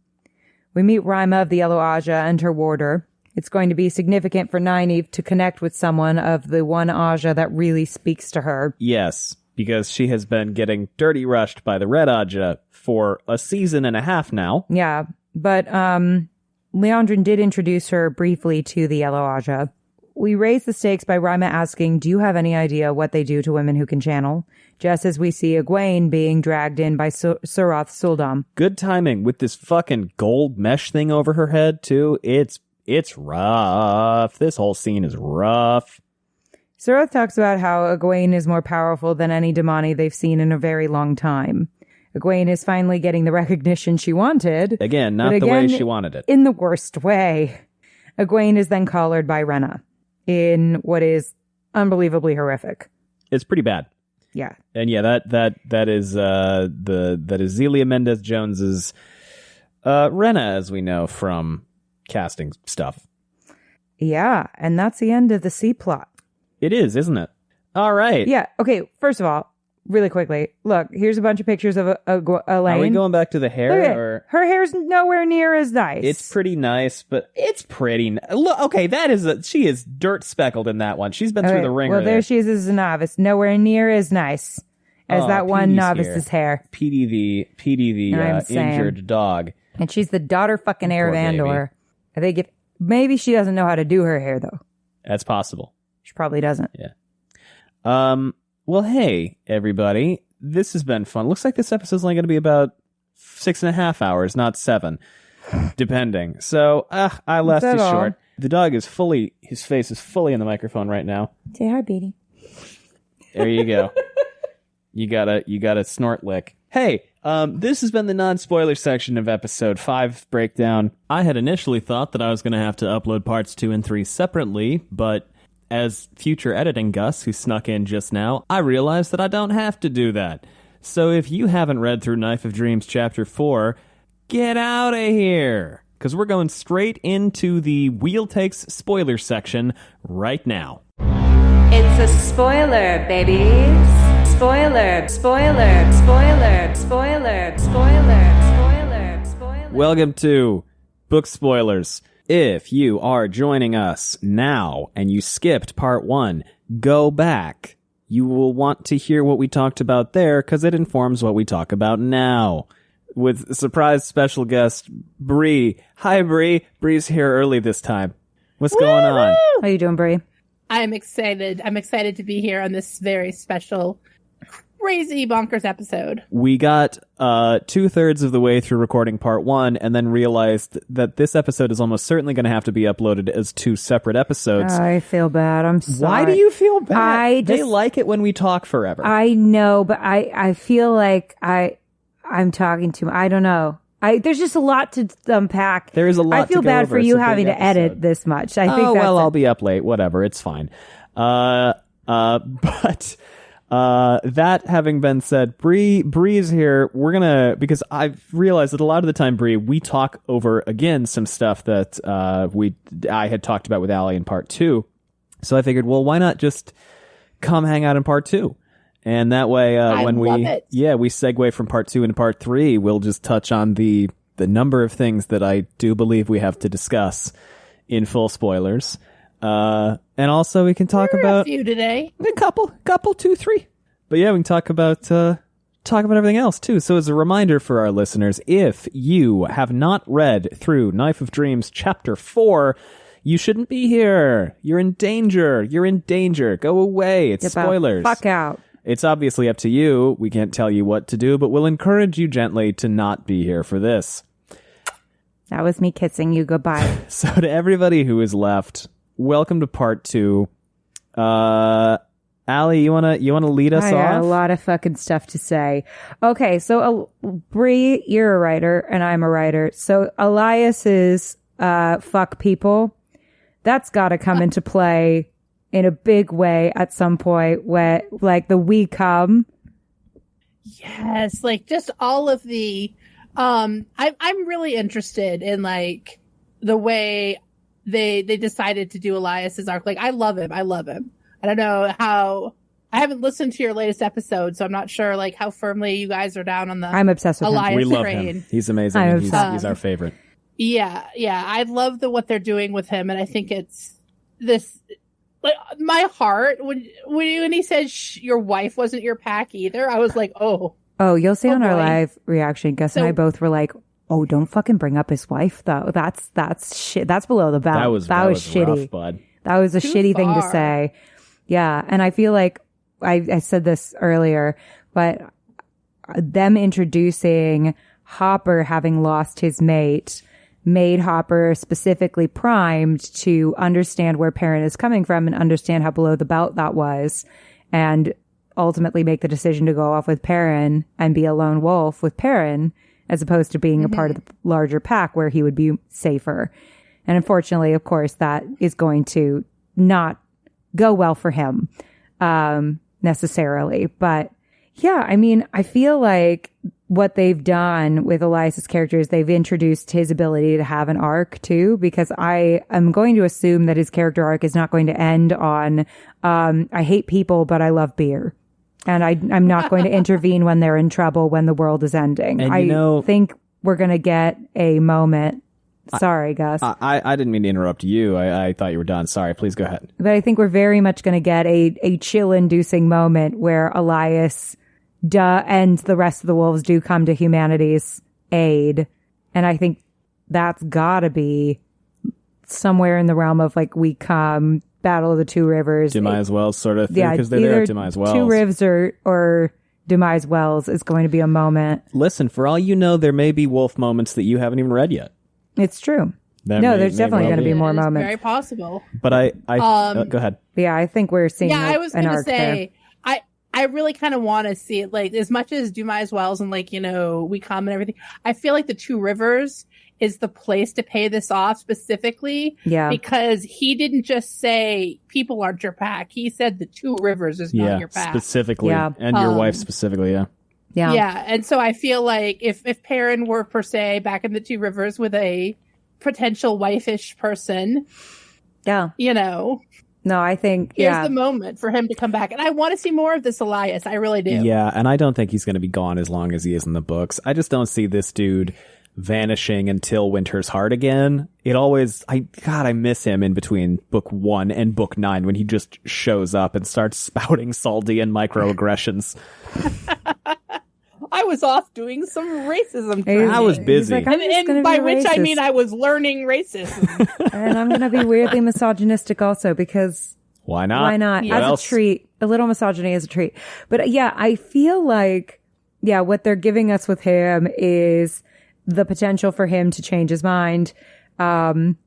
We meet Rima of the Yellow Aja and her warder. It's going to be significant for Nynaeve to connect with someone of the one Aja that really speaks to her. Yes, because she has been getting dirty rushed by the Red Aja for a season and a half now. Yeah, but Leandrin did introduce her briefly to the Yellow Aja. we raise the stakes by Rima asking, do you have any idea what they do to women who can channel? Just as we see Egwene being dragged in by Suroth Suldam. Good timing with this fucking gold mesh thing over her head, too. It's rough. This whole scene is rough. Suroth talks about how Egwene is more powerful than any Damane they've seen in a very long time. Egwene is finally getting the recognition she wanted. Again, not the way she wanted it. In the worst way. Egwene is then collared by Rhenna in what is unbelievably horrific. It's pretty bad. Yeah. And yeah, that is Zelia Mendez Jones's Rhenna, as we know from casting stuff. Yeah, and that's the end of the C plot. It is, isn't it? All right. Yeah. Okay. First of all, really quickly, look. Here's a bunch of pictures of Elaine. Are we going back to the hair? Or her hair's nowhere near as nice. It's pretty nice, but it's pretty. Look, okay, she is dirt speckled in that one. She's been through the ringer. Well, there she is as a novice, nowhere near as nice as that one novice's hair. Petey the injured dog, and she's the daughter fucking heir of Andor. I think maybe she doesn't know how to do her hair though. That's possible. She probably doesn't. Yeah. Well, hey, everybody. This has been fun. Looks like this episode's only going to be about 6.5 hours, not 7, depending. So, I lasted short. The dog is his face is fully in the microphone right now. Say hi, Beatty. There you go. You got a snort lick. Hey, this has been the non-spoiler section of episode 5 breakdown. I had initially thought that I was going to have to upload parts 2 and 3 separately, but as future editing Gus, who snuck in just now, I realized that I don't have to do that. So if you haven't read through Knife of Dreams Chapter 4, get out of here! Because we're going straight into the Wheel Takes spoiler section right now. It's a spoiler, babies. Spoiler, spoiler, spoiler, spoiler, spoiler, spoiler, spoiler. Welcome to Book Spoilers. If you are joining us now and you skipped part 1, go back. You will want to hear what we talked about there because it informs what we talk about now. With surprise special guest, Bree. Hi, Bree. Bree's here early this time. What's going on? How you doing, Bree? I'm excited. I'm excited to be here on this very special, crazy bonkers episode. We got 2/3 of the way through recording part 1 and then realized that this episode is almost certainly going to have to be uploaded as 2 separate episodes. I feel bad. I'm sorry. Why do you feel bad? They like it when we talk forever. I know, but I feel like I'm talking too much. I don't know. There's just a lot to unpack. There is a lot to go over. I feel bad for you It's a having big to edit episode. this much. I think I'll be up late. Whatever. It's fine. But that having been said, Bree's here. We're gonna, because I've realized that a lot of the time, Bree, we talk over again some stuff that I had talked about with Allie in part 2. So I figured, well, why not just come hang out in part 2? And that way, when we segue from part 2 into part 3, we'll just touch on the number of things that I do believe we have to discuss in full spoilers. And also we can talk about a few today. A couple, 2, 3. But yeah, we can talk about everything else too. So as a reminder for our listeners, if you have not read through Knife of Dreams Chapter 4, you shouldn't be here. You're in danger. Go away. It's spoilers. Fuck out. It's obviously up to you. We can't tell you what to do, but we'll encourage you gently to not be here for this. That was me kissing you goodbye. So to everybody who is left, welcome to part 2. Allie, you wanna lead us off? I got a lot of fucking stuff to say. Okay, so Bree, you're a writer and I'm a writer. So Elias's fuck people, that's got to come into play in a big way at some point where, like, the we come. Yes, like just all of the I'm really interested in like the way they decided to do Elias's arc. Like I love him. I don't know how, I haven't listened to your latest episode, so I'm not sure like how firmly you guys are down on the I'm obsessed with Elias him. We love train. him. He's amazing. And he's our favorite. Yeah. I love what they're doing with him, and I think it's this. Like my heart when he said your wife wasn't your pack either, I was like, oh, you'll see on our boy. live reaction. Gus and I both were like, oh, don't fucking bring up his wife though. That's shit. That's below the belt. That was shitty. rough, bud. That was a Too shitty thing to far. say. Yeah. And I feel like I said this earlier, but them introducing Hopper having lost his mate made Hopper specifically primed to understand where Perrin is coming from and understand how below the belt that was, and ultimately make the decision to go off with Perrin and be a lone wolf with Perrin, as opposed to being a part of the larger pack where he would be safer. And unfortunately, of course, that is going to not go well for him, necessarily. But yeah, I mean, I feel like what they've done with Elias's character is they've introduced his ability to have an arc too, because I am going to assume that his character arc is not going to end on, I hate people, but I love beer. And I'm not going to intervene when they're in trouble, when the world is ending. And I think we're going to get a moment. Sorry, Gus. I didn't mean to interrupt you. I thought you were done. Sorry. Please go ahead. But I think we're very much going to get a chill-inducing moment where Elias and the rest of the wolves do come to humanity's aid. And I think that's got to be somewhere in the realm of like, we come, Battle of the Two Rivers. Demise Wells sort of thing, Yeah, because they're there either at Demise Wells. Two Rivers or Demise Wells is going to be a moment. Listen, for all you know, there may be wolf moments that you haven't even read yet. It's true. There There's definitely well going to be more It is moments. very possible. But go ahead. Yeah, I think we're seeing I was an going to arc there. say, I really kind of want to see it, like, as much as Demise Wells and, like, we come and everything. I feel like the Two Rivers is the place to pay this off specifically. Yeah. Because he didn't just say people aren't your pack. He said the Two Rivers is not your pack. Specifically. Yeah. And your wife specifically, yeah. Yeah. Yeah. And so I feel like if Perrin were, per se, back in the Two Rivers with a potential wife-ish person, Yeah. No, I think, here's the moment for him to come back. And I want to see more of this Elias. I really do. Yeah, and I don't think he's going to be gone as long as he is in the books. I just don't see this dude vanishing until Winter's Heart again. I miss him in between book 1 and book 9 when he just shows up and starts spouting Saldian microaggressions. I was off doing some racism He's- training. I was busy. he's like, I'm just gonna and by be which I racist. mean I was learning racism. And I'm going to be weirdly misogynistic also, because Why not? why not? What As else? a treat. A little misogyny as a treat. But yeah, I feel like, what they're giving us with him is the potential for him to change his mind, come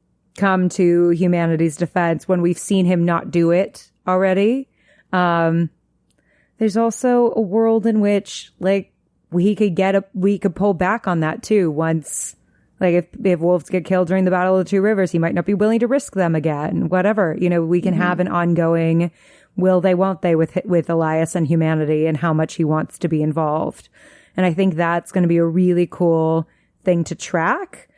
to humanity's defense when we've seen him not do it already. There's also a world in which, like, we could pull back on that too once, like, if wolves get killed during the Battle of the Two Rivers, he might not be willing to risk them again, whatever. We can have an ongoing will they, won't they with Elias and humanity and how much he wants to be involved. And I think that's going to be a really cool thing to track,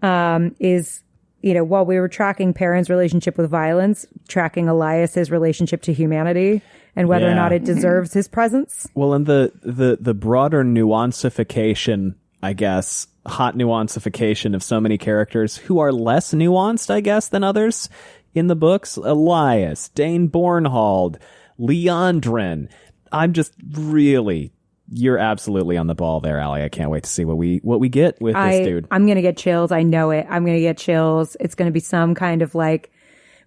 is, while we were tracking Perrin's relationship with violence, tracking Elias's relationship to humanity and whether or not it deserves his presence. Well, and the broader nuanceification, I guess, hot nuanceification of so many characters who are less nuanced, I guess, than others in the books. Elias, Dane Bornhold, Leandrin. I'm just really... You're absolutely on the ball there, Allie. I can't wait to see what we get with this dude. I'm going to get chills. I know it. I'm going to get chills. It's going to be some kind of like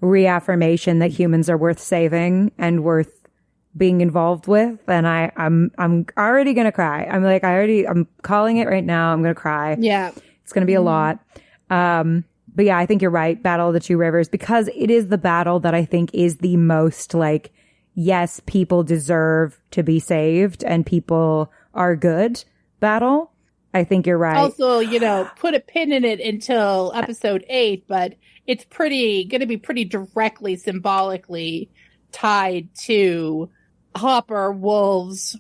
reaffirmation that humans are worth saving and worth being involved with. And I'm already going to cry. I'm calling it right now. I'm going to cry. Yeah. It's going to be a lot. But yeah, I think you're right. Battle of the Two Rivers, because it is the battle that I think is the most like, yes, people deserve to be saved and people are good battle. I think you're right. Also, put a pin in it until episode 8, but it's going to be pretty directly, symbolically tied to Hopper, wolves.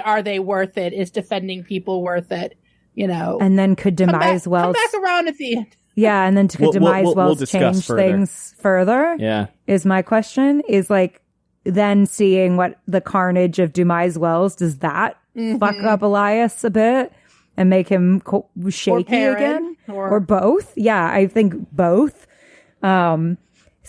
Are they worth it? Is defending people worth it? And then could Demise Wells come back around at the end? Yeah, and then could Demise Wells change things further? Yeah, is my question. Is like, then seeing what the carnage of Demise Wells, does that fuck up Elias a bit and make him shaky again? Or both? Yeah, I think both. So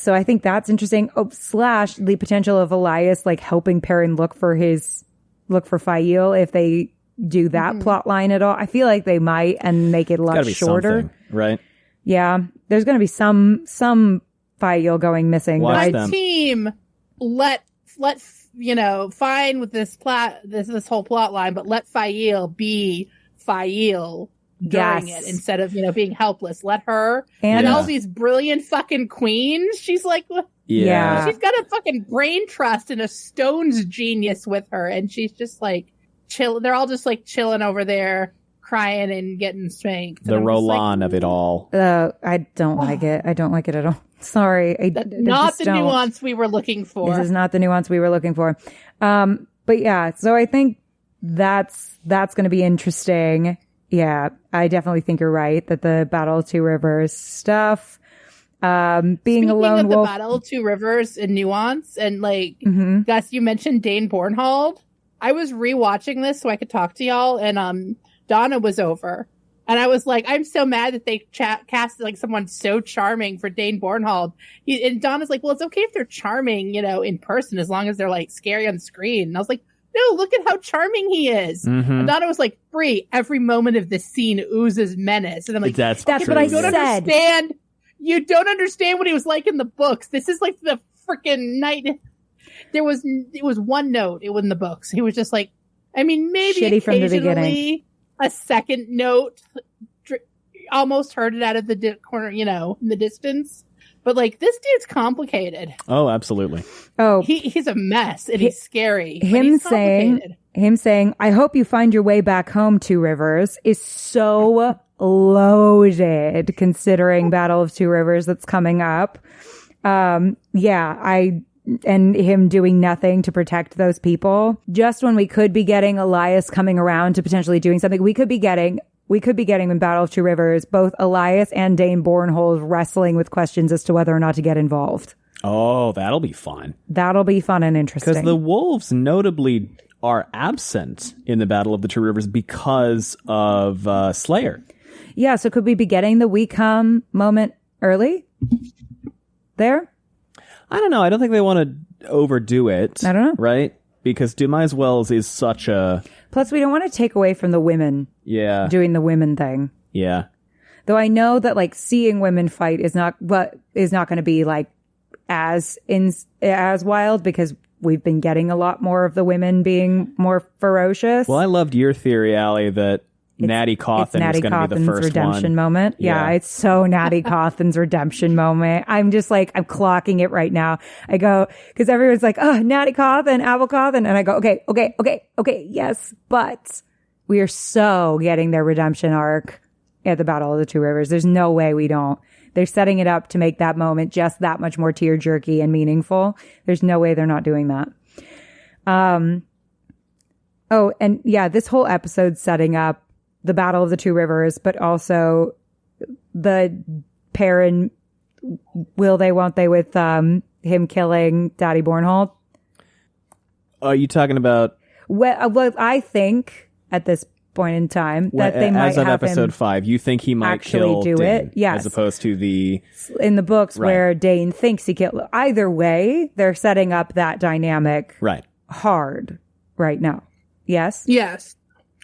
I think that's interesting. / the potential of Elias like helping Perrin look for Fael if they do that plot line at all. I feel like they might and make it a lot shorter. Right? Yeah, there's going to be some Fael going missing. Watch My them. team let fine with this whole plot line, but let Fael be Fael during Yes. it instead of being helpless. Let her And- and Yeah. all these brilliant fucking queens. She's like, Yeah. she's got a fucking brain trust and a Stone's genius with her, and she's just like chill. They're all just like chilling over there, crying and getting spanked. The And I'm just like, Roland of it all. I don't like it. I don't like it at all. Sorry. I not just the don't. nuance we were looking for. This is not the nuance we were looking for. But yeah, so I think that's going to be interesting. Yeah, I definitely think you're right that the Battle of Two Rivers stuff, being Speaking a lone of the wolf. Battle of Two Rivers and nuance, and like Mhm. Gus, you mentioned Dane Bornhold. I was rewatching this so I could talk to y'all, and Donna was over, and I was like, I'm so mad that they casted like someone so charming for Dane Bornhold. And Donna's like, well, it's okay if they're charming, in person, as long as they're like scary on screen. And I was like, no, look at how charming he is. Mhm. And Donna was like, Bree, every moment of this scene oozes menace. And I'm like, That's That's true, what I you don't said. understand. You don't understand what he was like in the books. This is like the freaking night. It was one note. It was in the books. He was just like, I mean, maybe Shitty from the beginning. occasionally a second note. Almost heard it out of the corner, in the distance. But like, this dude's complicated. Oh, absolutely. Oh, He's a mess and he's scary. but him he's saying, complicated. I hope you find your way back home, Two Rivers, is so loaded considering Battle of Two Rivers that's coming up. And him doing nothing to protect those people. Just when we could be getting Elias coming around to potentially doing something, we could be getting in Battle of Two Rivers, both Elias and Dane Bornhold wrestling with questions as to whether or not to get involved. Oh, that'll be fun. That'll be fun and interesting. Because the wolves notably are absent in the Battle of the Two Rivers because of Slayer. Yeah, so could we be getting the we come moment early? There? I don't know. I don't think they want to overdo it. I don't know. Right? Because Dumais Wells is such a... Plus, we don't want to take away from the women Yeah. doing the women thing. Yeah. Though I know that like seeing women fight is not going to be like as wild because we've been getting a lot more of the women being more ferocious. Well, I loved your theory, Allie, that Natty It's Cawthon was Natty going to be the Cawthon's first redemption one. moment. Yeah, Yeah. it's so Natty Cawthon's redemption moment. I'm just like, I'm clocking it right now. I go, because everyone's like, oh, Natty Cawthon, Apple Cawthon. And I go, okay, yes. But we are so getting their redemption arc at the Battle of the Two Rivers. There's no way we don't. They're setting it up to make that moment just that much more tear jerky and meaningful. There's no way they're not doing that. Oh, and yeah, this whole episode's setting up the Battle of the Two Rivers, but also the Perrin will they, won't they with him killing Daddy Bornhold. Are you talking about... Well, I think at this point in time that they might as of have episode him 5, you think he might actually kill do Dane, it? Yes. as opposed to the... in the books Right. where Dane thinks he killed. Either way, they're setting up that dynamic Right. hard right now. Yes? Yes.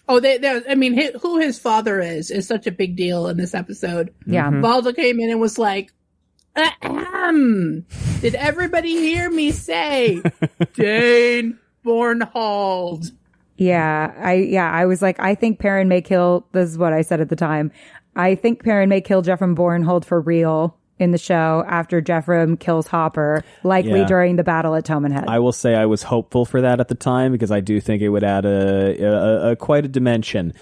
Oh, who his father is such a big deal in this episode. Yeah. Valda came in and was like, ahem. Did everybody hear me say Dane Bornhold? Yeah, I was like, I think Perrin may kill, this is what I said at the time. I think Perrin may kill Jeffrey Bornhold for real in the show after Jeffrey kills Hopper, likely Yeah. during the battle at Tomenhead. I will say I was hopeful for that at the time because I do think it would add a quite a dimension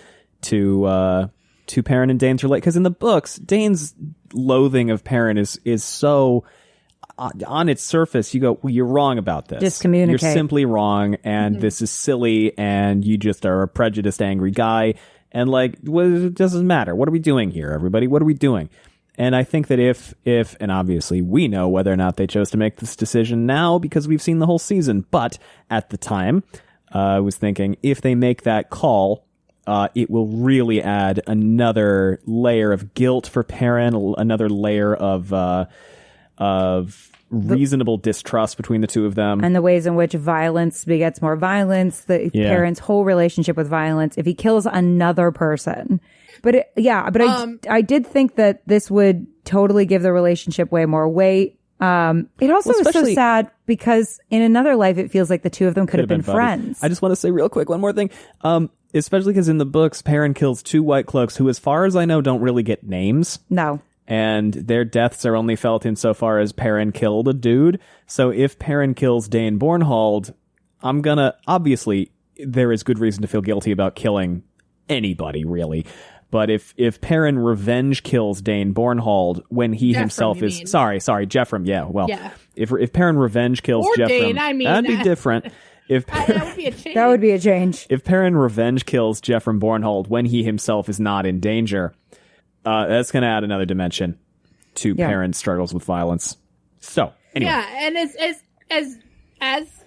to Perrin and Dane's relate. Because in the books, Dane's loathing of Perrin is so on its surface. You go, well, you're wrong about this. Just communicate. You're simply wrong, and this is silly, and you just are a prejudiced, angry guy. And like, it doesn't matter. What are we doing here, everybody? What are we doing? And I think that if, and obviously we know whether or not they chose to make this decision now because we've seen the whole season, but at the time, I was thinking if they make that call, it will really add another layer of guilt for Perrin, another layer of reasonable distrust between the two of them. and the ways in which violence begets more violence, Yeah. Perrin's whole relationship with violence, if he kills another person. But I did think that this would totally give the relationship way more weight. It also is so especially- sad because in another life, it feels like the two of them could have been buddies. friends. I just want to say real quick one more thing. Especially because in the books, Perrin kills 2 White Cloaks who, as far as I know, don't really get names. No. And their deaths are only felt insofar as Perrin killed a dude. So if Perrin kills Dane Bornhold, obviously, there is good reason to feel guilty about killing anybody, really. But if Perrin revenge kills Dane Bornhold when he Jeffrem, himself you is... mean. Sorry, Jeffrem, yeah. Well, Yeah. if Perrin revenge kills Or Jeffrem, Dane, I mean, that'd be different. If That would be a change. That would be a change. If Perrin revenge kills Jeffrem Bornhold when he himself is not in danger, that's going to add another dimension to Perrin's struggles with violence. So, anyway. Yeah, and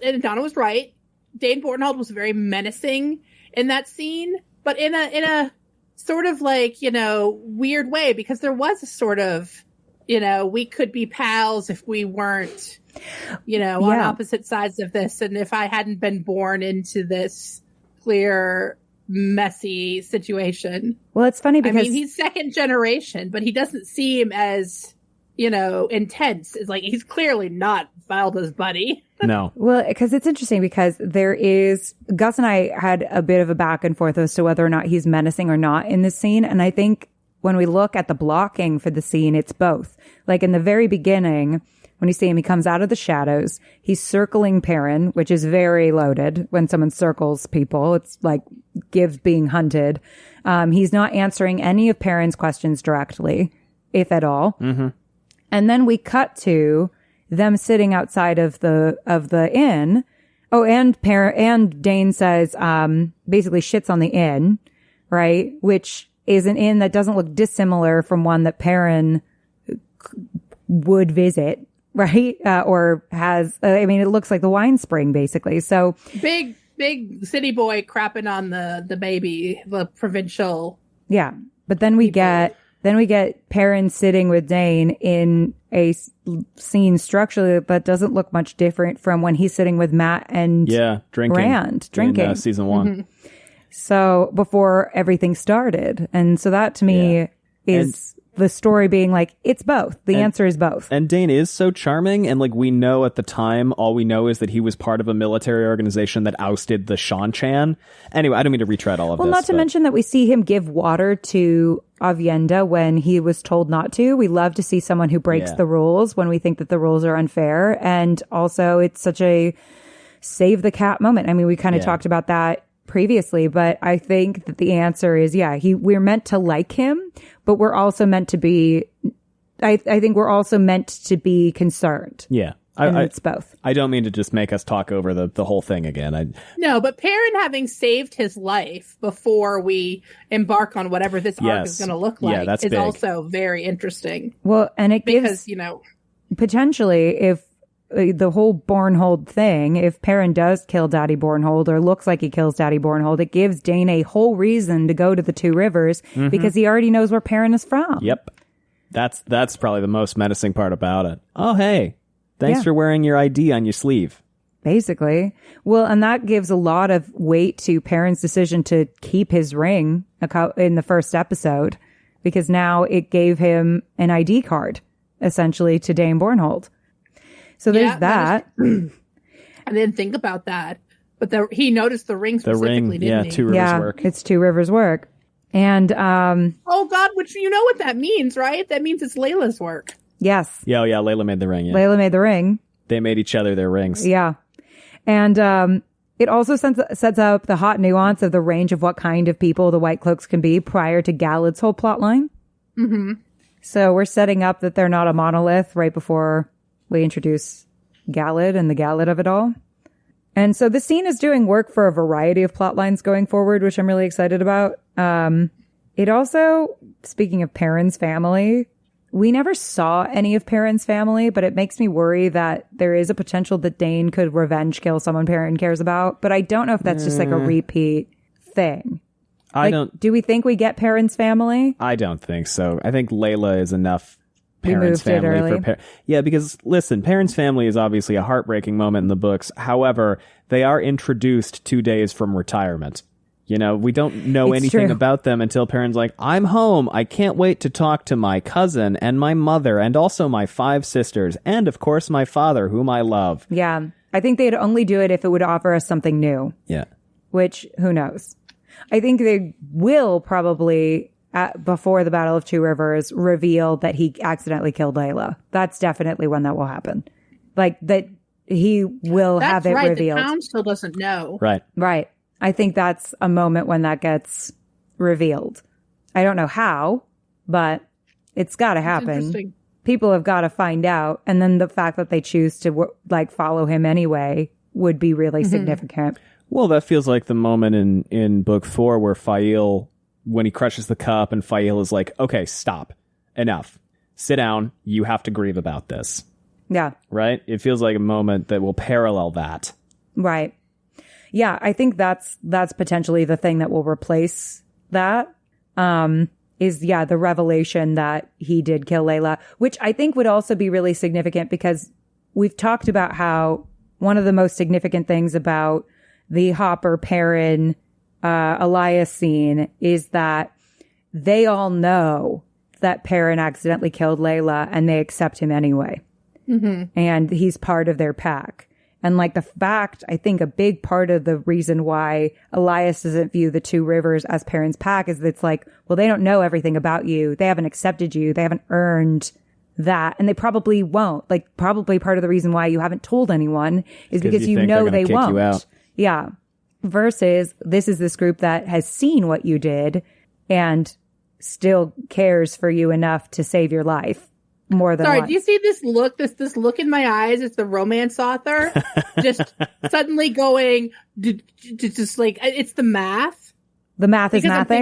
and Donna was right. Dane Bornhold was very menacing in that scene, but in a sort of like, weird way, because there was a sort of, we could be pals if we weren't, on opposite sides of this. And if I hadn't been born into this clear, messy situation. Well, it's funny because he's second generation, but he doesn't seem as, intense. It's like, he's clearly not Valda's buddy. No. Well, because it's interesting because Gus and I had a bit of a back and forth as to whether or not he's menacing or not in this scene. And I think when we look at the blocking for the scene, it's both. Like in the very beginning, when you see him, he comes out of the shadows. He's circling Perrin, which is very loaded when someone circles people. It's like gives being hunted. He's not answering any of Perrin's questions directly, if at all. Mm-hmm. And then we cut to them sitting outside of the inn. Oh, and Dane says, basically shits on the inn, right? Which is an inn that doesn't look dissimilar from one that Perrin would visit, right? Or has, it looks like the wine spring, basically. So big city boy crapping on the baby, the provincial. Yeah. But then we get Perrin sitting with Dane in a scene structurally that doesn't look much different from when he's sitting with Matt and drinking in season 1. Mm-hmm. So before everything started. And so that to me is the story being like, it's both. The answer is both. And Dane is so charming. And like we know at the time, all we know is that he was part of a military organization that ousted the Shan-Chan. Anyway, I don't mean to retread all of this. Well, not to mention that we see him give water to Avienda when he was told not to. We love to see someone who breaks the rules when we think that the rules are unfair. And also it's such a save the cat moment. I mean, we kind of talked about that previously, but I think that the answer is, we're meant to like him, but we're also meant to be, I think we're also meant to be concerned. Yeah. It's both. I don't mean to just make us talk over the whole thing again. No, but Perrin having saved his life before we embark on whatever this arc is going to look like is big. Also very interesting. Well, and it gives, potentially, if the whole Bornhold thing, if Perrin does kill Daddy Bornhold or looks like he kills Daddy Bornhold, it gives Dane a whole reason to go to the Two Rivers because he already knows where Perrin is from. Yep. That's probably the most menacing part about it. Oh, hey, thanks for wearing your ID on your sleeve. Basically. Well, and that gives a lot of weight to Perrin's decision to keep his ring in the first episode because now it gave him an ID card, essentially, to Dane Bornhold. So there's that. I didn't think about that. But he noticed the ring specifically, didn't he? Two Rivers work. It's Two Rivers work. And oh God, which you know what that means, right? That means it's Layla's work. Yes. Yeah, Layla made the ring. Yeah. Layla made the ring. They made each other their rings. Yeah. And it also sets up the hot nuance of the range of what kind of people the White Cloaks can be prior to Galad's whole plot line. Mm-hmm. So we're setting up that they're not a monolith right before we introduce Galad and the Galad of it all. And so the scene is doing work for a variety of plot lines going forward, which I'm really excited about. It also, speaking of Perrin's family, we never saw any of Perrin's family, but it makes me worry that there is a potential that Dane could revenge kill someone Perrin cares about. But I don't know if that's just like a repeat thing. Do we think we get Perrin's family? I don't think so. I think Layla is enough Perrin's family for yeah, because listen, Perrin's family is obviously a heartbreaking moment in the books. However, they are introduced 2 days from retirement. You know, we don't know It's anything true. about them until Perrin's like, I'm home. I can't wait to talk to my cousin and my mother and also my 5 sisters and, of course, my father, whom I love. Yeah. I think they'd only do it if it would offer us something new, Yeah. which who knows? I think they will probably, before the Battle of Two Rivers, reveal that he accidentally killed Layla. That's definitely when that will happen. Like, that he will have That's it right. revealed. The town still doesn't know. Right. Right. I think that's a moment when that gets revealed. I don't know how, but it's got to happen. Interesting. People have got to find out. And then the fact that they choose to follow him anyway would be really significant. Well, that feels like the moment in book 4 where Fail, when he crushes the cup and Fail is like, okay, stop. Enough. Sit down. You have to grieve about this. Yeah. Right? It feels like a moment that will parallel that. Right. Yeah, I think that's potentially the thing that will replace that. Is the revelation that he did kill Layla, which I think would also be really significant because we've talked about how one of the most significant things about the Hopper, Perrin, Elias scene is that they all know that Perrin accidentally killed Layla and they accept him anyway. Mm-hmm. And he's part of their pack. And like the fact, I think a big part of the reason why Elias doesn't view the Two Rivers as Perrin's pack is that it's like, well, they don't know everything about you. They haven't accepted you. They haven't earned that. And they probably won't. Like, probably part of the reason why you haven't told anyone is because you think know they're they gonna kick won't. you out. Yeah. Versus this is this group that has seen what you did and still cares for you enough to save your life. More than Sorry, once. do you see this look? This look in my eyes? It's the romance author just suddenly going, just like it's the math. The math is Because nothing.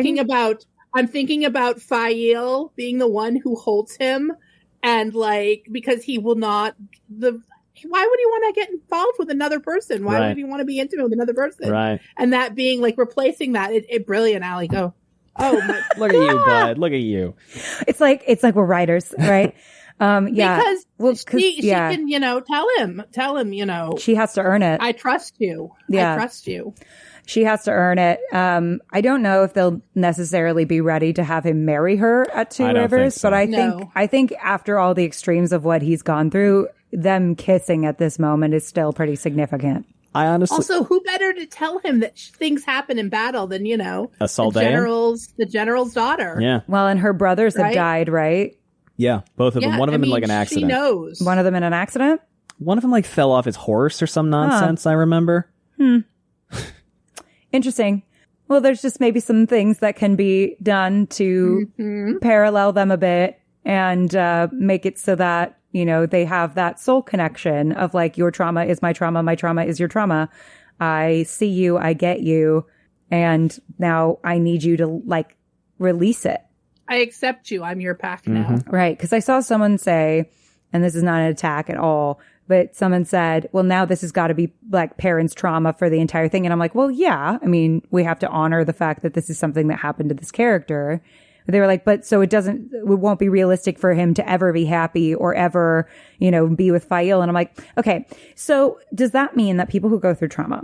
I'm thinking about Fail being the one who holds him, and like because he will not why would he want to get involved with another person? Why Right. would he want to be intimate with another person? Right. And that being like replacing that, it brilliant, Allie. Go. Oh, my, Look at you, bud. Look at you. It's like we're writers, right? Yeah. because Well, she yeah. can, tell him, She has to earn it. I trust you. Yeah. I trust you. She has to earn it. I don't know if they'll necessarily be ready to have him marry her at Two I don't Rivers, think so. but No. I think after all the extremes of what he's gone through, them kissing at this moment is still pretty significant. I honestly... Also, who better to tell him that things happen in battle than, A the Saldaean? general's daughter. Yeah. Well, and her brothers have Right? died, right? Yeah. Both of them. Yeah, One of them in I like an mean, accident. She knows. One of them in an accident? One of them like fell off his horse or some nonsense, I remember. Interesting. Well, there's just maybe some things that can be done to parallel them a bit and make it so that, they have that soul connection of like, your trauma is my trauma is your trauma. I see you, I get you, and now I need you to like release it. I accept you. I'm your pack now. Right. Because I saw someone say, and this is not an attack at all, but someone said, well, now this has got to be like Perrin's trauma for the entire thing. And I'm like, well, yeah. I mean, we have to honor the fact that this is something that happened to this character. But they were like, but so it won't be realistic for him to ever be happy or ever, be with Fail. And I'm like, okay, so does that mean that people who go through trauma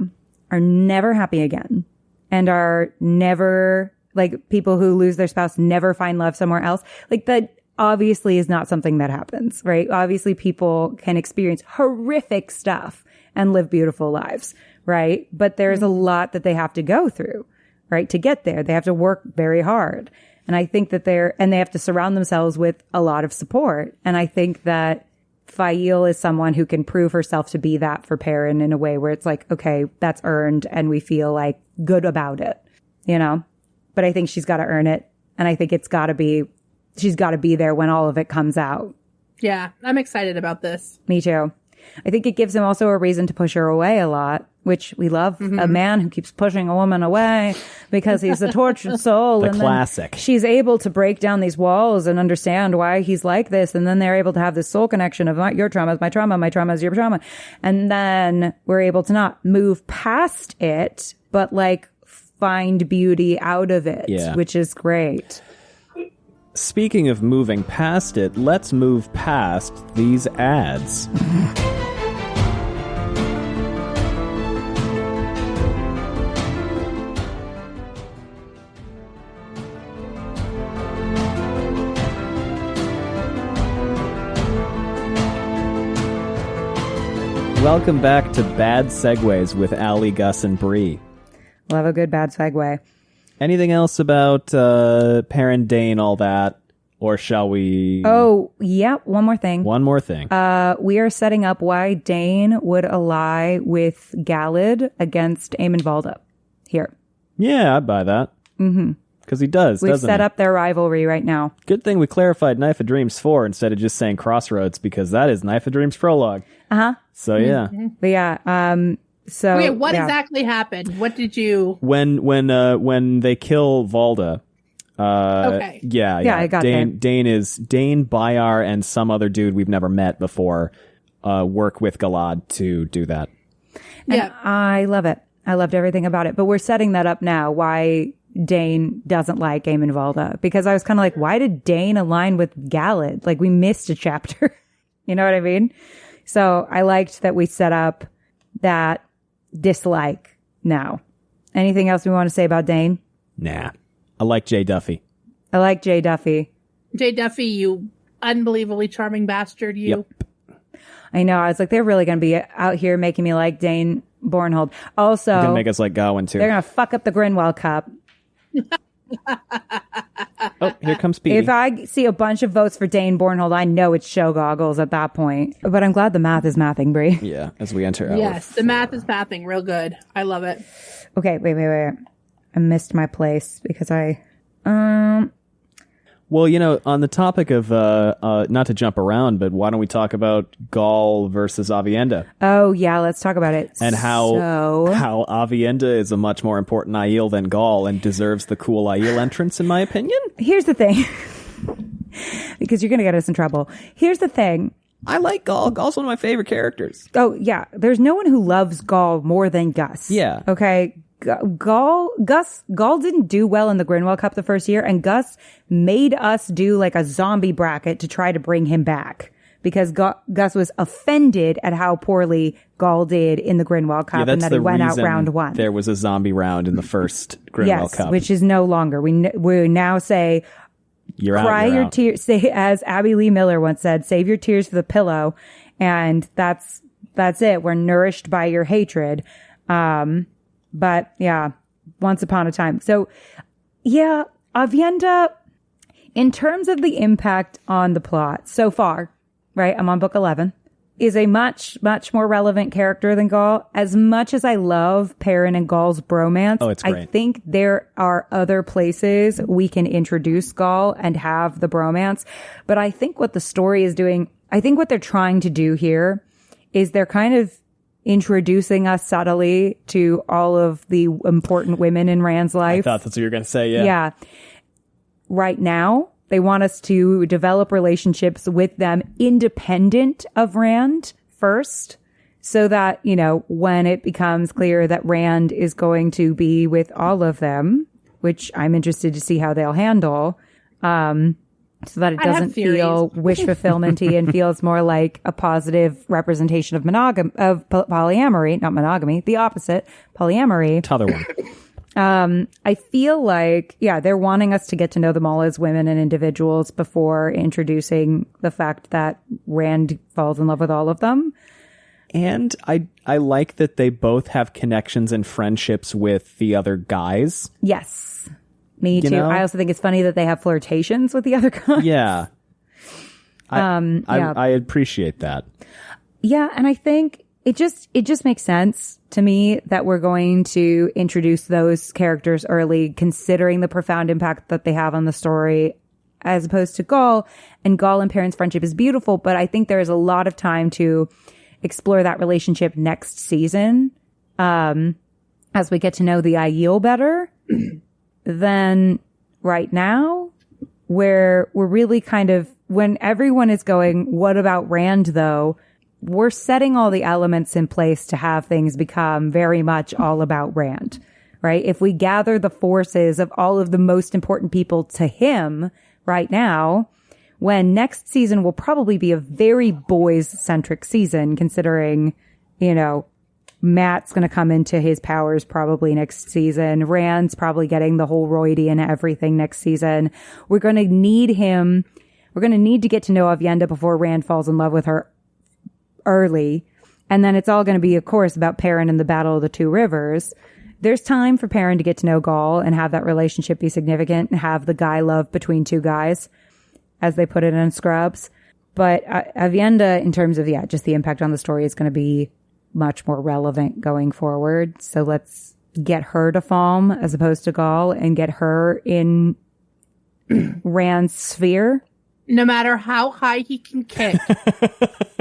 are never happy again and are never, like, people who lose their spouse never find love somewhere else? Like, that obviously is not something that happens, right? Obviously people can experience horrific stuff and live beautiful lives, right? But there's a lot that they have to go through, right? To get there. They have to work very hard. And I think that they have to surround themselves with a lot of support. And I think that Fail is someone who can prove herself to be that for Perrin in a way where it's like, okay, that's earned and we feel like good about it, But I think she's got to earn it. And I think she's got to be there when all of it comes out. Yeah, I'm excited about this. Me too. I think it gives him also a reason to push her away a lot, which we love. A man who keeps pushing a woman away because he's a tortured soul. The and classic. Then she's able to break down these walls and understand why he's like this. And then they're able to have this soul connection of your trauma is my trauma is your trauma. And then we're able to not move past it, but like find beauty out of it, which is great. Speaking of moving past it, let's move past these ads. Welcome back to Bad Segues with Allie, Gus, and Bree. Love a good bad segue. Anything else about Perrin, Dane, all that? Or shall we... Oh, yeah, one more thing. One more thing. We are setting up why Dane would ally with Galad against Eamon Valda here. Yeah, I'd buy that. Mm-hmm. Because he does, We've doesn't set he? up their rivalry right now. Good thing we clarified Knife of Dreams 4 instead of just saying Crossroads, because that is Knife of Dreams prologue. Uh-huh. So, yeah. But yeah, so... Okay, what yeah. exactly happened? What did you... When they kill Valda... Okay. Yeah, I got Dane, Dane, Bayar, and some other dude we've never met before work with Galad to do that. And I love it. I loved everything about it. But we're setting that up now, why Dane doesn't like Eamon Valda. Because I was kind of like, why did Dane align with Galad? Like, we missed a chapter. You know what I mean? So I liked that we set up that dislike now. Anything else we want to say about Dane? Nah. I like Jay Duffy. I like Jay Duffy. Jay Duffy, you unbelievably charming bastard, you. Yep. I know. I was like, they're really going to be out here making me like Dane Bornhold. Also, Gonna make us like Gawain too. they're going to fuck up the Grinwell Cup. Oh, here comes Petey. If I see a bunch of votes for Dane Bornhold, I know it's show goggles at that point. But I'm glad the math is mathing, Bree. Yeah, as we enter. Yes, the math is mathing real good. I love it. Okay, wait. I missed my place because Well, you know, on the topic of not to jump around, but why don't we talk about Gaul versus Avienda Oh, yeah, let's talk about it. and how Avienda is a much more important Aiel than Gaul and deserves the cool Aiel entrance, in my opinion. Here's the thing. Because you're going to get us in trouble. Here's the thing. I like Gaul. Gaul's one of my favorite characters. Oh, yeah. There's no one who loves Gaul more than Gus. Yeah. Okay. Gaul didn't do well in the Grinwell Cup the first year, and Gus made us do like a zombie bracket to try to bring him back because Gus was offended at how poorly Gaul did in the Grinwell Cup and that he went out round one. There was a zombie round in the first Grinwell Yes, Cup. which is no longer. We now say, You're cry out, your out. tears. Say, as Abby Lee Miller once said, save your tears for the pillow. And that's it. We're nourished by your hatred. But yeah, once upon a time. So yeah, Avienda, in terms of the impact on the plot so far, right? I'm on book 11, is a much, much more relevant character than Gaul. As much as I love Perrin and Gaul's bromance, Oh, it's great. I think there are other places we can introduce Gaul and have the bromance. But I think what the story is doing, I think what they're trying to do here is they're kind of introducing us subtly to all of the important women in Rand's life. I thought that's what you were going to say, yeah. Yeah. Right now, they want us to develop relationships with them independent of Rand first, so that, you know, when it becomes clear that Rand is going to be with all of them, which I'm interested to see how they'll handle, so that it doesn't feel wish fulfillmenty and feels more like a positive representation of polyamory, not monogamy, the opposite, polyamory. T'other one. I feel like, yeah, they're wanting us to get to know them all as women and individuals before introducing the fact that Rand falls in love with all of them. And I like that they both have connections and friendships with the other guys. Yes. Me too. know? I also think it's funny that they have flirtations with the other guys. Yeah. I appreciate that. Yeah, and I think it just makes sense to me that we're going to introduce those characters early, considering the profound impact that they have on the story, as opposed to Gaul. And Gaul and Perrin's friendship is beautiful, but I think there is a lot of time to explore that relationship next season, as we get to know the Aiel better. Then right now, where we're really kind of, when everyone is going, what about Rand though? We're setting all the elements in place to have things become very much all about Rand, right? If we gather the forces of all of the most important people to him right now, when next season will probably be a very boys-centric season, considering, you know, Matt's going to come into his powers probably next season. Rand's probably getting the whole roidy and everything next season. We're going to need him. We're going to need to get to know Avienda before Rand falls in love with her early. And then it's all going to be, of course, about Perrin and the Battle of the Two Rivers. There's time for Perrin to get to know Gaul and have that relationship be significant and have the guy love between two guys, as they put it in Scrubs. But Avienda, in terms of, just the impact on the story, is going to be much more relevant going forward. So let's get her to Falm as opposed to Gaul and get her in Rand's sphere. No matter how high he can kick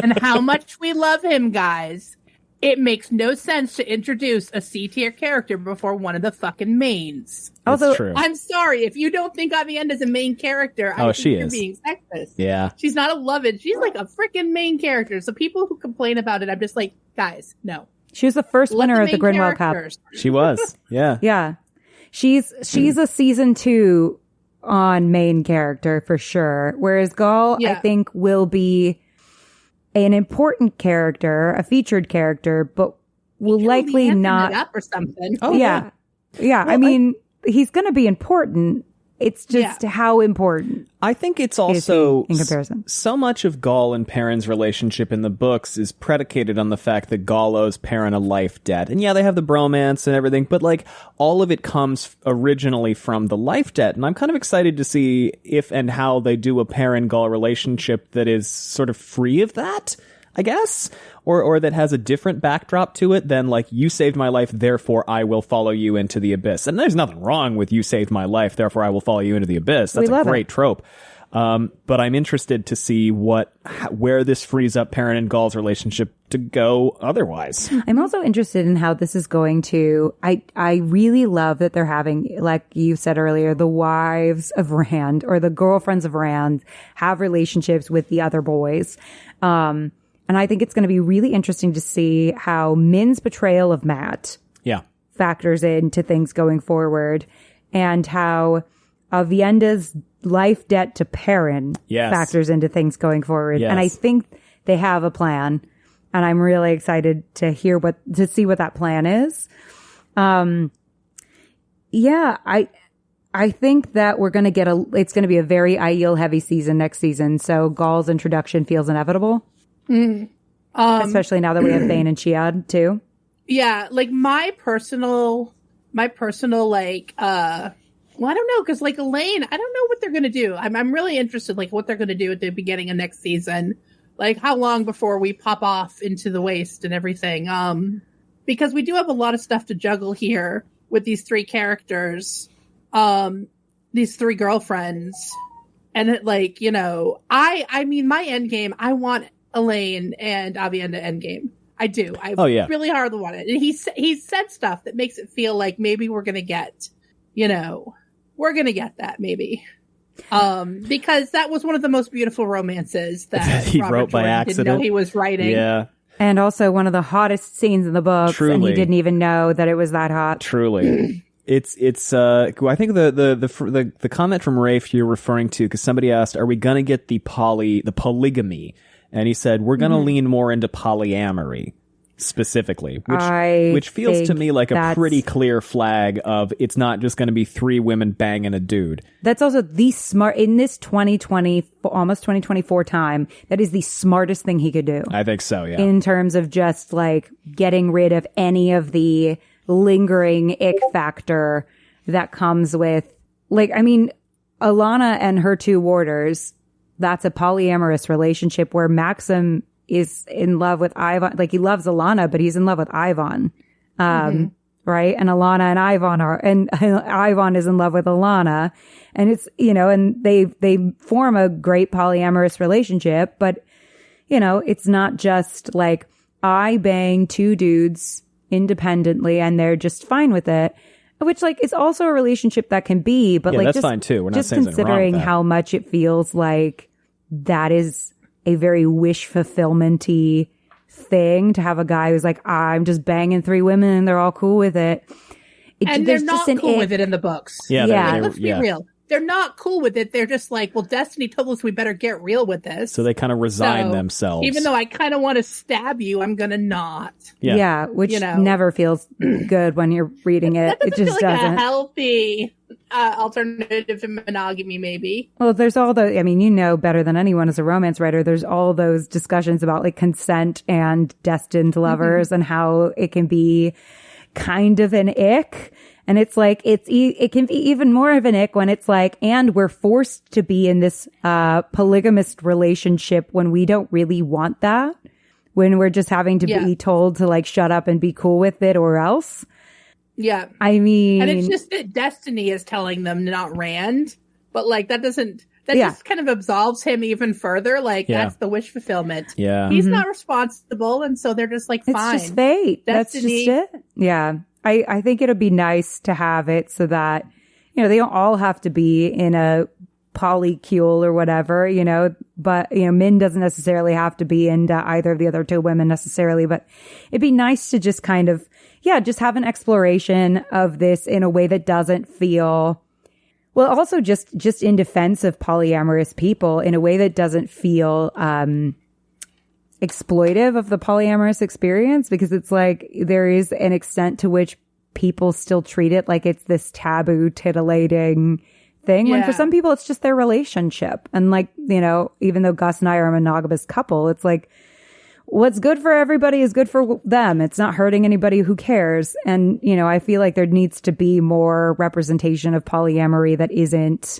and how much we love him, guys, it makes no sense to introduce a C-tier character before one of the fucking mains. Also, true. I'm sorry, if you don't think Avienda is a main character, I think you're being sexist. Yeah. She's not a love-it. She's like a freaking main character. So people who complain about it, I'm just like, guys, no. She was the first winner of the Grinwell Cup. She was. Yeah. Yeah. She's a season 2 on main character for sure. Whereas Gaul, I think, will be an important character, a featured character, but will likely not. It up or something. Oh yeah. Well, I mean, he's going to be important. It's just how important. I think it's also in comparison. So much of Gaul and Perrin's relationship in the books is predicated on the fact that Gaul owes Perrin a life debt. And yeah, they have the bromance and everything, but like all of it comes originally from the life debt. And I'm kind of excited to see if and how they do a Perrin-Gaul relationship that is sort of free of that, I guess, or that has a different backdrop to it than like, you saved my life, therefore I will follow you into the abyss. And there's nothing wrong with you saved my life, therefore I will follow you into the abyss. That's a great trope. But I'm interested to see where this frees up Perrin and Gaul's relationship to go otherwise. I'm also interested in how this is going to, I really love that they're having, like you said earlier, the wives of Rand or the girlfriends of Rand have relationships with the other boys. And I think it's going to be really interesting to see how Min's betrayal of Matt factors into things going forward, and how Avienda's life debt to Perrin factors into things going forward. Yes. And I think they have a plan, and I'm really excited to see what that plan is. I think that we're going to it's going to be a very Aiel heavy season next season. So Gaul's introduction feels inevitable. Especially now that we have Thane and Chiad too. Yeah, like my personal like well, I don't know, because like Elaine, I don't know what they're gonna do. I'm really interested like what they're gonna do at the beginning of next season. Like how long before we pop off into the waste and everything. Because we do have a lot of stuff to juggle here with these 3 characters, these 3 girlfriends. And it like, you know, I mean my endgame, I want Elaine and Avienda endgame. I do. I really hard want it. And he said stuff that makes it feel like maybe we're going to get, you know, we're going to get that maybe. Because that was one of the most beautiful romances that he Robert wrote by Jordan accident. didn't know he was writing. Yeah. And also one of the hottest scenes in the books. Truly. And he didn't even know that it was that hot. Truly. It's I think the comment from Rafe you're referring to, because somebody asked, are we going to get the polygamy? And he said, we're going to lean more into polyamory specifically, which feels to me like a pretty clear flag of it's not just going to be 3 women banging a dude. That's also the smart, in this 2020, almost 2024 time, that is the smartest thing he could do. I think so, yeah. In terms of just like getting rid of any of the lingering ick factor that comes with, like, I mean, Alana and her 2 warders, that's a polyamorous relationship where Maxim is in love with Ivan. Like, he loves Alana, but he's in love with Ivan. Right? And Alana and Ivan and Ivan is in love with Alana. And it's, you know, and they form a great polyamorous relationship, but, you know, it's not just like I bang 2 dudes independently and they're just fine with it. Which, like, is also a relationship that can be, but like, that's just fine too. We're not just saying considering how much it feels like that is a very wish fulfillment-y thing to have a guy who's like, I'm just banging 3 women and they're all cool with it. And they're not cool with it in the books. Yeah. Let's be real. they're not cool with it. They're just like, well, Destiny told us we better get real with this. So they kind of resign So, themselves. Even though I kind of want to stab you, I'm going to not. Yeah. Which never feels good when you're reading it. It just feel like doesn't. a healthy alternative to monogamy, maybe. Well, there's all the, I mean, you know better than anyone as a romance writer, there's all those discussions about like consent and destined lovers and how it can be kind of an ick. And it's like, it can be even more of an ick when it's like, and we're forced to be in this, polygamist relationship when we don't really want that, when we're just having to be told to like shut up and be cool with it or else. Yeah. I mean, and it's just that Destiny is telling them, not Rand, but like that just kind of absolves him even further. Like that's the wish fulfillment. Yeah. He's not responsible. And so they're just like, fine. It's just fate. Destiny. That's just it. Yeah. I think it'd be nice to have it so that, you know, they don't all have to be in a polycule or whatever, you know, but, you know, Min doesn't necessarily have to be into either of the other two women necessarily, but it'd be nice to just kind of, just have an exploration of this in a way that doesn't feel, well, also just in defense of polyamorous people in a way that doesn't feel, exploitive of the polyamorous experience, because it's like there is an extent to which people still treat it like it's this taboo, titillating thing. When for some people, it's just their relationship. And like, you know, even though Gus and I are a monogamous couple, it's like what's good for everybody is good for them. It's not hurting anybody who cares. And, you know, I feel like there needs to be more representation of polyamory that isn't.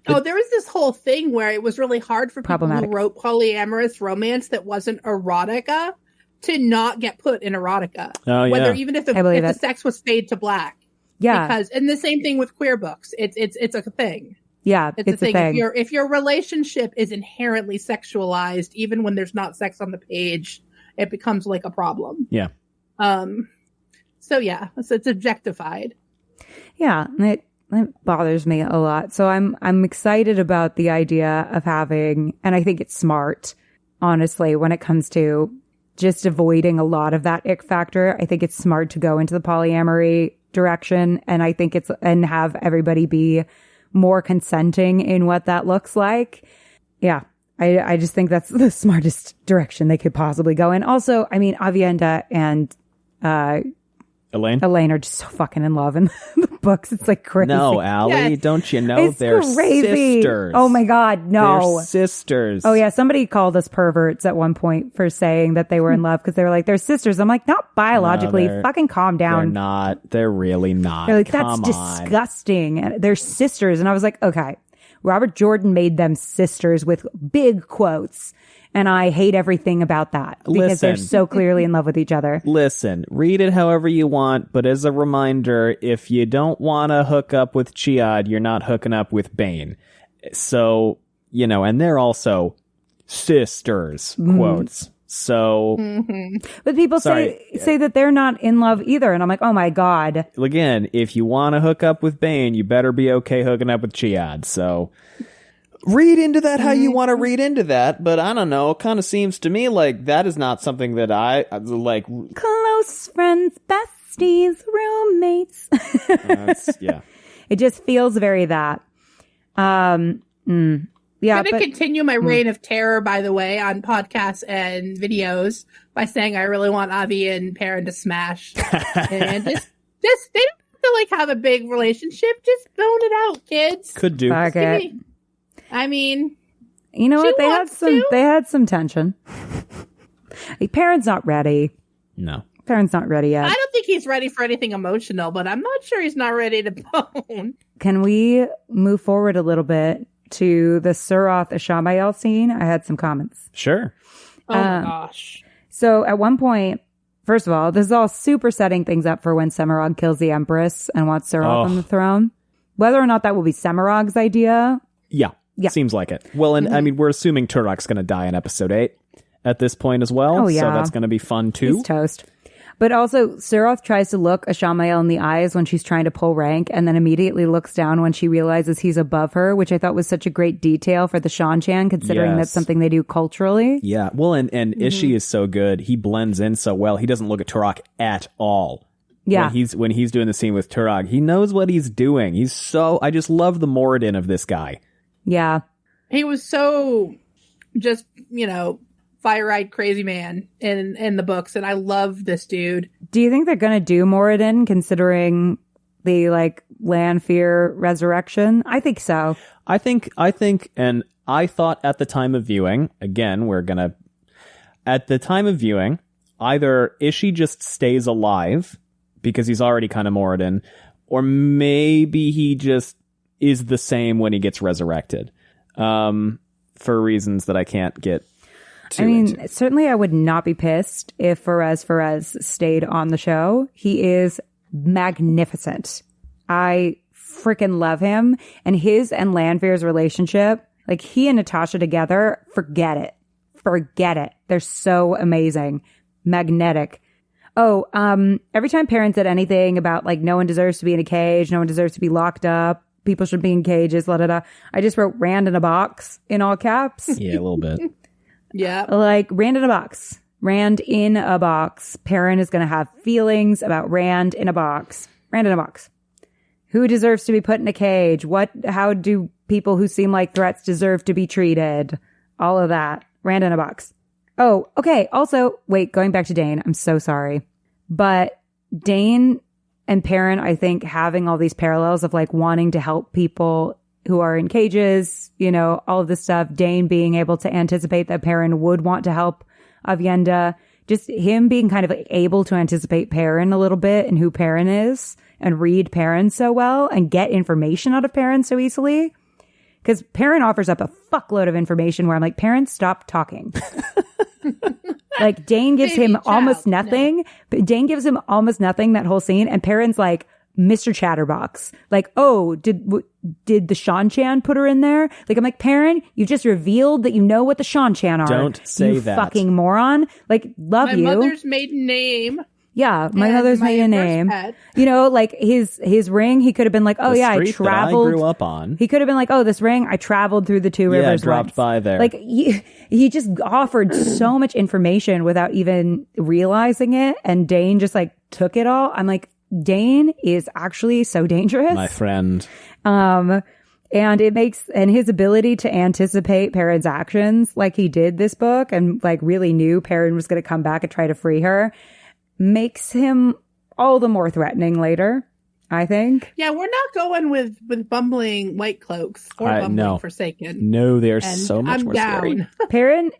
There was this whole thing where it was really hard for people who wrote polyamorous romance that wasn't erotica to not get put in erotica. Oh, yeah. Whether even if the sex was fade to black. Yeah. And the same thing with queer books. It's a thing. Yeah. It's a thing. If your relationship is inherently sexualized, even when there's not sex on the page, it becomes like a problem. Yeah. So it's objectified. Yeah. It bothers me a lot. So I'm excited about the idea of having, and I think it's smart, honestly, when it comes to just avoiding a lot of that ick factor. I think it's smart to go into the polyamory direction, and I think and have everybody be more consenting in what that looks like. Yeah. I just think that's the smartest direction they could possibly go in. Also, I mean, Avienda and, Elaine are just so fucking in love in the books. It's like crazy. No, Allie, don't you know it's they're crazy. sisters? Oh my God, no. They're sisters. Oh yeah, somebody called us perverts at one point for saying that they were in love because they were like, they're sisters. I'm like, not biologically. Fucking calm down. They're not. They're really not. They're like, that's disgusting. And they're sisters. And I was like, okay. Robert Jordan made them sisters with big quotes. And I hate everything about that because they're so clearly in love with each other. Listen, read it however you want, but as a reminder, if you don't want to hook up with Chiad, you're not hooking up with Bane. So, you know, and they're also sisters, quotes. So, but people say that they're not in love either. And I'm like, oh my God. Again, if you want to hook up with Bane, you better be okay hooking up with Chiad. So, read into that how you want to read into that, but I don't know. It kind of seems to me like that is not something that I like. Close friends, besties, roommates. Yeah. It just feels very that. Yeah. I'm going to continue my reign of terror, by the way, on podcasts and videos by saying I really want Avi and Perrin to smash. And just they don't have to like have a big relationship. Just bone it out, kids. Could do. I mean, you know what? They had some tension. Perrin's not ready. No. Perrin's not ready yet. I don't think he's ready for anything emotional, but I'm not sure he's not ready to bone. Can we move forward a little bit to the Suroth Ishamael scene? I had some comments. Sure. Oh my gosh. So at one point, first of all, this is all super setting things up for when Semirog kills the Empress and wants Suroth on the throne. Whether or not that will be Semirog's idea. Yeah. Seems like it. Well, and I mean, we're assuming Turok's going to die in episode 8 at this point as well. Oh, yeah. So that's going to be fun too. He's toast. But also, Suroth tries to look Ishamael in the eyes when she's trying to pull rank, and then immediately looks down when she realizes he's above her, which I thought was such a great detail for the Shan-Chan, considering that's something they do culturally. Yeah. Well, and Ishii is so good. He blends in so well. He doesn't look at Turok at all. Yeah. When he's doing the scene with Turog, he knows what he's doing. I just love the Moradin of this guy. Yeah. He was so just, fire-eyed crazy man in the books, and I love this dude. Do you think they're going to do Moradin considering the Lanfear resurrection? I think so. I think, and I thought at the time of viewing, again, at the time of viewing, either Ishii just stays alive because he's already kind of Moradin, or maybe he just is the same when he gets resurrected, for reasons that I can't get too into. Certainly I would not be pissed if Ferez stayed on the show. He is magnificent. I freaking love him. And his and Lanfear's relationship, he and Natasha together, forget it. They're so amazing. Magnetic. Oh, every time Perrin said anything about no one deserves to be in a cage, no one deserves to be locked up, people should be in cages, la da da, I just wrote Rand in a box in all caps. Yeah, a little bit. Yeah. Rand in a box. Rand in a box. Perrin is going to have feelings about Rand in a box. Rand in a box. Who deserves to be put in a cage? How do people who seem like threats deserve to be treated? All of that. Rand in a box. Oh, okay. Also, wait, going back to Dane, I'm so sorry. But Dane and Perrin, I think, having all these parallels of wanting to help people who are in cages, all of this stuff. Dane being able to anticipate that Perrin would want to help Aviendha. Just him being kind of able to anticipate Perrin a little bit and who Perrin is and read Perrin so well and get information out of Perrin so easily. Because Perrin offers up a fuckload of information where I'm like, Perrin, stop talking. Dane gives him almost nothing. But Dane gives him almost nothing that whole scene. And Perrin's like, Mr. Chatterbox. Oh, did the Shan-Chan put her in there? I'm like, Perrin, you just revealed that you know what the Shan-Chan are. Don't say you that. Fucking moron. Love my you. My mother's maiden name. Yeah, my mother's maiden name. Pet. His ring, he could have been like, oh the yeah, I street traveled. That I grew up on. He could have been like, oh, this ring, I traveled through the two rivers. Yeah, dropped once. by there. He just offered so much information without even realizing it, and Dane just took it all. I'm like, Dane is actually so dangerous, my friend. And his ability to anticipate Perrin's actions, like he did this book, and really knew Perrin was going to come back and try to free her, makes him all the more threatening later, I think. Yeah, we're not going with bumbling white cloaks or bumbling Forsaken. No, they're so much more scary. Perrin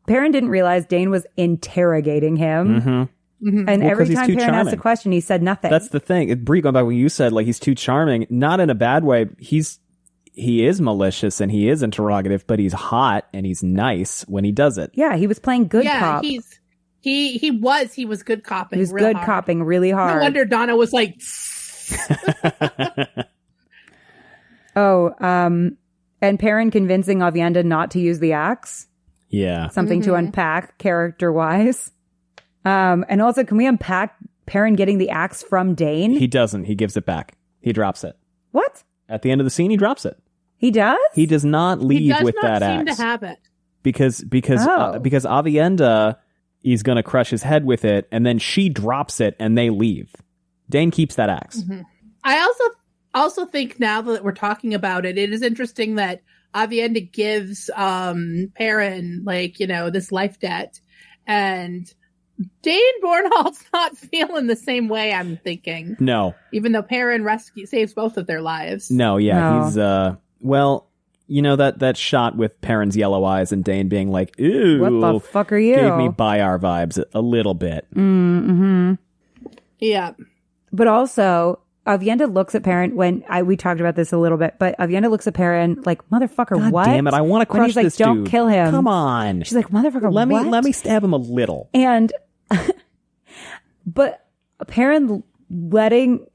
didn't realize Dane was interrogating him. Mm-hmm. Mm-hmm. And every time Perrin asked a question, he said nothing. That's the thing. Bree, going back to what you said, he's too charming. Not in a bad way. He is malicious and he is interrogative, but he's hot and he's nice when he does it. Yeah, he was playing good cop. He was good copping. He was good hard. copping really hard. No wonder Donna was like. And Perrin convincing Aviendha not to use the axe. Yeah, something to unpack character wise. And also, can we unpack Perrin getting the axe from Dane? He doesn't. He gives it back. He drops it. What? At the end of the scene, he drops it. He does? He does not leave with that axe. He does not seem to have it. Because Aviendha is going to crush his head with it, and then she drops it, and they leave. Dane keeps that axe. Mm-hmm. I also think now that we're talking about it, it is interesting that Aviendha gives Perrin this life debt, and Dane Bornhald's not feeling the same way, I'm thinking. No. Even though Perrin saves both of their lives. No, he's that shot with Perrin's yellow eyes and Dane being like, "Ew, what the fuck are you?" Gave me Bayar vibes a little bit. Mm-hmm. Yeah. But also, Aviendha looks at Perrin we talked about this a little bit, but Aviendha looks at Perrin like, motherfucker, God what? Damn it, I want to crush this dude. Don't kill him. Come on. She's like, motherfucker, what? Let me stab him a little. And, but Perrin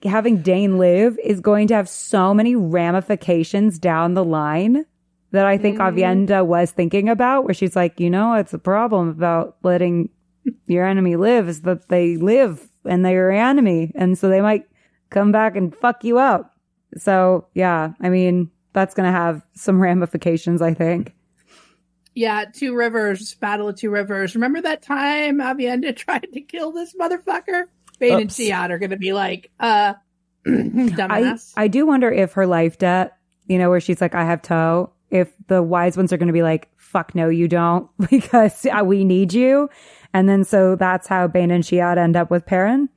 having Dane live is going to have so many ramifications down the line that I think Aviendha was thinking about, where she's like, it's a problem about letting your enemy live is that they live and they're your enemy. And so they might come back and fuck you up. So yeah, that's going to have some ramifications, I think. Yeah, Battle of Two Rivers. Remember that time Aviendha tried to kill this motherfucker? Bane and Chiat are going to be like, dumbass. I do wonder if her life debt, where she's like, I have toe, if the wise ones are going to be like, fuck no, you don't, because we need you. And then so that's how Bane and Chiat end up with Perrin.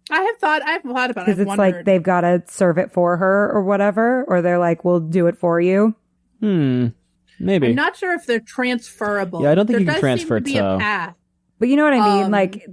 I've thought about it. Because it's like they've got to serve it for her or whatever, or they're like, we'll do it for you. Maybe. I'm not sure if they're transferable. Yeah, I don't think you can transfer toe. Path. But you know what I mean?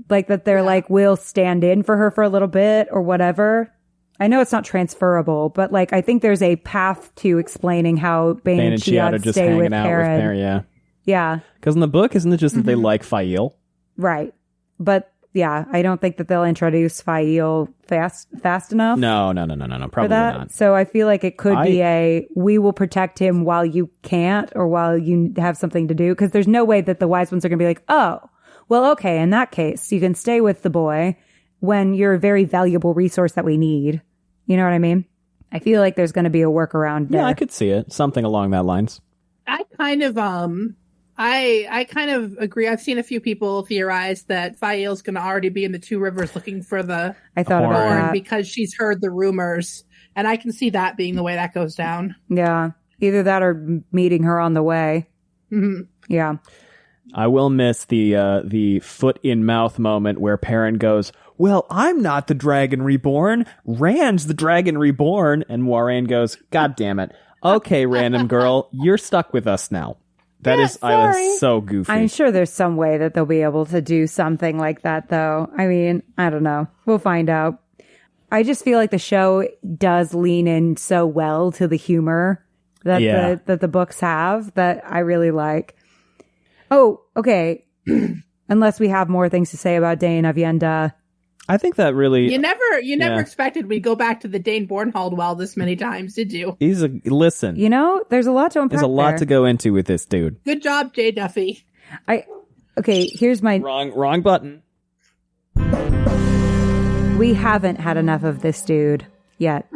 Like that they're like, we'll stand in for her for a little bit or whatever. I know it's not transferable, but like I think there's a path to explaining how Bane and Chiat are just stay hanging with out Perrin. with Perrin. Yeah. Yeah. Because in the book, isn't it just that they like Fael? Right. But yeah, I don't think that they'll introduce Fael fast enough. No. Probably for that. not. So I feel like it could be we will protect him while you can't or while you have something to do. Because there's no way that the wise ones are going to be like, oh, well, okay, in that case, you can stay with the boy when you're a very valuable resource that we need. You know what I mean? I feel like there's going to be a workaround there. Yeah, I could see it. Something along that lines. I kind of I kind of agree. I've seen a few people theorize that Fael's going to already be in the Two Rivers looking for the horn because she's heard the rumors, and I can see that being the way that goes down. Yeah, either that or meeting her on the way. Mm-hmm. Yeah, I will miss the foot in mouth moment where Perrin goes, "Well, I'm not the Dragon Reborn. Rand's the Dragon Reborn," and Moiraine goes, "God damn it! Okay, random girl, you're stuck with us now." That is so goofy. I'm sure there's some way that they'll be able to do something like that, though. I mean, I don't know. We'll find out. I just feel like the show does lean in so well to the humor that the books have that I really like. Oh, okay. Unless we have more things to say about Dane Avienda. I think that really... You never expected we'd go back to the Dane Bornhold well this many times, did you? Listen. There's a lot to unpack. There's a lot to go into with this dude. Good job, Jay Duffy. Okay, here's my... Wrong button. We haven't had enough of this dude yet.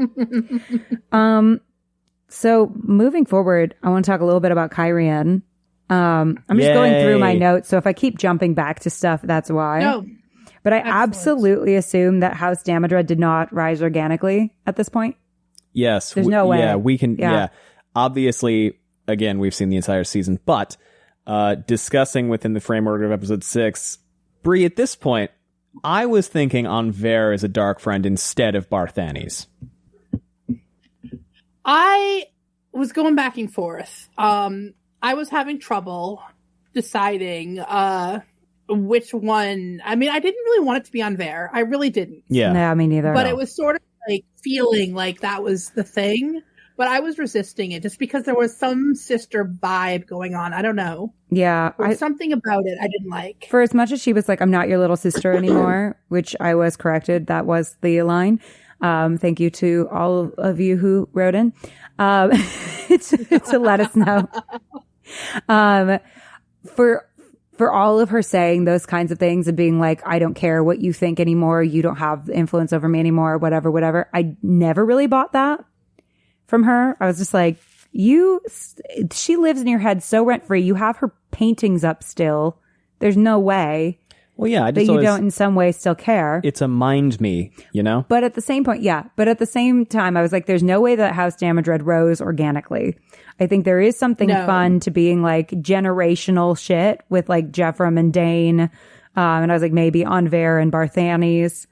So moving forward, I want to talk a little bit about Kyrian. I'm just going through my notes, so if I keep jumping back to stuff, that's why. No. But I absolutely assume that House Damodred did not rise organically at this point. Yes. There's no way. Yeah, we can. Yeah. Obviously, again, we've seen the entire season, but discussing within the framework of episode 6, Bree, at this point, I was thinking Anver as a dark friend instead of Barthanes. I was going back and forth. I was having trouble deciding which one. I mean, I didn't really want it to be Anver. I really didn't. Yeah. No, me neither. But it was sort of like feeling like that was the thing. But I was resisting it just because there was some sister vibe going on. I don't know. Yeah. There was something about it I didn't like. For as much as she was like, I'm not your little sister anymore, which I was corrected. That was the line. Thank you to all of you who wrote in to let us know. For all of her saying those kinds of things and being like, I don't care what you think anymore. You don't have influence over me anymore, whatever. I never really bought that from her. I was just like, she lives in your head so rent free. You have her paintings up still. There's no way. Well, yeah, that you don't in some way still care. It's a mind me, you know? But at the same point, But at the same time, I was like, there's no way that House Damodred rose organically. I think there is something fun to being like generational shit with like Jeffrem and Dane. And I was like, maybe Anver and Barthanes.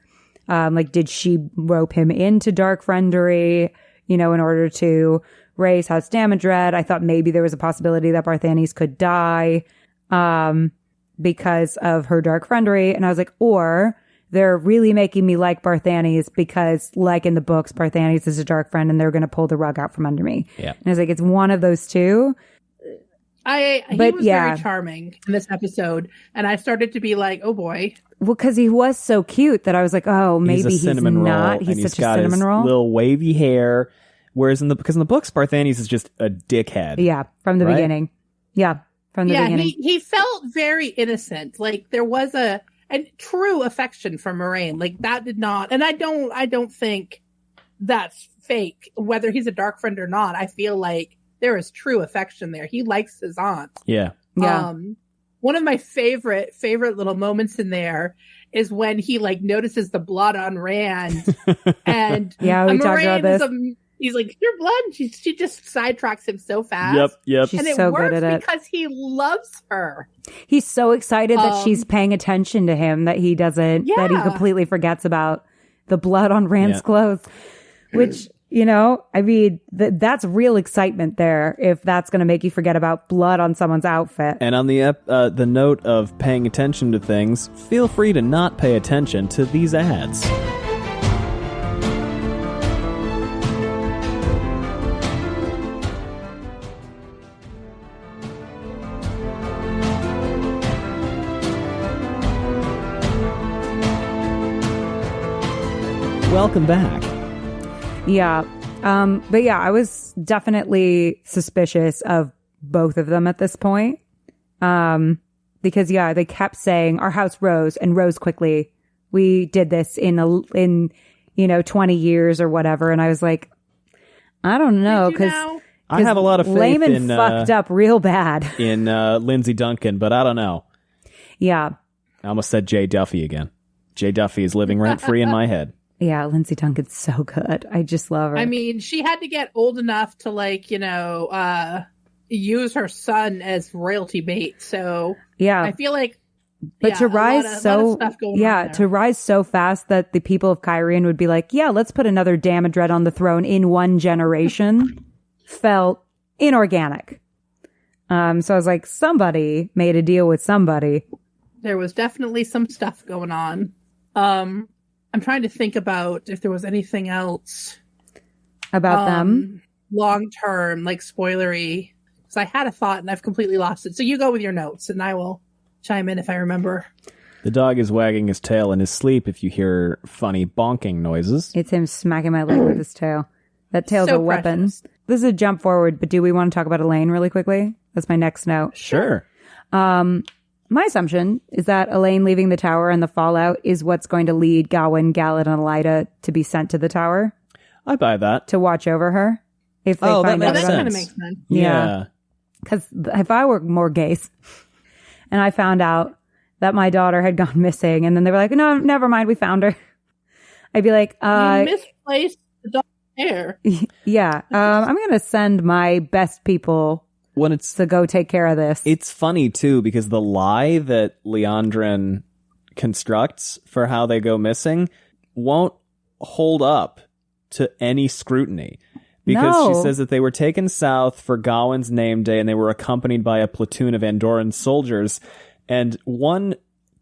Like, did she rope him into dark friendery, in order to raise House Damodred? I thought maybe there was a possibility that Barthanes could die. Because of her dark friendery. And I was like, or they're really making me like Barthanes because, like in the books, Barthanes is a dark friend and they're going to pull the rug out from under me. Yeah. And I was like, it's one of those two. He was very charming in this episode. And I started to be like, oh boy. Well, because he was so cute that I was like, oh, maybe he's not. He's such a cinnamon roll. Little wavy hair. Whereas in the books, Barthanes is just a dickhead. Yeah. From the beginning. Yeah. From the beginning. He felt very innocent. Like there was a true affection for Moiraine. Like that did not, and I don't think that's fake. Whether he's a dark friend or not, I feel like there is true affection there. He likes his aunt. Yeah. Yeah. one of my favorite little moments in there is when he like notices the blood on Rand, and Yeah, we talked about this. He's like, your blood. She just sidetracks him so fast. Yep. She's And it so works good at it. because he loves her. He's so excited that she's paying attention to him that he doesn't, that he Yeah. completely forgets about the blood on Rand's Yeah. clothes, which, you know, I mean, that's real excitement there if that's going to make you forget about blood on someone's outfit. And on the note of paying attention to things, feel free to not pay attention to these ads. Welcome back. Yeah. But yeah, I was definitely suspicious of both of them at this point. Because yeah, they kept saying our house rose and rose quickly. We did this in 20 years or whatever. And I was like, I don't know. Did you Cause know? I have a lot of faith Layman fucked up real bad. in Lindsay Duncan, but I don't know. Yeah. I almost said Jay Duffy again. Jay Duffy is living rent-free in my head. Yeah. Lindsay Duncan's so good. I just love her. I mean, she had to get old enough to use her son as royalty bait. So yeah. I feel like, But to rise a lot of stuff going on there. to rise so fast that the people of Kyrian would be like, yeah, let's put another Damodred on the throne in one generation felt inorganic. So I was like, somebody made a deal with somebody. There was definitely some stuff going on. I'm trying to think about if there was anything else About them. long term, like spoilery. Because I had a thought and I've completely lost it. So you go with your notes, and I will chime in if I remember. The dog is wagging his tail in his sleep if you hear funny bonking noises. It's him smacking my leg with his tail. That tail's So a weapon. precious. This is a jump forward, but do we want to talk about Elaine really quickly? That's my next note. Sure. My assumption is that Elaine leaving the tower and the fallout is what's going to lead Gawain, Galad, and Elida to be sent to the tower I buy that. to watch over her. If they Oh, that find out makes That about kind it. of sense. makes sense. Yeah. Because if I were Morghese and I found out that my daughter had gone missing and then they were like, no, never mind, we found her. I'd be like, You misplaced the dog hair. yeah, I'm going to send my best people When it's to go take care of this. It's funny, too, because the lie that Leandrin constructs for how they go missing won't hold up to any scrutiny. Because No. she says that they were taken south for Gawain's name day and they were accompanied by a platoon of Andorran soldiers. And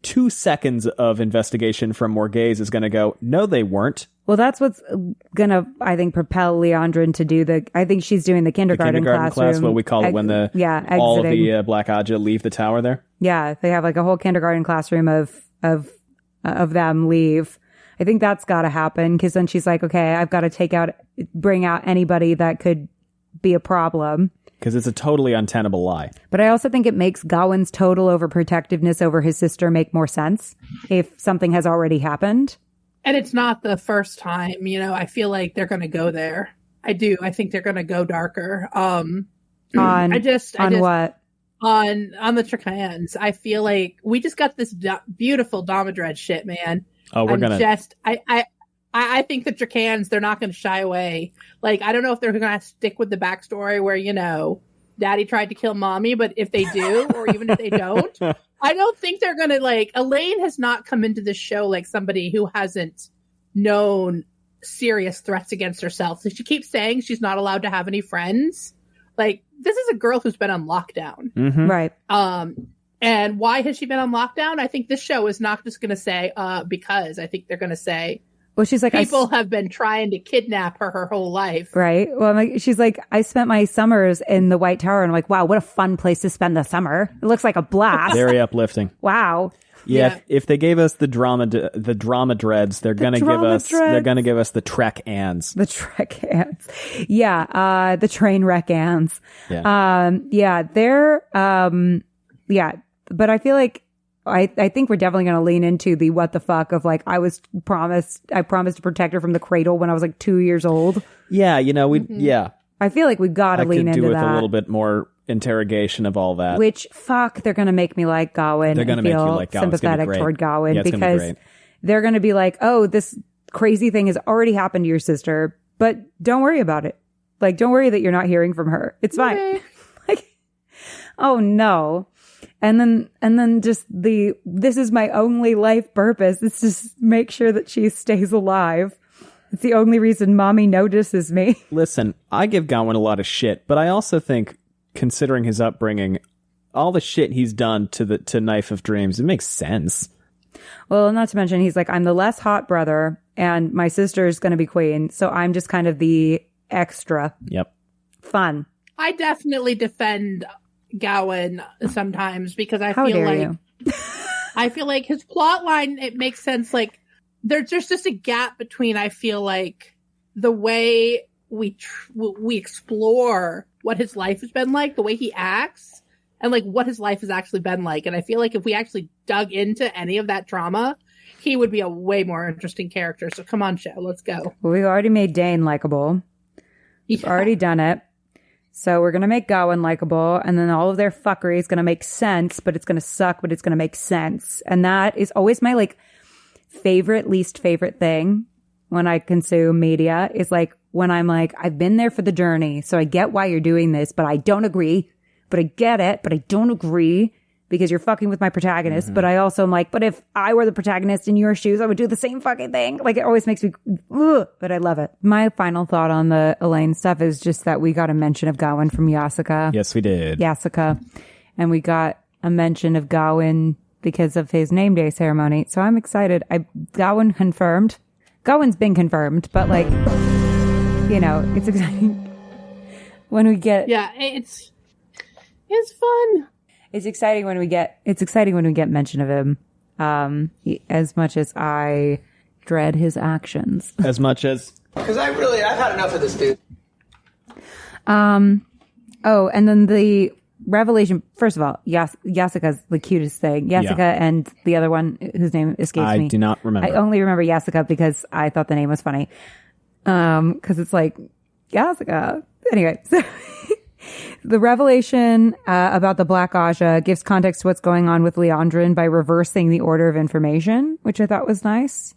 2 seconds of investigation from Morghese is going to go, no, they weren't. Well, that's what's gonna, I think, propel Leandrin to do I think she's doing the kindergarten Class, classroom. what we call it when all of exiting. the Black Aja leave the tower there. Yeah, they have like a whole kindergarten classroom of them leave. I think that's got to happen because then she's like, okay, I've got to bring out anybody that could be a problem. Because it's a totally untenable lie. But I also think it makes Gawain's total overprotectiveness over his sister make more sense if something has already happened. And it's not the first time, I feel like they're going to go there. I do. I think they're going to go darker. On what? On the Tracans. I feel like we just got this beautiful Damodred shit, man. Oh, we're going to... I think the Tracans, they're not going to shy away. Like, I don't know if they're going to stick with the backstory where, daddy tried to kill mommy, but if they do, or even if they don't, I don't think they're going to, Elaine has not come into this show like somebody who hasn't known serious threats against herself. So she keeps saying she's not allowed to have any friends. Like, this is a girl who's been on lockdown. Mm-hmm. Right. And why has she been on lockdown? I think this show is not just going to say, because I think they're going to say, Well, she's like, people have been trying to kidnap her whole life. right. Well, she's like, I spent my summers in the White Tower. And I'm like, wow, what a fun place to spend the summer. It looks like a blast. Very uplifting. Wow. Yeah, if they gave us the drama dreads, they're gonna give us the Trek Anns. The Trek ants. Yeah. The train wreck ants. Yeah. They're, but I feel like, I think we're definitely going to lean into the what the fuck of like, I promised to protect her from the cradle when I was like 2 years old. Yeah, I feel like we've got to I lean could into do with that. a little bit more interrogation of all that. Which, fuck, they're going to make me like Gawain. They're going to make you like Gawain. Sympathetic toward Gawain, yeah, because they're going to be like, oh, this crazy thing has already happened to your sister, but don't worry about it. Like, don't worry that you're not hearing from her. It's fine. Okay. Like, oh no. And then just this is my only life purpose. It's just make sure that she stays alive. It's the only reason mommy notices me. Listen, I give Gawain a lot of shit, but I also think, considering his upbringing, all the shit he's done to Knife of Dreams, it makes sense. Well, not to mention, he's like, I'm the less hot brother, and my sister is going to be queen, so I'm just kind of the extra. Yep. Fun. I definitely defend Gawain sometimes because I How feel dare like you? I feel like his plot line, it makes sense. Like, there's just a gap between, I feel like, the way we explore what his life has been like, the way he acts, and like what his life has actually been like. And I feel like if we actually dug into any of that trauma, he would be a way more interesting character. So come on, show, let's go. Well, we've already made Dane likable. We've already done it. So we're going to make Gawain likable, and then all of their fuckery is going to make sense, but it's going to suck, but it's going to make sense. And that is always my like least favorite thing when I consume media, is like when I'm like, I've been there for the journey, so I get why you're doing this, but I don't agree. But I get it, but I don't agree because you're fucking with my protagonist. But I also am like, but if I were the protagonist in your shoes, I would do the same fucking thing. Like, it always makes me, ugh, but I love it. My final thought on the Elaine stuff is just that we got a mention of Gawain from Yasuka. Yes, we did. Yasuka. And we got a mention of Gawain because of his name day ceremony. So I'm excited. Gawain confirmed. Gawain's been confirmed, but like, you know, it's exciting when we get. Yeah, it's fun. It's exciting when we get mention of him. As much as I dread his actions. As much as. Because I've had enough of this dude. Oh, and then the revelation. First of all, Yasuka's the cutest thing. Yasuka and the other one whose name escapes me. I do not remember. I only remember Yasuka because I thought the name was funny. Because it's like Yasuka. Anyway, so the revelation about the Black Aja gives context to what's going on with Leandrin by reversing the order of information, which I thought was nice.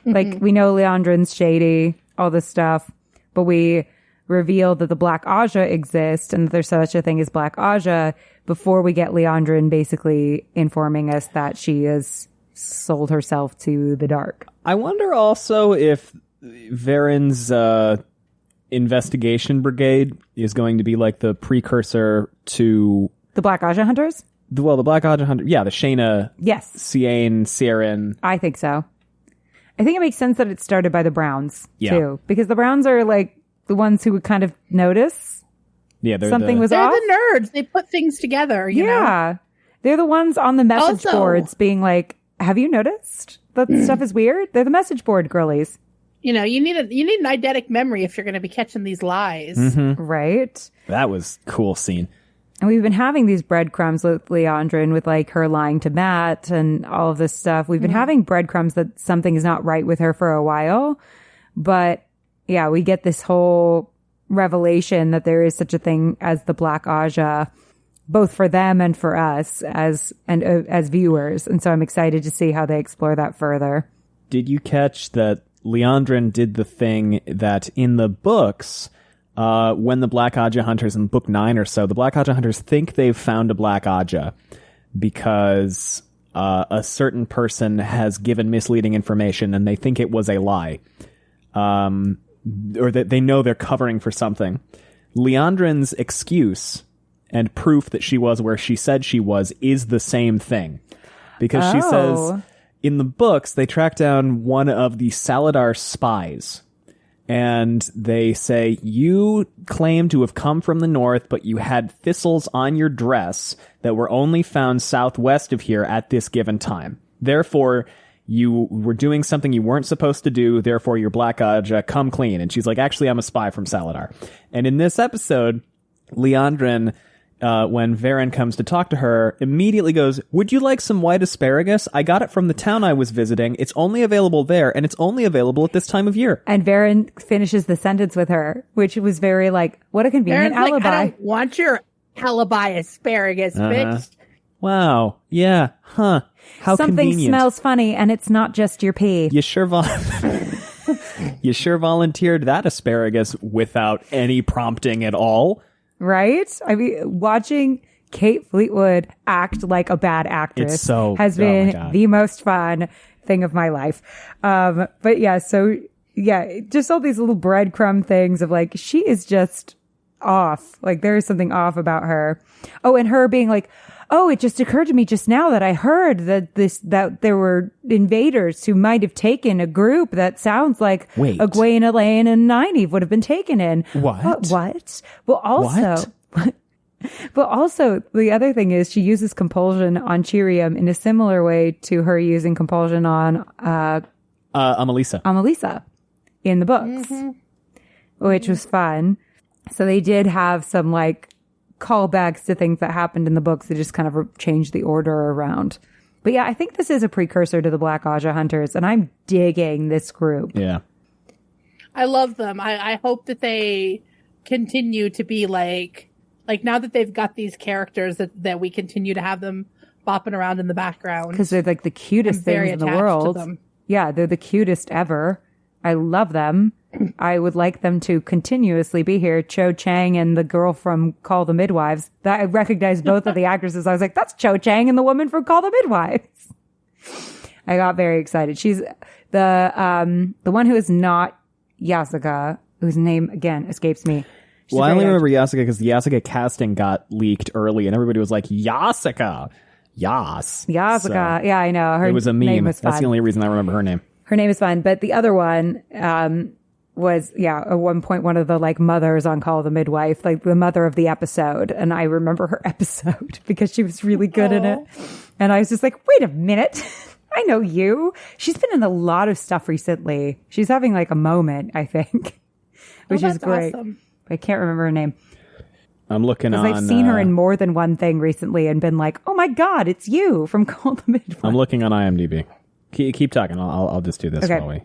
Mm-hmm. Like, we know Leandrin's shady, all this stuff, but we reveal that the Black Aja exist and that there's such a thing as Black Aja before we get Leandrin basically informing us that she has sold herself to the dark. I wonder also if Varen's investigation brigade is going to be like the precursor to the Black Aja hunters. The Black Aja hunter, the Shayna, yes, Ciane, Siren. I think so. I think it makes sense that it started by the Browns too, because the Browns are like the ones who would kind of notice. Yeah, something was off. They're the nerds. They put things together. You know? They're the ones on the message boards being like, "Have you noticed that stuff is weird?" They're the message board girlies. You know, you need an eidetic memory if you're going to be catching these lies. Mm-hmm. Right? That was a cool scene. And we've been having these breadcrumbs with Leandrin, with like her lying to Matt and all of this stuff. We've been having breadcrumbs that something is not right with her for a while. But yeah, we get this whole revelation that there is such a thing as the Black Aja, both for them and for us as viewers. And so I'm excited to see how they explore that further. Did you catch that Leandrin did the thing that in the books, when the Black Aja hunters in book 9 or so, the Black Aja hunters think they've found a Black Aja because a certain person has given misleading information and they think it was a lie, or that they know they're covering for something. Leandrin's excuse and proof that she was where she said she was is the same thing, because she says in the books they track down one of the Saladar spies. And they say, you claim to have come from the north, but you had thistles on your dress that were only found southwest of here at this given time. Therefore, you were doing something you weren't supposed to do. Therefore, you're Black Aja. Come clean. And she's like, actually, I'm a spy from Saladar. And in this episode, Leandrin, when Varen comes to talk to her, immediately goes, would you like some white asparagus? I got it from the town I was visiting. It's only available there, and it's only available at this time of year. And Varen finishes the sentence with her, which was very like, what a convenient Varen's alibi. Like, I don't want your alibi asparagus, bitch. Wow. Yeah. Huh. How Something convenient. smells funny, and it's not just your pee. You sure you sure volunteered that asparagus without any prompting at all. Right? I mean, watching Kate Fleetwood act like a bad actress has been the most fun thing of my life. But yeah, so yeah, just all these little breadcrumb things of like, she is just off. Like there is something off about her. Oh, and her being like, oh, it just occurred to me just now that I heard that there were invaders who might have taken a group that sounds like Egwene, Elaine, and Nynaeve would have been taken in. What? What? Well, also, but also the other thing is she uses compulsion on Chirium in a similar way to her using compulsion on Amalisa in the books, which was fun. So they did have some like callbacks to things that happened in the books that just kind of changed the order around. But yeah, I think this is a precursor to the Black Aja Hunters, and I'm digging this group. Yeah. I love them. I hope that they continue to be like now that they've got these characters that we continue to have them bopping around in the background. Because they're like the cutest things in the world. Yeah, they're the cutest ever. I love them. I would like them to continuously be here. Cho Chang and the girl from Call the Midwives. That I recognize both of the actresses. I was like, that's Cho Chang and the woman from Call the Midwives. I got very excited. She's the one who is not Yasuka, whose name again escapes me. Well, I only remember Yasuka because the Yasuka casting got leaked early, and everybody was like, Yasuka. Yasuka. So, yeah, I know. Her it was a meme. Name was fun. That's the only reason I remember her name. Her name is fun, but the other one was, at one point, one of the like mothers on Call the Midwife, like the mother of the episode. And I remember her episode because she was really good in it. And I was just like, wait a minute. I know you. She's been in a lot of stuff recently. She's having like a moment, I think, which is great. Awesome. I can't remember her name. I'm looking on. I've seen her in more than one thing recently and been like, oh my God, it's you from Call the Midwife. I'm looking on IMDb. Keep talking. I'll just do this while we.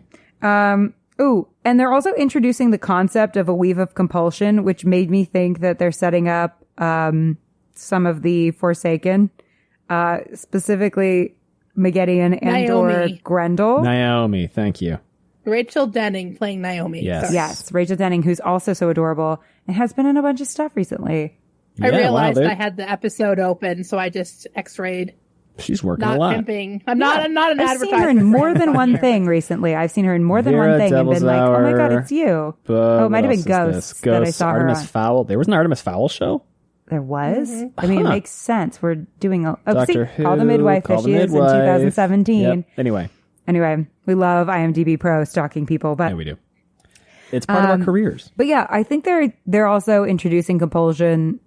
Ooh, and they're also introducing the concept of a weave of compulsion, which made me think that they're setting up some of the Forsaken, specifically Megiddian and or Grendel. Naomi, thank you. Rachel Denning playing Naomi. Yes, Rachel Denning, who's also so adorable and has been in a bunch of stuff recently. I realized I had the episode open, so I just X-rayed. She's working not a lot. Pimping. I'm not an advertiser. I've seen her in more than one thing recently. I've seen her in more than one thing and been like, oh my God, it's you. Oh, it might have been Ghosts that I saw Artemis her on. Fowl. There was an Artemis Fowl show? There was? I mean, it makes sense. We're doing Doctor Who, Call the Midwife as she is in 2017. Yep. Anyway, we love IMDb Pro stalking people, but yeah, we do. It's part of our careers. But yeah, I think they're also introducing compulsion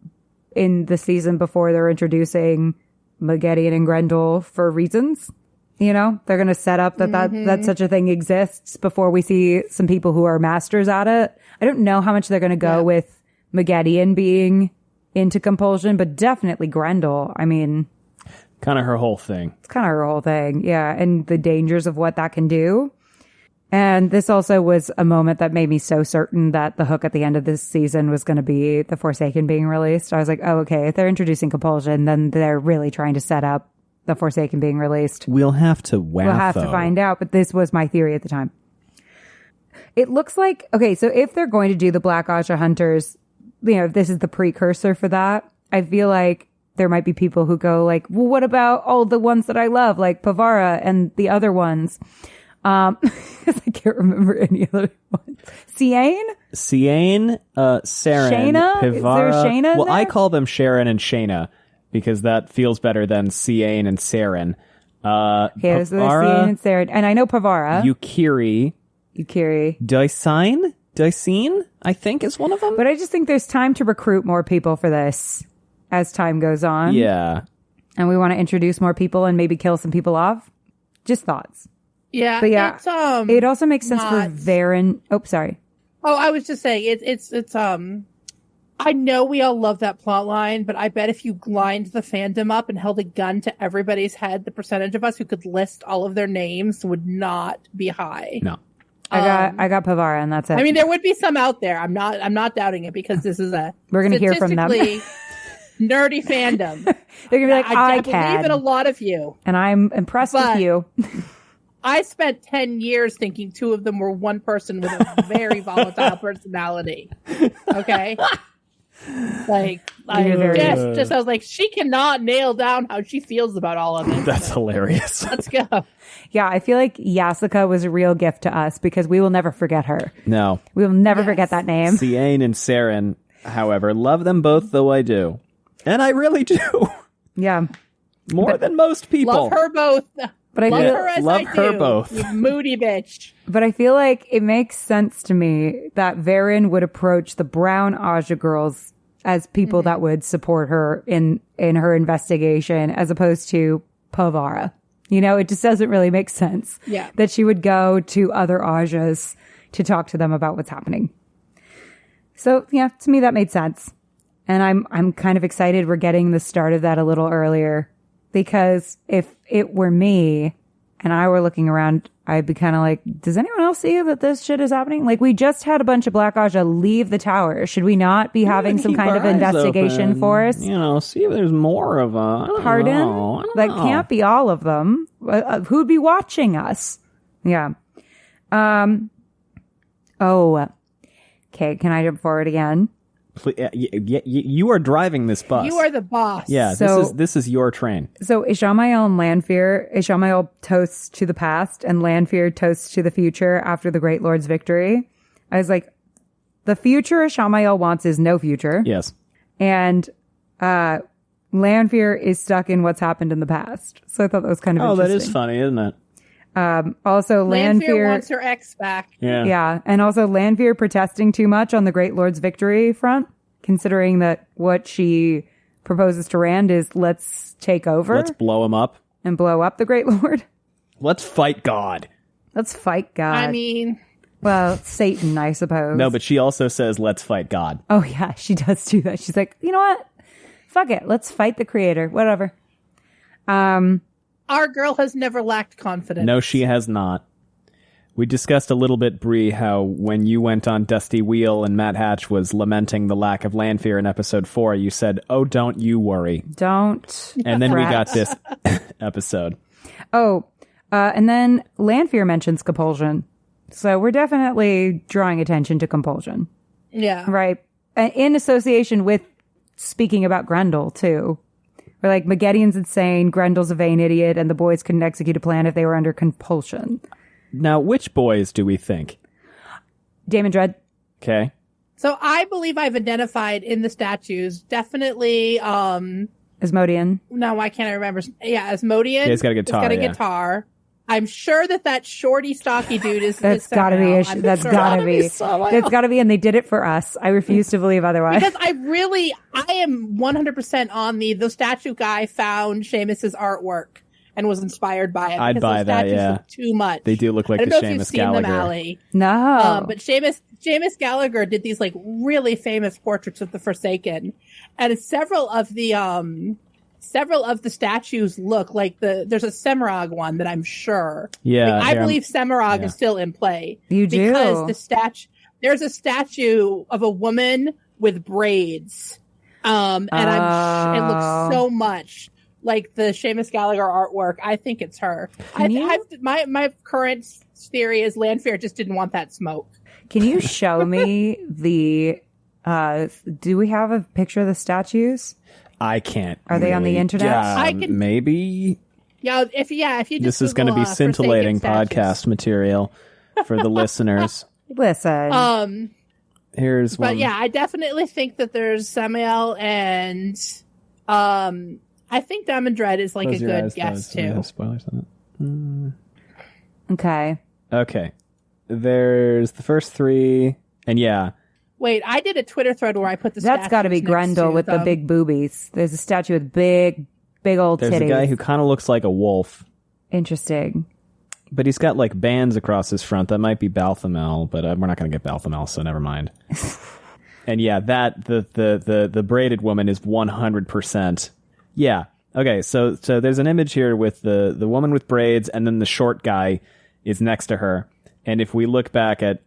in the season before they're introducing Megiddian and Grendel for reasons. You know, they're going to set up that such a thing exists before we see some people who are masters at it. I don't know how much they're going to go with Megiddian being into compulsion, but definitely Grendel. I mean, kind of her whole thing. It's kind of her whole thing. Yeah. And the dangers of what that can do. And this also was a moment that made me so certain that the hook at the end of this season was going to be the Forsaken being released. I was like, oh, okay, if they're introducing compulsion, then they're really trying to set up the Forsaken being released. We'll have to find out, but this was my theory at the time. It looks like, okay, so if they're going to do the Black Aja Hunters, you know, if this is the precursor for that, I feel like there might be people who go like, well, what about all the ones that I love, like Pavara and the other ones? I can't remember any other ones. Ciane, Saren, Shayna? Pivara. Is there Shayna? Well, I call them Sharon and Shayna because that feels better than Ciane and Saren. Okay, so there's Ciane and Saren, and I know Pavara. Yukiri. Dysine, I think, is one of them. But I just think there's time to recruit more people for this as time goes on. Yeah. And we want to introduce more people and maybe kill some people off. Just thoughts. Yeah, but yeah, it also makes sense for Varen. Oh, sorry. Oh, I was just saying it's I know we all love that plot line, but I bet if you lined the fandom up and held a gun to everybody's head, the percentage of us who could list all of their names would not be high. No. I got Pavara, and that's it. I mean, there would be some out there. I'm not doubting it because this is we're going to hear from them. nerdy fandom. They're gonna be like, I believe can, in a lot of you, and I'm impressed with you. I spent 10 years thinking two of them were one person with a very volatile personality. Okay. I was like, she cannot nail down how she feels about all of it. That's hilarious. Let's go. Yeah, I feel like Yasuka was a real gift to us because we will never forget her. No. We will never forget that name. Ciane and Saren, however, love them both, though I do. And I really do. Yeah. More than most people. Love her both. But I love feel, her as love I her do, both. you moody bitch. But I feel like it makes sense to me that Varen would approach the brown Aja girls as people that would support her in her investigation as opposed to Povara. You know, it just doesn't really make sense that she would go to other Ajas to talk to them about what's happening. So, yeah, to me that made sense. And I'm kind of excited we're getting the start of that a little earlier, because if it were me and I were looking around, I'd be kind of like, does anyone else see that this shit is happening? Like, we just had a bunch of Black Aja leave the tower. Should we not be having some kind of investigation force? You know, see if there's more of them. Pardon? That can't be all of them. Who'd be watching us? Yeah. Oh. Okay, can I jump forward again? You are driving this bus. You are the boss. Yeah, So- this is your train. So Ishamael and Lanfear, Ishamael toasts to the past and Lanfear toasts to the future after the Great Lord's victory. I was like, the future Ishamael wants is no future. Yes. And Lanfear is stuck in what's happened in the past. So I thought that was kind of interesting. That is funny, isn't it? Also, Lanfear wants her ex back. Yeah. And also Lanfear protesting too much on the Great Lord's victory front, considering that what she proposes to Rand is let's take over. Let's blow him up. And blow up the Great Lord. Let's fight God. Let's fight God. I mean, well, Satan, I suppose. No, but she also says, let's fight God. Oh, yeah, she does do that. She's like, you know what? Fuck it. Let's fight the creator. Whatever. our girl has never lacked confidence. No, she has not. We discussed a little bit, Bree, how when you went on Dusty Wheel and Matt Hatch was lamenting the lack of Lanfear in episode 4, you said, "Oh, don't you worry." Don't. And then we fret. got this episode. Oh, and then Lanfear mentions compulsion. So we're definitely drawing attention to compulsion. Yeah. Right. In association with speaking about Grendel, too. Where, like, Maggedian's insane, Grendel's a vain idiot, and the boys couldn't execute a plan if they were under compulsion. Now, which boys do we think? Damon Dread. Okay. So I believe I've identified in the statues, definitely, Asmodean. no, why can't I remember? Yeah, Asmodean. Yeah, he's got a guitar, He's got a yeah. guitar. I'm sure that shorty, stocky dude is. That's gotta be. That's gotta be. That's gotta be. And they did it for us. I refuse to believe otherwise. Because I am 100% on the statue guy found Seamus's artwork and was inspired by it. I'd because buy those that, statues yeah. look too much. They do look like I don't the know if you've Seamus seen them, Gallagher. Allie. No. But Seamus Gallagher did these like really famous portraits of the Forsaken, and several of the statues look like there's a Semirog one that I'm sure. Yeah, Like, I here, believe Semirog yeah. is still in play. You do? Because there's a statue of a woman with braids. And it looks so much like the Seamus Gallagher artwork. I think it's her. My current theory is Lanfear just didn't want that smoke. Can you show me the, do we have a picture of the statues? I can't. Are they on the internet? I can- Maybe. Yeah, if you just This is going to Google, be scintillating Forsaken podcast statues. material for the listeners. Listen. Here's one. But yeah, I definitely think that there's Samuel and I think Damane Dread is like Close a your good eyes, guess Does it have too. spoilers on Okay. it? Okay. There's the first three. And yeah. Wait, I did a Twitter thread where I put the That's got to be statues next Grendel to with the them. big boobies. There's a statue with big old There's titties. a guy who kind of looks like a wolf. Interesting. But he's got like bands across his front. That might be Balthamel, but we're not going to get Balthamel, so never mind. And yeah, the braided woman is 100%. Yeah. Okay, so there's an image here with the woman with braids, and then the short guy is next to her. And if we look back at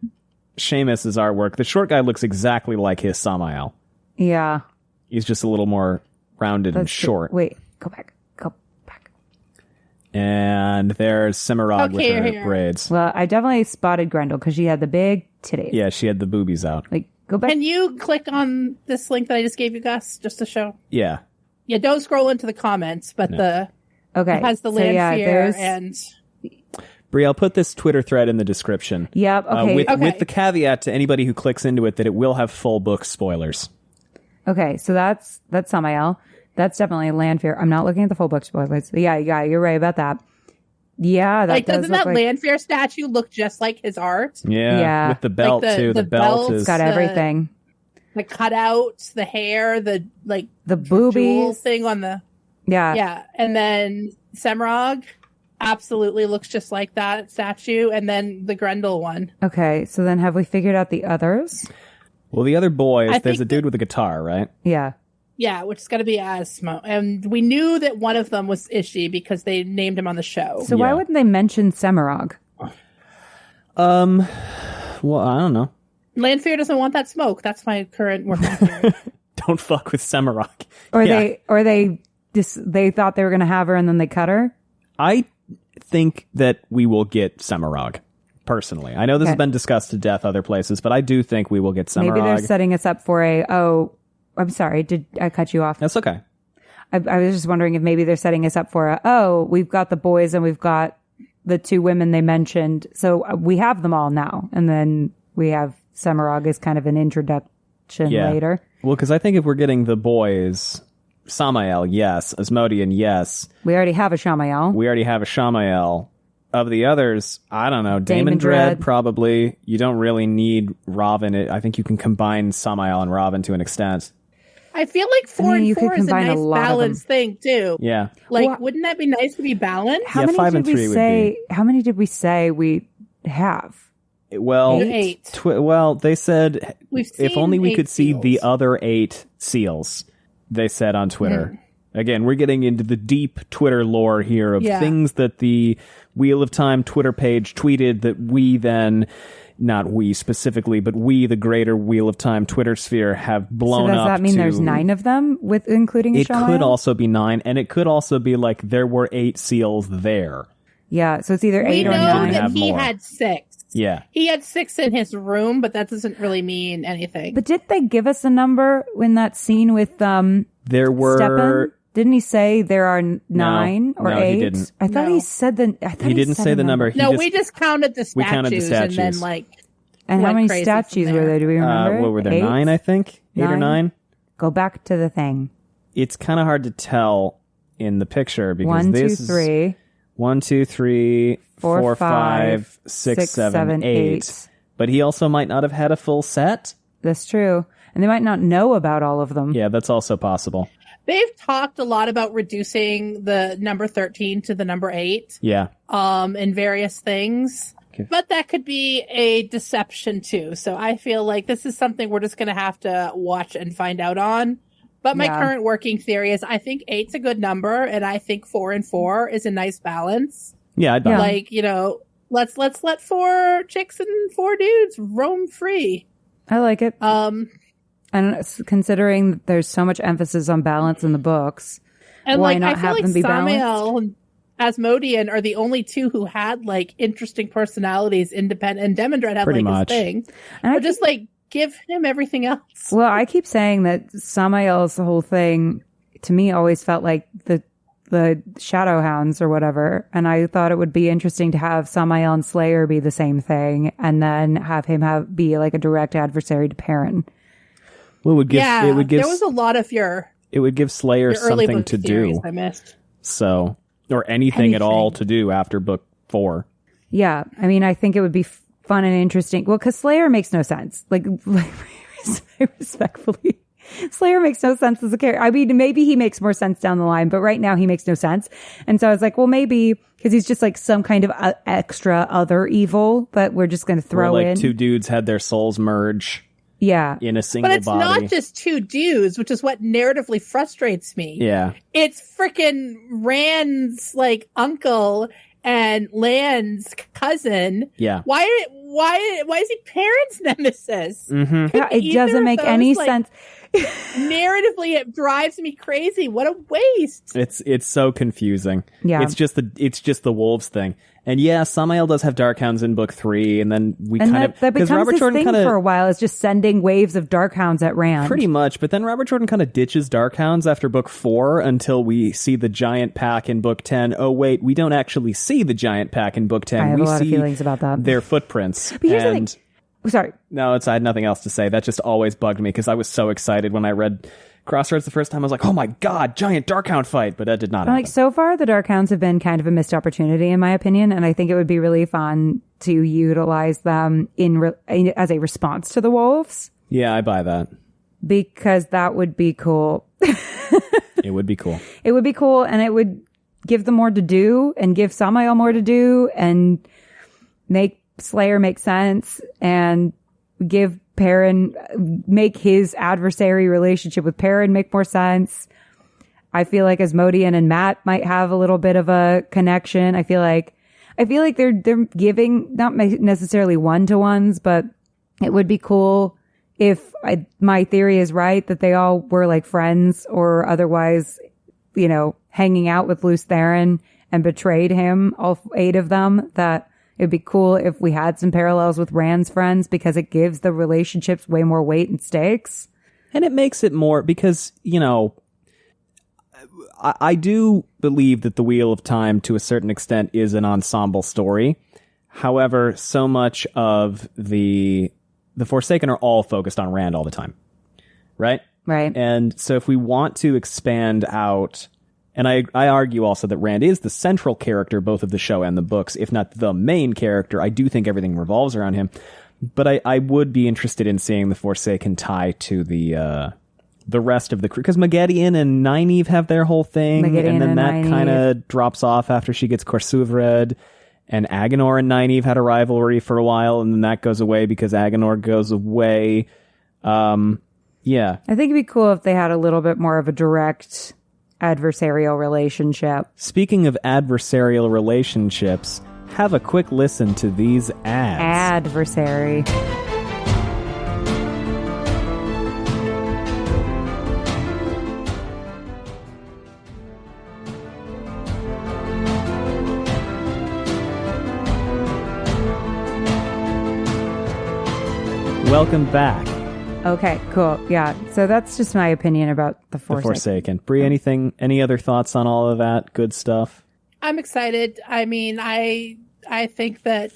Seamus's artwork, the short guy looks exactly like his Samael. Yeah. He's just a little more rounded and short. Wait, go back. Go back. And there's Cimarog with her braids. Well, I definitely spotted Grendel because she had the big titties. Yeah, she had the boobies out. Like, go back. Can you click on this link that I just gave you, Gus, just to show? Yeah. Yeah, don't scroll into the comments, but it has the Lanfear and... Bree, I'll put this Twitter thread in the description. Yep, okay. With the caveat to anybody who clicks into it that it will have full book spoilers. Okay, so that's Samael. That's definitely Lanfear. I'm not looking at the full book spoilers. Yeah, you're right about that. Yeah, that doesn't that Lanfear statue look just like his art? Yeah. With the belt, too. The belt is... got everything. The cutouts, the hair, the boobies thing on the... Yeah. Yeah, and then Semrog absolutely looks just like that statue, and then the Grendel one. Okay, so then have we figured out the others? Well, the other boys, there's a dude with a guitar, right? Yeah. Yeah, which is going to be Asmo. And we knew that one of them was Ishi because they named him on the show. So why wouldn't they mention Semirog? Well, I don't know. Lanfear doesn't want that smoke. That's my current working theory. Don't fuck with Semirog. Or they thought they were going to have her and then they cut her? I think that we will get Semirog, personally. I know this has been discussed to death other places, but I do think we will get Semirog. Maybe they're setting us up for I'm sorry, did I cut you off? That's okay. I was just wondering if maybe they're setting us up for we've got the boys and we've got the two women they mentioned. So we have them all now. And then we have Semirog as kind of an introduction later. Well, because I think if we're getting the boys... Samael, yes. Asmodean, yes. We already have a Shamael. Of the others, I don't know. Damon Dread, probably. You don't really need Robin. I think you can combine Samael and Robin to an extent. I feel like 4 and 4 is a nice balanced thing, too. Yeah. Wouldn't that be nice to be balanced? How many did we say we have? Well, 8. They said if only we could see seals. the other 8 seals. They said on Twitter. Again, we're getting into the deep Twitter lore here of things that the Wheel of Time Twitter page tweeted that we then, not we specifically, but we, the greater Wheel of Time Twitter sphere, have blown up. So does that mean there's 9 of them, including a Shamael? It could also be 9, and it could also be like there were 8 seals there. Yeah, so it's either 8 or 9. We know that he had 6. Yeah. He had 6 in his room, but that doesn't really mean anything. But did they give us a number in that scene with there were Stepan? Didn't he say there are 9 or 8? He didn't. I thought he said he didn't say the number. We just counted the statues. We counted the statues. And then and how many statues were there? Do we remember? What were there? 9, I think. 8 or 9. Go back to the thing. It's kind of hard to tell in the picture because 1, 2, 3. 1, 2, 3, 4, 5, 6, 7, 8. But he also might not have had a full set. That's true. And they might not know about all of them. Yeah, that's also possible. They've talked a lot about reducing the number 13 to the number 8. Yeah. In various things. Okay. But that could be a deception too. So I feel like this is something we're just going to have to watch and find out on. But my current working theory is I think 8's a good number, and I think 4 and 4 is a nice balance. Yeah, I'd buy it. Let's let 4 chicks and 4 dudes roam free. I like it. And considering that there's so much emphasis on balance in the books, and why not have them be balanced? And Asmodean are the only 2 who had interesting personalities, independent, and Damane Dread had his thing. And but just give him everything else. Well, I keep saying that Samael's whole thing to me always felt like the Shadowhounds or whatever, and I thought it would be interesting to have Samael and Slayer be the same thing, and then have him be a direct adversary to Perrin. Well, it would give. There was a lot of it would give Slayer something to do. I missed. So, or anything at all to do after book 4. Yeah, I mean, I think it would be fun and interesting. Well, because Slayer makes no sense. Respectfully, Slayer makes no sense as a character. I mean, maybe he makes more sense down the line, but right now he makes no sense. And so I was like, well, maybe because he's just some kind of extra other evil that we're just going to throw in. 2 dudes had their souls merge. Yeah. In a single body. But it's not just 2 dudes, which is what narratively frustrates me. Yeah. It's freaking Rand's uncle and Lan's cousin. Yeah. Why is he Perrin's nemesis? Mm-hmm. Yeah, it doesn't make any sense. Narratively, it drives me crazy. What a waste. It's so confusing. Yeah. It's just the wolves thing. And yeah, Samael does have Darkhounds in book 3, and then that becomes this thing for a while. It's just sending waves of Darkhounds at Rand. Pretty much, but then Robert Jordan kind of ditches Darkhounds after book 4 until we see the giant pack in book 10. Oh wait, we don't actually see the giant pack in book 10. I have we a lot see of feelings about that. Their footprints. But here's the thing. Sorry. No, I had nothing else to say. That just always bugged me because I was so excited when I read Crossroads the first time. I was like, oh my God, giant Darkhound fight. But that did not happen. Like, so far, the Darkhounds have been kind of a missed opportunity, in my opinion. And I think it would be really fun to utilize them as a response to the wolves. Yeah, I buy that. Because that would be cool. It would be cool. It would be cool, and it would give them more to do and give Samael more to do and make Slayer make sense and give Perrin, make his adversary relationship with Perrin make more sense. I feel like Asmodean and Matt might have a little bit of a connection. I feel like they're giving not necessarily one-to-ones, but it would be cool if my theory is right that they all were like friends or otherwise, hanging out with Luce Theron and betrayed him, all 8 of them. That it'd be cool if we had some parallels with Rand's friends because it gives the relationships way more weight and stakes. And it makes it more because, I do believe that the Wheel of Time to a certain extent is an ensemble story. However, so much of the Forsaken are all focused on Rand all the time. Right? Right. And so if we want to expand out, and I argue also that Rand is the central character, both of the show and the books, if not the main character. I do think everything revolves around him. But I would be interested in seeing the Forsaken tie to the rest of the crew. Because Magedian and Nynaeve have their whole thing. And then that kind of drops off after she gets Korsuvred. And Agenor and Nynaeve had a rivalry for a while, and then that goes away because Agenor goes away. Yeah. I think it'd be cool if they had a little bit more of a direct adversarial relationship. Speaking of adversarial relationships, have a quick listen to these ads. Adversary. Welcome back. Okay, cool. Yeah, so that's just my opinion about the Forsaken. Bree, any other thoughts on all of that good stuff? I'm excited. I mean, I think that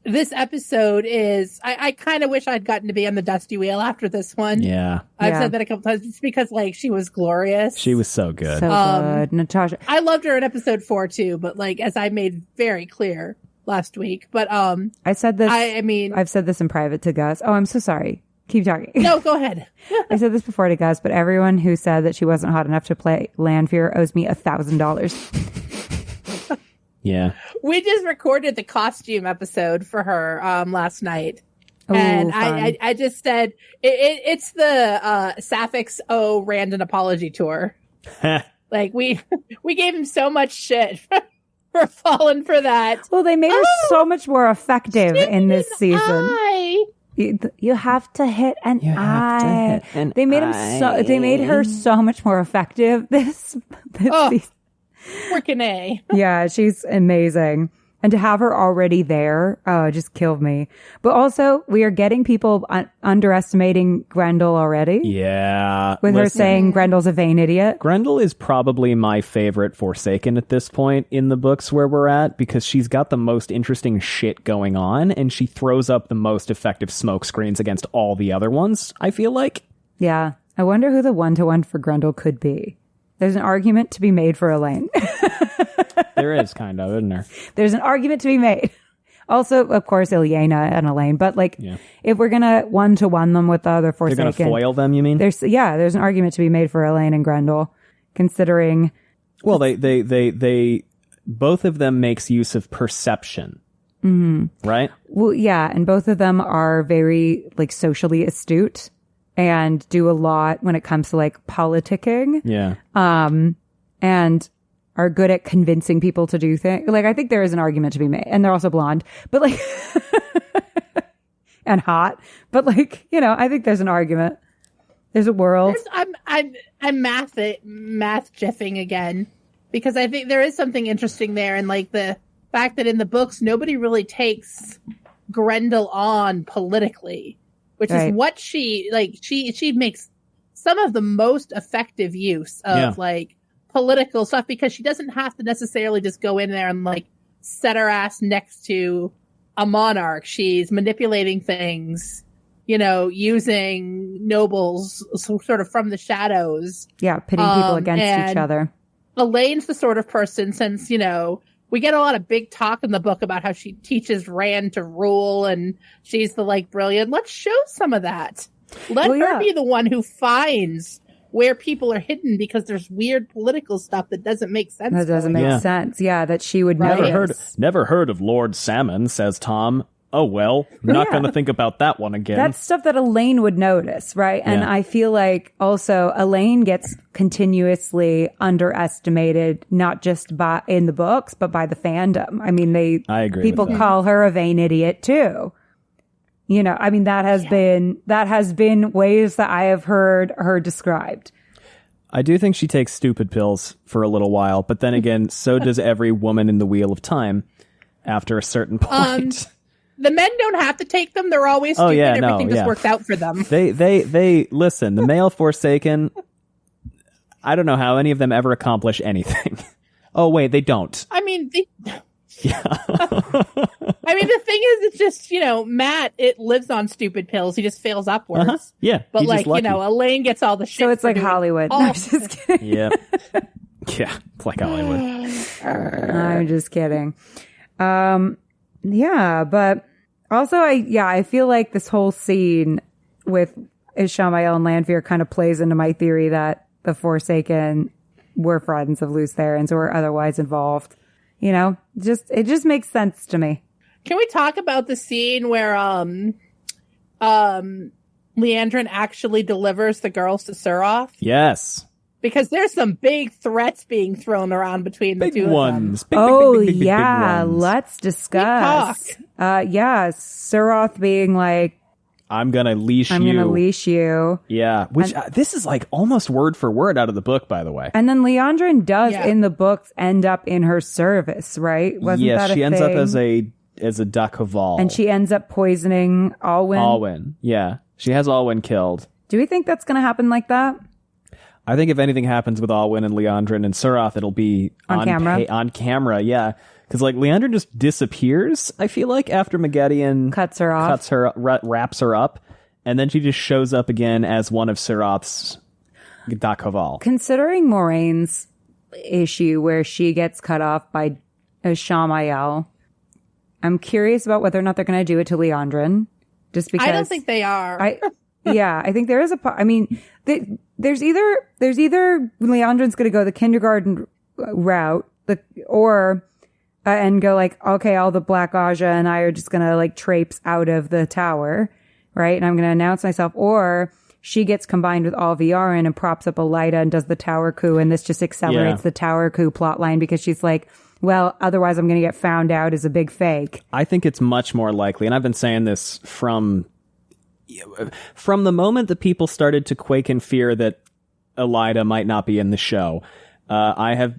this episode is, I kind of wish I'd gotten to be on the Dusty Wheel after this one. Yeah. I've said that a couple times. It's because, she was glorious. She was so good. So good. Natasha. I loved her in episode 4 too, but as I made very clear last week. But, I said this, I've said this in private to Gus. Oh, I'm so sorry. Keep talking. No, go ahead. I said this before to Gus, but everyone who said that she wasn't hot enough to play Lanfear owes me $1,000. Yeah. We just recorded the costume episode for her last night. Ooh, and fun. I just said it's the Sapphics owe Rand an apology tour. We gave him so much shit for falling for that. Well, they made her so much more effective in this season. You have to hit an eye. They made her so much more effective this season. Freaking A. Yeah, she's amazing. And to have her already there, it just killed me. But also, we are getting people underestimating Grendel already. Yeah. With her saying Grendel's a vain idiot. Grendel is probably my favorite Forsaken at this point in the books where we're at, because she's got the most interesting shit going on, and she throws up the most effective smoke screens against all the other ones, I feel like. Yeah. I wonder who the one-to-one for Grendel could be. There's an argument to be made for Elaine. There is, kind of, isn't there? There's an argument to be made. Also, of course, Ilyena and Elaine. But, if we're going to one-to-one them with the other Forsaken... They're going to foil them, you mean? There's an argument to be made for Elaine and Grendel, considering... Well, they both of them makes use of perception. Mm-hmm. Right? Well, yeah, and both of them are very, socially astute and do a lot when it comes to, politicking. Yeah. And are good at convincing people to do things. I think there is an argument to be made. And they're also blonde. But, and hot. But, I think there's an argument. There's a world. I'm math jiffing again, because I think there is something interesting there, and like the fact that in the books nobody really takes Grendel on politically, which is what she makes some of the most effective use of like political stuff, because she doesn't have to necessarily just go in there and like set her ass next to a monarch. She's manipulating things, you know, using nobles sort of from the shadows. Yeah, pitting people against each other. Elaine's the sort of person, since, you know, we get a lot of big talk in the book about how she teaches Rand to rule and she's the like brilliant. Let's show some of that. Let her be the one who finds where people are hidden, because there's weird political stuff that doesn't make sense. That doesn't make sense. Yeah, that she would Never heard of Lord Salmon, says Tom. Oh, well, not going to think about that one again. That's stuff that Elaine would notice, right? And I feel like also Elaine gets continuously underestimated, not just in the books, but by the fandom. I mean, I agree. People call her a vain idiot too. You know, I mean, that has been ways that I have heard her described. I do think she takes stupid pills for a little while, but then again, so does every woman in the Wheel of Time after a certain point. The men don't have to take them. They're always stupid. Everything just works out for them. They listen, the male Forsaken, I don't know how any of them ever accomplish anything. Oh, wait, they don't. I mean, I mean, the thing is, it's just, you know, Matt, it lives on stupid pills. He just fails upwards. Uh-huh. Yeah. But like, you know, Elaine gets all the shit. So it's like Hollywood. No, I'm just kidding. Yeah. Yeah. It's like Hollywood. I'm just kidding. Yeah, but also I feel like this whole scene with Ishamael and Lanfear kind of plays into my theory that the Forsaken were friends of Lews Therins or otherwise involved. You know, it just makes sense to me. Can we talk about the scene where Leandrin actually delivers the girls to Suroth? Yes. Because there's some big threats being thrown around between the two of them. Big yeah, ones. let's discuss. Yeah, Suroth being like, I'm gonna leash you. Yeah, which this is like almost word for word out of the book, by the way. And then Leandrin does in the books end up in her service, right? Wasn't that a she ends thing? up as a Dakoval. And she ends up poisoning Alwyn. Alwyn, yeah. She has Alwyn killed. Do we think that's going to happen like that? I think if anything happens with Alwyn and Leandrin and Suroth, it'll be on camera. On camera, yeah. Because like Leandrin just disappears, I feel like, after Megadian cuts her off, wraps her up, and then she just shows up again as one of Suroth's Dakoval. Considering Moraine's issue where she gets cut off by Ishamael, I'm curious about whether or not they're going to do it to Leandrin. Just because I don't think they are. I think there is I mean, there's either Leandrin's going to go the kindergarten route, and go like, okay, all the Black Aja and I are just going to like traipse out of the tower, right? And I'm going to announce myself, or she gets combined with Alviarin and props up Elida and does the tower coup, and this just accelerates the tower coup plotline because she's like, well, otherwise I'm going to get found out as a big fake. I think it's much more likely, and I've been saying this from the moment that people started to quake in fear that Elida might not be in the show.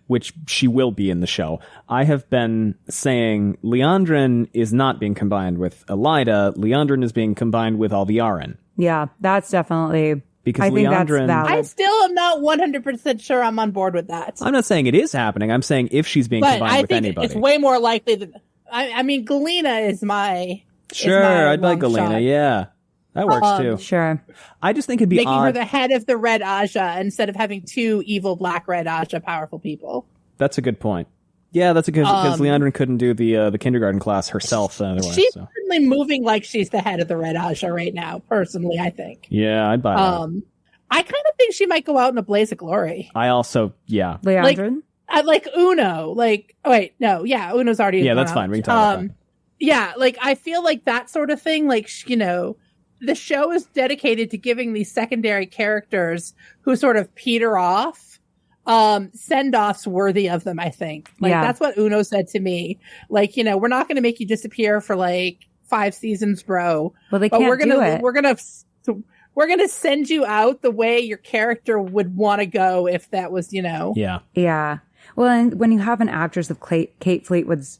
Which she will be in the show. I have been saying Leandrin is not being combined with Elida. Leandrin is being combined with Alviarin. Yeah, that's definitely... Because I think Leandrin... that's valid. I still am not 100% sure I'm on board with that. I'm not saying it is happening. I'm saying if she's being combined with anybody. It's way more likely that... I mean, Galena is my... Sure, I'd like Galena, yeah. That works too. Sure. I just think it'd be making odd. her the head of the Red Aja instead of having two evil Black Red Aja powerful people. That's a good point. Yeah, that's because Leandrin couldn't do the kindergarten class herself. Otherwise, she's certainly moving like she's the head of the Red Aja right now. Personally, I think. Yeah, I'd buy that. I kind of think she might go out in a blaze of glory. I also, yeah, Leandrin. Like Uno. Like, oh wait, no, yeah, Uno's already. Yeah, that's fine. We can talk about that. Yeah, like I feel like that sort of thing. Like, you know. The show is dedicated to giving these secondary characters who sort of peter off, send-offs worthy of them, I think. Like, that's what Uno said to me. Like, you know, we're not going to make you disappear for like 5 seasons, bro. Well, they can't do it. We're we're gonna send you out the way your character would want to go if that was, Yeah. Yeah. Well, and when you have an actress of Kate Fleetwood's,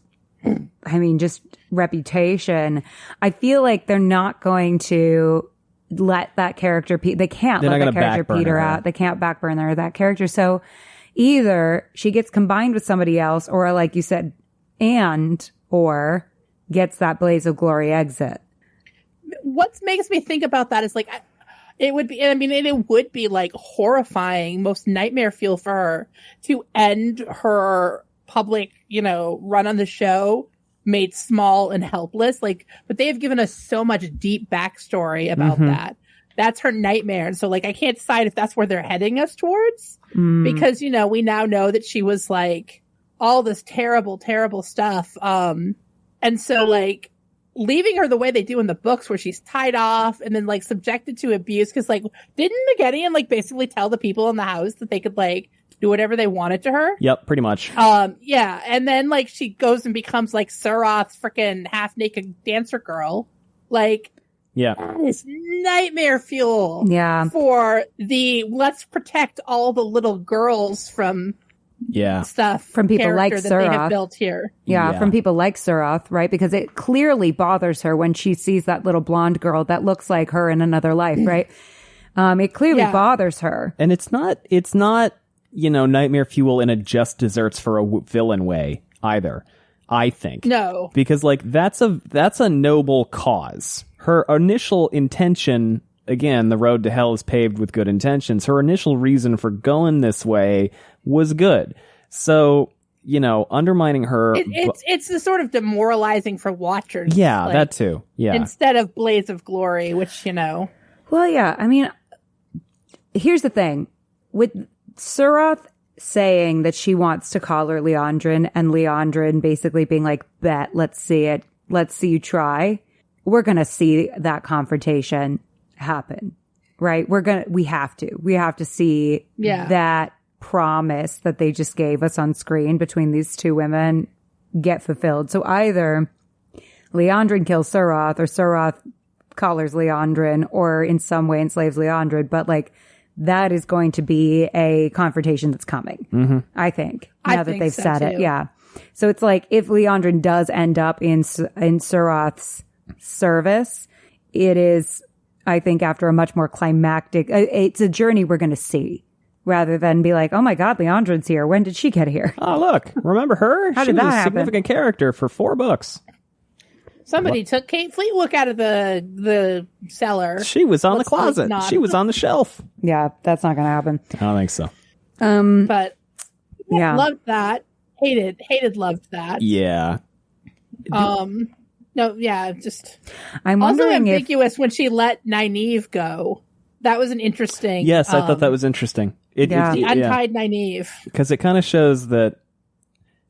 just reputation, I feel like they're not going to let that character, they can't They're let not that gonna character backburner peter her. out. They can't backburn her, that character. So either she gets combined with somebody else, or like you said, or gets that Blaze of Glory exit. What makes me think about that is like, it would be, it would be like horrifying, most nightmare fuel for her to end her public, run on the show made small and helpless. Like, but they have given us so much deep backstory about that. That's her nightmare. And so like, I can't decide if that's where they're heading us towards because, we now know that she was like all this terrible, terrible stuff. And so like, leaving her the way they do in the books where she's tied off and then like subjected to abuse. Cause like, didn't Megiddian like basically tell the people in the house that they could like do whatever they wanted to her? Yep, pretty much. Yeah. And then like she goes and becomes like Suroth's freaking half naked dancer girl. Like, Yeah. that is nightmare fuel. Yeah. For the let's protect all the little girls from Yeah. stuff From people like character that they have Suroth. built here. Yeah, from people like Suroth, right? Because it clearly bothers her when she sees that little blonde girl that looks like her in another life, right? It clearly bothers her. And it's not, nightmare fuel in a just desserts for a villain way either, I think. No. Because like that's a noble cause. Her initial intention, again, the road to hell is paved with good intentions. Her initial reason for going this way was good. So, undermining her. It's the sort of demoralizing for watchers. Yeah, like, that too. Yeah. Instead of Blaze of Glory, which, Well, yeah, here's the thing. With Suroth saying that she wants to call her Leandrin and Leandrin basically being like, bet, let's see it. Let's see you try. We're going to see that confrontation happen, right? We have to see that promise that they just gave us on screen between these two women get fulfilled. So either Leandrin kills Suroth or Suroth collars Leandrin or in some way enslaves Leandrin, but like that is going to be a confrontation that's coming, I think, now that they've said it. Yeah. So it's like if Leandrin does end up in Suroth's service, it is, I think, after a much more climactic, it's a journey we're going to see rather than be like, oh my God, Leandrin's here. When did she get here? Oh, look, remember her? How she did was that a happen? significant character for 4 books. somebody took Kate Fleetwood out of the cellar. She was on the Let's hope closet. not. She was on the shelf. Yeah, that's not going to happen. I don't think so. But Yeah. loved that. Hated, loved that. Yeah. No, yeah, just I'm also wondering if ambiguous when she let Nynaeve go. That was an interesting. Yes, I thought that was interesting. Yeah. the untied Nynaeve. Because it kind of shows that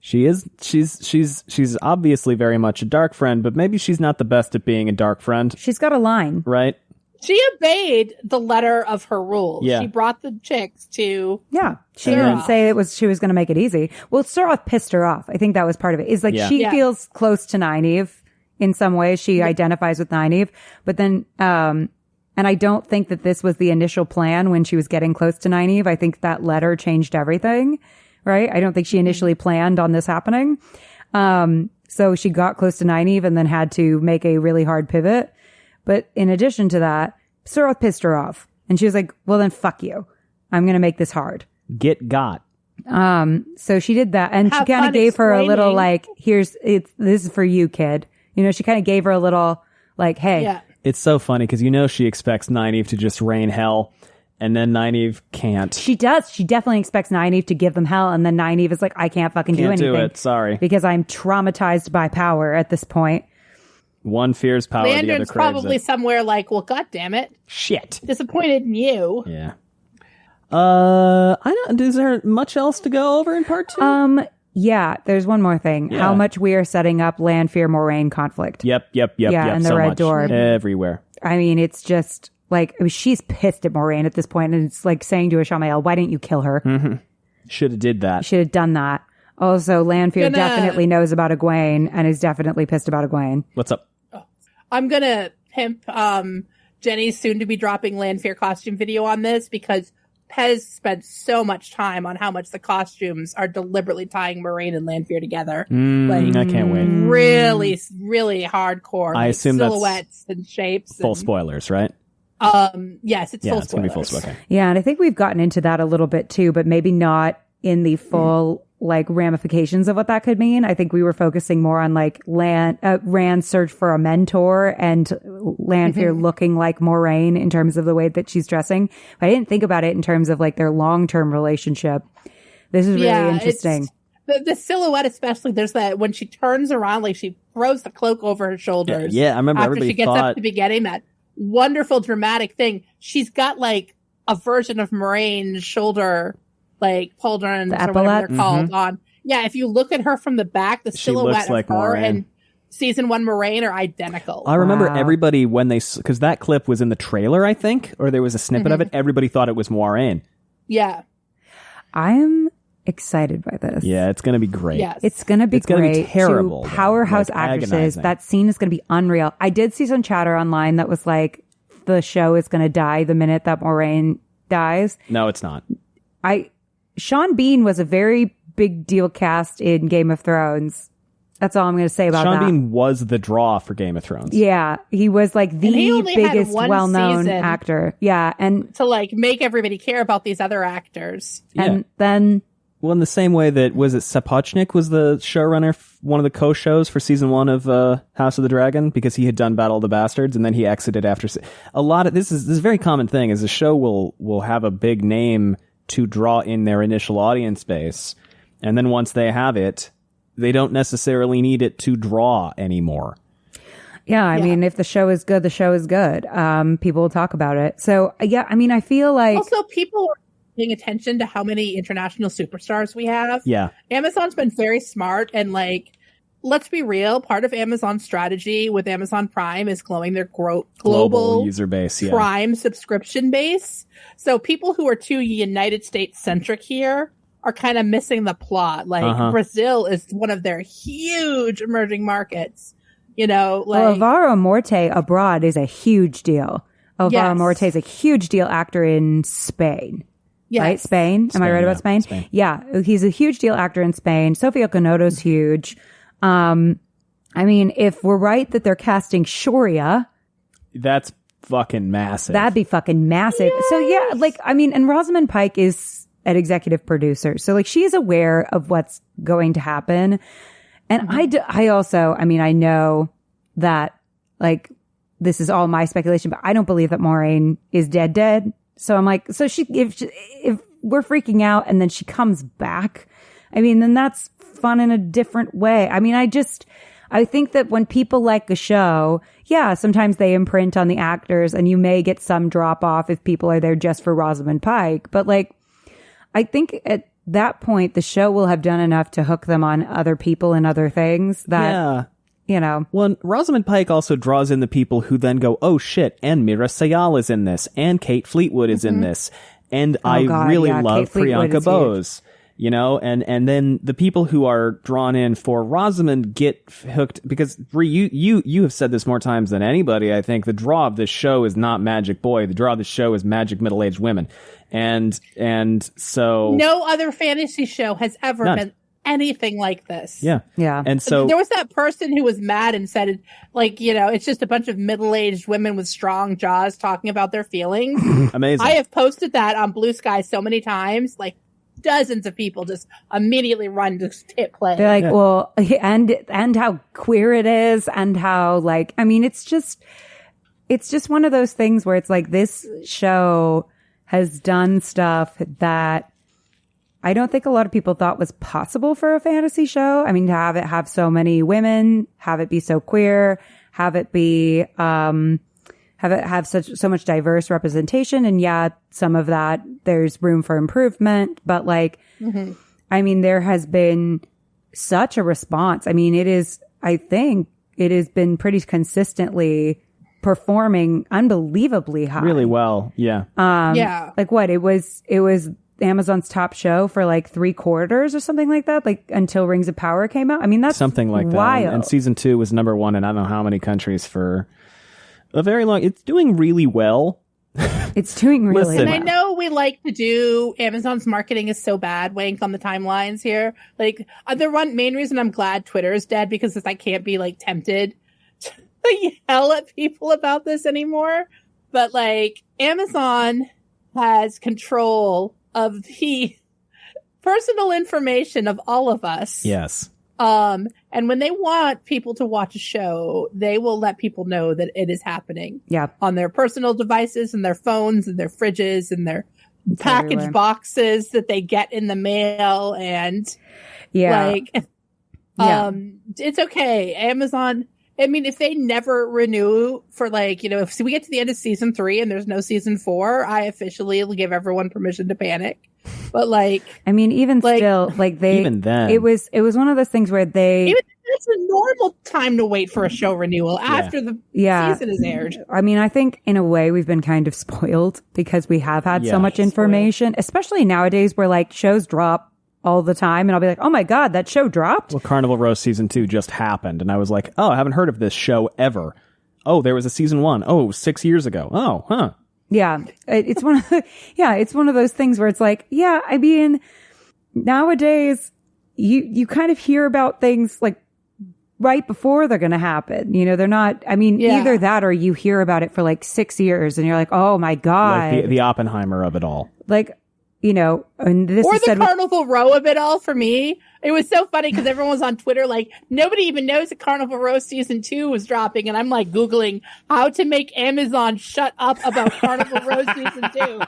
she's obviously very much a dark friend, but maybe she's not the best at being a dark friend, she's got a line. right? She obeyed the letter of her rules. Yeah. She brought the chicks to. Yeah. She Suroth. didn't say she was going to make it easy. Well, Suroth pissed her off. I think that was part of it. Is like Yeah. she Yeah. feels close to Nynaeve in some ways. She identifies with Nynaeve, but then, and I don't think that this was the initial plan when she was getting close to Nynaeve. I think that letter changed everything, right? I don't think she initially planned on this happening. So she got close to Nynaeve and then had to make a really hard pivot. But in addition to that, Suroth pissed her off and she was like, well, then fuck you. I'm going to make this hard. Get got. So she did that and she Have kind of fun gave her a little explaining. like, this is for you, kid. You know, she kind of gave her a little like, hey, Yeah. It's so funny because she expects Nynaeve to just rain hell, and then Nynaeve can't. she does. She definitely expects Nynaeve to give them hell. And then Nynaeve is like, I can't fucking do Can't anything. do it. Sorry. Because I'm traumatized by power at this point. One fears power, the other Landon's craves probably it. somewhere like, well, God damn it. Shit. Disappointed in you. Yeah. I don't. Is there much else to go over in part 2? Yeah, there's one more thing. Yeah. How much we are setting up Lanfear Moraine conflict. Yep. Yeah, and the so Red much. Door. Everywhere. I mean, it's just like, she's pissed at Moraine at this point, and it's like saying to Ishamael, why didn't you kill her? Should have did that. Should have done that. Also, Lanfear Gonna- definitely knows about Egwene and is definitely pissed about Egwene. What's up? I'm gonna pimp Jenny's soon to be dropping Lanfear costume video on this because Pez spent so much time on how much the costumes are deliberately tying Moraine and Lanfear together. I can't wait. Really, really hardcore. I assume silhouettes and shapes. Full spoilers, right? Yes, it's full spoilers. Gonna be full spoilers. Okay. Yeah, and I think we've gotten into that a little bit too, but maybe not in the full like ramifications of what that could mean. I think we were focusing more on like Rand's search for a mentor and Lanfear looking like Moraine in terms of the way that she's dressing. But I didn't think about it in terms of like their long-term relationship. This is really interesting. The silhouette, especially, there's that when she turns around, like she throws the cloak over her shoulders. Yeah, I remember after everybody she gets thought up to be getting that wonderful dramatic thing. She's got like a version of Moraine's shoulder, like pauldrons or whatever they're called on. Yeah, if you look at her from the back, the silhouette of her Moraine. and season 1 Moraine are identical. I remember everybody when because that clip was in the trailer, I think, or there was a snippet of it. Everybody thought it was Moraine. Yeah. I'm excited by this. Yeah, it's going to be great. Yes. It's going to be great. Gonna be terrible. Two powerhouse actresses. Agonizing. That scene is going to be unreal. I did see some chatter online that was like, the show is going to die the minute that Moraine dies. No, it's not. Sean Bean was a very big deal cast in Game of Thrones. That's all I'm going to say about that. Sean Bean was the draw for Game of Thrones. Yeah, he was like the biggest well-known season actor. Yeah, and to like make everybody care about these other actors. And then, well, in the same way that was it Sapochnik was the showrunner, one of the co-shows for season 1 of House of the Dragon, because he had done Battle of the Bastards, and then he exited after. A lot of this is a very common thing. Is a show will have a big name to draw in their initial audience base, and then once they have it, they don't necessarily need it to draw anymore. Yeah, I mean, if the show is good, the show is good. People will talk about it. So, yeah, I mean, I feel like... Also, people are paying attention to how many international superstars we have. Yeah. Amazon's been very smart, and, like, let's be real, part of Amazon's strategy with Amazon Prime is growing their global user base, Prime subscription base. So people who are too United States-centric here are kind of missing the plot. Like, Brazil is one of their huge emerging markets. You know, like... Well, Alvaro Morte abroad is a huge deal. Alvaro Morte is a huge deal actor in Spain. Yes. Right? Spain? Am I right about Spain? Yeah. He's a huge deal actor in Spain. Sofia Canoto's huge. I mean, if we're right that they're casting Shoria... That's fucking massive. That'd be fucking massive. Yes. So, yeah, like, I mean, and Rosamund Pike is an executive producer. So, like, she is aware of what's going to happen. And I also, I mean, I know that, like, this is all my speculation, but I don't believe that Moraine is dead. So I'm like, so if we're freaking out and then she comes back, I mean, then that's fun in a different way. I mean, I think that when people like a show, yeah, sometimes they imprint on the actors and you may get some drop off if people are there just for Rosamund Pike. But like, I think at that point, the show will have done enough to hook them on other people and other things that, you know. Well, Rosamund Pike also draws in the people who then go, oh shit, and Mira Sayal is in this, and Kate Fleetwood is in this, and I really love Priyanka Bose. You know, and then the people who are drawn in for Rosamund get hooked because Bree, you have said this more times than anybody. I think the draw of this show is not Magic Boy. The draw of the show is magic middle-aged women, and so no other fantasy show has ever been anything like this. Yeah. And so there was that person who was mad and said, like, you know, it's just a bunch of middle-aged women with strong jaws talking about their feelings. Amazing. I have posted that on Blue Sky so many times, like. Dozens of people just immediately run to hit play. They're like, well, and how queer it is, and how like, I mean, it's just one of those things where it's like this show has done stuff that I don't think a lot of people thought was possible for a fantasy show. I mean, to have it have so many women, have it be so queer, have it be, have so much diverse representation. And yeah, some of that there's room for improvement, but like, I mean, there has been such a response. I mean, I think it has been pretty consistently performing unbelievably high. Really well. Yeah. Like what? It was Amazon's top show for like 3 quarters or something like that, like until Rings of Power came out. I mean, that's something like wild. that. And season 2 was number 1 in I don't know how many countries for It's doing really well. It's doing really Listen. And well. I know we like to do Amazon's marketing is so bad, wank on the timelines here. Like, the main reason I'm glad Twitter is dead because I can't be like tempted to yell at people about this anymore. But like, Amazon has control of the personal information of all of us. Yes. And when they want people to watch a show, they will let people know that it is happening. Yeah. On their personal devices and their phones and their fridges and their package everywhere. boxes that they get in the mail. And Yeah. it's okay. Amazon, I mean, if they never renew for like, if we get to the end of season 3 and there's no season 4, I officially will give everyone permission to panic. But like, I mean, even like- still, like Even then. it was one of those things where even it's a normal time to wait for a show renewal after the Yeah. season is aired. I mean, I think in a way we've been kind of spoiled because we have had Yeah. so much information, especially nowadays where like shows drop all the time and I'll be like, oh my God, that show dropped. Well, Carnival Row season 2 just happened, and I was like, oh, I haven't heard of this show ever. Oh, there was a season 1. Oh, it was 6 years ago. Oh, huh. Yeah. It's one of it's one of those things where it's like, yeah, I mean, nowadays you kind of hear about things like right before they're going to happen. They're not, I mean, Yeah. either that or you hear about it for like 6 years and you're like, oh my God. Like the Oppenheimer of it all. And this Or is the said, Carnival Row of it all for me. It was so funny because everyone was on Twitter like, nobody even knows that Carnival Row season 2 was dropping. And I'm like Googling how to make Amazon shut up about Carnival Row season 2.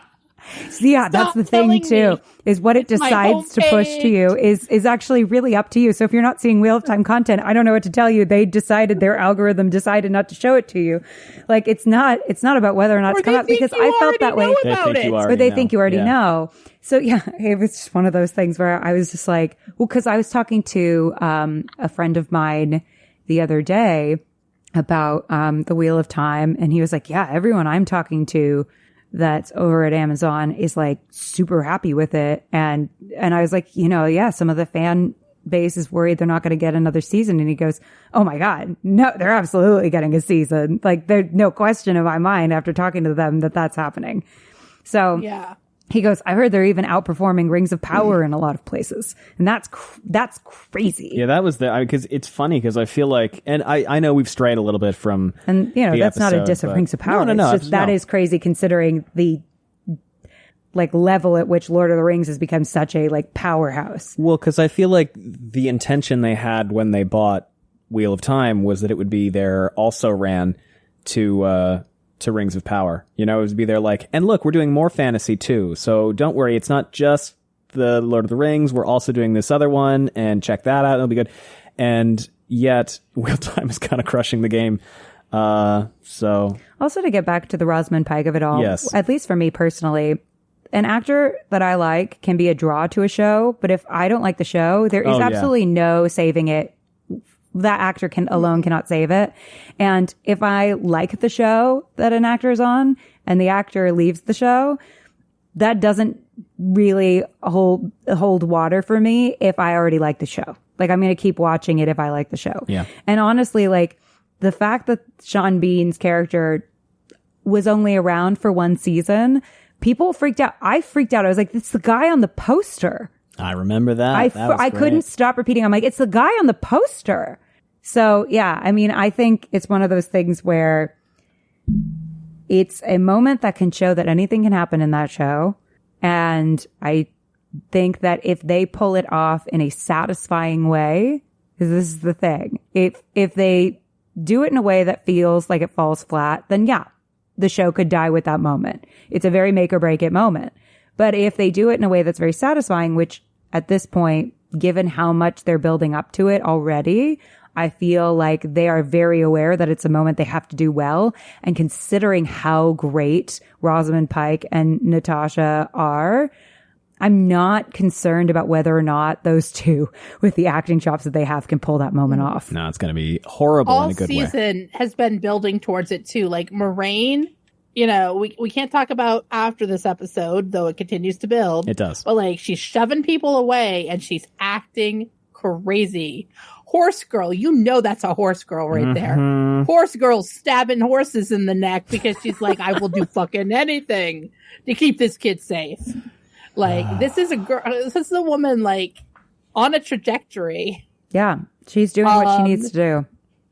yeah, that's Stop the thing telling too, me. is what it It's my decides to push to you is actually really up to you. So if you're not seeing Wheel of Time content, I don't know what to tell you. They decided, their algorithm decided not to show it to you. Like it's not about whether or not it's come out, because I felt that way. They think you Or already they know. think you already Yeah. know. So yeah, it was just one of those things where I was just like, well, cause I was talking to, a friend of mine the other day about, the Wheel of Time. And he was like, yeah, everyone I'm talking to that's over at Amazon is like super happy with it. And I was like, yeah, some of the fan base is worried they're not going to get another season. And he goes, oh my God, no, they're absolutely getting a season. Like there's no question in my mind after talking to them that that's happening. So Yeah. he goes, I heard they're even outperforming Rings of Power in a lot of places. And that's crazy. Yeah, that was because it's funny because I feel like, and I know we've strayed a little bit from, And, the that's not a episode, diss of but- Rings of Power. No, It's just, that no. is crazy considering the like level at which Lord of the Rings has become such a like powerhouse. Well, because I feel like the intention they had when they bought Wheel of Time was that it would be their also ran to Rings of Power. It would be their like, and look, we're doing more fantasy too. So don't worry, it's not just the Lord of the Rings. We're also doing this other one, and check that out. It'll be good. And yet, Wheel of Time is kind of crushing the game. So Also, to get back to the Rosamund Pike of it all, Yes. at least for me personally, an actor that I like can be a draw to a show, but if I don't like the show, there is Oh, yeah. absolutely no saving it. That actor alone cannot save it. And if I like the show that an actor is on and the actor leaves the show, that doesn't really hold water for me if I already like the show. Like I'm going to keep watching it if I like the show. Yeah. And honestly, like the fact that Sean Bean's character was only around for one season, people freaked out. I freaked out. I was like, it's the guy on the poster. I remember that. That was I great. couldn't stop repeating. I'm like, it's the guy on the poster. So yeah, I mean, I think it's one of those things where it's a moment that can show that anything can happen in that show. And I think that if they pull it off in a satisfying way, because this is the thing, if they do it in a way that feels like it falls flat, then yeah, the show could die with that moment. It's a very make or break it moment. But if they do it in a way that's very satisfying, which at this point, given how much they're building up to it already, I feel like they are very aware that it's a moment they have to do well. And considering how great Rosamund Pike and Natasha are, I'm not concerned about whether or not those two, with the acting chops that they have, can pull that moment off. No, it's going to be horrible All in a good way. season has been building towards it too. Like Moraine, we can't talk about after this episode, though it continues to build. It does. But like she's shoving people away and she's acting crazy. horse girl. You know that's a horse girl right there. Horse girl stabbing horses in the neck because she's like, I will do fucking anything to keep this kid safe. Like, this is a girl. This is a woman, like, on a trajectory. Yeah, she's doing what she needs to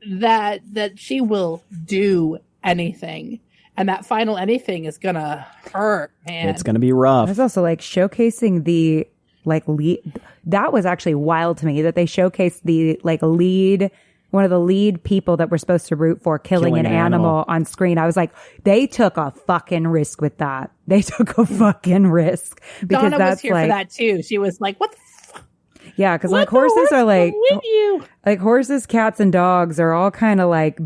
do. That she will do anything. And that final anything is gonna hurt, man. It's gonna be rough. There's also like showcasing the like lead. That was actually wild to me that they showcased the like lead, one of the lead people that we're supposed to root for killing an animal on screen. I was like, they took a fucking risk with that. They took a fucking risk. Because Donna that's was here like, for that too. She was like, what the fuck? Yeah, because like horses are like horses, cats, and dogs are all kind of like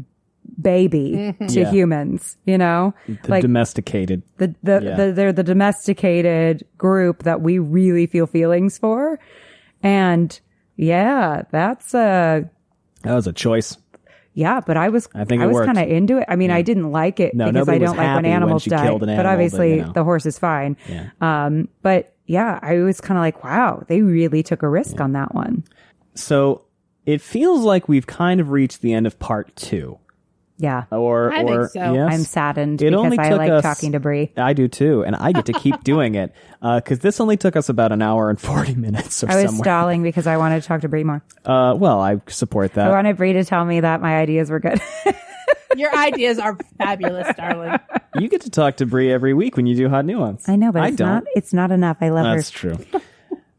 baby to humans, you know, like domesticated. They're the domesticated group that we really feel feelings for, and yeah, that was a choice. Yeah, but I was kind of into it. I mean, I didn't like it because I don't like when animals die. But obviously, the horse is fine. Yeah. But yeah, I was kind of like, wow, they really took a risk on that one. So it feels like we've kind of reached the end of part 2. Yeah. I think so. Yes. I'm saddened because I like talking to Bree. I do too. And I get to keep doing it. Because this only took us about an hour and 40 minutes or I was stalling because I wanted to talk to Bree more. Well, I support that. I wanted Bree to tell me that my ideas were good. Your ideas are fabulous, darling. You get to talk to Bree every week when you do Hot Nuance. I know, but it's not enough. I love her. That's true.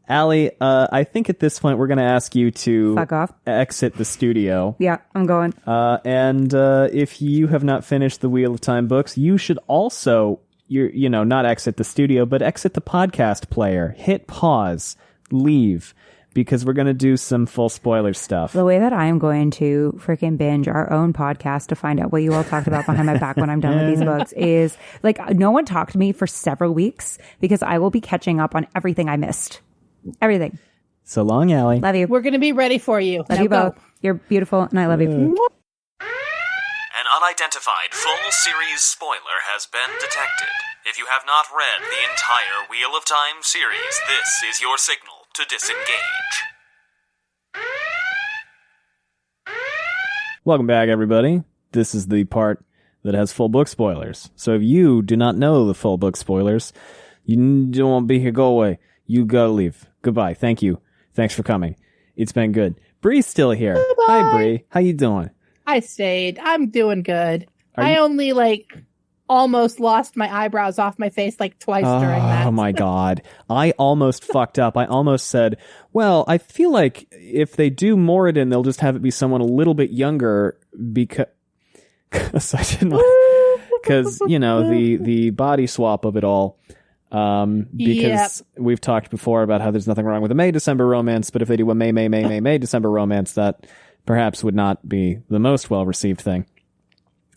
Allie, I think at this point we're going to ask you to fuck off, exit the studio. Yeah, I'm going. And if you have not finished the Wheel of Time books, you should also, not exit the studio, but exit the podcast player. Hit pause, leave, because we're going to do some full spoiler stuff. The way that I am going to freaking binge our own podcast to find out what you all talked about behind my back when I'm done with these books is like no one talked to me for several weeks because I will be catching up on everything I missed. Everything. So long, Allie. Love you. We're going to be ready for you. Love you both. You're beautiful, and I love you. An unidentified full series spoiler has been detected. If you have not read the entire Wheel of Time series, this is your signal to disengage. Welcome back, everybody. This is the part that has full book spoilers. So if you do not know the full book spoilers, you don't want to be here, go away. You gotta leave. Goodbye. Thank you. Thanks for coming. It's been good. Bree's still here. Bye-bye. Hi, Bree. How you doing? I stayed. I'm doing good. I only almost lost my eyebrows off my face twice during that. Oh my God. I almost fucked up. I almost said, well, I feel like if they do Moradin, they'll just have it be someone a little bit younger because I didn't because, the body swap of it all. Because we've talked before about how there's nothing wrong with a May-December romance, but if they do a May-December romance, that perhaps would not be the most well-received thing.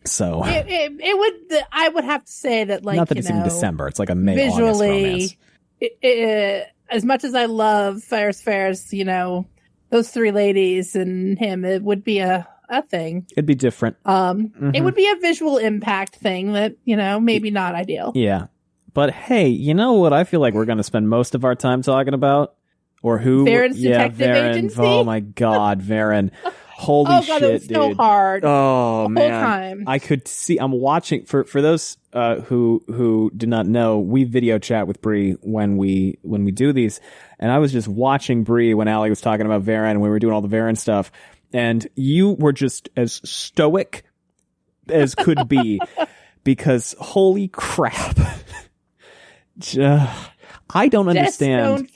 So it would. I would have to say that, not that it's in December. It's like a May-August romance. As much as I love Ferris, those three ladies and him, it would be a thing. It'd be different. It would be a visual impact thing that maybe not ideal. Yeah. But hey, you know what I feel like we're going to spend most of our time talking about? Or who? Varen's detective agency? Oh my God, Varen. Holy shit, it was so hard. Oh, man. Whole time. I could see, I'm watching, for those who do not know, we video chat with Bree when we do these. And I was just watching Bree when Allie was talking about Varen and we were doing all the Varen stuff. And you were just as stoic as could be because holy crap. I don't understand.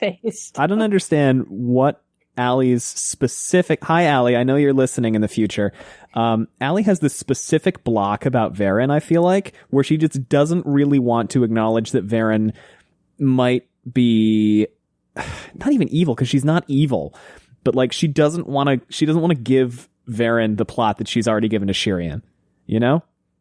I don't understand what Allie's specific. Hi, Allie. I know you're listening in the future. Allie has this specific block about Varen, I feel like, where she just doesn't really want to acknowledge that Varen might be not even evil, because she's not evil, but she doesn't want to give Varen the plot that she's already given to Shirian.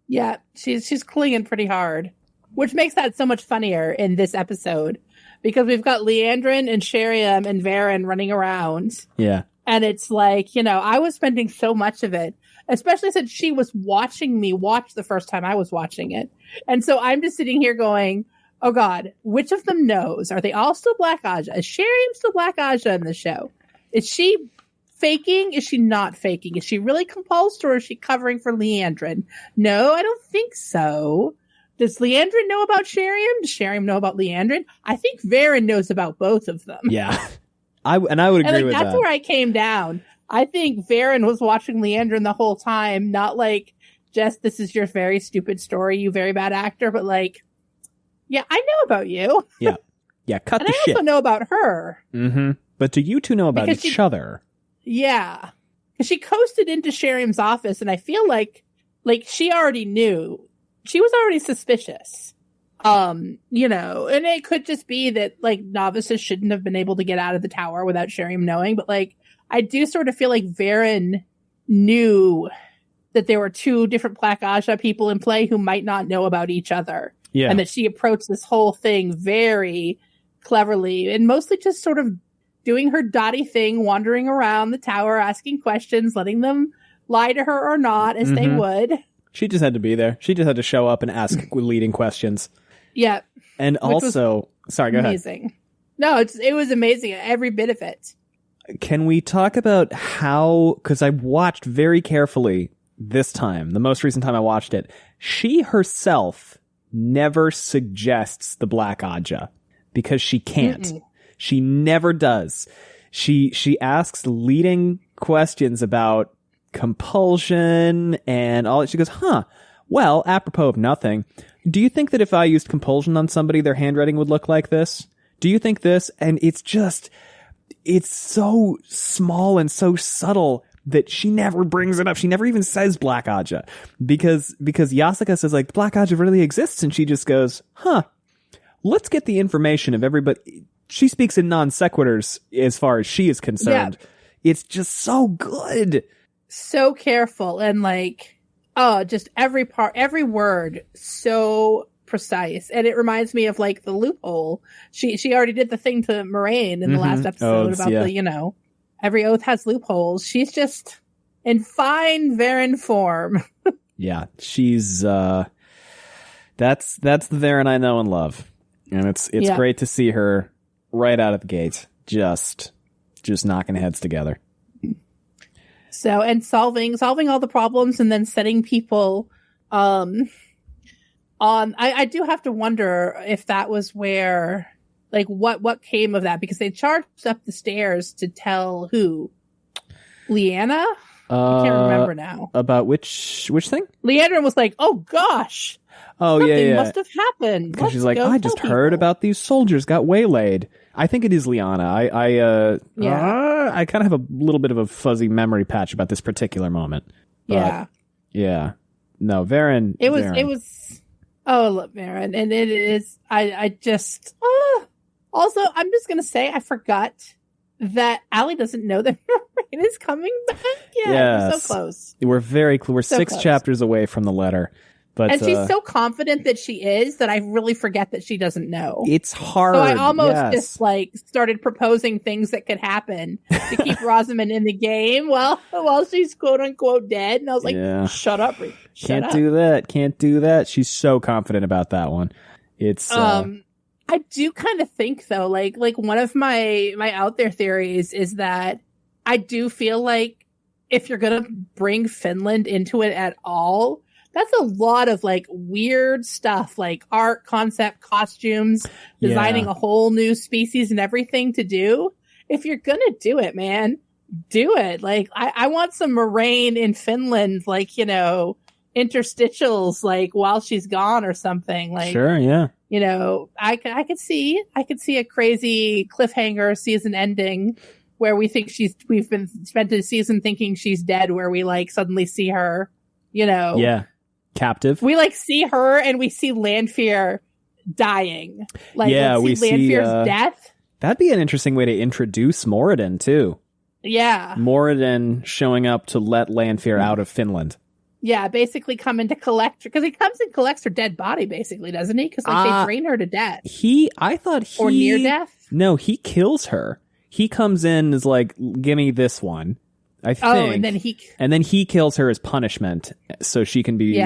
Yeah, she's clinging pretty hard. Which makes that so much funnier in this episode. Because we've got Leandrin and Sheriam and Varen running around. Yeah. And it's I was spending so much of it. Especially since she was watching me watch the first time I was watching it. And so I'm just sitting here going, oh God, which of them knows? Are they all still Black Aja? Is Sheriam still Black Aja in the show? Is she faking? Is she not faking? Is she really compulsed, or is she covering for Leandrin? No, I don't think so. Does Leandrin know about Sheriam? Does Sheriam know about Leandrin? I think Varen knows about both of them. Yeah. I would agree with that. That's where I came down. I think Varen was watching Leandrin the whole time, not like, just, this is your very stupid story, you very bad actor, but like, yeah, I know about you. Yeah. Yeah, cut and the I shit. also know about her. Mm-hmm. But do you two know about each other? Yeah. Because she coasted into Sheriam's office, and I feel like she already knew. She was already suspicious. You know, and it could just be that, like, novices shouldn't have been able to get out of the tower without Sheriam knowing, but, like, I do sort of feel like Varen knew that there were two different Black Aja people in play who might not know about each other. Yeah. And that she approached this whole thing very cleverly and mostly just sort of doing her Dottie thing, wandering around the tower, asking questions, letting them lie to her or not, as they would. She just had to be there. She just had to show up and ask leading questions. Yeah. And also, sorry, go amazing. ahead. No, it was amazing. Every bit of it. Can we talk about how, because I watched very carefully this time, the most recent time I watched it, she herself never suggests the Black Aja because she can't. Mm-mm. She never does. She asks leading questions about compulsion and all that. She goes, well, apropos of nothing, do you think that if I used compulsion on somebody, their handwriting would look like this? Do you think this? And it's so small and so subtle that she never brings it up. She never even says Black Aja because Yasuka says, like, Black Aja really exists. And she just goes, let's get the information of everybody. She speaks in non sequiturs as far as she is concerned. Yeah. It's just so good. So careful and like, just every word so precise. And it reminds me of like the loophole. She already did the thing to Moraine in the last episode about the, you know, every oath has loopholes. She's just in fine Varen form. Yeah, she's that's the Varen I know and love. And it's great to see her right out of the gate, just knocking heads together. So, and solving all the problems and then setting people on. I do have to wonder if that was where, like, what came of that, because they charged up the stairs to tell who? Leanna? I can't remember now. About which thing? Leandrin was like, oh gosh. Oh, something must have happened. Because she's like, I just heard about these soldiers got waylaid. I think it is Liana. I kind of have a little bit of a fuzzy memory patch about this particular moment. But, yeah. No, Varen. It was. Oh, look, Varen, and it is. I just. Also, I'm just gonna say I forgot that Allie doesn't know that Moraine is coming back. Yeah, we're so close. We're very close. We're 6 chapters away from the letter. But, and she's so confident that she is that I really forget that she doesn't know. It's hard. So I almost just like started proposing things that could happen to keep Rosamund in the game while she's quote unquote dead. And I was like, shut up, Bree. Can't do that. She's so confident about that one. It's I do kind of think though, like one of my out there theories is that I do feel like if you're gonna bring Finland into it at all, that's a lot of like weird stuff, like art, concept, costumes, designing a whole new species and everything to do. If you're gonna do it, man, do it. Like I want some Moraine in Finland, like, you know, interstitials, like while she's gone or something. Like, sure, yeah. You know, I could see a crazy cliffhanger season ending where we've been spent a season thinking she's dead, where we like suddenly see her, you know. Yeah. Captive. We like see her and we see Lanfear dying. Like, we see Lanfear's death. That'd be an interesting way to introduce Moradin too. Yeah. Moradin showing up to let Lanfear out of Finland. Yeah, basically coming to collect her, because he comes and collects her dead body, basically, doesn't he? Because like they drain her to death. Or near death. No, he kills her. He comes in and is like, "Give me this one." I think. Oh, and then he kills her as punishment, so she can be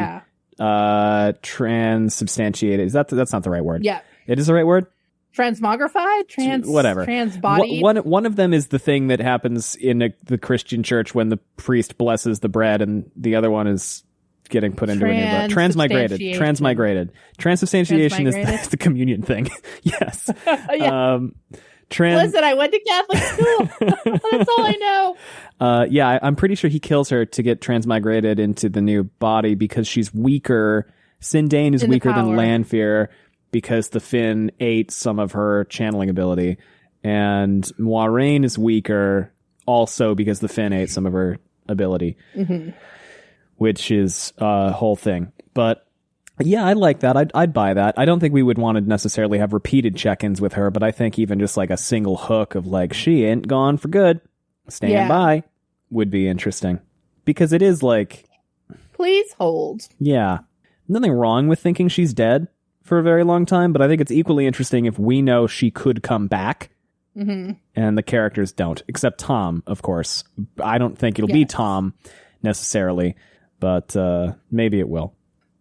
transubstantiated. That's not the right word. Yeah, it is the right word. Transmogrified? Whatever. Transbodied? One of them is the thing that happens in the Christian church when the priest blesses the bread, and the other one is getting put into a new bread. Transmigrated. Transubstantiation is the communion thing. Yes. Yeah. Listen, I went to Catholic school. That's all I know. Yeah, I'm pretty sure he kills her to get transmigrated into the new body because she's weaker. Sindane is weaker than Lanfear because the Finn ate some of her channeling ability. And Moiraine is weaker also because the Finn ate some of her ability. Mm-hmm. Which is a whole thing. But yeah, I like that. I'd buy that. I don't think we would want to necessarily have repeated check-ins with her, but I think even just like a single hook of like, she ain't gone for good, stand by, would be interesting. Because it is like... Please hold. Yeah. Nothing wrong with thinking she's dead for a very long time, but I think it's equally interesting if we know she could come back. Mm-hmm. And the characters don't. Except Tom, of course. I don't think it'll be Tom necessarily, but maybe it will.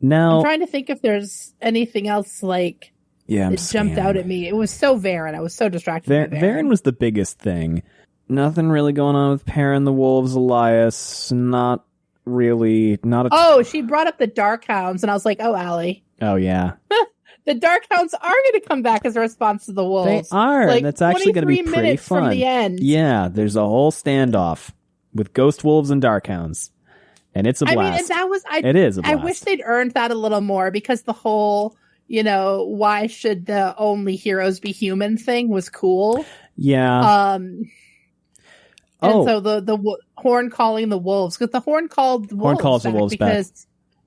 Now, I'm trying to think if there's anything else like that jumped out at me. It was so Varen. I was so distracted by Varen. Varen was the biggest thing. Nothing really going on with Perrin the Wolves, Elias. Not really. She brought up the Darkhounds, and I was like, oh, Allie. Oh, yeah. The Darkhounds are going to come back as a response to the Wolves. They are. Like, that's actually going to be pretty fun. From the end. Yeah, there's a whole standoff with Ghost Wolves and Darkhounds. And it's a blast. I mean, it is a blast. I wish they'd earned that a little more because the whole, why should the only heroes be human thing was cool. Yeah. And so the Horn calling the wolves, because the Horn called the wolves Horn calls back the wolves because back.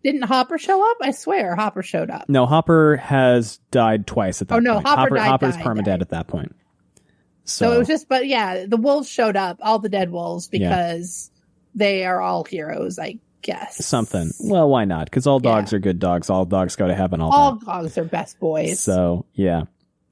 Didn't Hopper show up? I swear Hopper showed up. No, Hopper has died twice at that point. Oh, no, Hopper's permadead at that point. So it was just, but yeah, the wolves showed up, all the dead wolves, because they are all heroes, I guess. Something. Well, why not? Because all dogs are good dogs. All dogs go to heaven. All dogs are best boys. So, yeah.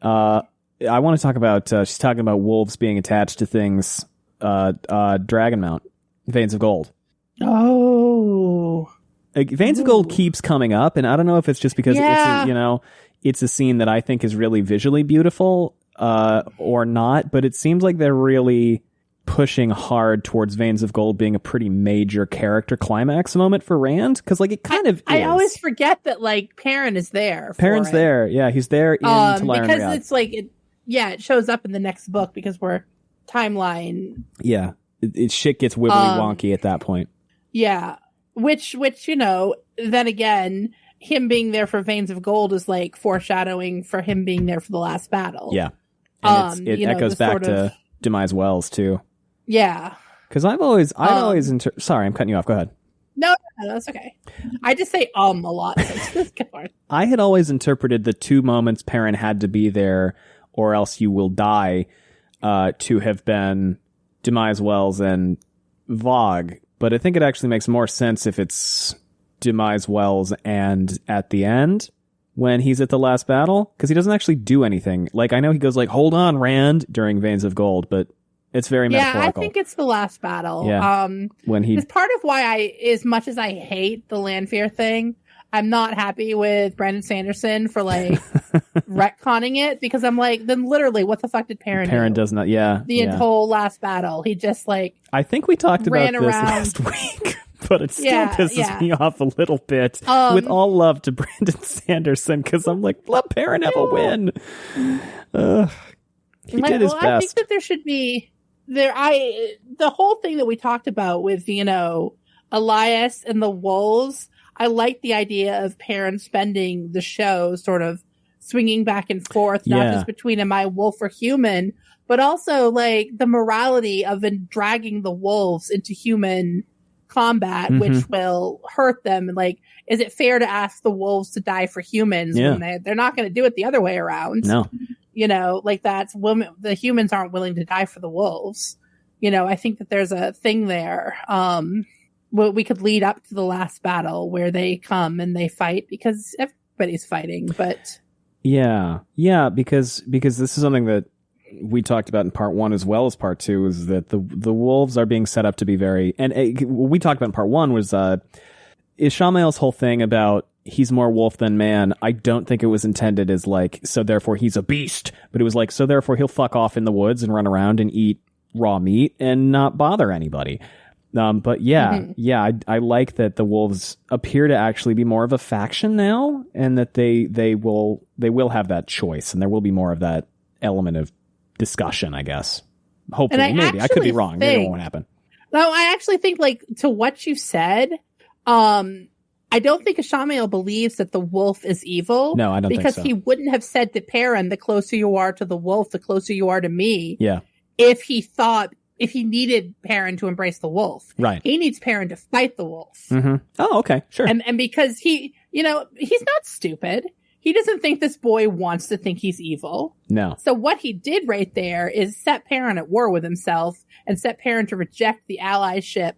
I want to talk about, she's talking about wolves being attached to things, Dragonmount, Veins of Gold. Oh. Veins of Gold keeps coming up, and I don't know if it's just because it's a scene that I think is really visually beautiful, or not, but it seems like they're really pushing hard towards Veins of Gold being a pretty major character climax moment for Rand, because it kind of is. I always forget that Perrin is there. Perrin's there, yeah, he's there in Tel'aran because Riyadh. It's it shows up in the next book because we're timeline. Yeah, shit gets wibbly wonky at that point. Yeah, which then again, him being there for Veins of Gold is foreshadowing for him being there for the last battle. Yeah, and it echoes back to Demise Wells too. Yeah. Because I'd always sorry, I'm cutting you off. Go ahead. No, that's okay. I just say a lot. I had always interpreted the two moments Perrin had to be there or else you will die to have been Demise Wells and Vogue. But I think it actually makes more sense if it's Demise Wells and at the end when he's at the last battle, because he doesn't actually do anything. I know he goes hold on, Rand, during Veins of Gold, but it's very metaphorical. Yeah, I think it's the last battle. Yeah. It's part of why as much as I hate the Lanfear thing, I'm not happy with Brandon Sanderson for retconning it, because I'm then literally what the fuck did Perrin do? Perrin does not, the whole last battle. He just I think we talked about this around. last week. But it still pisses me off a little bit. With all love to Brandon Sanderson, because I'm let Perrin have a win. He did his best. I think that there should be the whole thing that we talked about with Elias and the wolves. I like the idea of Perrin spending the show sort of swinging back and forth, not just between am I wolf or human, but also the morality of dragging the wolves into human combat, which will hurt them. Is it fair to ask the wolves to die for humans when they're not going to do it the other way around? No. That's women. The humans aren't willing to die for the wolves. I think that there's a thing there. We could lead up to the last battle where they come and they fight because everybody's fighting, but because this is something that we talked about in part 1 as well as part 2, is that the wolves are being set up to be very, and what we talked about in part 1 was Ishamael's whole thing about he's more wolf than man, I don't think it was intended as like, so therefore he's a beast, but it was like, so therefore he'll fuck off in the woods and run around and eat raw meat and not bother anybody. But I like that the wolves appear to actually be more of a faction now, and that they will have that choice, and there will be more of that element of discussion, I guess. Hopefully, maybe I could be wrong. Maybe it won't happen. No, I actually think, like, to what you said, I don't think Ishamael believes that the wolf is evil. No, I don't think so. Because he wouldn't have said to Perrin, the closer you are to the wolf, the closer you are to me. Yeah. If he needed Perrin to embrace the wolf. Right. He needs Perrin to fight the wolf. Mm-hmm. Oh, okay. Sure. And because he's not stupid. He doesn't think this boy wants to think he's evil. No. So what he did right there is set Perrin at war with himself and set Perrin to reject the allyship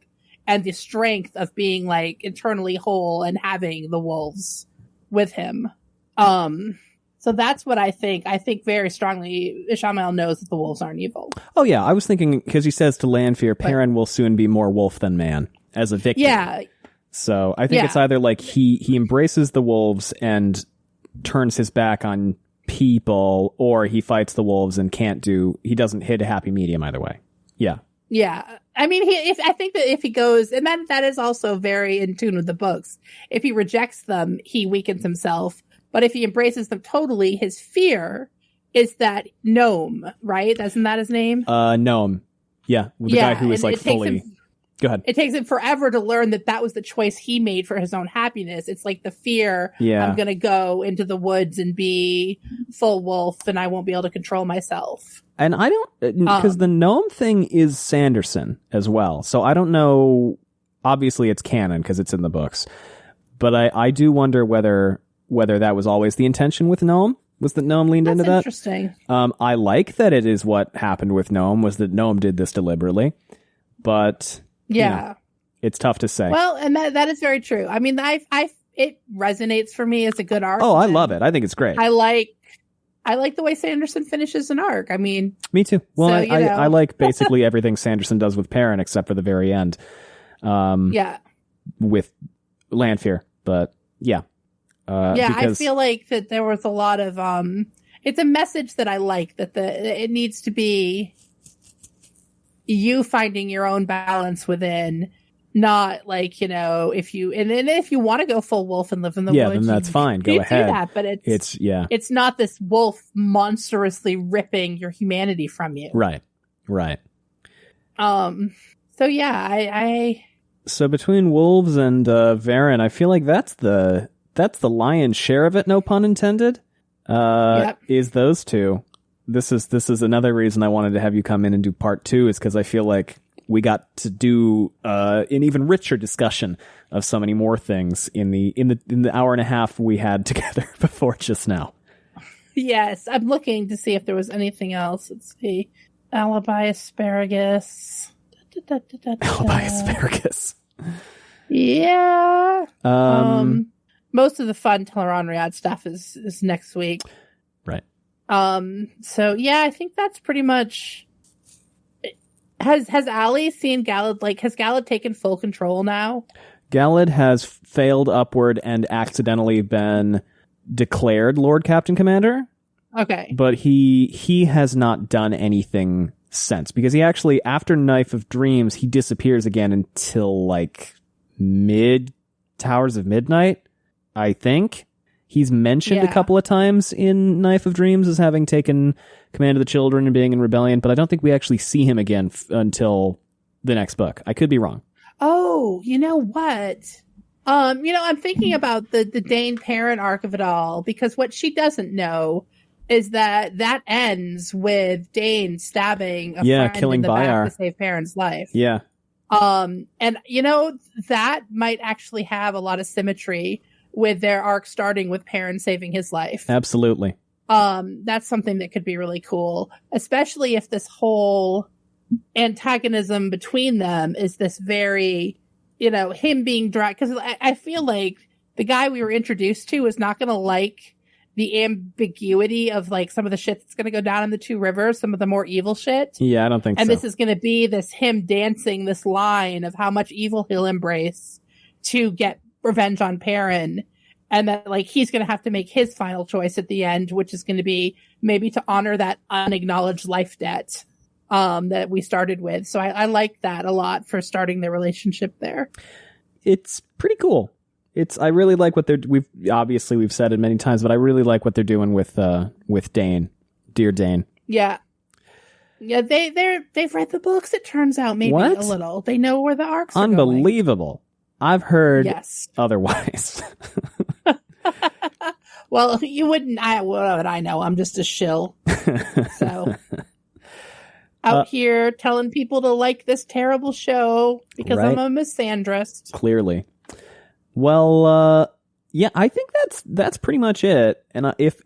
and the strength of being, like, internally whole and having the wolves with him. So that's what I think. I think very strongly Ishamael knows that the wolves aren't evil. Oh, yeah. I was thinking, because he says to Lanfear, Perrin will soon be more wolf than man as a victim. Yeah. So I think it's either like he embraces the wolves and turns his back on people, or he fights the wolves and he doesn't hit a happy medium either way. Yeah. Yeah. I mean, I think that if he goes, and that is also very in tune with the books, if he rejects them, he weakens himself. But if he embraces them totally, his fear is that gnome, right? Isn't that his name? Gnome. Yeah. The guy who is like fully... Go ahead. It takes him forever to learn that was the choice he made for his own happiness. It's like the fear, I'm going to go into the woods and be full wolf and I won't be able to control myself. And I don't, because the gnome thing is Sanderson as well. So I don't know, obviously it's canon because it's in the books. But I do wonder whether that was always the intention with gnome. Was that gnome leaned into that? Interesting. I like that it is what happened with gnome, was that gnome did this deliberately. But... Yeah. It's tough to say. Well, and that is very true. I mean, it resonates for me as a good arc. Oh, I love it. I think it's great. I like the way Sanderson finishes an arc. I mean, me too. Well, so, I like basically everything Sanderson does with Perrin except for the very end. With Lanfear, but yeah. I feel like that there was a lot of it's a message that I like, that it needs to be you finding your own balance within, not like, if you want to go full wolf and live in the woods, then that's fine. Go ahead. Do that, but it's not this wolf monstrously ripping your humanity from you. Right. So yeah, So between wolves and Varen, I feel like that's the lion's share of it. No pun intended. Is those two. This is another reason I wanted to have you come in and do part 2, is because I feel like we got to do an even richer discussion of so many more things in the hour and a half we had together before just now. Yes, I'm looking to see if there was anything else. Let's see. Alibi asparagus. Alibi asparagus. Yeah. Most of the fun Teleron stuff is next week. Right. So yeah, I think that's pretty much. Has Ali seen Galad? Like, has Galad taken full control now? Galad has failed upward and accidentally been declared Lord Captain Commander. Okay. But he has not done anything since, because he actually, after Knife of Dreams, he disappears again until like Towers of Midnight, I think. He's mentioned a couple of times in Knife of Dreams as having taken command of the children and being in rebellion, but I don't think we actually see him again until the next book. I could be wrong. Oh, you know what? I'm thinking about the Dane Perrin arc of it all, because what she doesn't know is that ends with Dane stabbing a friend killing in the Bayar back to save Perrin's life. Yeah. And that might actually have a lot of symmetry with their arc starting with Perrin saving his life. Absolutely. That's something that could be really cool, especially if this whole antagonism between them is this very, him being dragged. Because I feel like the guy we were introduced to is not going to like the ambiguity of like some of the shit that's going to go down in the Two Rivers, some of the more evil shit. Yeah, I don't think so. And this is going to be him dancing this line of how much evil he'll embrace to get revenge on Perrin. and that like he's going to have to make his final choice at the end, which is going to be maybe to honor that unacknowledged life debt that we started with. So I like that a lot for starting their relationship there. It's pretty cool. I really like what we've said it many times, but I really like what they're doing with Dane, dear Dane. Yeah. Yeah, they've read the books, it turns out, maybe What? A little. They know where the arcs are Unbelievable. I've heard Yes. otherwise. Well, you wouldn't, what would I know? I'm just a shill. So, out here telling people to like this terrible show because Right. I'm a misandrist. Clearly. Well, yeah, I think that's pretty much it. And if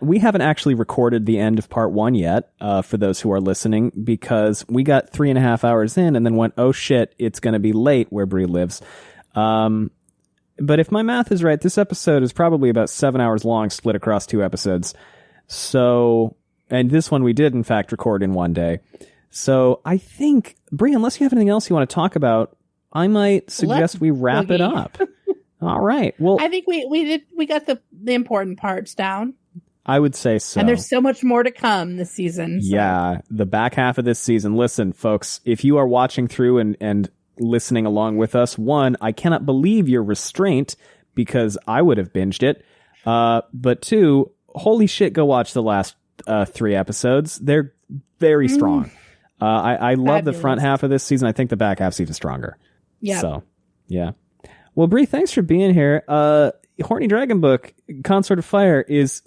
we haven't actually recorded the end of part 1 yet, for those who are listening, because we got 3.5 hours in and then went, oh shit, it's going to be late where Bree lives. But if my math is right, this episode is probably about 7 hours long, split across 2 episodes. So, and this one we did in fact record in one day. So I think, Bree, unless you have anything else you want to talk about, I might suggest we wrap it up. All right. Well, I think we got the important parts down. I would say so. And there's so much more to come this season. So. Yeah, the back half of this season. Listen, folks, if you are watching through and listening along with us, one, I cannot believe your restraint because I would have binged it. But two, holy shit, go watch the last 3 episodes. They're very strong. I love the front half of this season. I think the back half's even stronger. Yeah. So, yeah. Well, Bree, thanks for being here. Horny Dragon Book, Consort of Fire is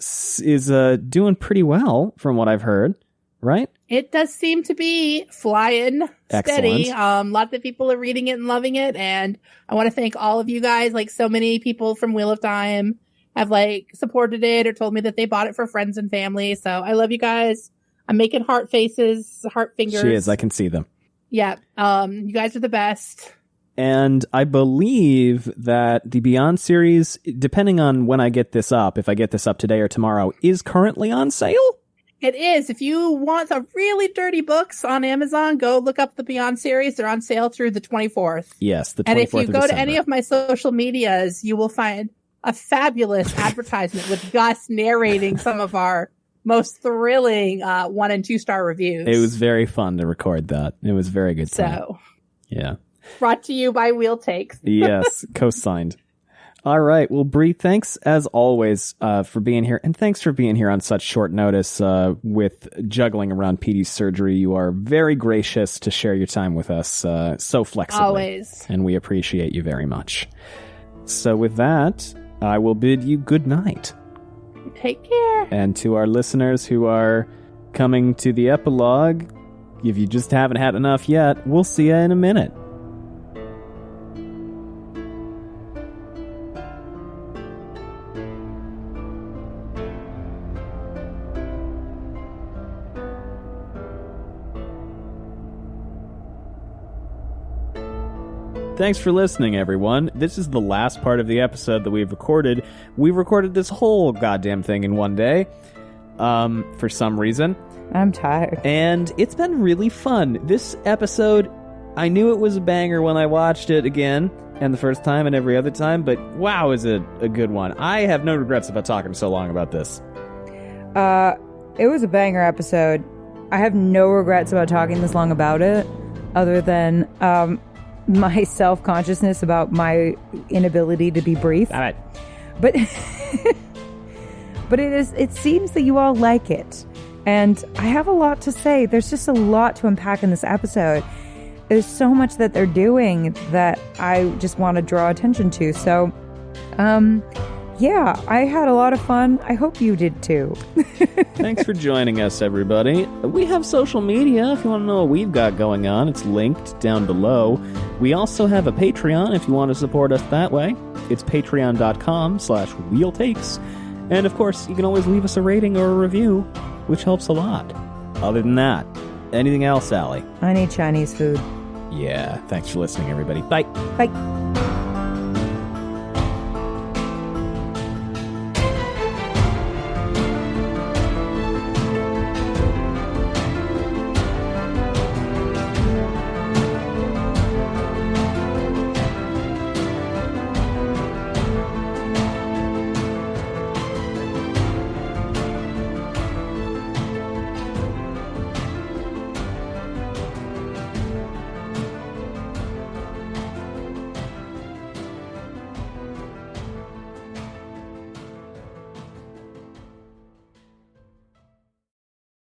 doing pretty well from what I've heard, right? It does seem to be flying steady. Excellent. Lots of people are reading it and loving it. And I want to thank all of you guys. Like so many people from Wheel of Time have like supported it or told me that they bought it for friends and family. So I love you guys. I'm making heart faces, heart fingers. She is. I can see them. Yeah. You guys are the best. And I believe that the Beyond series, depending on when I get this up, if I get this up today or tomorrow, is currently on sale? It is. If you want the really dirty books on Amazon, go look up the Beyond series. They're on sale through the 24th. Yes, the 24th. And if you of go December. to any of my social medias, you will find a fabulous advertisement with Gus narrating some of our most thrilling 1 and 2 star reviews. It was very fun to record that. It was very good time. So, yeah. Brought to you by Wheel Takes. Yes, co-signed. All right. Well, Bree, thanks as always for being here. And thanks for being here on such short notice with juggling around Petey's surgery. You are very gracious to share your time with us so flexibly. Always. And we appreciate you very much. So with that, I will bid you good night. Take care. And to our listeners who are coming to the epilogue, if you just haven't had enough yet, we'll see you in a minute. Thanks for listening, everyone. This is the last part of the episode that we've recorded. We recorded this whole goddamn thing in one day, for some reason. I'm tired. And it's been really fun. This episode, I knew it was a banger when I watched it again, and the first time and every other time, but wow, is it a good one. I have no regrets about talking so long about this. It was a banger episode. I have no regrets about talking this long about it, other than my self-consciousness about my inability to be brief. All right. But but it seems that you all like it. And I have a lot to say. There's just a lot to unpack in this episode. There's so much that they're doing that I just want to draw attention to. So, yeah, I had a lot of fun. I hope you did too. Thanks for joining us, everybody. We have social media. If you want to know what we've got going on, it's linked down below. We also have a Patreon if you want to support us that way. It's patreon.com/wheeltakes. And of course, you can always leave us a rating or a review, which helps a lot. Other than that, anything else, Allie? I need Chinese food. Yeah, thanks for listening, everybody. Bye. Bye.